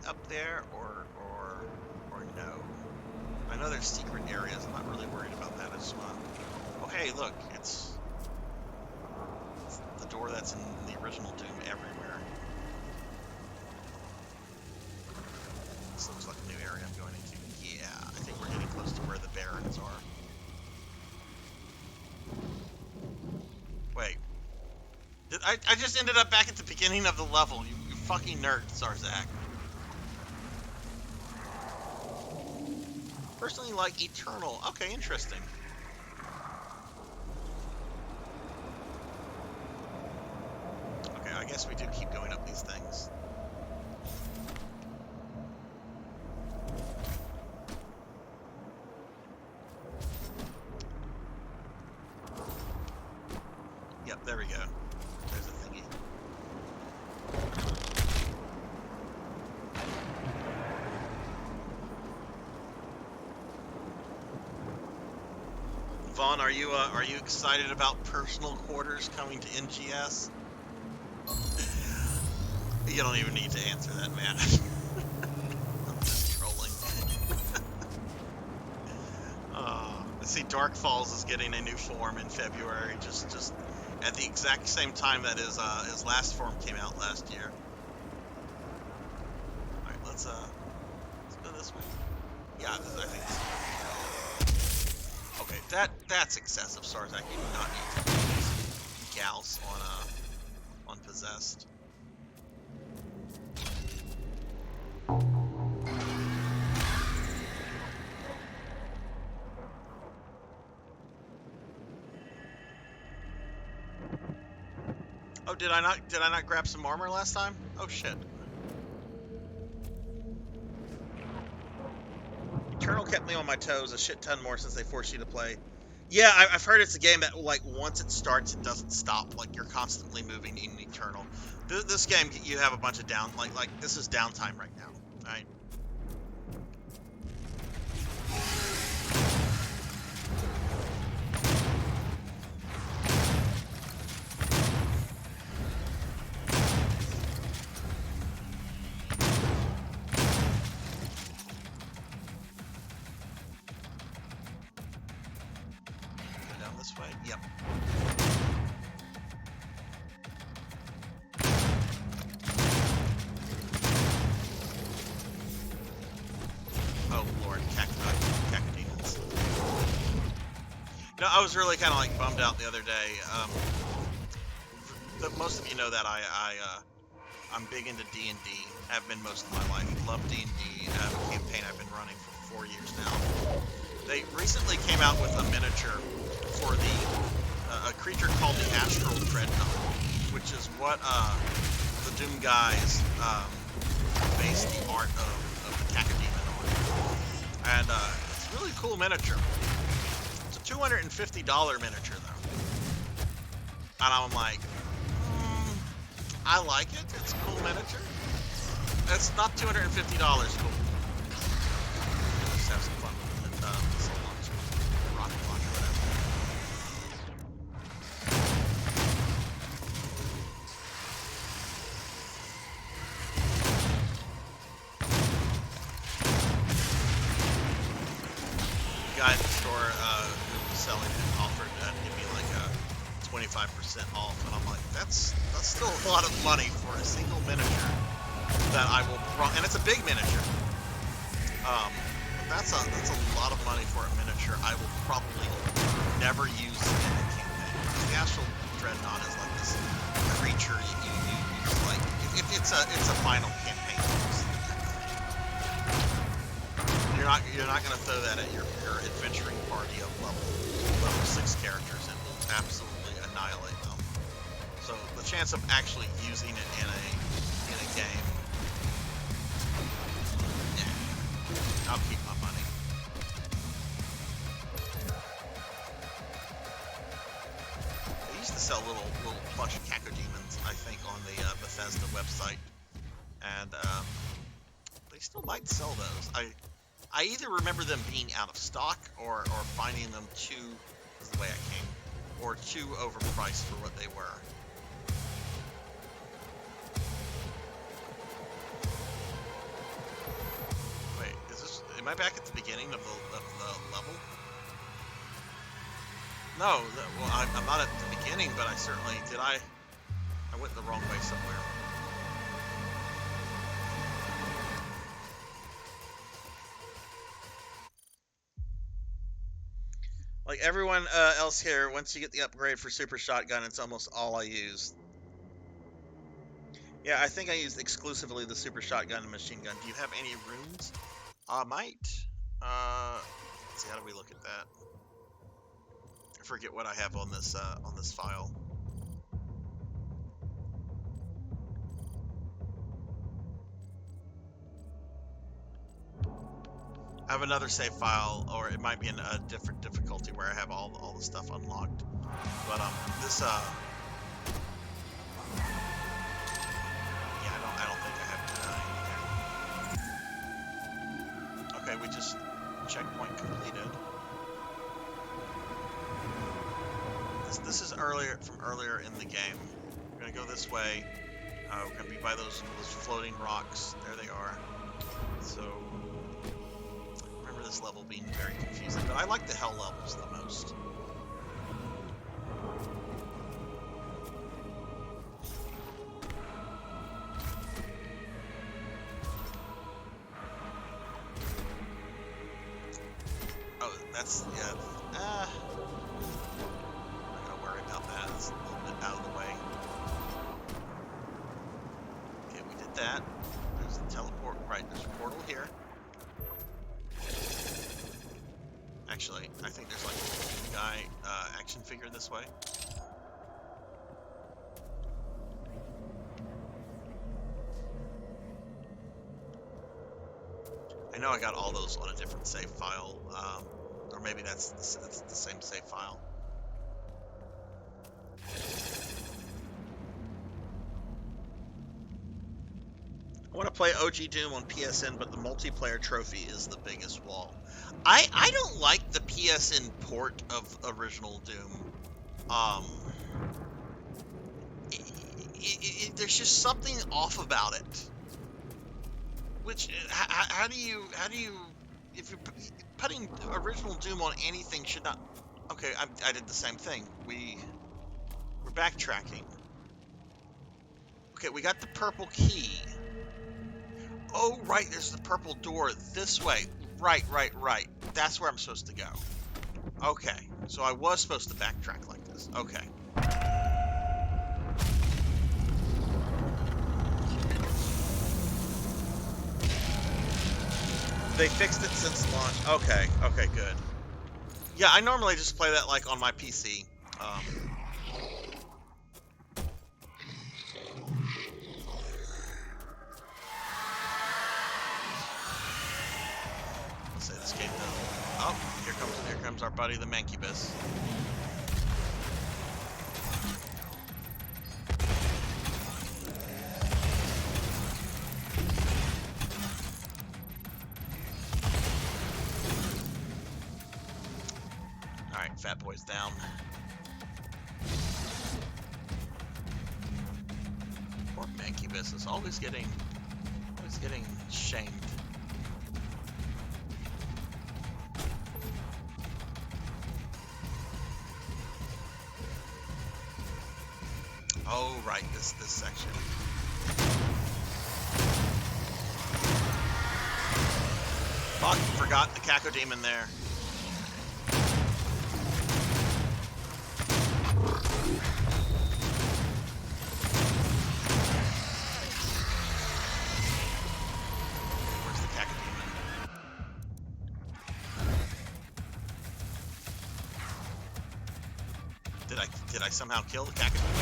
Up there or no? I know there's secret areas. I'm not really worried about that. I just want. Oh hey, look, it's the door that's in the original Doom everywhere. area I'm going into. Yeah, I think we're getting close to where the barrens are. Wait. I just ended up back at the beginning of the level. You fucking nerd, Sarzac. Personally like Eternal. Okay, interesting. Okay, I guess we do keep going up these things. Yep, there we go. There's a thingy. Vaughn, are you excited about personal quarters coming to NGS? You don't even need to answer that, man. I'm just trolling. Let's see, Dark Falls is getting a new form in February, just at the exact same time that his last form came out last year. All right, let's go this way. Yeah, I think. Okay, that's excessive, Sarzac. You do not need to use gals on Possessed. Oh, did I not grab some armor last time? Oh shit. Eternal kept me on my toes a shit ton more since they forced you to play. Yeah, I've heard it's a game that, like, once it starts, it doesn't stop. Like, you're constantly moving in Eternal. This game, you have a bunch of like this is downtime right now, right? Yep. Oh Lord, cacodemons. No, I was really kind of like bummed out the other day. Most of you know that I'm big into D&D. Have been most of my life. Love D&D. A campaign I've been running for 4 years now. They recently came out with a miniature for a creature called the Astral Dreadnought, which is what the Doom guys based the art of the cacodemon on. And it's a really cool miniature. It's a $250 miniature though. And I'm like, I like it. It's a cool miniature. It's not $250 cool. Let's have some fun with it. Missile launcher, rocket launcher, whatever. The guy at the store who was selling it offered to give me like a 25% off, and I'm like, that's still a lot of money for a single miniature that I will and it's a big miniature. That's a lot of money for a miniature I will probably never use in a campaign. The Astral Dreadnought is like this creature you use like it's a final campaign. You're not gonna throw that at your adventuring party of level 6 characters and will absolutely annihilate them. So the chance of actually using it in a game, yeah, I'll keep my money. They used to sell little plush cacodemons, I think, on the Bethesda website, and they still might sell those. I either remember them being out of stock or finding them too, is the way I came, or too overpriced for what they were. Wait, am I back at the beginning of the level? No, well, I'm not at the beginning, but I certainly, I went the wrong way somewhere. Like everyone else here, once you get the upgrade for super shotgun, it's almost all I use. Yeah, I think I used exclusively the super shotgun and machine gun. Do you have any runes? I might. Let's see, how do we look at that? I forget what I have on this file. I have another save file, or it might be in a different difficulty where I have all the stuff unlocked. But this yeah, I don't think I have anything. Okay, we just checkpoint completed. This is from earlier in the game. We're gonna go this way. We're gonna be by those floating rocks. There they are. So remember this level being very confusing, but I like the hell levels the most. Oh, that's yeah. I'm not gonna worry about that. It's a little bit out of the way. Okay, we did that. There's the teleport. Right, there's a portal here. Actually, I think there's like a guy action figure this way. I know I got all those on a different save file, or maybe that's the same save file. I want to play OG Doom on PSN, but the multiplayer trophy is the biggest wall. I don't like the PSN port of original Doom. There's just something off about it. Which how do you if you're putting original Doom on anything should not. Okay, I did the same thing. We're backtracking. Okay, we got the purple key. Oh, right, there's the purple door this way. Right. That's where I'm supposed to go. Okay, so I was supposed to backtrack like this. Okay. They fixed it since launch. Okay, good. Yeah, I normally just play that like on my PC. Say this game doesn't. Oh, here comes our buddy the Mancubus. Alright, Fat Boy's down. Poor Mancubus is always getting shamed. Oh, right, this section. Fuck, forgot the Cacodemon there. Where's the Cacodemon? Did I somehow kill the Cacodemon?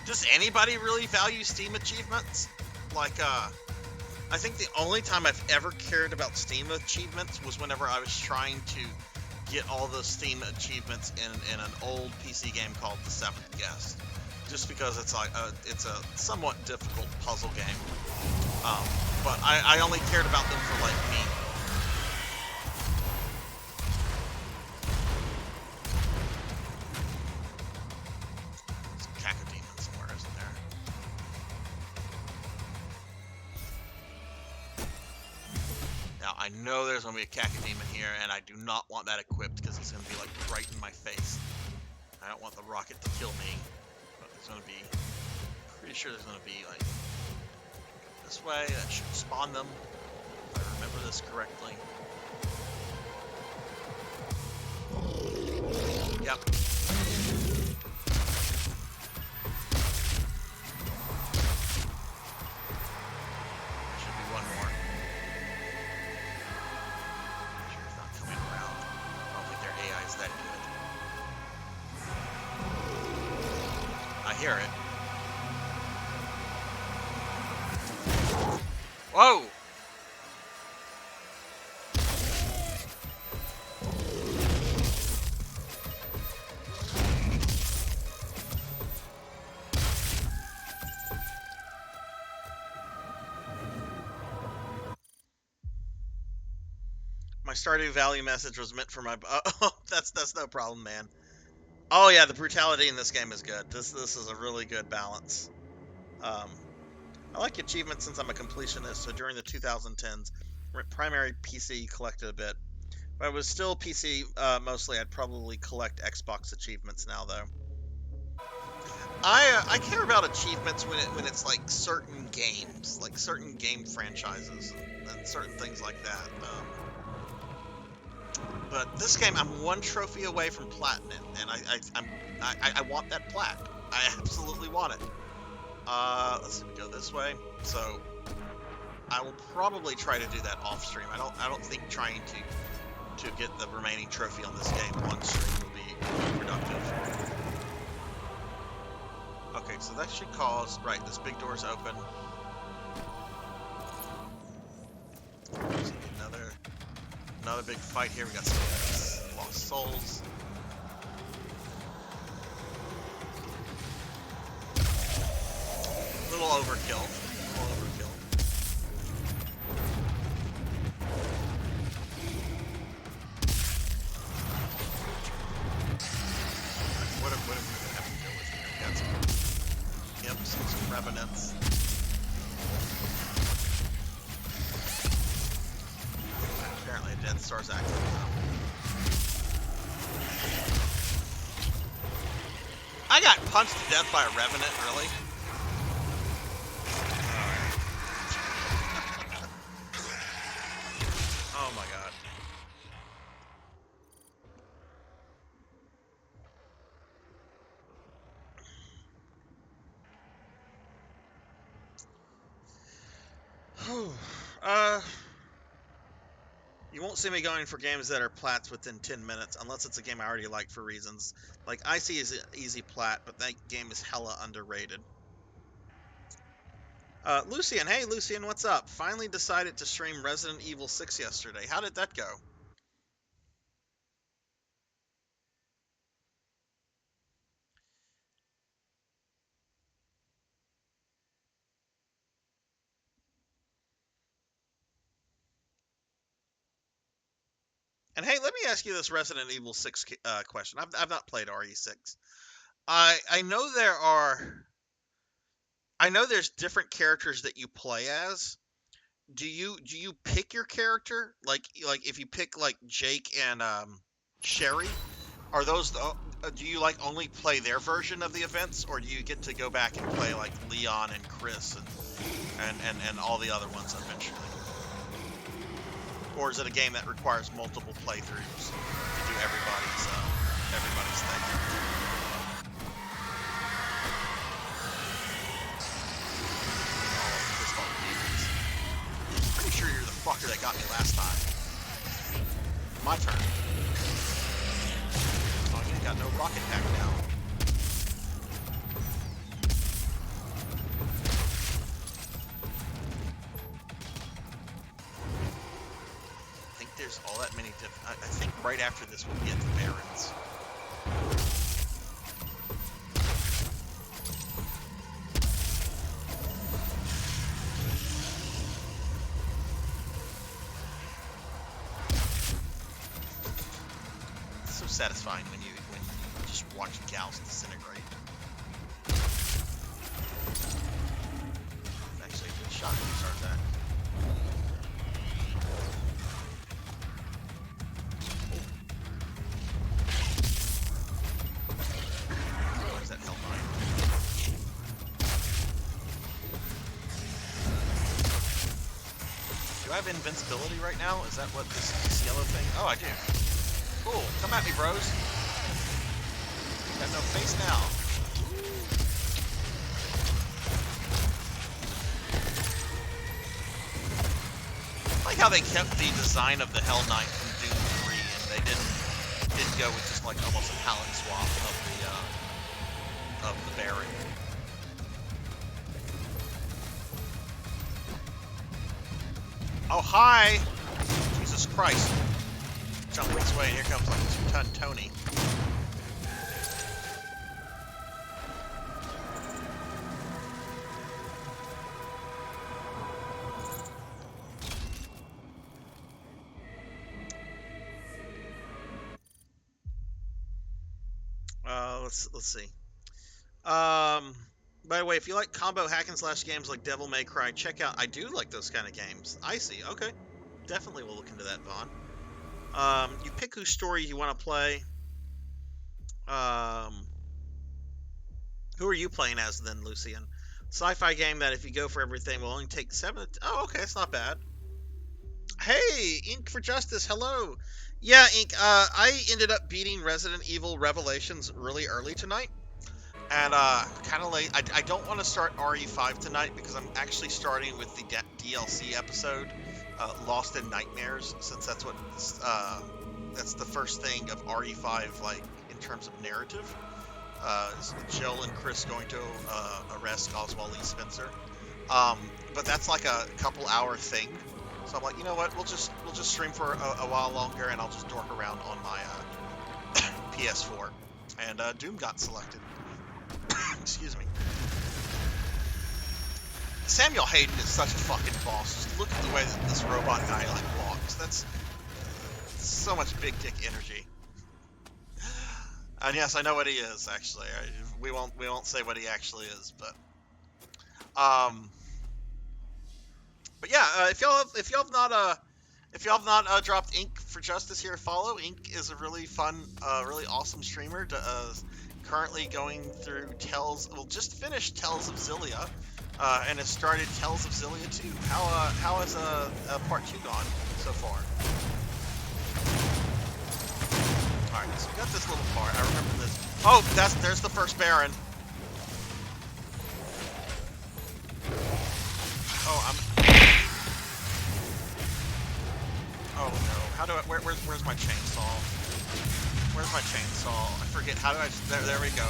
Does anybody really value Steam achievements? Like, I think the only time I've ever cared about Steam achievements was whenever I was trying to get all the Steam achievements in an old PC game called The Seventh Guest. Just because it's like it's a somewhat difficult puzzle game. But I only cared about them for like me. Now, I know there's going to be a Cacodemon here, and I do not want that equipped because he's going to be, like, right in my face. I don't want the rocket to kill me, but there's going to be... Pretty sure there's going to be, like... This way, that should spawn them, if I remember this correctly. Yep. Should be one more. Sure it's not coming around. I don't think their AI is that good. I hear it. Whoa! My Stardew Valley message was meant for my... Oh, that's no problem, man. Oh yeah, the brutality in this game is good. This is a really good balance. I like achievements since I'm a completionist, so during the 2010s, primary PC collected a bit. If I was still PC mostly, I'd probably collect Xbox achievements now, though. I care about achievements when it's like certain games, like certain game franchises and certain things like that. But this game, I'm one trophy away from platinum, and I want that plat. I absolutely want it. Let's see, we go this way. So I will probably try to do that off stream. I don't think trying to get the remaining trophy on this game on stream will be productive. Okay, so that should cause right. This big door's open. Another big fight here. We got some lost souls. A little overkill. What have we been having to deal with here? We got some imps and some revenants. Apparently a dead Sarzac. I got punched to death by a revenant, really? Oh my god. You won't see me going for games that are plats within 10 minutes, unless it's a game I already like for reasons. Like, Icy is an easy plat, but that game is hella underrated. Lucian, hey Lucian, what's up? Finally decided to stream Resident Evil 6 yesterday. How did that go? And hey, let me ask you this Resident Evil 6 question. I've not played RE6. I know there's different characters that you play as. Do you pick your character? Like if you pick like Jake and Sherry, are those do you like only play their version of the events, or do you get to go back and play like Leon and Chris and all the other ones eventually? Or is it a game that requires multiple playthroughs to do everybody's thing? Pretty sure you're the fucker that got me last time. My turn. Oh, you got no rocket pack now. I think there's all that many I think right after this we'll get the Barrens. Satisfying when you just watch gals disintegrate. Actually, a good shot when you start that. Do I have invincibility right now? Is that what this yellow thing? Oh, I do. Cool. Come at me, bros. Got no face now. I like how they kept the design of the Hell Knight from Doom 3, and they didn't go with just like almost a palette swap of the Baron. Oh, hi! Jesus Christ. Jump this way, and here comes like this Tony. Let's see. By the way, if you like combo hack and slash games like Devil May Cry, check out. I do like those kind of games. I see. Okay, definitely will look into that, Vaughn. You pick whose story you want to play. Who are you playing as then, Lucian? Sci-fi game that if you go for everything will only take 7. Oh, okay, it's not bad. Hey, Ink for Justice. Hello. Yeah, Ink. I ended up beating Resident Evil Revelations really early tonight. And kind of late. I don't want to start RE5 tonight because I'm actually starting with the DLC episode, Lost in Nightmares, since that's what that's the first thing of RE5, like in terms of narrative. Jill and Chris going to arrest Oswald Lee Spencer, but that's like a couple hour thing. So I'm like, you know what? We'll just stream for a while longer, and I'll just dork around on my PS4. And Doom got selected. Excuse me. Samuel Hayden is such a fucking boss. Just look at the way that this robot guy like walks. That's so much big dick energy. And yes, I know what he is actually. We won't say what he actually is, but yeah. If y'all have not dropped Ink for Justice here, follow. Ink is a really fun, really awesome streamer. Currently going through just finished Tales of Xillia, and has started Tales of Xillia 2. How has part 2 gone so far? Alright, so we got this little part. I remember this. Oh, there's the first Baron. Oh no! How do I? Where's my chainsaw? Where's my chainsaw? I forget. How do I? There we go.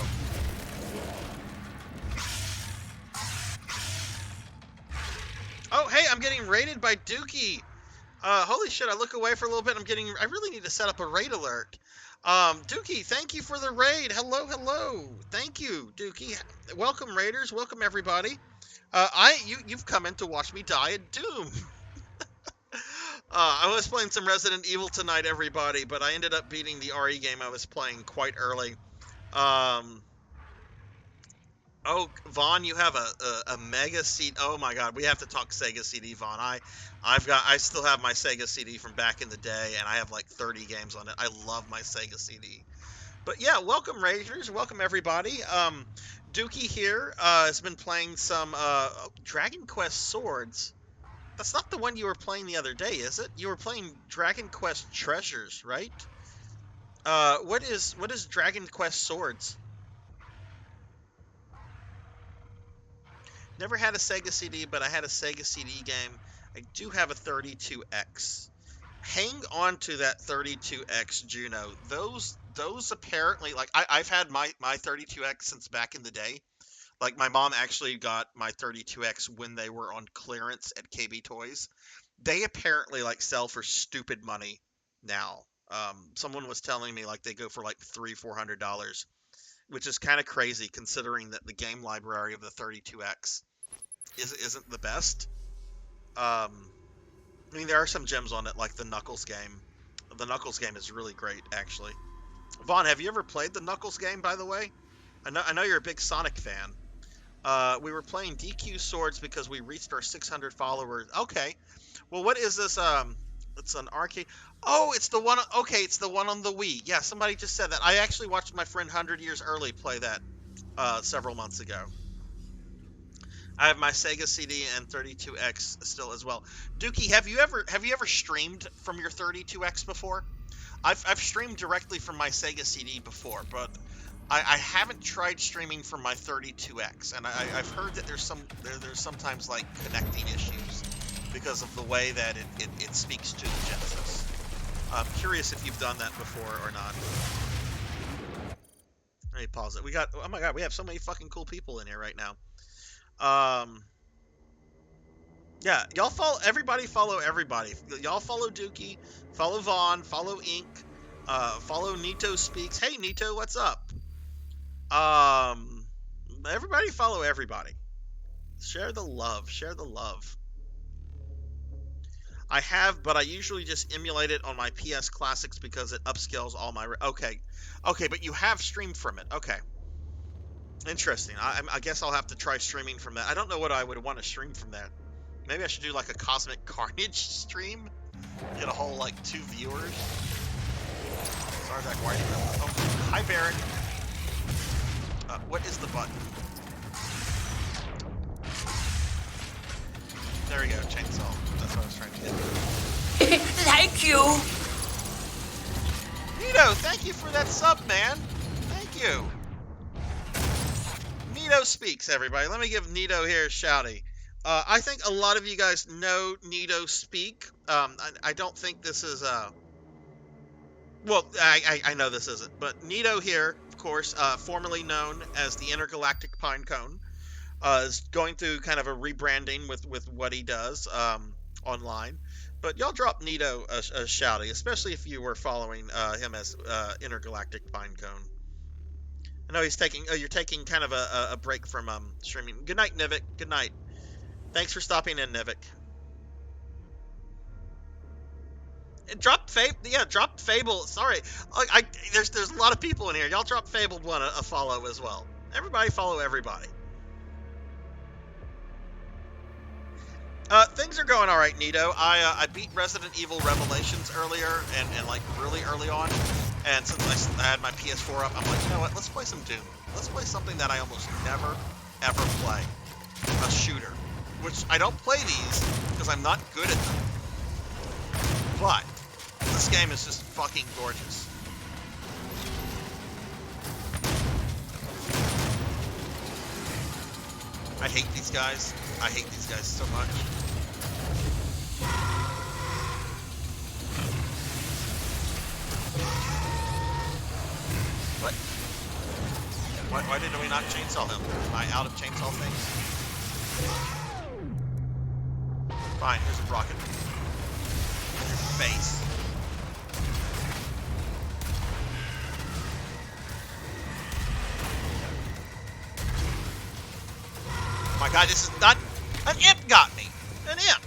Oh, hey, I'm getting raided by Dookie. Holy shit! I look away for a little bit. I really need to set up a raid alert. Dookie, thank you for the raid. Hello. Thank you, Dookie. Welcome, raiders. Welcome, everybody. You've come in to watch me die at Doom. I was playing some Resident Evil tonight, everybody, but I ended up beating the RE game I was playing quite early. Oh, Vaughn, you have a Mega CD. Oh my God, we have to talk Sega CD, Vaughn. I still have my Sega CD from back in the day, and I have like 30 games on it. I love my Sega CD. But yeah, welcome Rangers, welcome everybody. Dookie here has been playing some Dragon Quest Swords. That's not the one you were playing the other day, is it? You were playing Dragon Quest Treasures, right? What is Dragon Quest Swords? Never had a Sega CD, but I had a Sega CD game. I do have a 32X. Hang on to that 32X, Juno. Those apparently, like, I've had my 32X since back in the day. Like, my mom actually got my 32X when they were on clearance at KB Toys. They apparently, like, sell for stupid money now. Someone was telling me, like, they go for, like, $300-400, which is kind of crazy considering that the game library of the 32X isn't the best. I mean, there are some gems on it, like the Knuckles game. The Knuckles game is really great, actually. Vaughn, have you ever played the Knuckles game, by the way? I know you're a big Sonic fan. We were playing DQ Swords because we reached our 600 followers. Okay. Well, what is this? It's an arcade. Oh, it's the one. Okay, it's the one on the Wii. Yeah, somebody just said that. I actually watched my friend 100 Years Early play that several months ago. I have my Sega CD and 32X still as well. Dookie, have you ever streamed from your 32X before? I've streamed directly from my Sega CD before, but I haven't tried streaming from my 32X, and I've heard that there's sometimes like connecting issues because of the way that it speaks to the Genesis. I'm curious if you've done that before or not. Let me pause it. Oh my god, we have so many fucking cool people in here right now. Yeah, y'all follow everybody. Y'all follow Dookie, follow Vaughn, follow Ink, follow Nito Speaks. Hey Nito, what's up? Everybody follow everybody. Share the love. Share the love. I have, but I usually just emulate it on my PS Classics because it upscales all my. Okay, but you have streamed from it. Okay. Interesting. I guess I'll have to try streaming from that. I don't know what I would want to stream from that. Maybe I should do like a Cosmic Carnage stream. Get a whole like 2 viewers. Sarzac, why are you? Oh, hi Baron. What is the button? There we go, chainsaw. That's what I was trying to get. Thank you! Nito, thank you for that sub, man. Thank you. Nito Speaks, everybody. Let me give Nito here a shouty. I think a lot of you guys know Nito Speak. I don't think this is well, I know this isn't, but Nito here, of course, formerly known as the Intergalactic Pinecone, is going through kind of a rebranding with what he does online. But y'all drop Nito a shouty, especially if you were following him as Intergalactic Pinecone. I know he's taking. You're taking kind of a break from streaming. Good night, Nivik. Good night. Thanks for stopping in, Nivik. Drop Fable. Sorry, there's a lot of people in here. Y'all drop Fabled one a follow as well. Everybody follow everybody. Things are going all right, Nito. I beat Resident Evil Revelations earlier and like really early on, and since I had my PS4 up, I'm like, you know what? Let's play some Doom. Let's play something that I almost never ever play, a shooter. Which I don't play these because I'm not good at them. But this game is just fucking gorgeous. I hate these guys. I hate these guys so much. What? Why did we not chainsaw him? Am I out of chainsaw things? Fine, here's a rocket. Your face. Oh my god, this is not... An imp got me! An imp!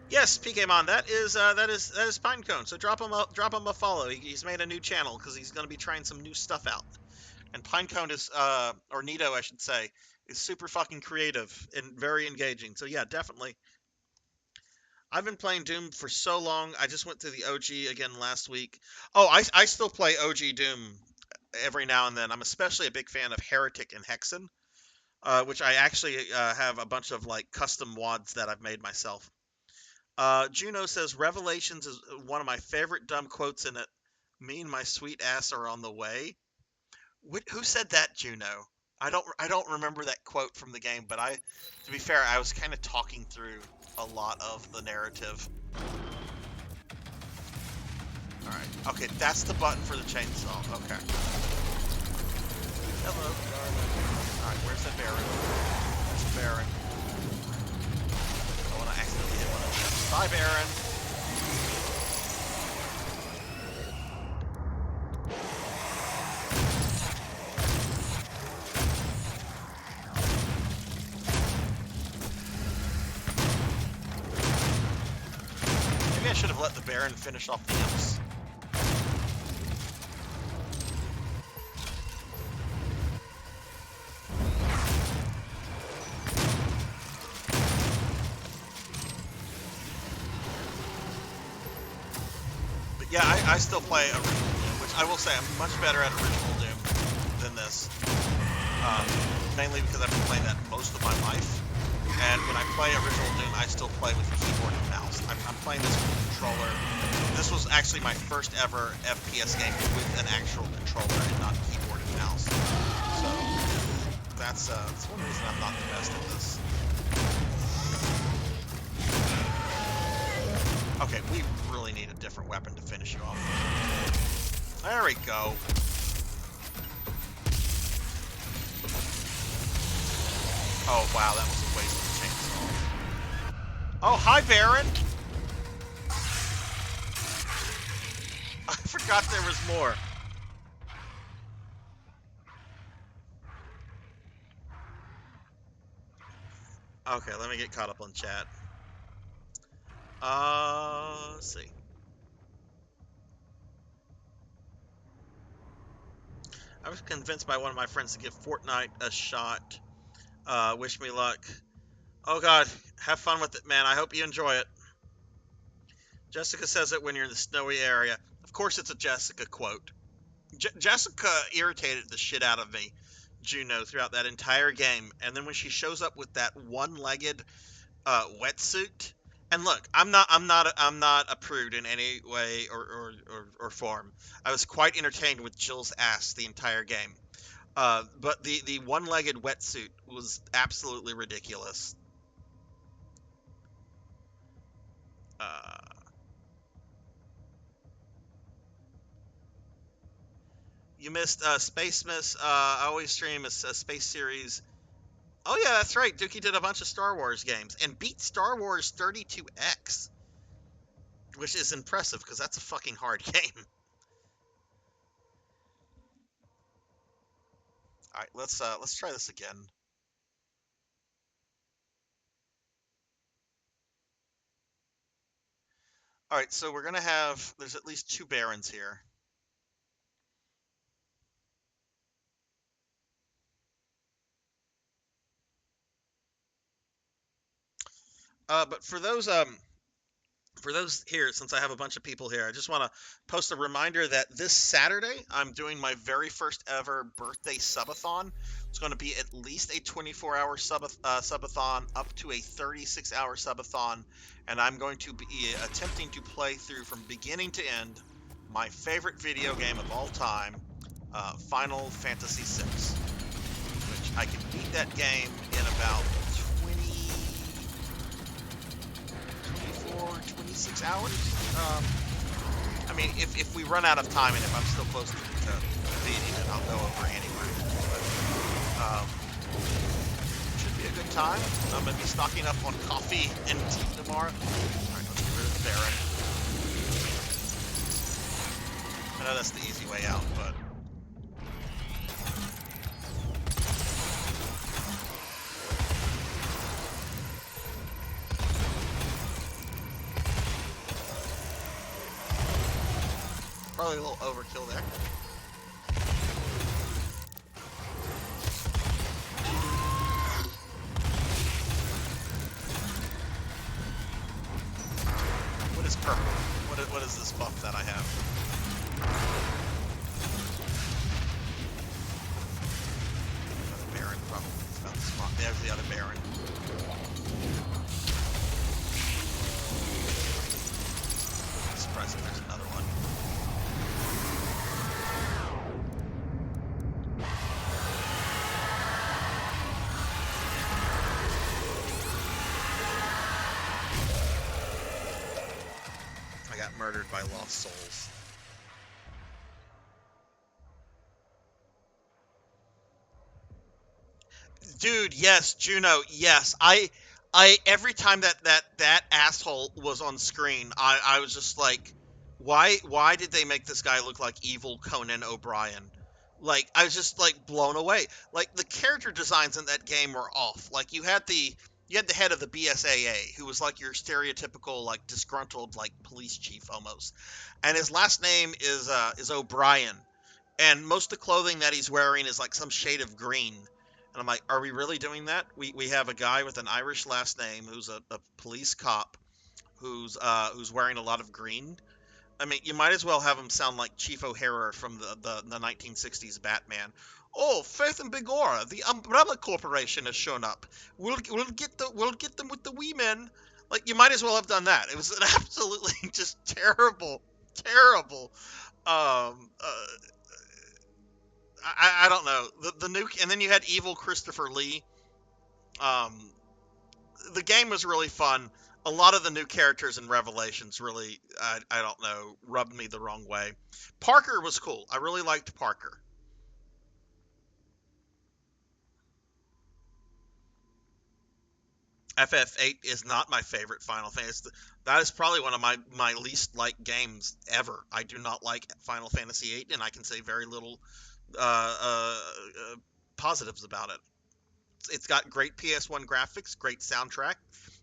Yes, PKmon, that is Pinecone. So drop him a follow. He's made a new channel because he's going to be trying some new stuff out. And Pinecone is or Nito, I should say, is super fucking creative and very engaging. So yeah, definitely. I've been playing Doom for so long. I just went through the OG again last week. Oh, I still play OG Doom every now and then. I'm especially a big fan of Heretic and Hexen, which I actually have a bunch of like custom WADs that I've made myself. Juno says, Revelations is one of my favorite dumb quotes in it. Me and my sweet ass are on the way. Who said that, Juno? I don't remember that quote from the game, but to be fair, I was kind of talking through a lot of the narrative. Alright, okay, that's the button for the chainsaw. Okay. Hello, darling. Alright, where's the Baron? There's the Baron. I want to accidentally hit one of them. Bye, Baron. Maybe I should have let the Baron finish off the imps. Yeah, I still play original Doom, which I will say I'm much better at original Doom than this. Mainly because I've been playing that most of my life. And when I play original Doom, I still play with keyboard and mouse. I'm playing this with a controller. This was actually my first ever FPS game with an actual controller and not keyboard and mouse. So that's one reason I'm not the best at this. Okay, we really need a different weapon to finish you off. There we go. Oh, wow, that was a waste of a chainsaw. Oh, hi, Baron! I forgot there was more. Okay, let me get caught up on chat. Let's see. I was convinced by one of my friends to give Fortnite a shot. Wish me luck. Oh god, have fun with it, man. I hope you enjoy it. Jessica says it when you're in the snowy area. Of course it's a Jessica quote. Jessica irritated the shit out of me, Juno, throughout that entire game. And then when she shows up with that one-legged wetsuit, and look, I'm not a prude in any way or form. I was quite entertained with Jill's ass the entire game. But the one-legged wetsuit was absolutely ridiculous. You missed Space Miss. I always stream a space series. Oh yeah, that's right. Dookie did a bunch of Star Wars games and beat Star Wars 32X, which is impressive because that's a fucking hard game. All right, let's try this again. All right, so we're gonna have. There's at least 2 Barons here. But for those here, since I have a bunch of people here, I just want to post a reminder that this Saturday I'm doing my very first ever birthday subathon. It's going to be at least a 24-hour subathon, up to a 36-hour subathon, and I'm going to be attempting to play through from beginning to end my favorite video game of all time, Final Fantasy VI, which I can beat that game in about 26 hours. I mean, if we run out of time and if I'm still close to beating it, I'll go over anyway. But should be a good time. I'm gonna be stocking up on coffee and tea tomorrow. All right, let's get rid of the Baron. I know that's the easy way out, but. Probably a little overkill there. What is purple? What is this buff that I have? Another Baron, probably. It's about the spot. There's the other Baron. I'm surprised if there's another one. Murdered by lost souls. Dude, yes, Juno, yes. I every time that asshole was on screen, I was just like, why did they make this guy look like evil Conan O'Brien? Like, I was just like blown away. Like, the character designs in that game were off. Like, you had the head of the BSAA, who was like your stereotypical, like, disgruntled, like, police chief almost. And his last name is O'Brien. And most of the clothing that he's wearing is like some shade of green. And I'm like, are we really doing that? We have a guy with an Irish last name who's a police cop who's wearing a lot of green. I mean, you might as well have him sound like Chief O'Hara from the 1960s Batman. Oh, Faith and Bigora, the Umbrella Corporation has shown up. We'll get them with the wee men. Like, you might as well have done that. It was an absolutely just terrible. I don't know, the new, and then you had evil Christopher Lee. The game was really fun. A lot of the new characters and revelations really, I don't know, rubbed me the wrong way. Parker was cool. I really liked Parker. FF8 is not my favorite Final Fantasy. That is probably one of my least liked games ever. I do not like Final Fantasy 8, and I can say very little positives about it. It's got great PS1 graphics, great soundtrack.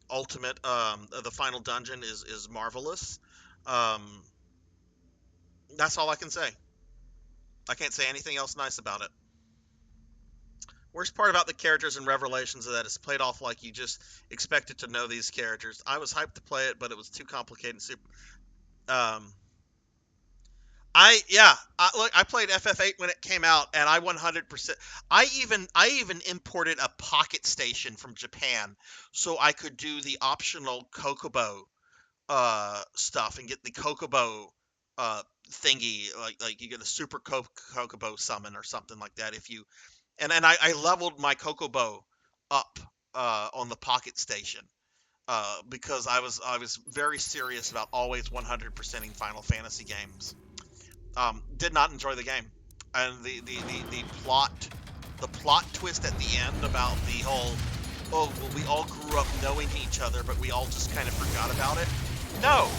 Ultimate, the final dungeon is marvelous. Um, that's all I can say. I can't say anything else nice about it. Worst part about the characters and revelations is that it's played off like you just expected to know these characters. I was hyped to play it, but it was too complicated and super. Look, I played FF8 when it came out, and I 100%. I even imported a Pocket Station from Japan, so I could do the optional Kokobo stuff and get the Kokobo thingy, like you get a super Kokobo summon or something like that if you. And I leveled my Kokobo up on the Pocket Station because I was very serious about always 100%ing Final Fantasy games. Did not enjoy the game, and the plot twist at the end about the whole, oh well, we all grew up knowing each other, but we all just kind of forgot about it. No,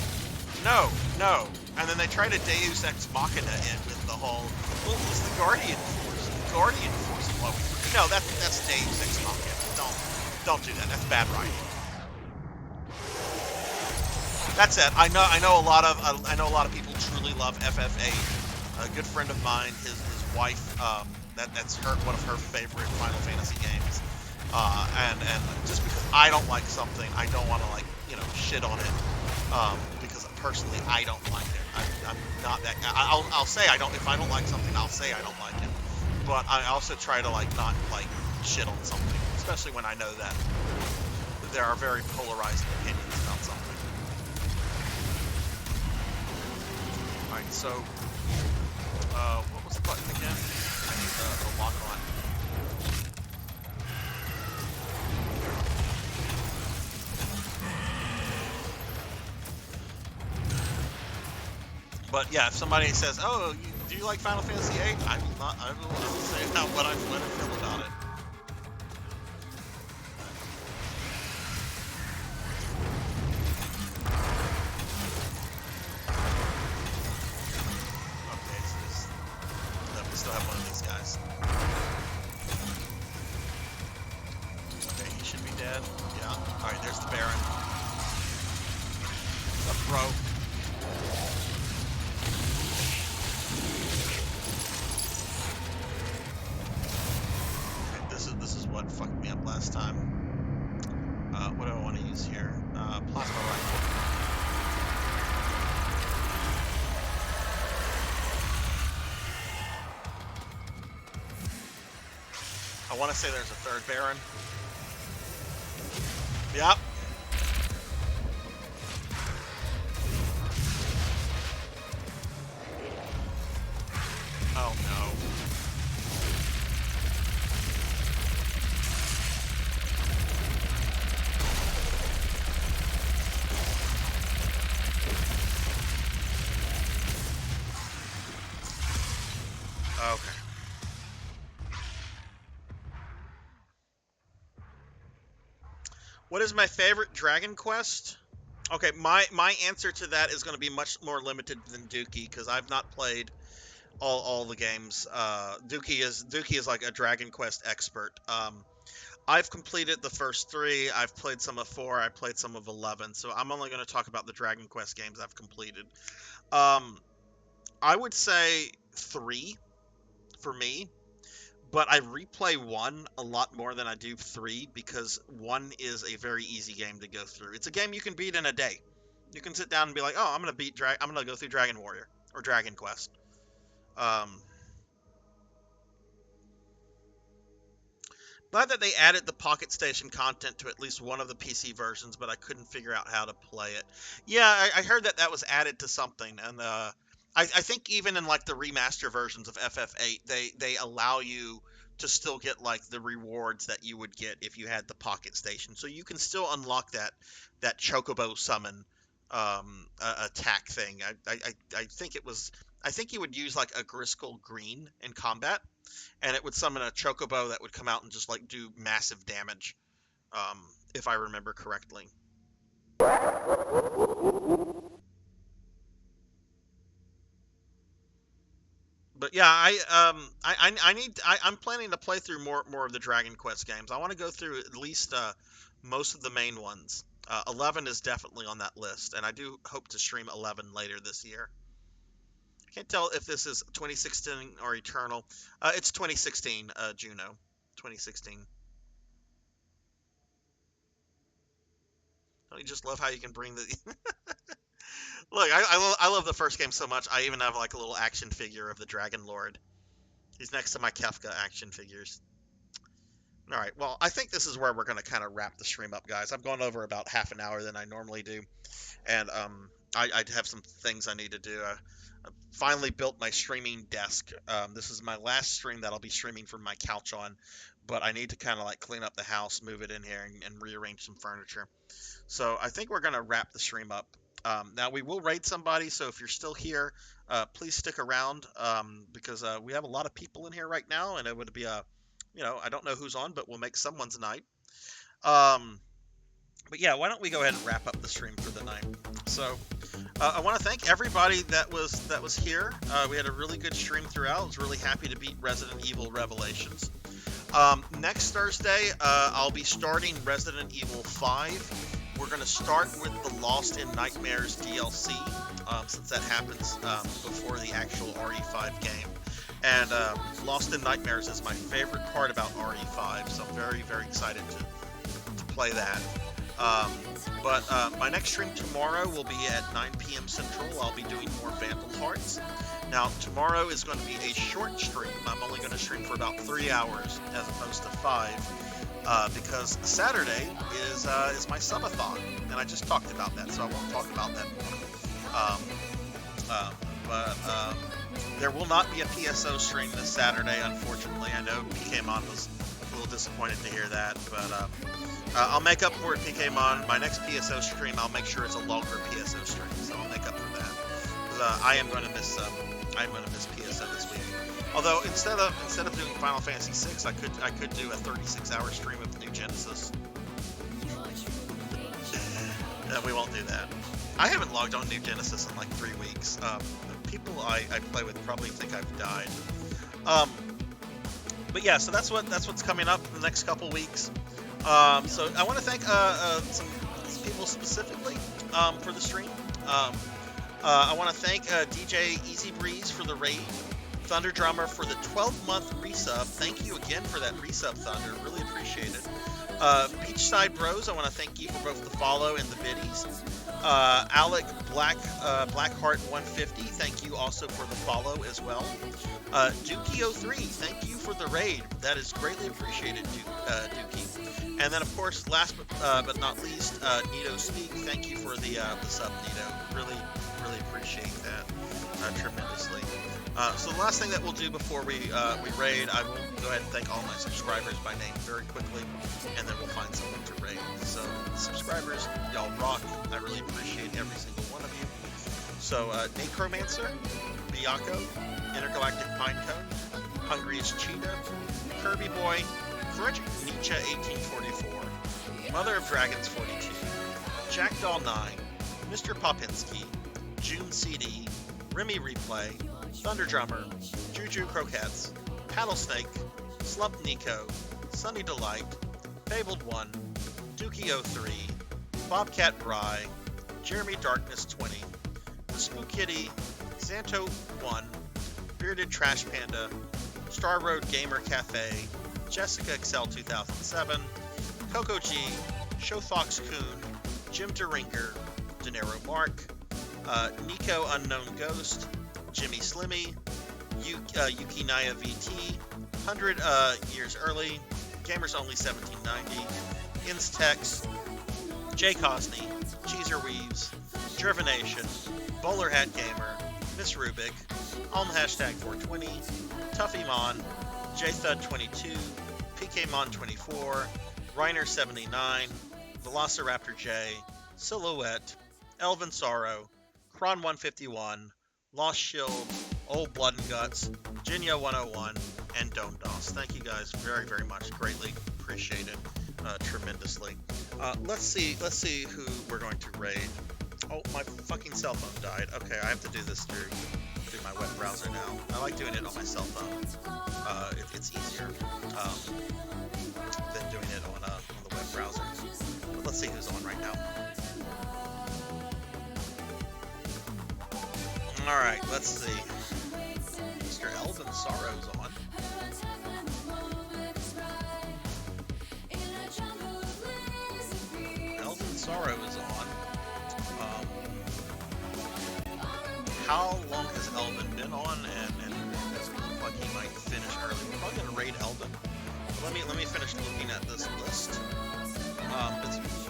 and then they try to Deus Ex Machina it with the whole, well, it was the Guardian Force. The Guardian Force. No, that's Deus Ex Machina. Don't do that. That's bad writing. That's it. I know a lot of people truly love FF8. A good friend of mine, his wife, that's one of her favorite Final Fantasy games. And just because I don't like something, I don't want to shit on it. Because personally, I don't like it. I'm not that guy. I'll say I don't. If I don't like something, I'll say I don't like it. But I also try to not shit on something, especially when I know that there are very polarizing opinions about something. Alright, so, what was the button again? I need the lock on. But yeah, if somebody says, oh, do you like Final Fantasy VIII? I will say what I feel about it. We still have one of these guys. Okay, he should be dead. Yeah. Alright, there's the Baron. What's up, bro? Okay, this is what fucked me up last time. What do I want to use here? Plasma rifle. I want to say there's a third Baron. Yep. Oh no. Okay. What is my favorite Dragon Quest? Okay, my answer to that is going to be much more limited than Dookie because I've not played all the games. Dookie is like a Dragon Quest expert. I've completed the first 3. I've played some of 4. I played some of 11. So I'm only going to talk about the Dragon Quest games I've completed. I would say 3 for me. But I replay 1 a lot more than I do 3 because 1 is a very easy game to go through. It's a game you can beat in a day. You can sit down and be like, oh, I'm gonna go through Dragon Warrior or Dragon Quest. Glad that they added the Pocket Station content to at least one of the PC versions, but I couldn't figure out how to play it. Yeah, I heard that was added to something, and I think even in like the remaster versions of FF8, they allow you to still get like the rewards that you would get if you had the Pocket Station, so you can still unlock that Chocobo summon attack thing. I think it was. I think you would use like a Gristle Green in combat, and it would summon a Chocobo that would come out and just like do massive damage, if I remember correctly. But yeah, I'm planning to play through more of the Dragon Quest games. I want to go through at least most of the main ones. 11 is definitely on that list, and I do hope to stream 11 later this year. I can't tell if this is 2016 or Eternal. It's 2016, Juno. 2016. Don't you just love how you can bring the... Look, I love the first game so much, I even have like a little action figure of the Dragon Lord. He's next to my Kefka action figures. Alright, well, I think this is where we're going to kind of wrap the stream up, guys. I've gone over about half an hour than I normally do. And I have some things I need to do. I finally built my streaming desk. This is my last stream that I'll be streaming from my couch on. But I need to kind of like clean up the house, move it in here, and rearrange some furniture. So I think we're going to wrap the stream up. Now we will raid somebody, so if you're still here, please stick around, because we have a lot of people in here right now, and it would be I don't know who's on, but we'll make someone's night. But yeah, why don't we go ahead and wrap up the stream for the night? So I want to thank everybody that was here. We had a really good stream throughout. I was really happy to beat Resident Evil Revelations. Next Thursday, I'll be starting Resident Evil 5. We're going to start with the Lost in Nightmares DLC, since that happens before the actual RE5 game. And Lost in Nightmares is my favorite part about RE5, so I'm very, very excited to play that. But my next stream tomorrow will be at 9 p.m. Central. I'll be doing more Vandal Hearts. Now, tomorrow is going to be a short stream. I'm only going to stream for about 3 hours as opposed to 5, because Saturday is my subathon, and I just talked about that, so I won't talk about that more. But there will not be a PSO stream this Saturday, unfortunately. I know PKMon was a little disappointed to hear that, but I'll make up for it, PKMon. My next PSO stream, I'll make sure it's a longer PSO stream, so I'll make up for that. Because I am going to miss PSO this week. Although instead of doing Final Fantasy VI, I could do a 36-hour stream of New Genesis. We won't do that. I haven't logged on New Genesis in like 3 weeks. The people I play with probably think I've died. But yeah, so that's what's coming up in the next couple weeks. So I want to thank some people specifically for the stream. I want to thank DJ Easy Breeze for the raid, Thunder Drummer for the 12-month resub. Thank you again for that resub, Thunder. Really appreciate it. Beachside Bros, I want to thank you for both the follow and the biddies. Alec Blackheart 150, thank you also for the follow as well. Dookie03, thank you for the raid. That is greatly appreciated, Dookie. And then, of course, last but not least, Nito Speak, thank you for the sub, Nito. Really appreciate that tremendously. So the last thing that we'll do before we raid, I will go ahead and thank all my subscribers by name very quickly, and then we'll find someone to raid. So subscribers, y'all rock. I really appreciate every single one of you. So Necromancer, Biyako, Intergalactic Pinecone, Hungriest Cheetah, Kirby Boy, Frederick Nietzsche 1844, Mother of Dragons 42, Jackdaw 9, Mr. Popinski, June CD, Remy Replay, Thunder Drummer, Juju Croquettes, Paddlesnake, Slump Nico, Sunny Delight, Fabled 1, Dookie03, Bobcat Bry, Jeremy Darkness 20, The Spook Kitty, Xanto 1, Bearded Trash Panda, Star Road Gamer Cafe, Jessica Excel 2007, Coco G, Showfox Coon, Jim DeRinger, De Niro Mark, Nico Unknown Ghost, Jimmy Slimmy, Yuki Naya VT, 100 years early, Gamers Only 1790, Instex, Jay Cosney, Cheezer Weaves, Drivenation, Bowler Hat Gamer, Miss Rubik, on the hashtag 420, Tuffy Mon, JThud22, PKMon24, Reiner79, Velociraptor J, Silhouette, Elvin Sorrow, Kron151, Lost Shield, Old Blood and Guts, Jinya101, and Dome Doss. Thank you guys very, very much. Greatly appreciated tremendously. Let's see who we're going to raid. Oh, my fucking cell phone died. Okay, I have to do this through my web browser now. I like doing it on my cell phone. It's easier than doing it on the web browser. But let's see who's on right now. All right, let's see. Mr. Elvin Sorrow's on. Elvin Sorrow is on. How long has Elvin been on? And does it look like he might finish early? We're probably gonna raid Elvin. Let me finish looking at this list.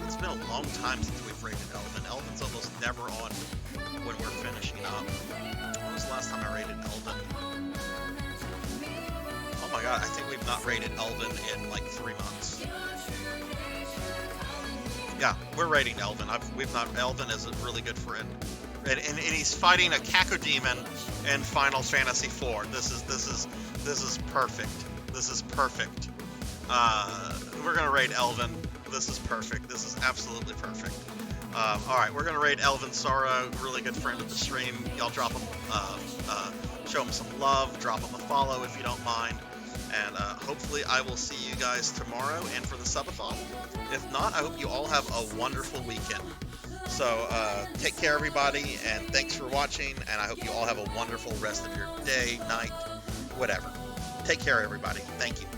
It's been a long time since we've raided Elvin. Elvin's almost never on when we're finishing up. When was the last time I raided Elvin? Oh my god, I think we've not raided Elvin in like 3 months. Yeah, we're raiding Elvin. Elvin is a really good friend. And he's fighting a Cacodemon in Final Fantasy IV. This is perfect. This is perfect. We're gonna raid Elvin. This is perfect. This is absolutely perfect. All right, we're gonna raid Elvin Sorrow, really good friend of the stream. Y'all drop him, show him some love, drop him a follow if you don't mind, and hopefully I will see you guys tomorrow and for the subathon. If not, I hope you all have a wonderful weekend. So take care, everybody, and thanks for watching, and I hope you all have a wonderful rest of your day, night, whatever. Take care, everybody. Thank you.